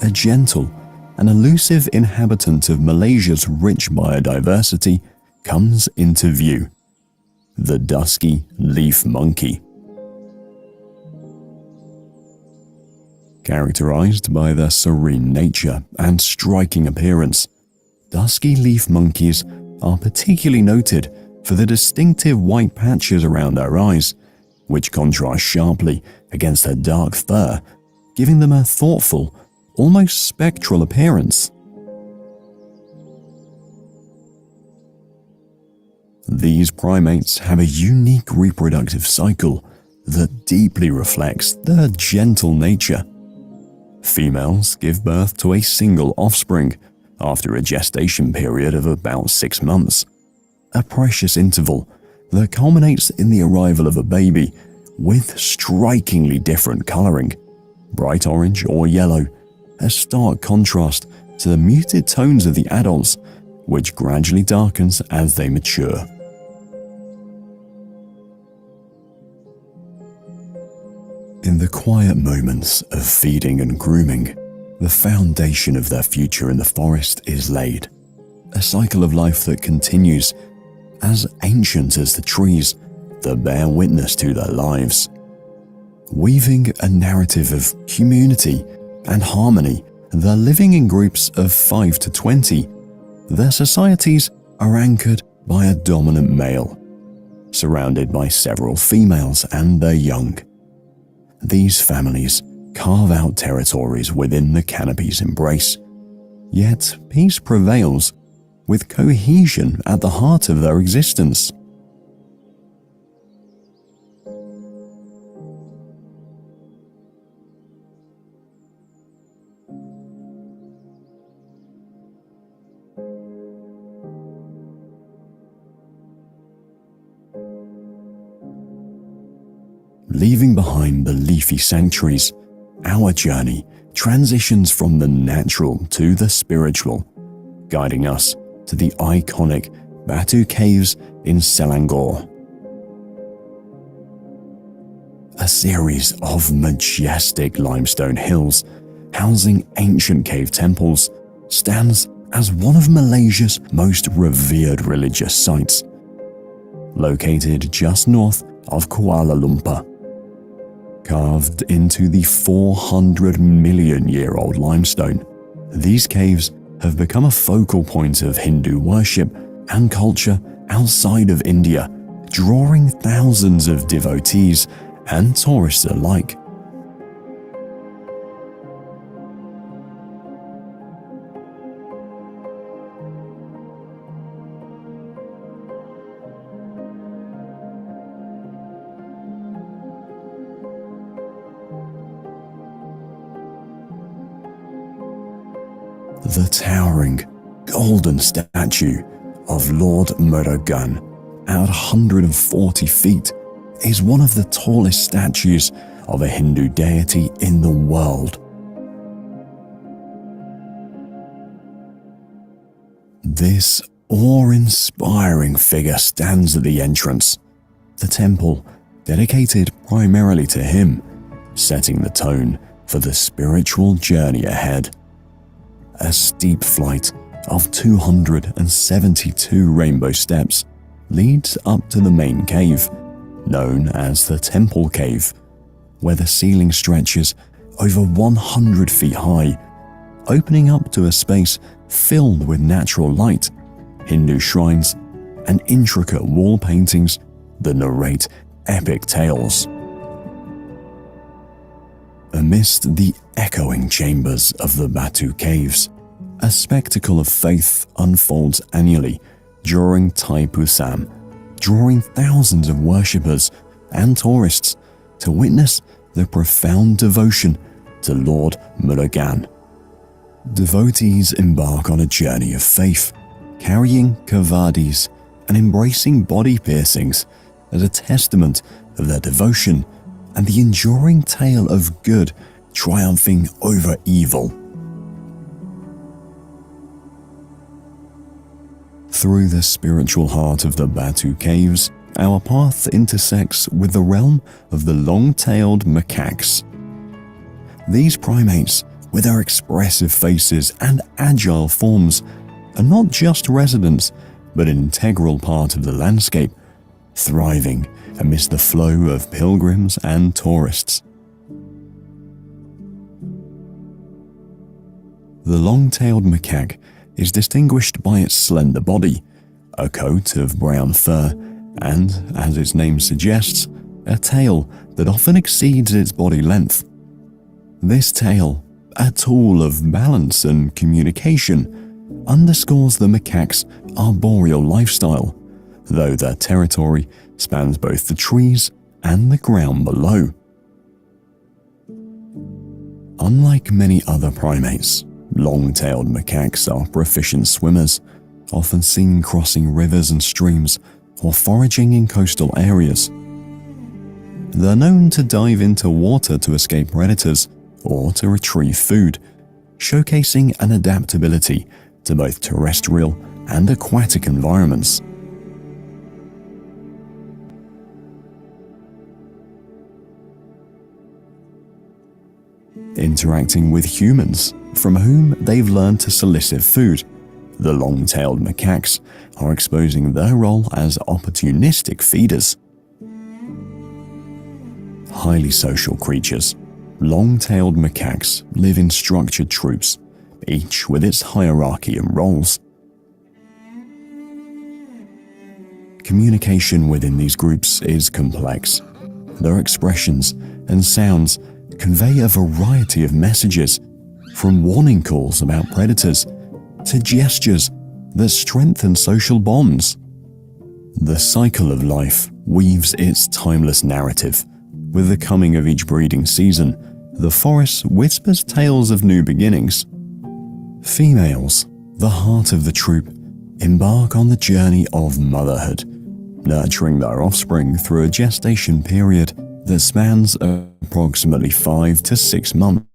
a gentle and elusive inhabitant of Malaysia's rich biodiversity comes into view: the dusky leaf monkey. Characterized by their serene nature and striking appearance, dusky leaf monkeys are particularly noted for the distinctive white patches around their eyes, which contrast sharply against their dark fur, giving them a thoughtful, almost spectral appearance. These primates have a unique reproductive cycle that deeply reflects their gentle nature. Females give birth to a single offspring after a gestation period of about 6 months, a precious interval that culminates in the arrival of a baby with strikingly different coloring, bright orange or yellow, a stark contrast to the muted tones of the adults, which gradually darkens as they mature. In the quiet moments of feeding and grooming, the foundation of their future in the forest is laid, a cycle of life that continues as ancient as the trees that bear witness to their lives. Weaving a narrative of community and harmony, they're living in groups of 5 to 20. Their societies are anchored by a dominant male, surrounded by several females and their young. These families carve out territories within the canopy's embrace, yet peace prevails, with cohesion at the heart of their existence. Leaving behind the leafy sanctuaries, our journey transitions from the natural to the spiritual, guiding us to the iconic Batu Caves in Selangor. A series of majestic limestone hills housing ancient cave temples stands as one of Malaysia's most revered religious sites. Located just north of Kuala Lumpur. Carved into the 400-million-year-old limestone, these caves have become a focal point of Hindu worship and culture outside of India, drawing thousands of devotees and tourists alike. The towering, golden statue of Lord Murugan, at 140 feet, is one of the tallest statues of a Hindu deity in the world. This awe-inspiring figure stands at the entrance, the temple dedicated primarily to him, setting the tone for the spiritual journey ahead. A steep flight of 272 rainbow steps leads up to the main cave, known as the Temple Cave, where the ceiling stretches over 100 feet high, opening up to a space filled with natural light, Hindu shrines, and intricate wall paintings that narrate epic tales. Amidst the echoing chambers of the Batu Caves, a spectacle of faith unfolds annually during Taipusam, drawing thousands of worshippers and tourists to witness the profound devotion to Lord Murugan. Devotees embark on a journey of faith, carrying kavadis and embracing body piercings as a testament of their devotion and the enduring tale of good triumphing over evil. Through the spiritual heart of the Batu Caves, our path intersects with the realm of the long-tailed macaques. These primates, with their expressive faces and agile forms, are not just residents, but an integral part of the landscape, thriving amidst the flow of pilgrims and tourists. The long-tailed macaque is distinguished by its slender body, a coat of brown fur, and, as its name suggests, a tail that often exceeds its body length. This tail, a tool of balance and communication, underscores the macaque's arboreal lifestyle, though their territory spans both the trees and the ground below. Unlike many other primates, long-tailed macaques are proficient swimmers, often seen crossing rivers and streams or foraging in coastal areas. They're known to dive into water to escape predators or to retrieve food, showcasing an adaptability to both terrestrial and aquatic environments. Interacting with humans, from whom they've learned to solicit food, the long-tailed macaques are exposing their role as opportunistic feeders. Highly social creatures, long-tailed macaques live in structured troops, each with its hierarchy and roles. Communication within these groups is complex. Their expressions and sounds convey a variety of messages, from warning calls about predators to gestures that strengthen social bonds. The cycle of life weaves its timeless narrative. With the coming of each breeding season, the forest whispers tales of new beginnings. Females, the heart of the troop, embark on the journey of motherhood, nurturing their offspring through a gestation period that spans approximately 5 to 6 months.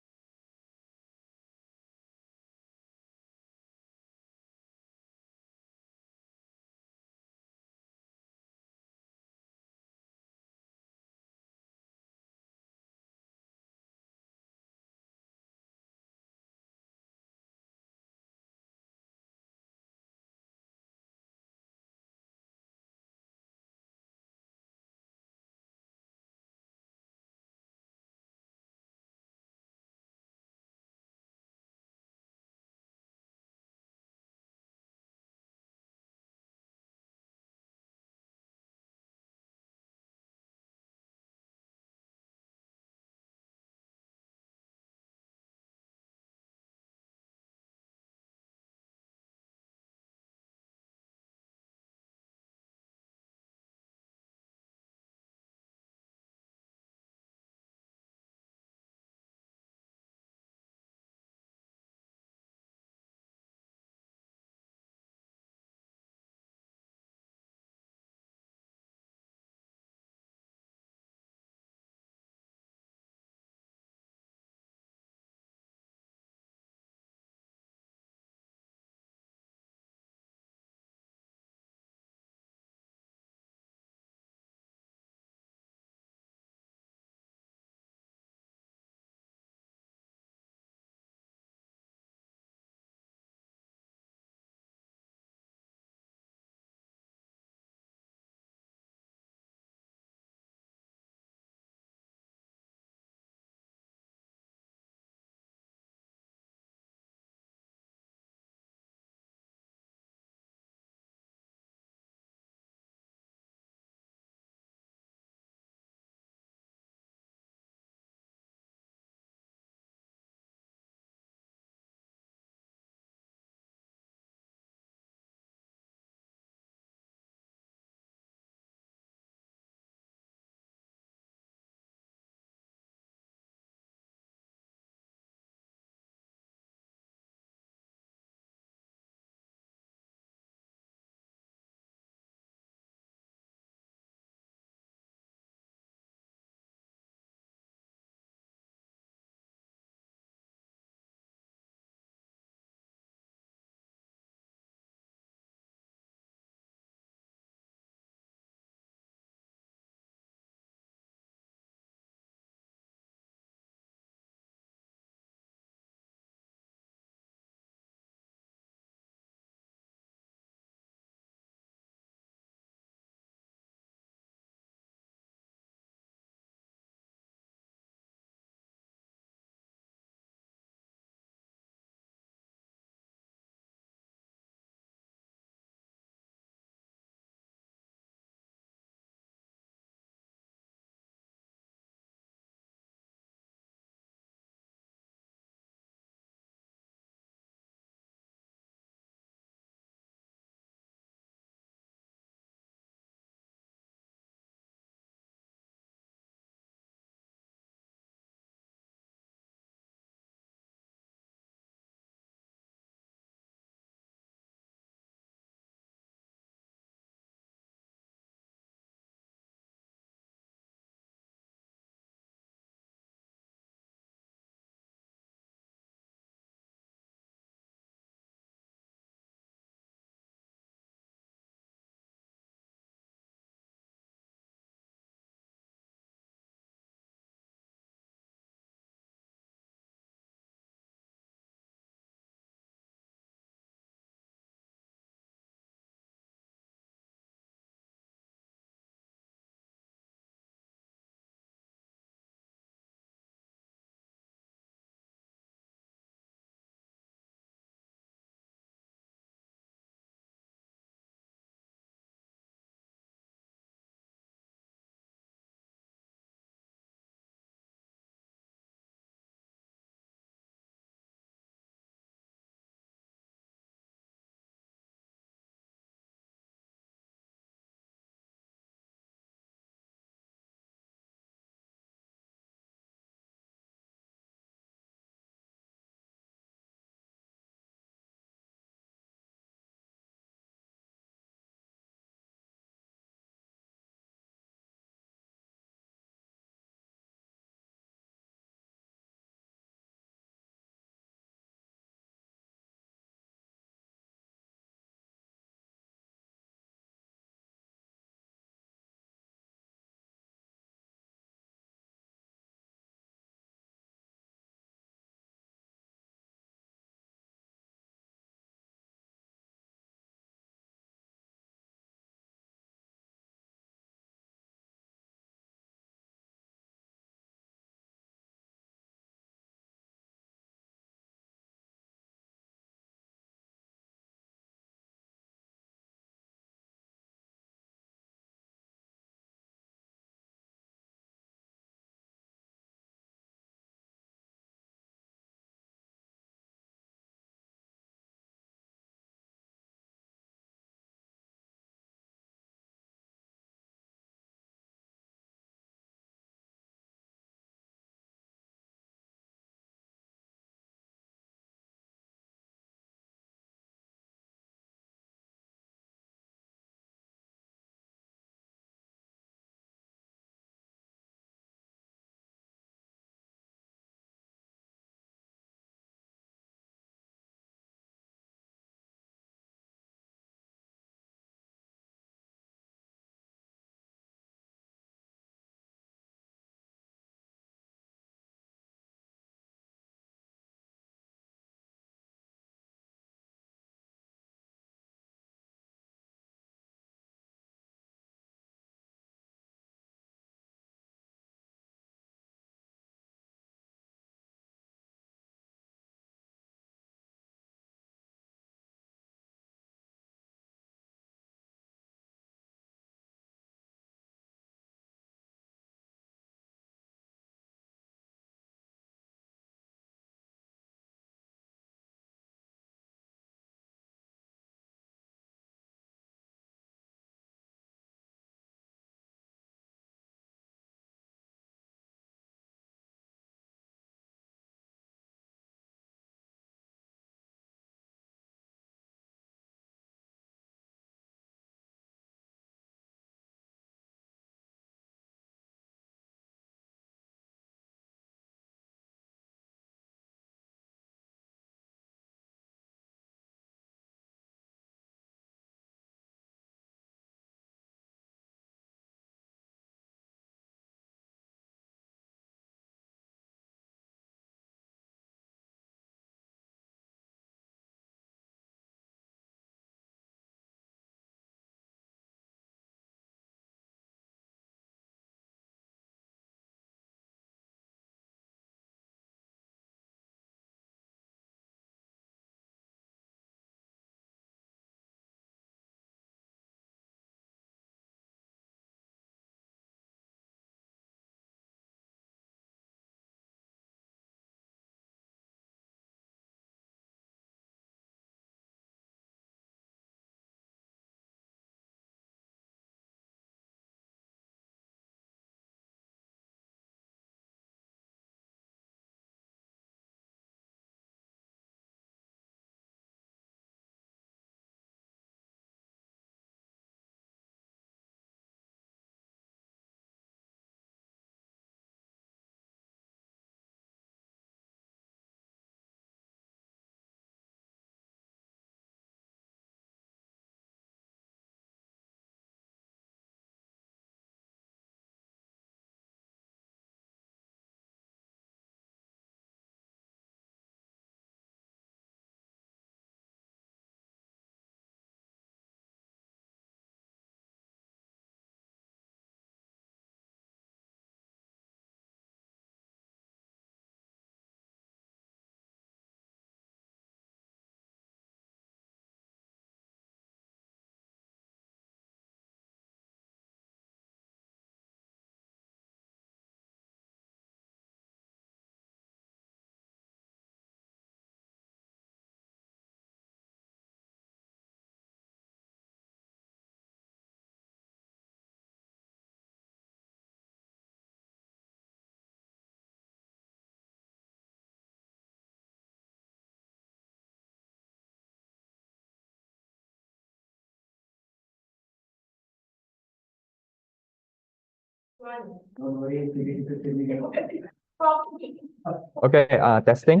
Okay, testing.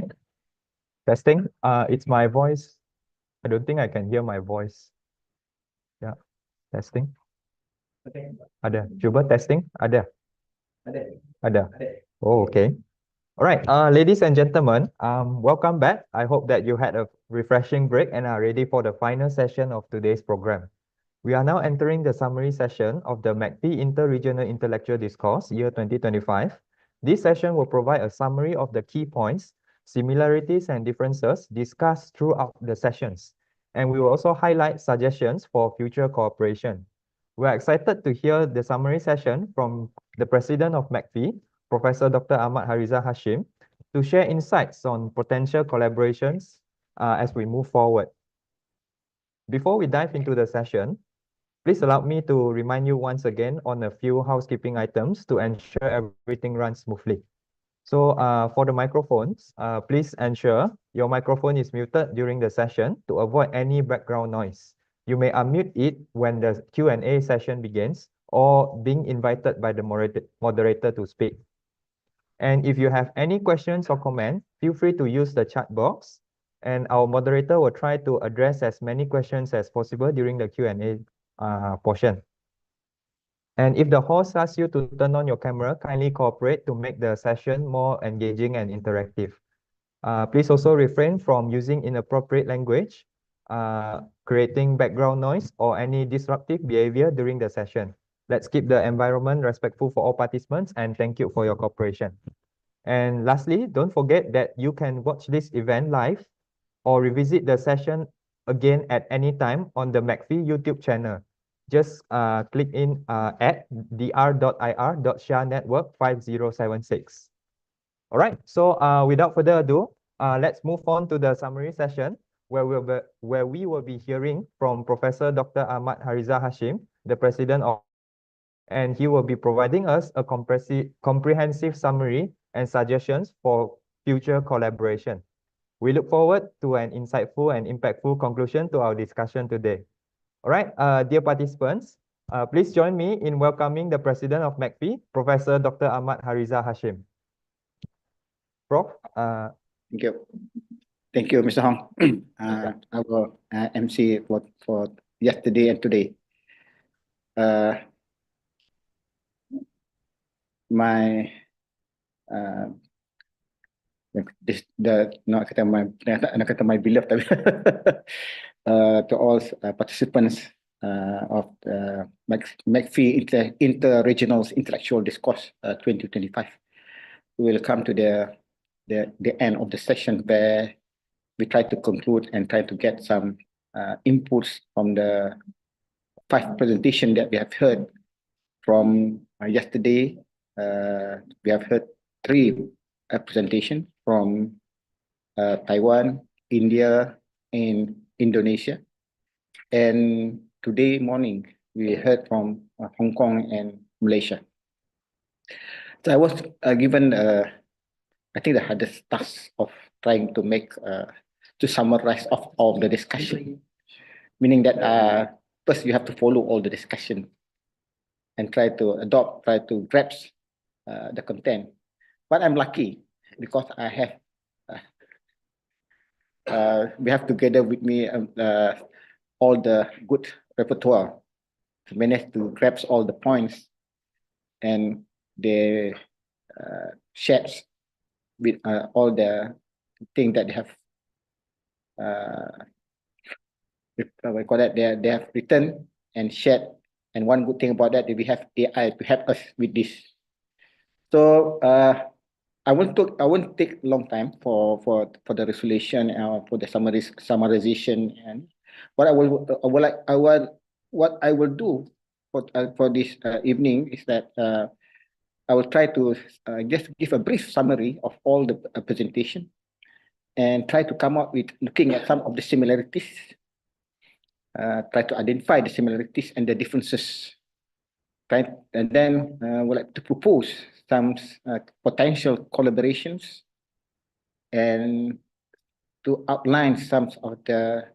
Testing. It's my voice. I don't think I can hear my voice. Yeah, testing. Ada. Cuba testing. Ada. Ada. Oh, okay. All right, ladies and gentlemen, welcome back. I hope that you had a refreshing break and are ready for the final session of today's program. We are now entering the summary session of the MACFEA Inter-Regional Intellectual Discourse Year 2025. This session will provide a summary of the key points, similarities and differences discussed throughout the sessions, and we will also highlight suggestions for future cooperation. We are excited to hear the summary session from the President of MACFEA, Professor Dr. Ahmad Hariza Hashim, to share insights on potential collaborations as we move forward. Before we dive into the session, please allow me to remind you once again on a few housekeeping items to ensure everything runs smoothly. So for the microphones, please ensure your microphone is muted during the session to avoid any background noise. You may unmute it when the Q&A session begins or being invited by the moderator to speak. And if you have any questions or comments, feel free to use the chat box, and our moderator will try to address as many questions as possible during the Q&A portion. And if the host asks you to turn on your camera, kindly cooperate to make the session more engaging and interactive. Please also refrain from using inappropriate language, creating background noise, or any disruptive behavior during the session. Let's keep the environment respectful for all participants, and thank you for your cooperation. And lastly, don't forget that you can watch this event live or revisit the session again at any time on the MACFEA YouTube channel. Just click in at dr.ir.shanetwork5076. All right, so without further ado, let's move on to the summary session where we will be hearing from Professor Dr. Ahmad Hariza Hashim, the President of, and he will be providing us a comprehensive summary and suggestions for future collaboration. We look forward to an insightful and impactful conclusion to our discussion today. All right, dear participants, please join me in welcoming the President of MACFEA, Professor Dr. Ahmad Hariza Hashim. Prof. Thank you, Mr. Hong. Our MC for yesterday and today. My my beloved to all participants of the MACFEA Inter-Regional Intellectual Discourse 2025. We will come to the end of the session where we try to conclude and try to get some inputs from the 5 presentations that we have heard from yesterday. We have heard 3 presentations from Taiwan, India, and Indonesia. And today morning, we heard from Hong Kong and Malaysia. So I was given, I think, the hardest task of trying to make, to summarize of all the discussion. Meaning that first you have to follow all the discussion and try to adopt, try to grasp the content. But I'm lucky because I have, we have together with me all the good repertoire to manage to grasp all the points, and they shared with all the things that they have, we call that, they have written and shared. And one good thing about that, we have AI to help us with this. So I won't take a long time for the resolution and for the summarization. And what I will do for this evening is that I will try to just give a brief summary of all the presentation and try to come up with looking at some of the similarities, try to identify the similarities and the differences, right? And then would like to propose some potential collaborations and to outline some of the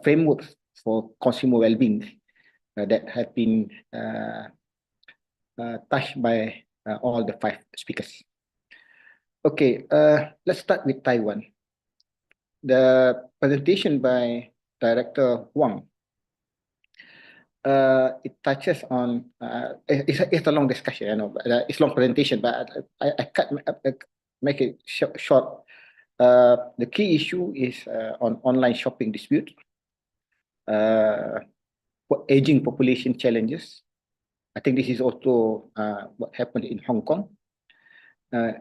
frameworks for consumer well-being that have been touched by all the 5 speakers. Okay, let's start with Taiwan. The presentation by Director Huang, it touches on, it's a long discussion, I know, but it's long presentation, but I cut, make it short. The key issue is on online shopping dispute, aging population challenges. I think this is also what happened in Hong Kong.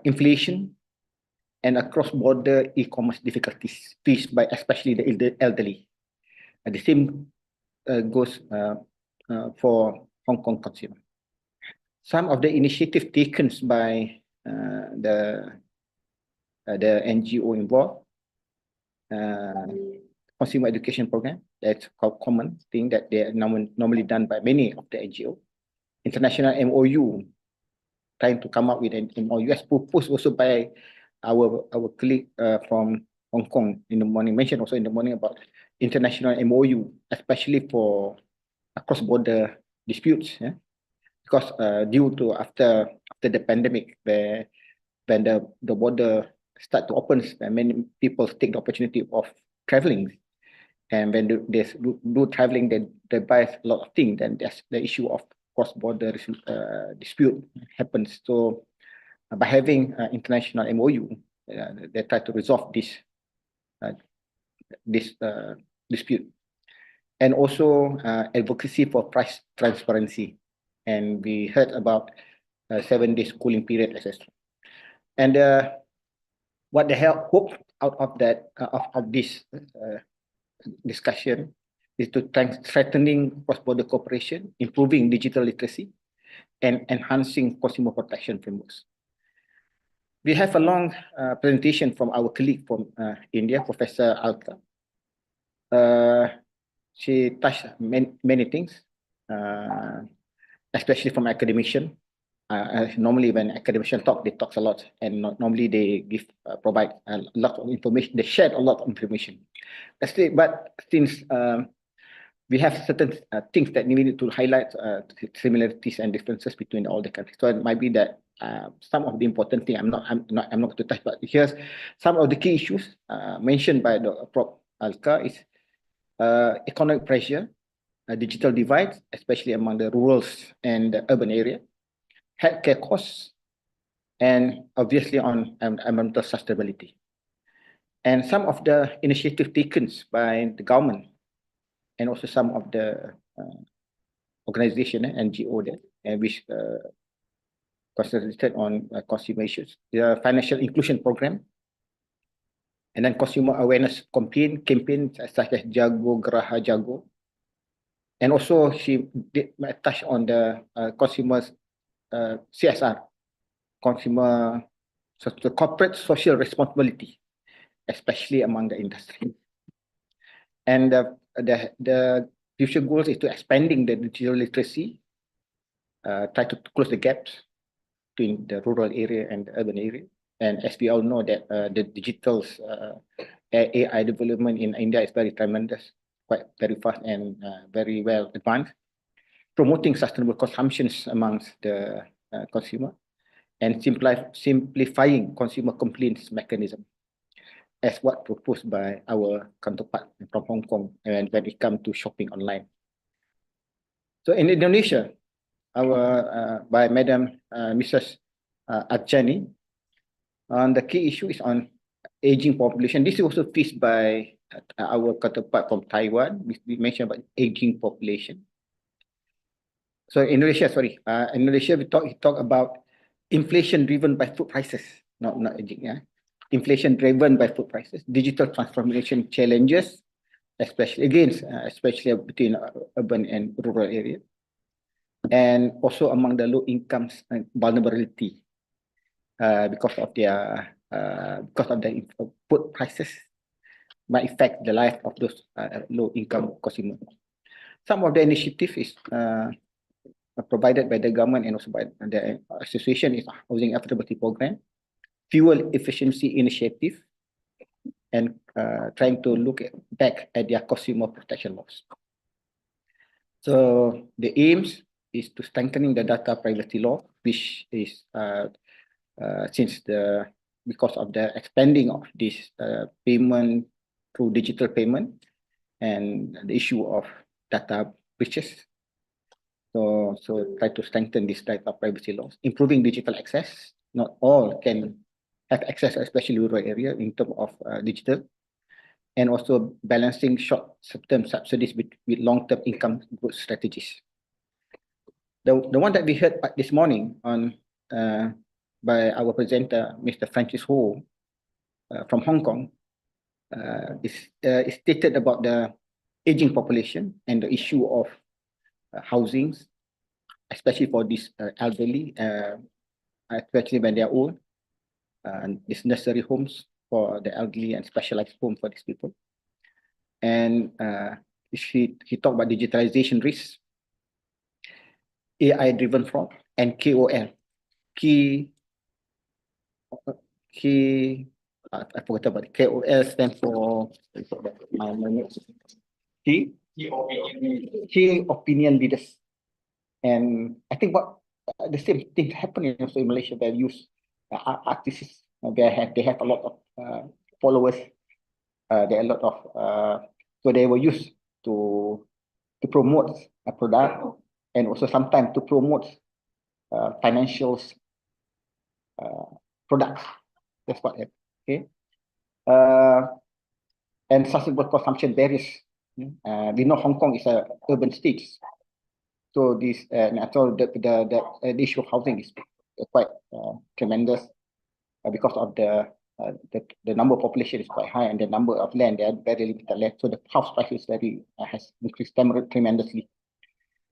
Inflation and cross-border e-commerce difficulties faced by especially the elderly. The same goes for Hong Kong consumer. Some of the initiatives taken by the NGO involved, consumer education program, that's a common thing that they are normally done by many of the NGO. International MOU, trying to come up with an MOU as proposed also by our colleague from Hong Kong in the morning, mentioned also in the morning about international MOU, especially for cross-border disputes, yeah? Because due to after the pandemic, when the border start to open, many people take the opportunity of traveling, and when they do traveling, they buy a lot of things. Then there's the issue of cross-border dispute happens. So by having international MOU, they try to resolve this dispute, and also advocacy for price transparency. And we heard about 7 days cooling period, etc. And what they hope out of that of this discussion is to strengthening cross-border cooperation, improving digital literacy, and enhancing consumer protection frameworks. We have a long presentation from our colleague from India, Professor Alka. She touched many things, especially from academician. Normally when academician talk, they talk a lot, and normally they provide a lot of information. They share a lot of information. But since we have certain things that we need to highlight, similarities and differences between all the countries. So it might be that some of the important thing I'm not going to touch, but here's some of the key issues mentioned by the Prof. Alka is economic pressure, digital divide, especially among the rural and the urban area, healthcare costs, and obviously on environmental sustainability. And some of the initiatives taken by the government and also some of the organization, NGO there, and which concentrated on consumer issues. The financial inclusion program, and then consumer awareness campaign such as Jago Geraha Jago. And also she did touch on the consumers CSR, consumer, so the corporate social responsibility, especially among the industry. And the future goals is to expanding the digital literacy, try to close the gaps between the rural area and the urban area. And as we all know that the digital AI development in India is very tremendous, quite very fast and very well advanced. Promoting sustainable consumptions amongst the consumer, and simplifying consumer complaints mechanism, as what proposed by our counterpart from Hong Kong, and when it comes to shopping online. So in Indonesia, by Madam Mrs. Adjani, the key issue is on aging population. This is also faced by our counterpart from Taiwan. We mentioned about aging population. So Indonesia, we talk about inflation driven by food prices, not aging, yeah. Inflation driven by food prices, digital transformation challenges, especially between urban and rural area, and also among the low incomes and vulnerability because of the food prices might affect the life of those low income consumers. Some of the initiative is provided by the government and also by the association is Housing Affordability Program, Fuel Efficiency Initiative, and trying to look back at their consumer protection laws. So the aims is to strengthening the data privacy law, which is because of the expanding of this payment through digital payment and the issue of data breaches. So try to strengthen this data privacy laws, improving digital access. Not all can have access, especially rural area, in terms of digital, and also balancing short-term subsidies with long-term income growth strategies. The one that we heard this morning on by our presenter, Mr. Francis Ho from Hong Kong, is stated about the aging population and the issue of housings, especially for this elderly, especially when they are old, these nursery homes for the elderly and specialized home for these people. And he talked about digitalization risks, AI-driven fraud, and KOL, key. I forgot about it. KOL stands for key opinion leaders. And I think what the same thing happening also in Malaysia. They use artists. They have a lot of followers. There are a lot of so they were used to promote a product, and also sometimes to promote financial products. That's what happened. Okay. And sustainable consumption varies. We know Hong Kong is a urban state, so this the issue of housing is quite tremendous because of the number of population is quite high, and the number of land, they are very limited land, so the house price is has increased tremendously.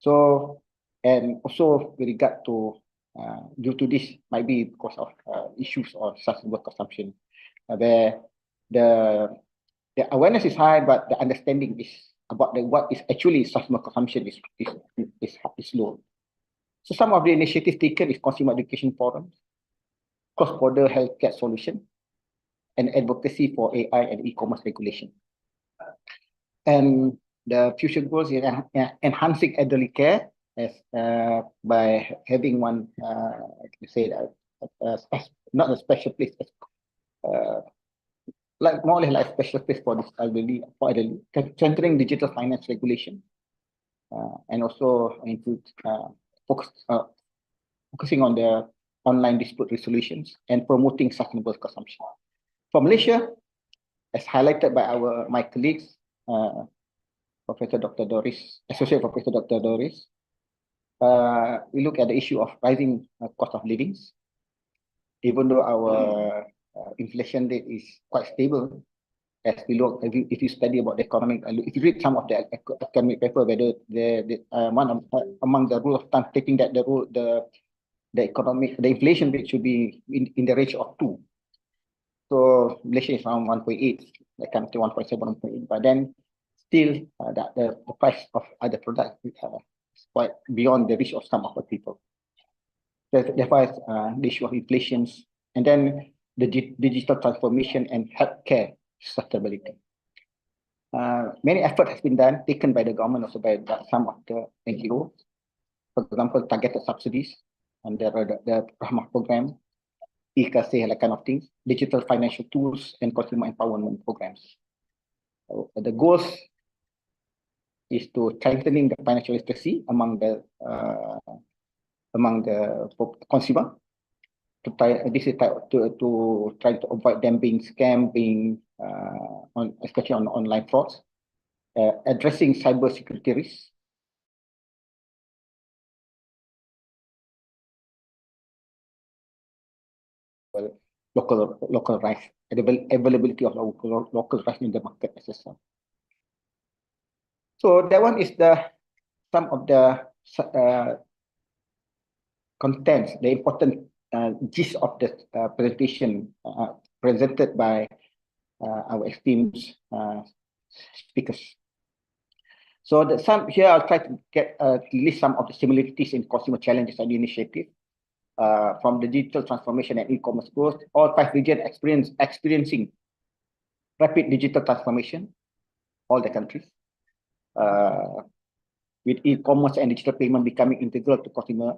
So, and also with regard to due to this, might be because of issues of sustainable consumption, where the awareness is high, but the understanding is about what is actually sustainable consumption is low. So some of the initiatives taken is consumer education forums, cross-border healthcare solution, and advocacy for AI and e-commerce regulation. And the future goals is enhancing elderly care as by having one, not a special place, like more or less like a special place for this elderly, centering digital finance regulation, and also include focusing on the online dispute resolutions and promoting sustainable consumption. For Malaysia, as highlighted by my colleagues, Professor Dr. Doris, Associate Professor Dr. Doris, we look at the issue of rising cost of living. Even though our inflation rate is quite stable, as we look, if you study about the economic, if you read some of the academic paper, whether one among the rule of thumb stating that the inflation rate should be in the range of 2. So Malaysia is around 1.8, that comes to 1.7, 1.8. But then still, the price of other products is quite beyond the reach of some of the people. Therefore, the issue of inflation, and then the digital transformation and healthcare sustainability. Many efforts has been taken by the government, also by some of the NGOs. For example, targeted subsidies under the Rahmah program, e-kasih, that kind of things, digital financial tools, and consumer empowerment programs. So the goals is to strengthening the financial literacy among the consumer. To try to avoid them being scammed, especially on online frauds, addressing cyber security risks, local rice, availability of local rice in the market, etc. So that one is some of the contents, the important gist of the presentation presented by our esteemed speakers. So here I'll try to list some of the similarities in consumer challenges and initiatives from the digital transformation and e-commerce growth. All 5 regions experiencing rapid digital transformation, all the countries. with e-commerce and digital payment becoming integral to consumer.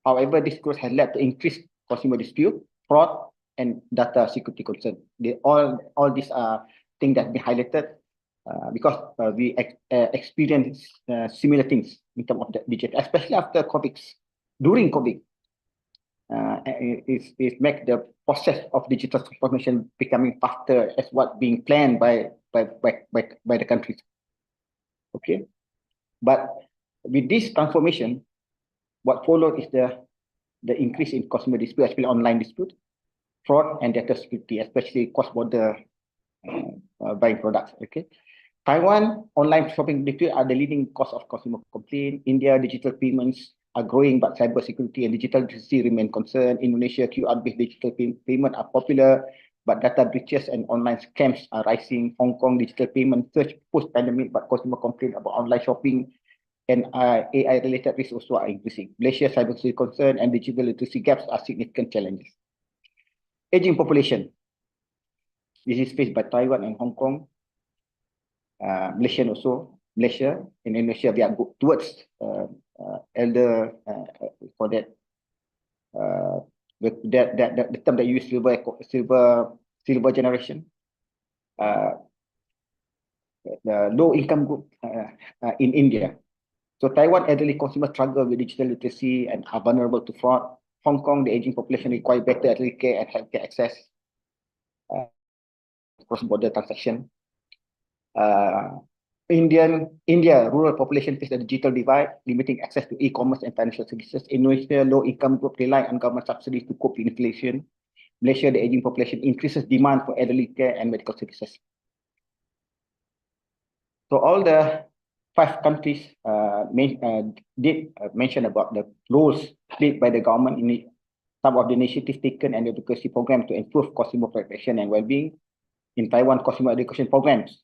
However, this growth has led to increased consumer dispute, fraud, and data security concern. All these are things that be highlighted because we experience similar things in terms of the digital, especially after COVID. During COVID, it make the process of digital transformation becoming faster as what being planned by the countries. Okay, but with this transformation, what followed is the increase in consumer dispute, especially online dispute, fraud, and data security, especially cross-border buying products. Okay, Taiwan online shopping dispute are the leading cause of consumer complaint. India digital payments are growing, but cybersecurity and digital literacy remain concerned. Indonesia QR-based digital payment are popular, but data breaches and online scams are rising. Hong Kong digital payment surge post-pandemic, but consumer complaint about online shopping and AI-related risks also are increasing. Malaysia cybersecurity concern and digital literacy gaps are significant challenges. Aging population. This is faced by Taiwan and Hong Kong. Malaysia also. Malaysia and Indonesia, we are towards elder for that. The term that you use silver generation. The low income group in India. So Taiwan elderly consumers struggle with digital literacy and are vulnerable to fraud. Hong Kong, the aging population require better elderly care and healthcare access. Cross-border transaction. India, rural population face a digital divide, limiting access to e-commerce and financial services. Indonesia, low-income group rely on government subsidies to cope with inflation. Malaysia, the aging population increases demand for elderly care and medical services. So all the 5 countries did mention about the roles played by the government in some of the initiatives taken and advocacy programs to improve consumer protection and well-being. In Taiwan, consumer education programs,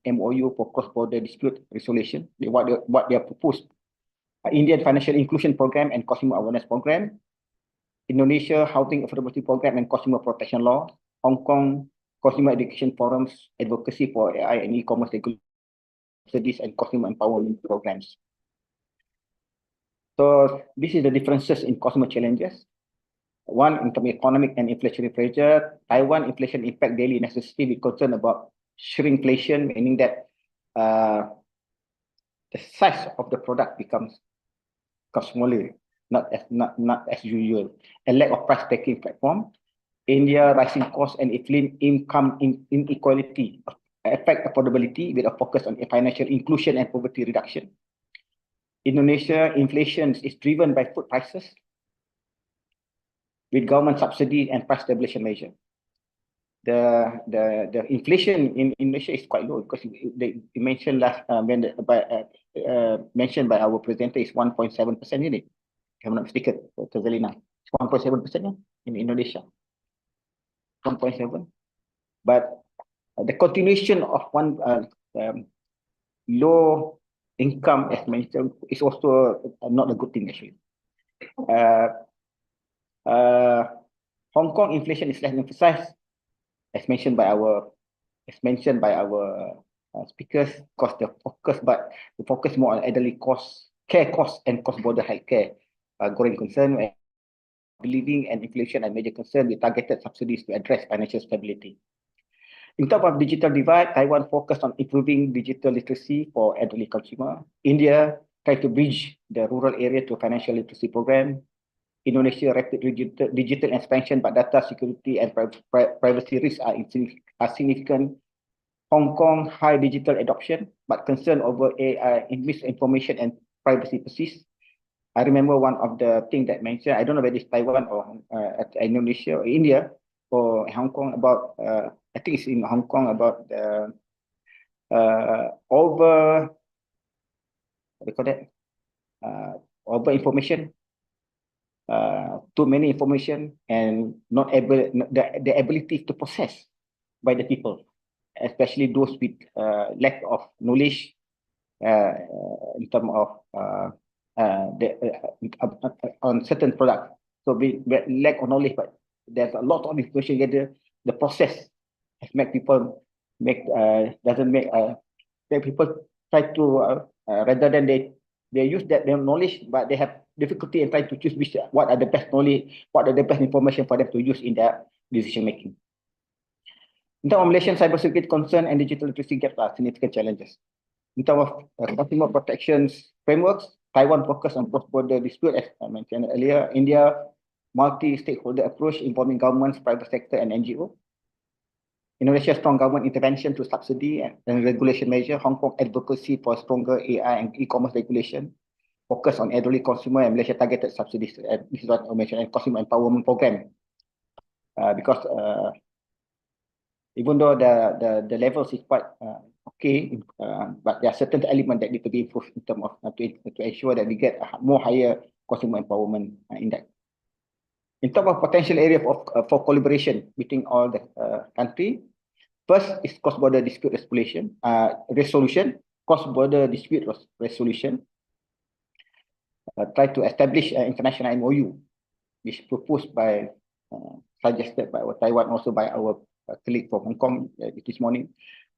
MOU for cross-border dispute resolution, what they have proposed. Indian financial inclusion program and consumer awareness program. Indonesia, housing affordability program and consumer protection law. Hong Kong, consumer education forums, advocacy for AI and e-commerce studies and consumer empowerment programs. So this is the differences in consumer challenges. One, in terms of economic and inflationary pressure. Taiwan inflation impact daily necessity with concern about shrinkflation, meaning that the size of the product becomes smaller, not as usual. A lack of price taking platform. India, rising costs and income inequality affect affordability with a focus on financial inclusion and poverty reduction. Indonesia, inflation is driven by food prices with government subsidy and price stabilization measure. The inflation in Indonesia is quite low because they mentioned mentioned by our presenter is 1.7% in it. If I'm not mistaken, Tazalina. It's 1.7% in Indonesia. 1.7. But the continuation of one low income, as mentioned, is also not a good thing actually. Hong Kong inflation is less emphasized, as mentioned by our speakers, because the focus more on elderly costs, care costs, and cross-border healthcare growing concern. Living and inflation are major concern with targeted subsidies to address financial stability. In terms of digital divide, Taiwan focused on improving digital literacy for elderly consumer. India tried to bridge the rural area to a financial literacy program. Indonesia, rapid digital expansion, but data security and privacy risks are significant. Hong Kong, high digital adoption, but concern over AI, misinformation and privacy persists. I remember one of the things that mentioned, I don't know whether it's Taiwan or Indonesia or India or Hong Kong about, I think it's in Hong Kong about over information. Too many information and not able the ability to process by the people, especially those with lack of knowledge in terms of on certain products. So we lack of knowledge, but there's a lot of information together. The process has make people make people try to rather than they use their knowledge, but they have difficulty in trying to choose what are the best knowledge, what are the best information for them to use in their decision making. In terms of Malaysian cybersecurity concern and digital literacy gaps are significant challenges. In terms of consumer protections frameworks, Taiwan focus on cross-border dispute, as I mentioned earlier. India, multi-stakeholder approach involving governments, private sector, and NGO. Indonesia, strong government intervention to subsidy and regulation measure. Hong Kong, advocacy for stronger AI and e-commerce regulation. Focus on elderly consumer and Malaysia targeted subsidies. This is what I mentioned, and consumer empowerment program. Because even though the levels is quite okay, but there are certain elements that need to be improved in terms of to ensure that we get a more higher consumer empowerment index. In terms of potential area for collaboration between all the country, first is cross-border dispute resolution, cross-border dispute resolution. Try to establish an international MOU, which proposed by, suggested by our Taiwan, also by our colleague from Hong Kong this morning,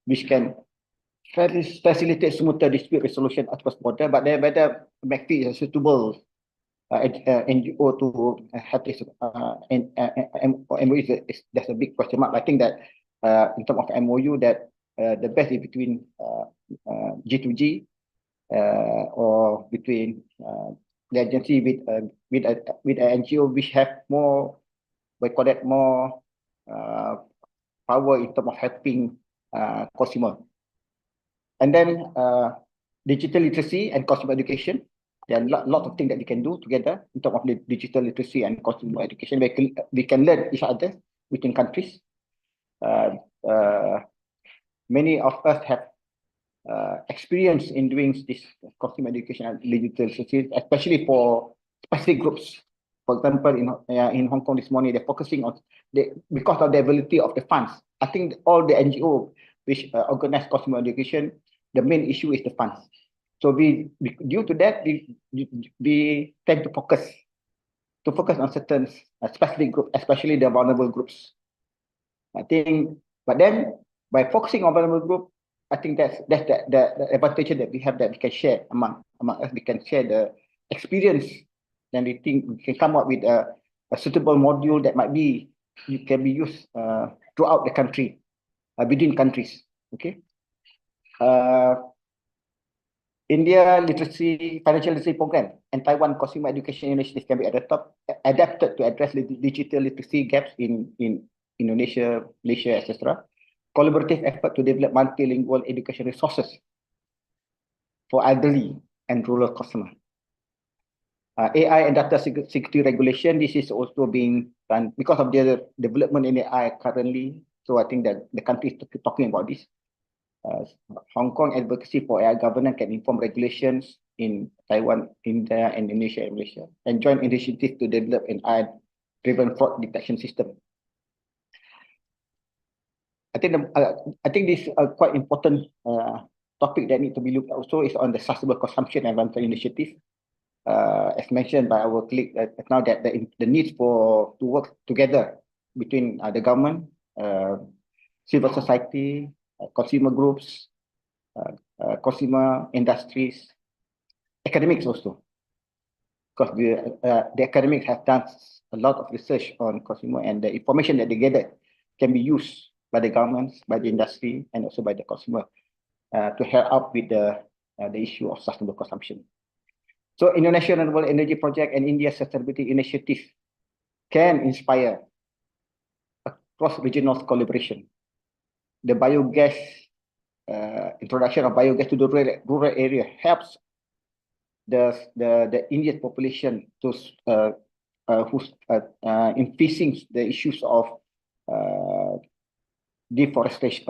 which can facilitate smoother dispute resolution across border, but then whether MACFEA is a suitable NGO to have this MOU, there's a big question mark. I think that in terms of MOU, that the best is between G2G or between the agency with an NGO which have more, we call that more power in terms of helping consumer. And then digital literacy and consumer education. There are a lot of things that we can do together in terms of the digital literacy and consumer education. We can learn each other within countries. Many of us have experience in doing this consumer education and digital literacy, especially for specific groups. For example, in Hong Kong this morning, they're focusing on, because of the availability of the funds. I think all the NGO which organize consumer education, the main issue is the funds. So due to that, we tend to focus on certain specific groups, especially the vulnerable groups. I think, but then by focusing on vulnerable group, I think that's the advantage that we have, that we can share among us. We can share the experience, then we think we can come up with a suitable module that can be used throughout the country, within countries. Okay. India financial literacy program and Taiwan consumer education initiative can be adapted to address the digital literacy gaps in Indonesia, Malaysia, etc. Collaborative effort to develop multilingual education resources for elderly and rural customers. AI and data security regulation, this is also being done because of the development in AI currently. So I think that the country is talking about this. Hong Kong advocacy for AI governance can inform regulations in Taiwan, India, Indonesia, and Malaysia, and joint initiatives to develop an AI-driven fraud detection system. I think this is a quite important topic that need to be looked at also is on the sustainable consumption and environmental initiative. As mentioned by our colleague, now that the need to work together between the government, civil society, consumer groups, consumer industries, academics also, because the academics have done a lot of research on consumer, and the information that they gather can be used by the governments, by the industry, and also by the consumer to help out with the issue of sustainable consumption. So Indonesia Renewable Energy Project and India Sustainability Initiative can inspire cross-regional collaboration. The biogas, introduction of biogas to the rural area helps the Indian population to who's in facing the issues of deforestation.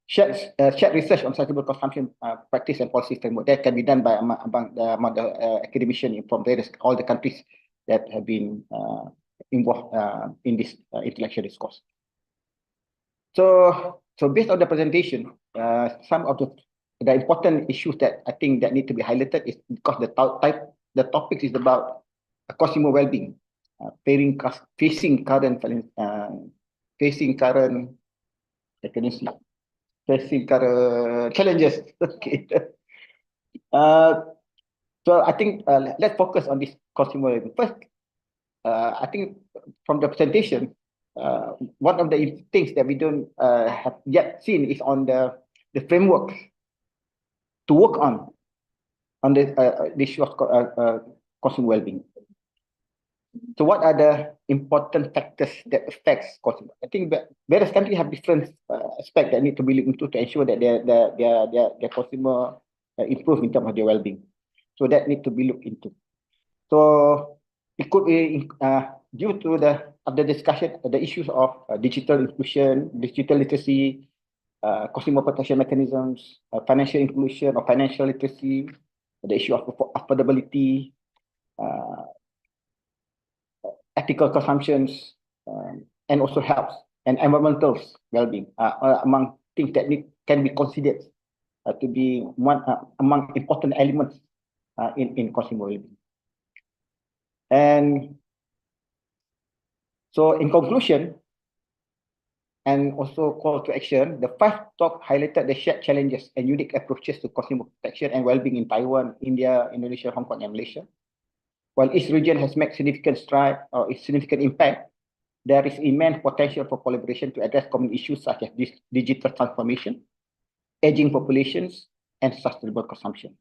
Shared research on sustainable consumption practice and policy framework that can be done by among the academicians from all the countries that have been involved in this intellectual discourse. So based on the presentation, some of the important issues that I think that need to be highlighted is because the topic is about consumer well-being, facing current, I can see. facing current challenges. Okay. So I think let's focus on this consumer level. First, I think from the presentation, one of the things that we don't have yet seen is on the framework to work on the issue of consumer well-being. So what are the important factors that affects consumer? I think that various countries have different aspects that need to be looked into to ensure that their consumer improve in terms of their well-being. So that need to be looked into. So it could be due to the discussion, the issues of digital inclusion, digital literacy, consumer protection mechanisms, financial inclusion or financial literacy, the issue of affordability, ethical consumptions, and also health and environmental well-being among things that can be considered to be one among important elements in consumer well-being. And so in conclusion, and also call to action, the 5 talk highlighted the shared challenges and unique approaches to consumer protection and well-being in Taiwan, India, Indonesia, Hong Kong, and Malaysia. While each region has made significant strides or significant impact, there is immense potential for collaboration to address common issues such as digital transformation, aging populations, and sustainable consumption.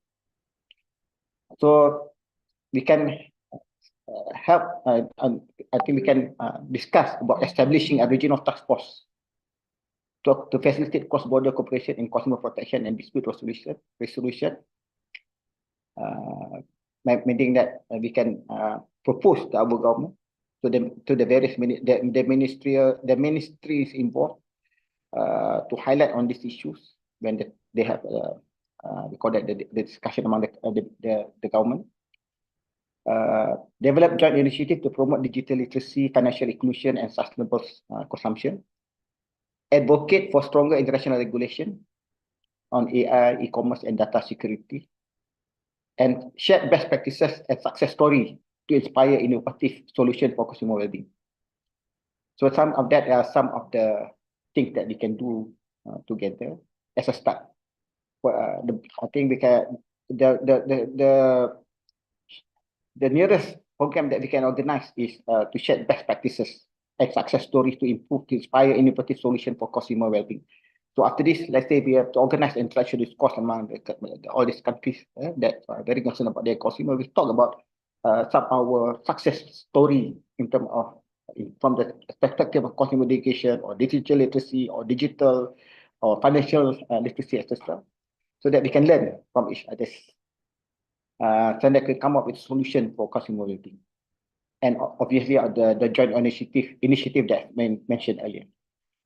So we can help, I think we can discuss about establishing a regional task force to facilitate cross-border cooperation in consumer protection and dispute resolution. Meaning that we can propose to our government, to the various the ministries involved to highlight on these issues when they have we call that the discussion among the government. Develop joint initiative to promote digital literacy, financial inclusion, and sustainable consumption. Advocate for stronger international regulation on AI, e-commerce, and data security. And share best practices and success story to inspire innovative solutions for consumer well-being. So some of that are some of the things that we can do together as a start. I think we can the nearest program that we can organize is to share best practices and success stories to improve, to inspire innovative solution for consumer well-being. So after this, let's say we have to organize intellectual discourse among all these countries that are very concerned about their consumer. We talk about some of our success story in terms of from the perspective of consumer education or digital literacy or digital or financial literacy, etc. So that we can learn from each other. So that we come up with a solution for consumer well-being. And obviously the joint initiative that I mentioned earlier.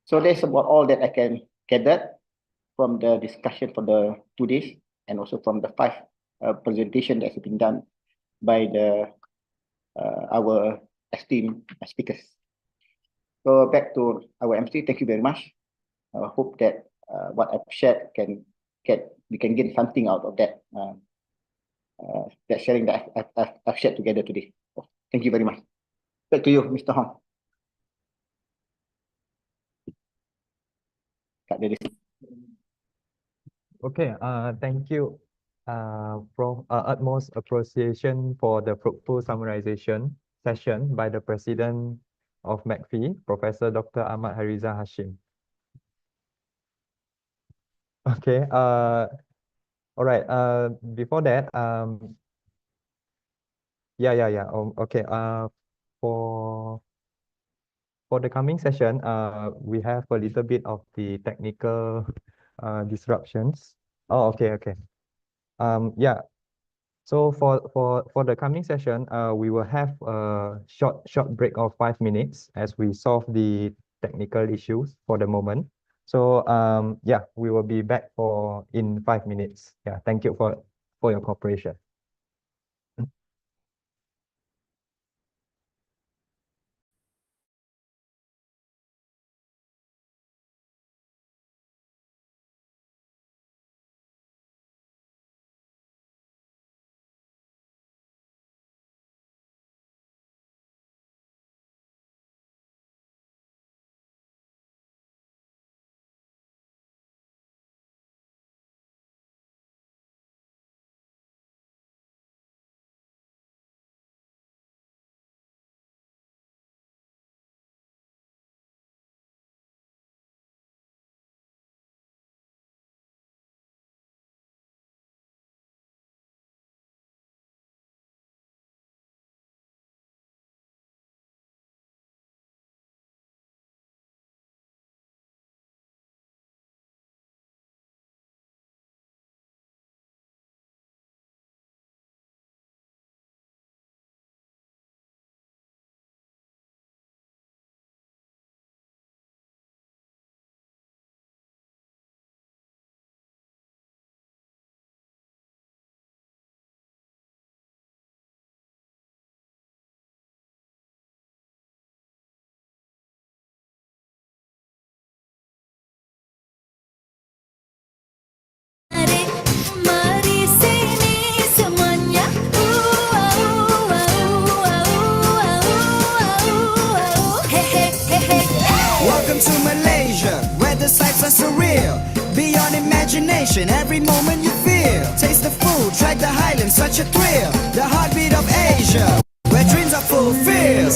So that's about all that I can gather from the discussion for the 2 days and also from the 5 presentation that's been done by our esteemed speakers. So back to our MC. Thank you very much. I hope that what I've shared we can get something out of that that sharing that I've shared together today. Thank you very much. Back to you, Mr. Hong. Okay, thank you, Prof. Utmost appreciation for the fruitful summarization session by the President of MACFEA, Professor Dr. Ahmad Hariza Hashim. Okay, all right, before that, okay, for the coming session, we have a little bit of the technical disruptions. Oh, okay. Yeah. So for the coming session, we will have a short break of 5 minutes as we solve the technical issues for the moment. So yeah, we will be back in 5 minutes. Yeah, thank you for your cooperation. to Malaysia, where the sights are surreal. Beyond imagination, every moment you feel. Taste the food, track the highlands, such a thrill. The heartbeat of Asia, where dreams are fulfilled.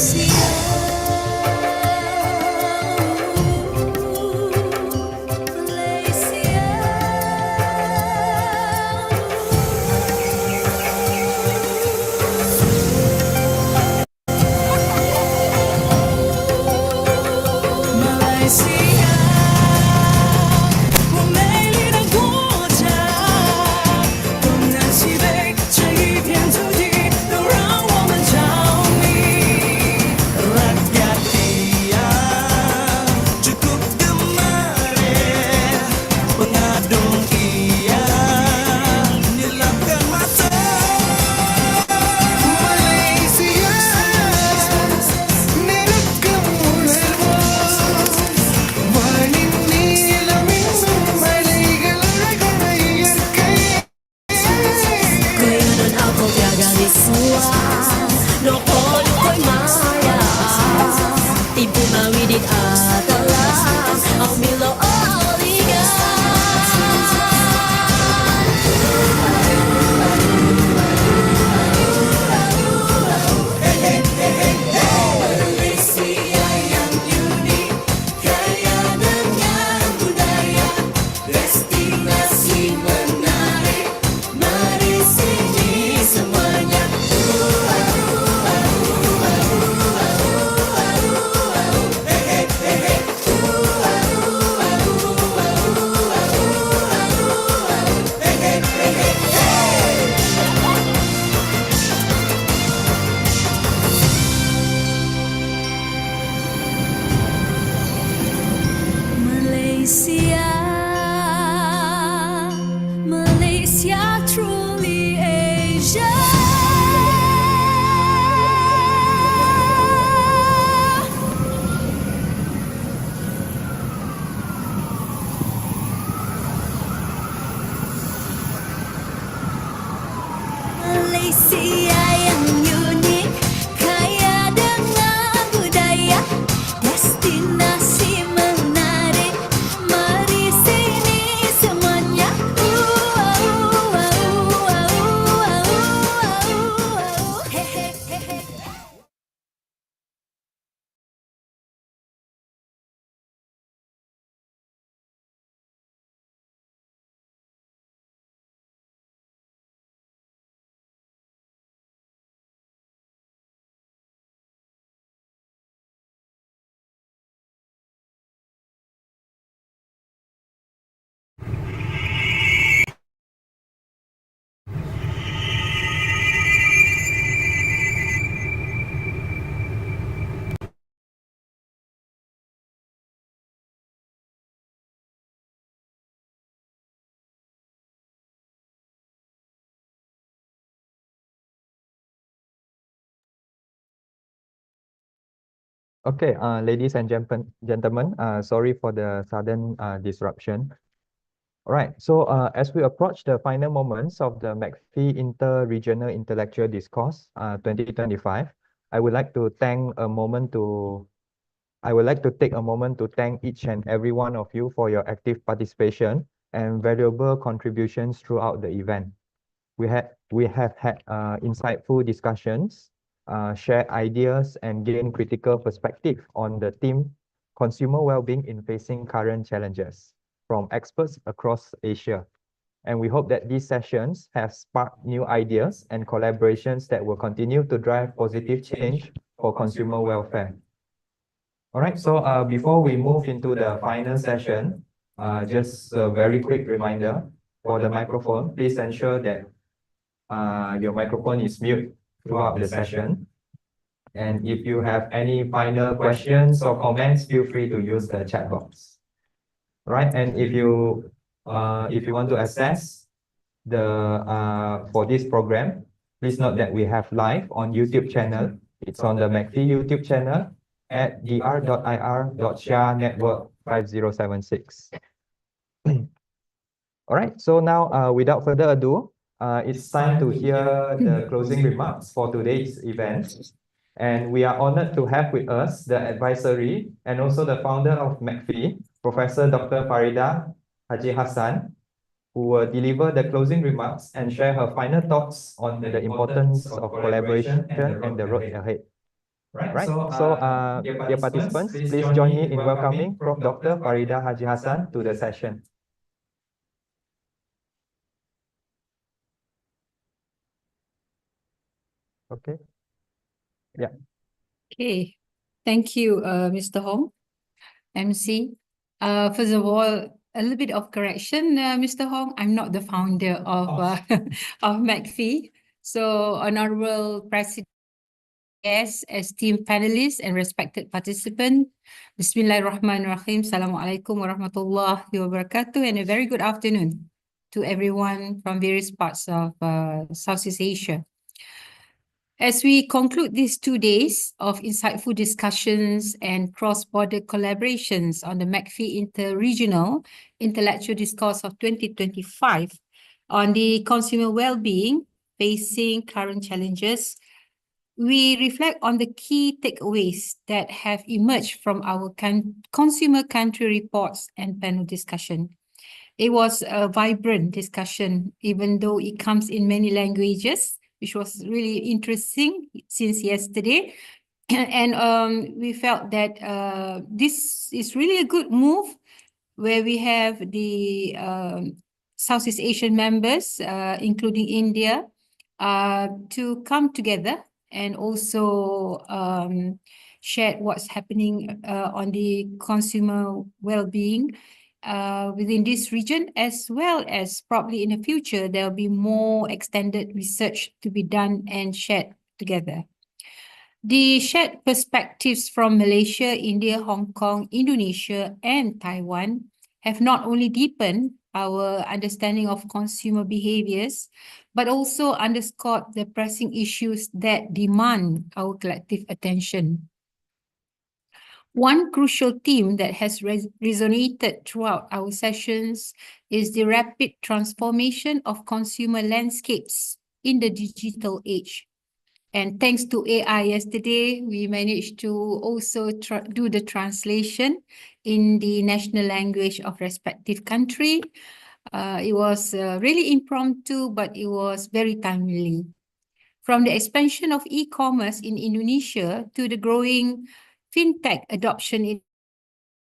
Malaysia, truly Asia. Malaysia yang unik, kaya dengan budaya, destinasi menarik. Mari sini semuanya. Okay, ladies and gentlemen, sorry for the sudden disruption. All right, so as we approach the final moments of the MACFEA Inter-Regional Intellectual Discourse 2025, I would like to take a moment to thank each and every one of you for your active participation and valuable contributions throughout the event. We have had insightful discussions, shared ideas, and gained critical perspective on the theme consumer well-being in facing current challenges from experts across Asia. And we hope that these sessions have sparked new ideas and collaborations that will continue to drive positive change for consumer welfare. All right, so before we move into the final session, just a very quick reminder for the microphone, please ensure that your microphone is mute throughout the session. And if you have any final questions or comments, feel free to use the chat box. Right, and if you want to access for this program, please note that we have live on YouTube channel. It's on the MACFEA YouTube channel at dr.ir.sha-network5076. All right, so now without further ado, it's time to hear the closing remarks for today's event. And we are honored to have with us the advisory and also the founder of MACFEA, Professor Dr. Farida Haji Hassan, who will deliver the closing remarks and share her final thoughts on the importance of collaboration and the road ahead. Right, so dear participants, please join me in welcoming Prof. Dr. Farida Haji Hassan to the session. Okay. Yeah. Okay. Thank you, Mr. Hong, MC. First of all, a little bit of correction, Mr. Hong. I'm not the founder of of MACFEA. So, Honorable President, guests, esteemed panelists, and respected participants, Bismillahirrahmanirrahim. Assalamualaikum warahmatullahi wabarakatuh, and a very good afternoon to everyone from various parts of Southeast Asia. As we conclude these 2 days of insightful discussions and cross-border collaborations on the MACFEA Inter-Regional Intellectual Discourse of 2025 on the consumer well-being facing current challenges, we reflect on the key takeaways that have emerged from our consumer country reports and panel discussion. It was a vibrant discussion, even though it comes in many languages, which was really interesting since yesterday. And we felt that this is really a good move where we have the Southeast Asian members, including India, to come together and also share what's happening on the consumer well-being within this region, as well as probably in the future, there'll be more extended research to be done and shared together. The shared perspectives from Malaysia, India, Hong Kong, Indonesia, and Taiwan have not only deepened our understanding of consumer behaviors, but also underscored the pressing issues that demand our collective attention. One crucial theme that has resonated throughout our sessions is the rapid transformation of consumer landscapes in the digital age. And thanks to AI yesterday, we managed to also do the translation in the national language of respective country. It was really impromptu, but it was very timely. From the expansion of e-commerce in Indonesia to the growing fintech adoption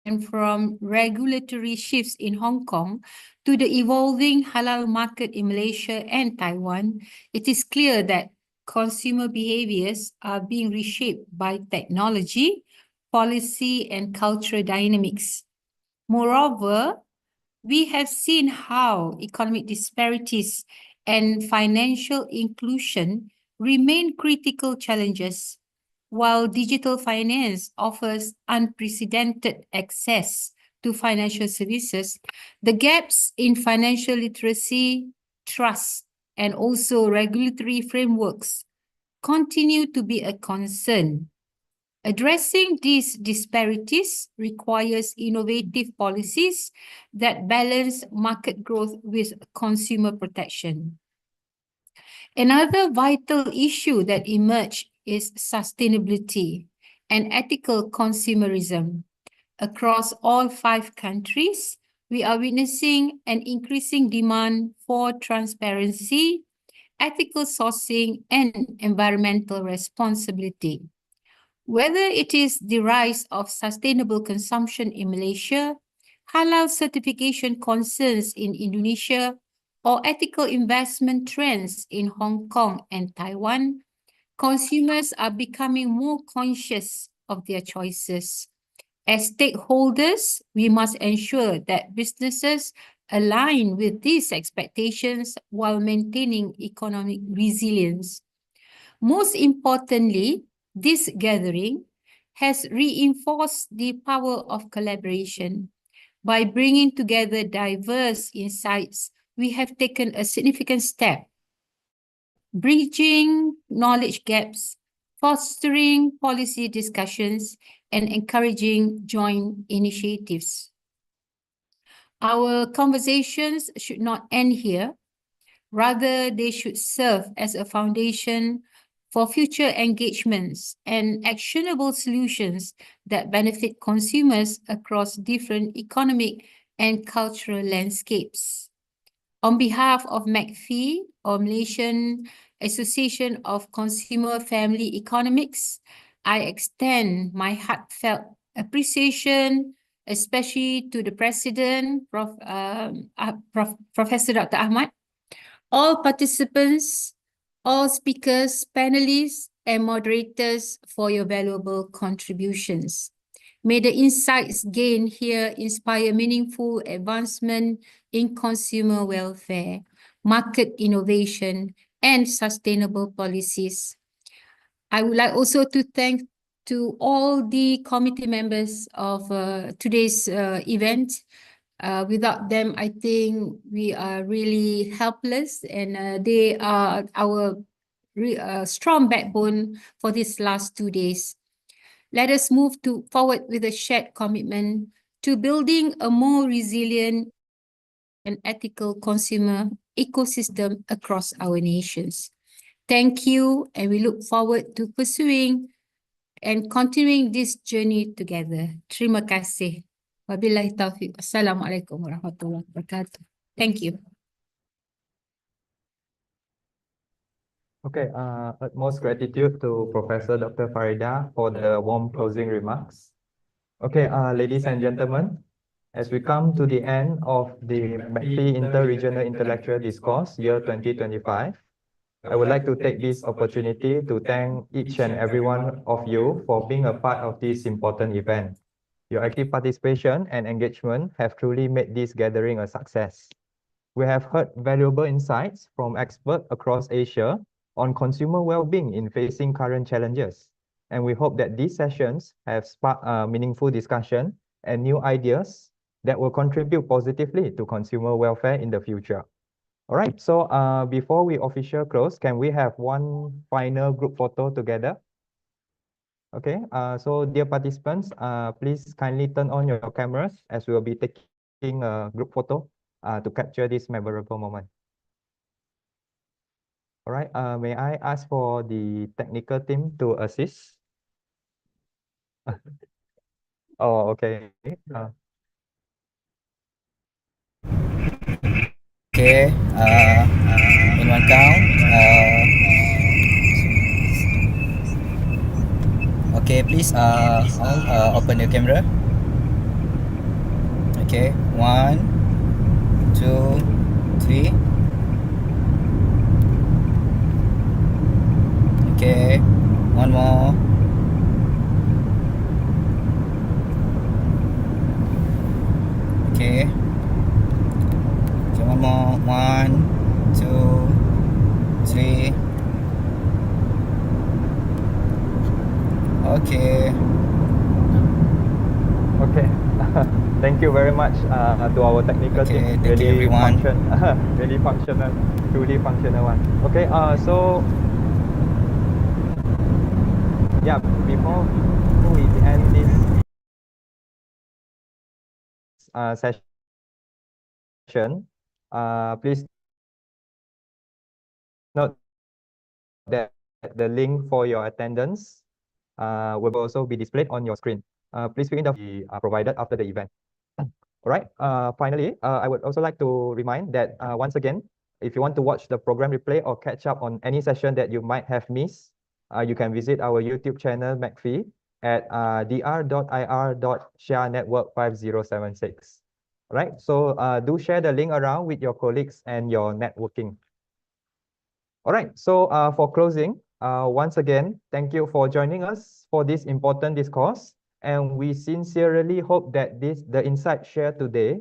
and from regulatory shifts in Hong Kong to the evolving halal market in Malaysia and Taiwan, it is clear that consumer behaviors are being reshaped by technology, policy, and cultural dynamics. Moreover, we have seen how economic disparities and financial inclusion remain critical challenges. While digital finance offers unprecedented access to financial services, the gaps in financial literacy, trust, and also regulatory frameworks continue to be a concern. Addressing these disparities requires innovative policies that balance market growth with consumer protection. Another vital issue that emerged is sustainability and ethical consumerism. Across all 5 countries, we are witnessing an increasing demand for transparency, ethical sourcing, and environmental responsibility. Whether it is the rise of sustainable consumption in Malaysia, halal certification concerns in Indonesia, or ethical investment trends in Hong Kong and Taiwan, consumers are becoming more conscious of their choices. As stakeholders, we must ensure that businesses align with these expectations while maintaining economic resilience. Most importantly, this gathering has reinforced the power of collaboration. By bringing together diverse insights, we have taken a significant step, bridging knowledge gaps, fostering policy discussions, and encouraging joint initiatives. Our conversations should not end here. Rather, they should serve as a foundation for future engagements and actionable solutions that benefit consumers across different economic and cultural landscapes. On behalf of MACFEA, or Malaysian Association of Consumer Family Economics, I extend my heartfelt appreciation, especially to the President, Professor Dr. Ahmad, all participants, all speakers, panelists, and moderators for your valuable contributions. May the insights gained here inspire meaningful advancement in consumer welfare, market innovation, and sustainable policies. I would like also to thank to all the committee members of today's event. Without them, I think we are really helpless, and they are our strong backbone for these last 2 days. Let us move forward with a shared commitment to building a more resilient and ethical consumer ecosystem across our nations. Thank you, and we look forward to pursuing and continuing this journey together. Terima kasih. Wabillahi taufiq. Assalamualaikum warahmatullahi wabarakatuh. Thank you. Okay, utmost gratitude to Professor Dr. Farida for the warm closing remarks. Okay, ladies and gentlemen, as we come to the end of the MACFEA Inter-Regional Intellectual Discourse year 2025, I would like to take this opportunity to thank each and every one of you for being a part of this important event. Your active participation and engagement have truly made this gathering a success. We have heard valuable insights from experts across Asia on consumer well-being in facing current challenges. And we hope that these sessions have sparked meaningful discussion and new ideas that will contribute positively to consumer welfare in the future. All right, so before we officially close, can we have one final group photo together? Okay, so dear participants, please kindly turn on your cameras as we will be taking a group photo to capture this memorable moment. All right, may I ask for the technical team to assist? Oh, okay. Okay, in one count. Okay, please all open your camera. Okay, 1, 2, 3. Okay, one more. Okay. Okay, one more. 1, 2, 3. Okay. Okay. Thank you very much to our technical team. Thank you, everyone. Really functional, truly functional one. Okay. So yeah, before we end this session, please note that the link for your attendance will also be displayed on your screen. Please fill in the provided after the event. All right. Finally, I would also like to remind that once again, if you want to watch the program replay or catch up on any session that you might have missed, you can visit our YouTube channel MACFEA at dr.ir.sharenetwork5076. All right. So do share the link around with your colleagues and your networking. All right. So for closing, once again, thank you for joining us for this important discourse. And we sincerely hope that the insights shared today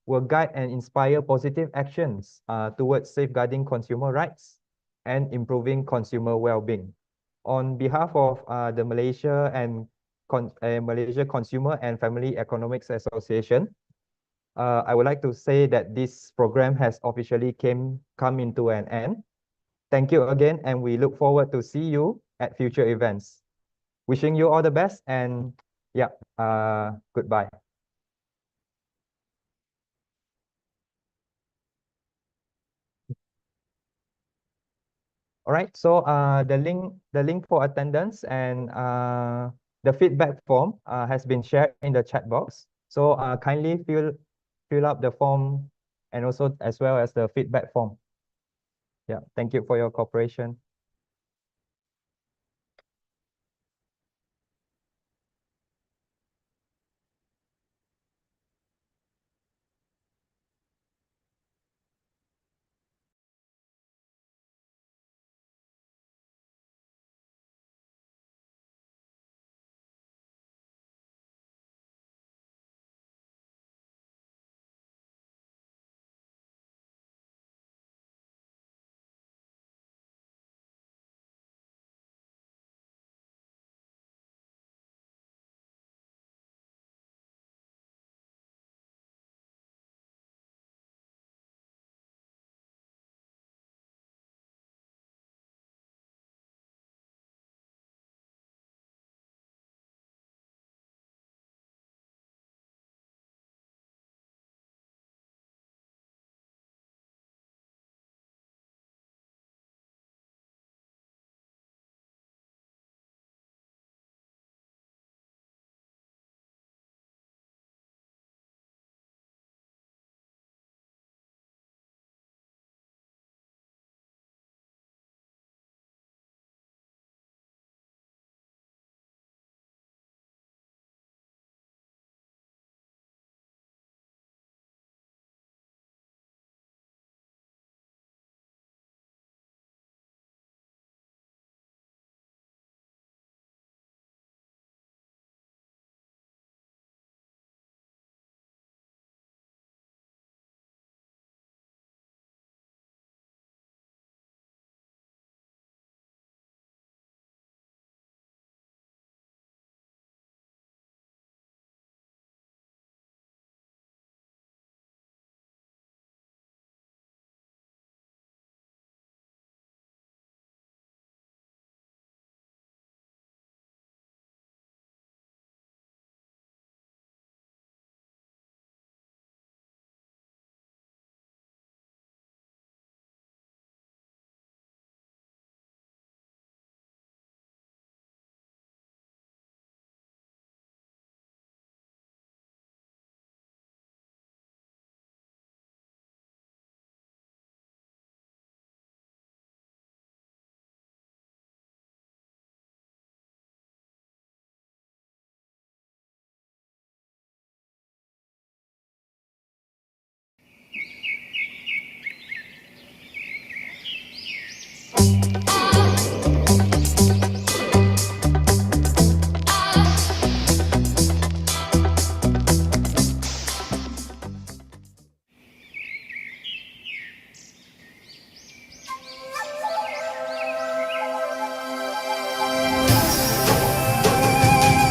will guide and inspire positive actions towards safeguarding consumer rights and improving consumer well-being. On behalf of the Malaysia Consumer and Family Economics Association, I would like to say that this program has officially come into an end. Thank you again, and we look forward to see you at future events. Wishing you all the best, and yeah, goodbye. All right, so the link for attendance and the feedback form has been shared in the chat box. So kindly fill up the form and also as well as the feedback form. Yeah, thank you for your cooperation.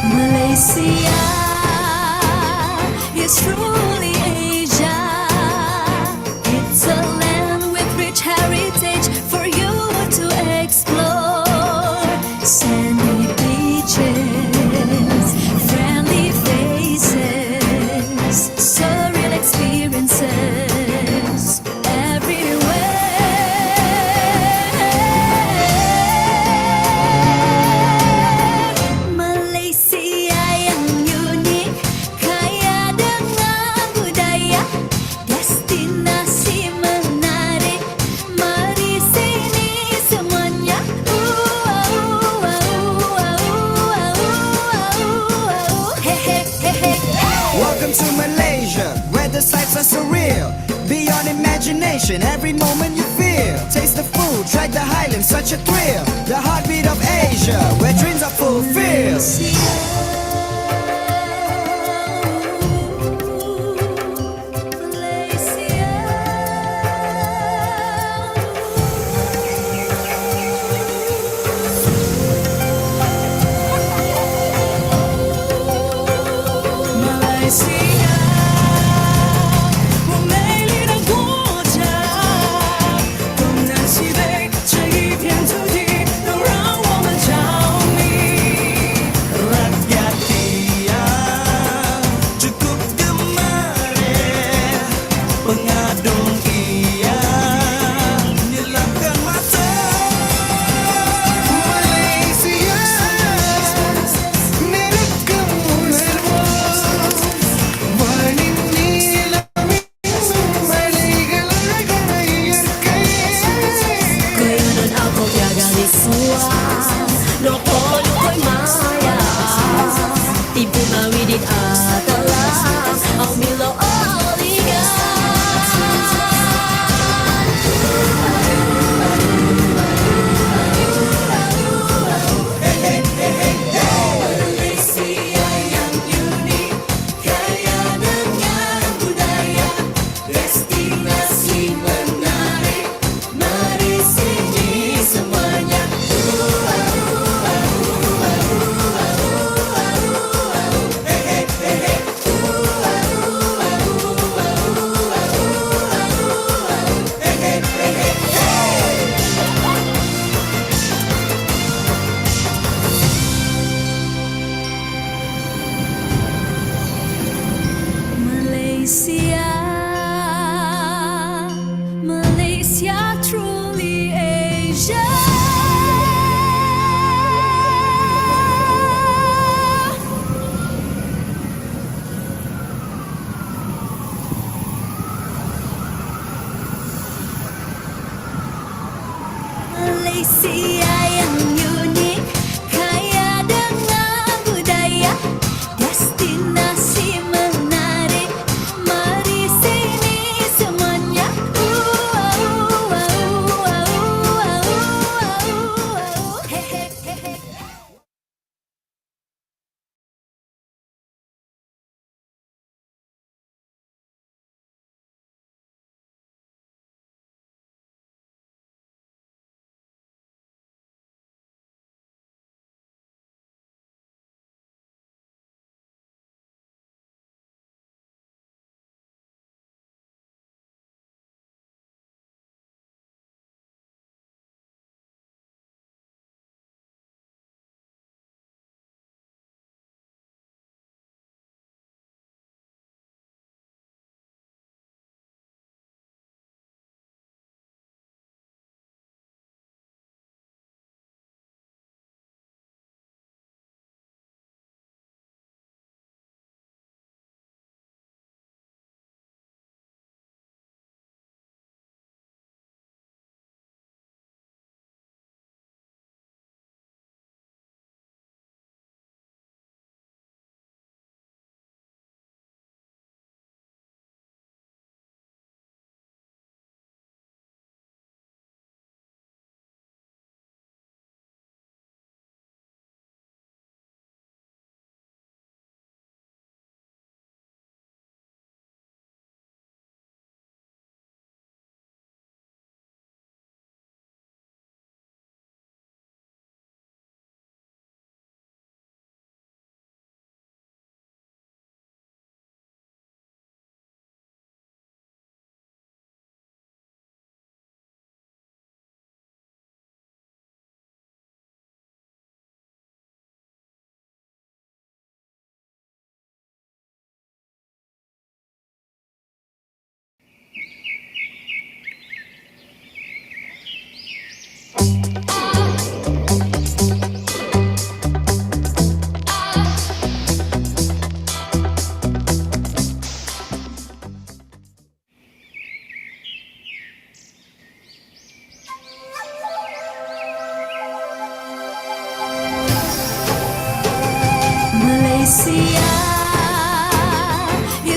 Malaysia is truly Asia. It's a land with rich heritage for you to explore. Sandy beaches, friendly faces, surreal experiences everywhere. Malaysia yang unik, kaya dengan budaya, destinasi menarik. Mari sini semuanya. Hey, hey, hey, hey. Welcome to Malaysia, where the sights are surreal. Beyond imagination, every moment you feel. Taste the food, track the highlands, such a thrill. The heartbeat of Asia, where dreams are fulfilled. Malaysia，我美丽的国家，东南西北这一片土地都让我们着迷。Rakyat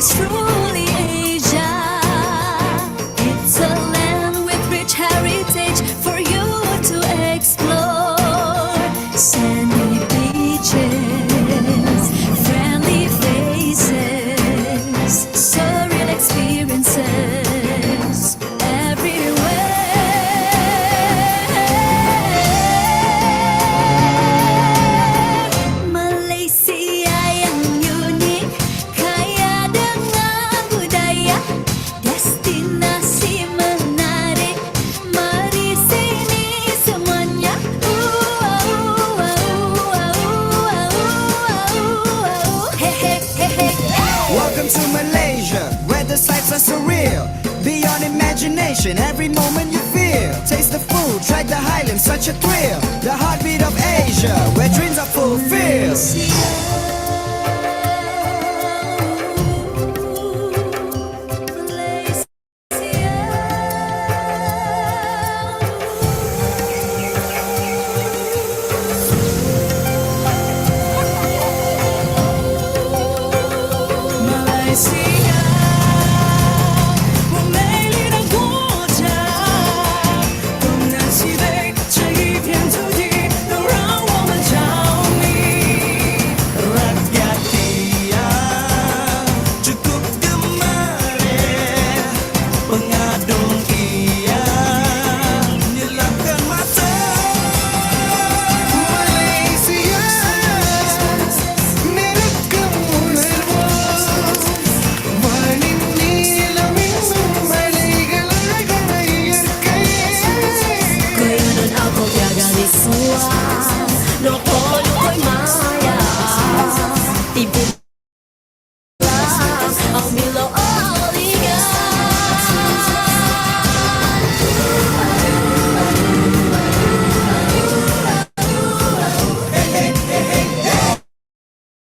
is truly Asia. It's a land with rich heritage for you to explore. Sandy beaches, friendly faces, surreal experiences everywhere. Malaysia yang unik, kaya dengan budaya, destinasi menarik. Mari sini semuanya. Hey, hey, hey, hey. Welcome to Malaysia, where the sights are surreal. Beyond imagination, every moment you feel. Taste the food, track the highlands, such a thrill. The heartbeat of Asia, where dreams are fulfilled. Malaysia，我美丽的国家，东南西北这一片土地都让我们着迷。Rakyat dia cukup gemar, pengadung ia nyilangkan mata. Malaysia, milik kamu hermosa. Koyunun ako gagali suwa, no polo ko'y maya. Ibu ang milo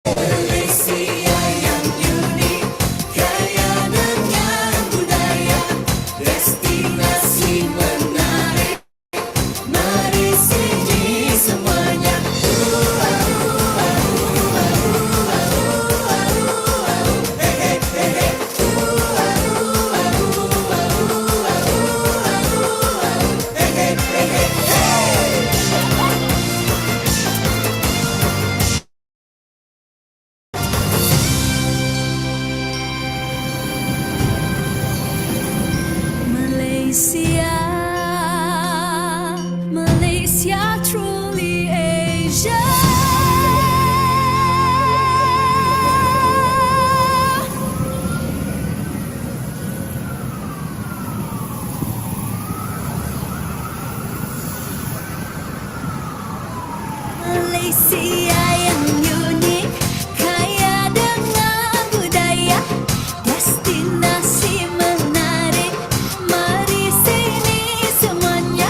Malaysia yang unik, kaya dengan budaya, destinasi menarik. Mari sini semuanya. Malaysia, Malaysia, truly Asia. Malaysia yang unik, kaya dengan budaya, destinasi menarik. Mari sini semuanya.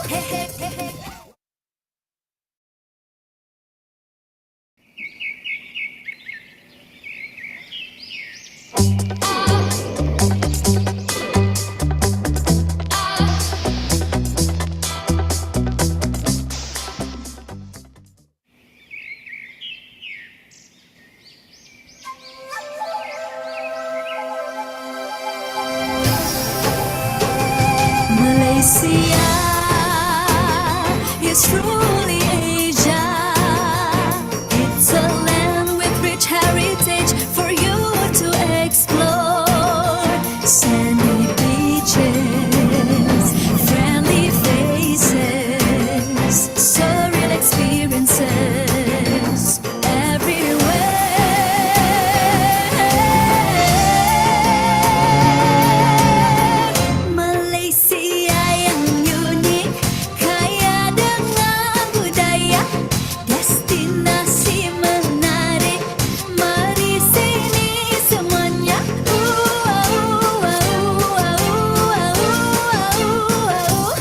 Hey, hey, hey, hey. Malaysia is truly Asia. It's a land with rich heritage for you to explore. Sandy beaches, friendly faces, surreal experiences everywhere. Malaysia yang unik, kaya dengan budaya, destinasi menarik. Mari sini semuanya.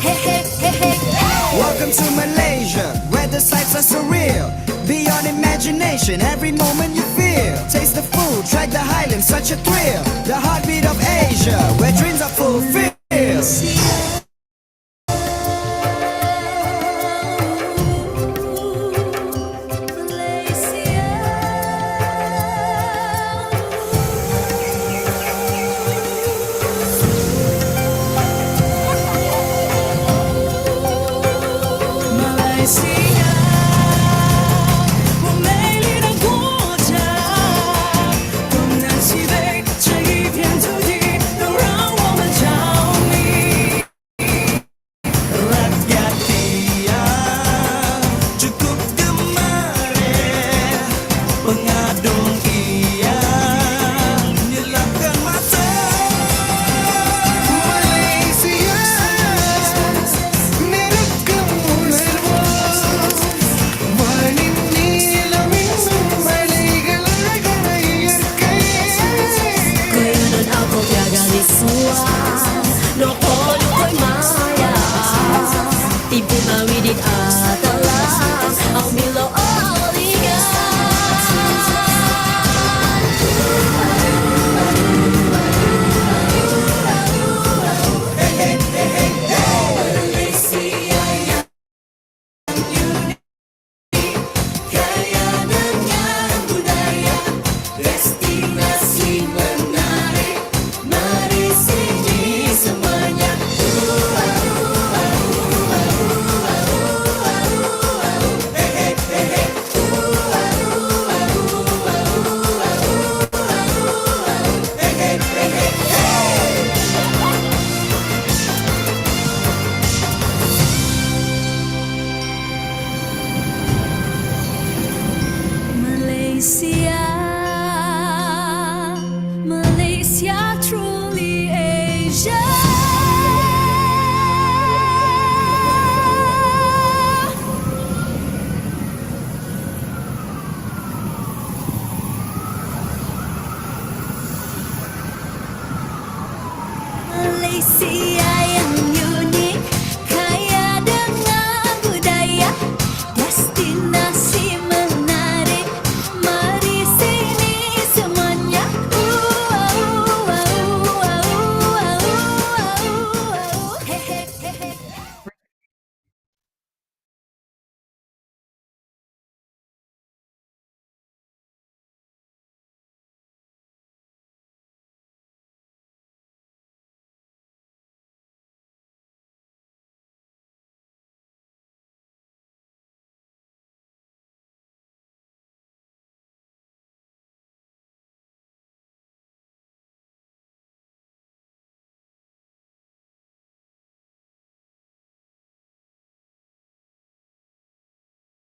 Hey, hey, hey, hey. Welcome to Malaysia, where the sights are surreal. Beyond imagination, every moment you feel. Taste the food, track the highlands, such a thrill. The heartbeat of Asia, where dreams are fulfilled.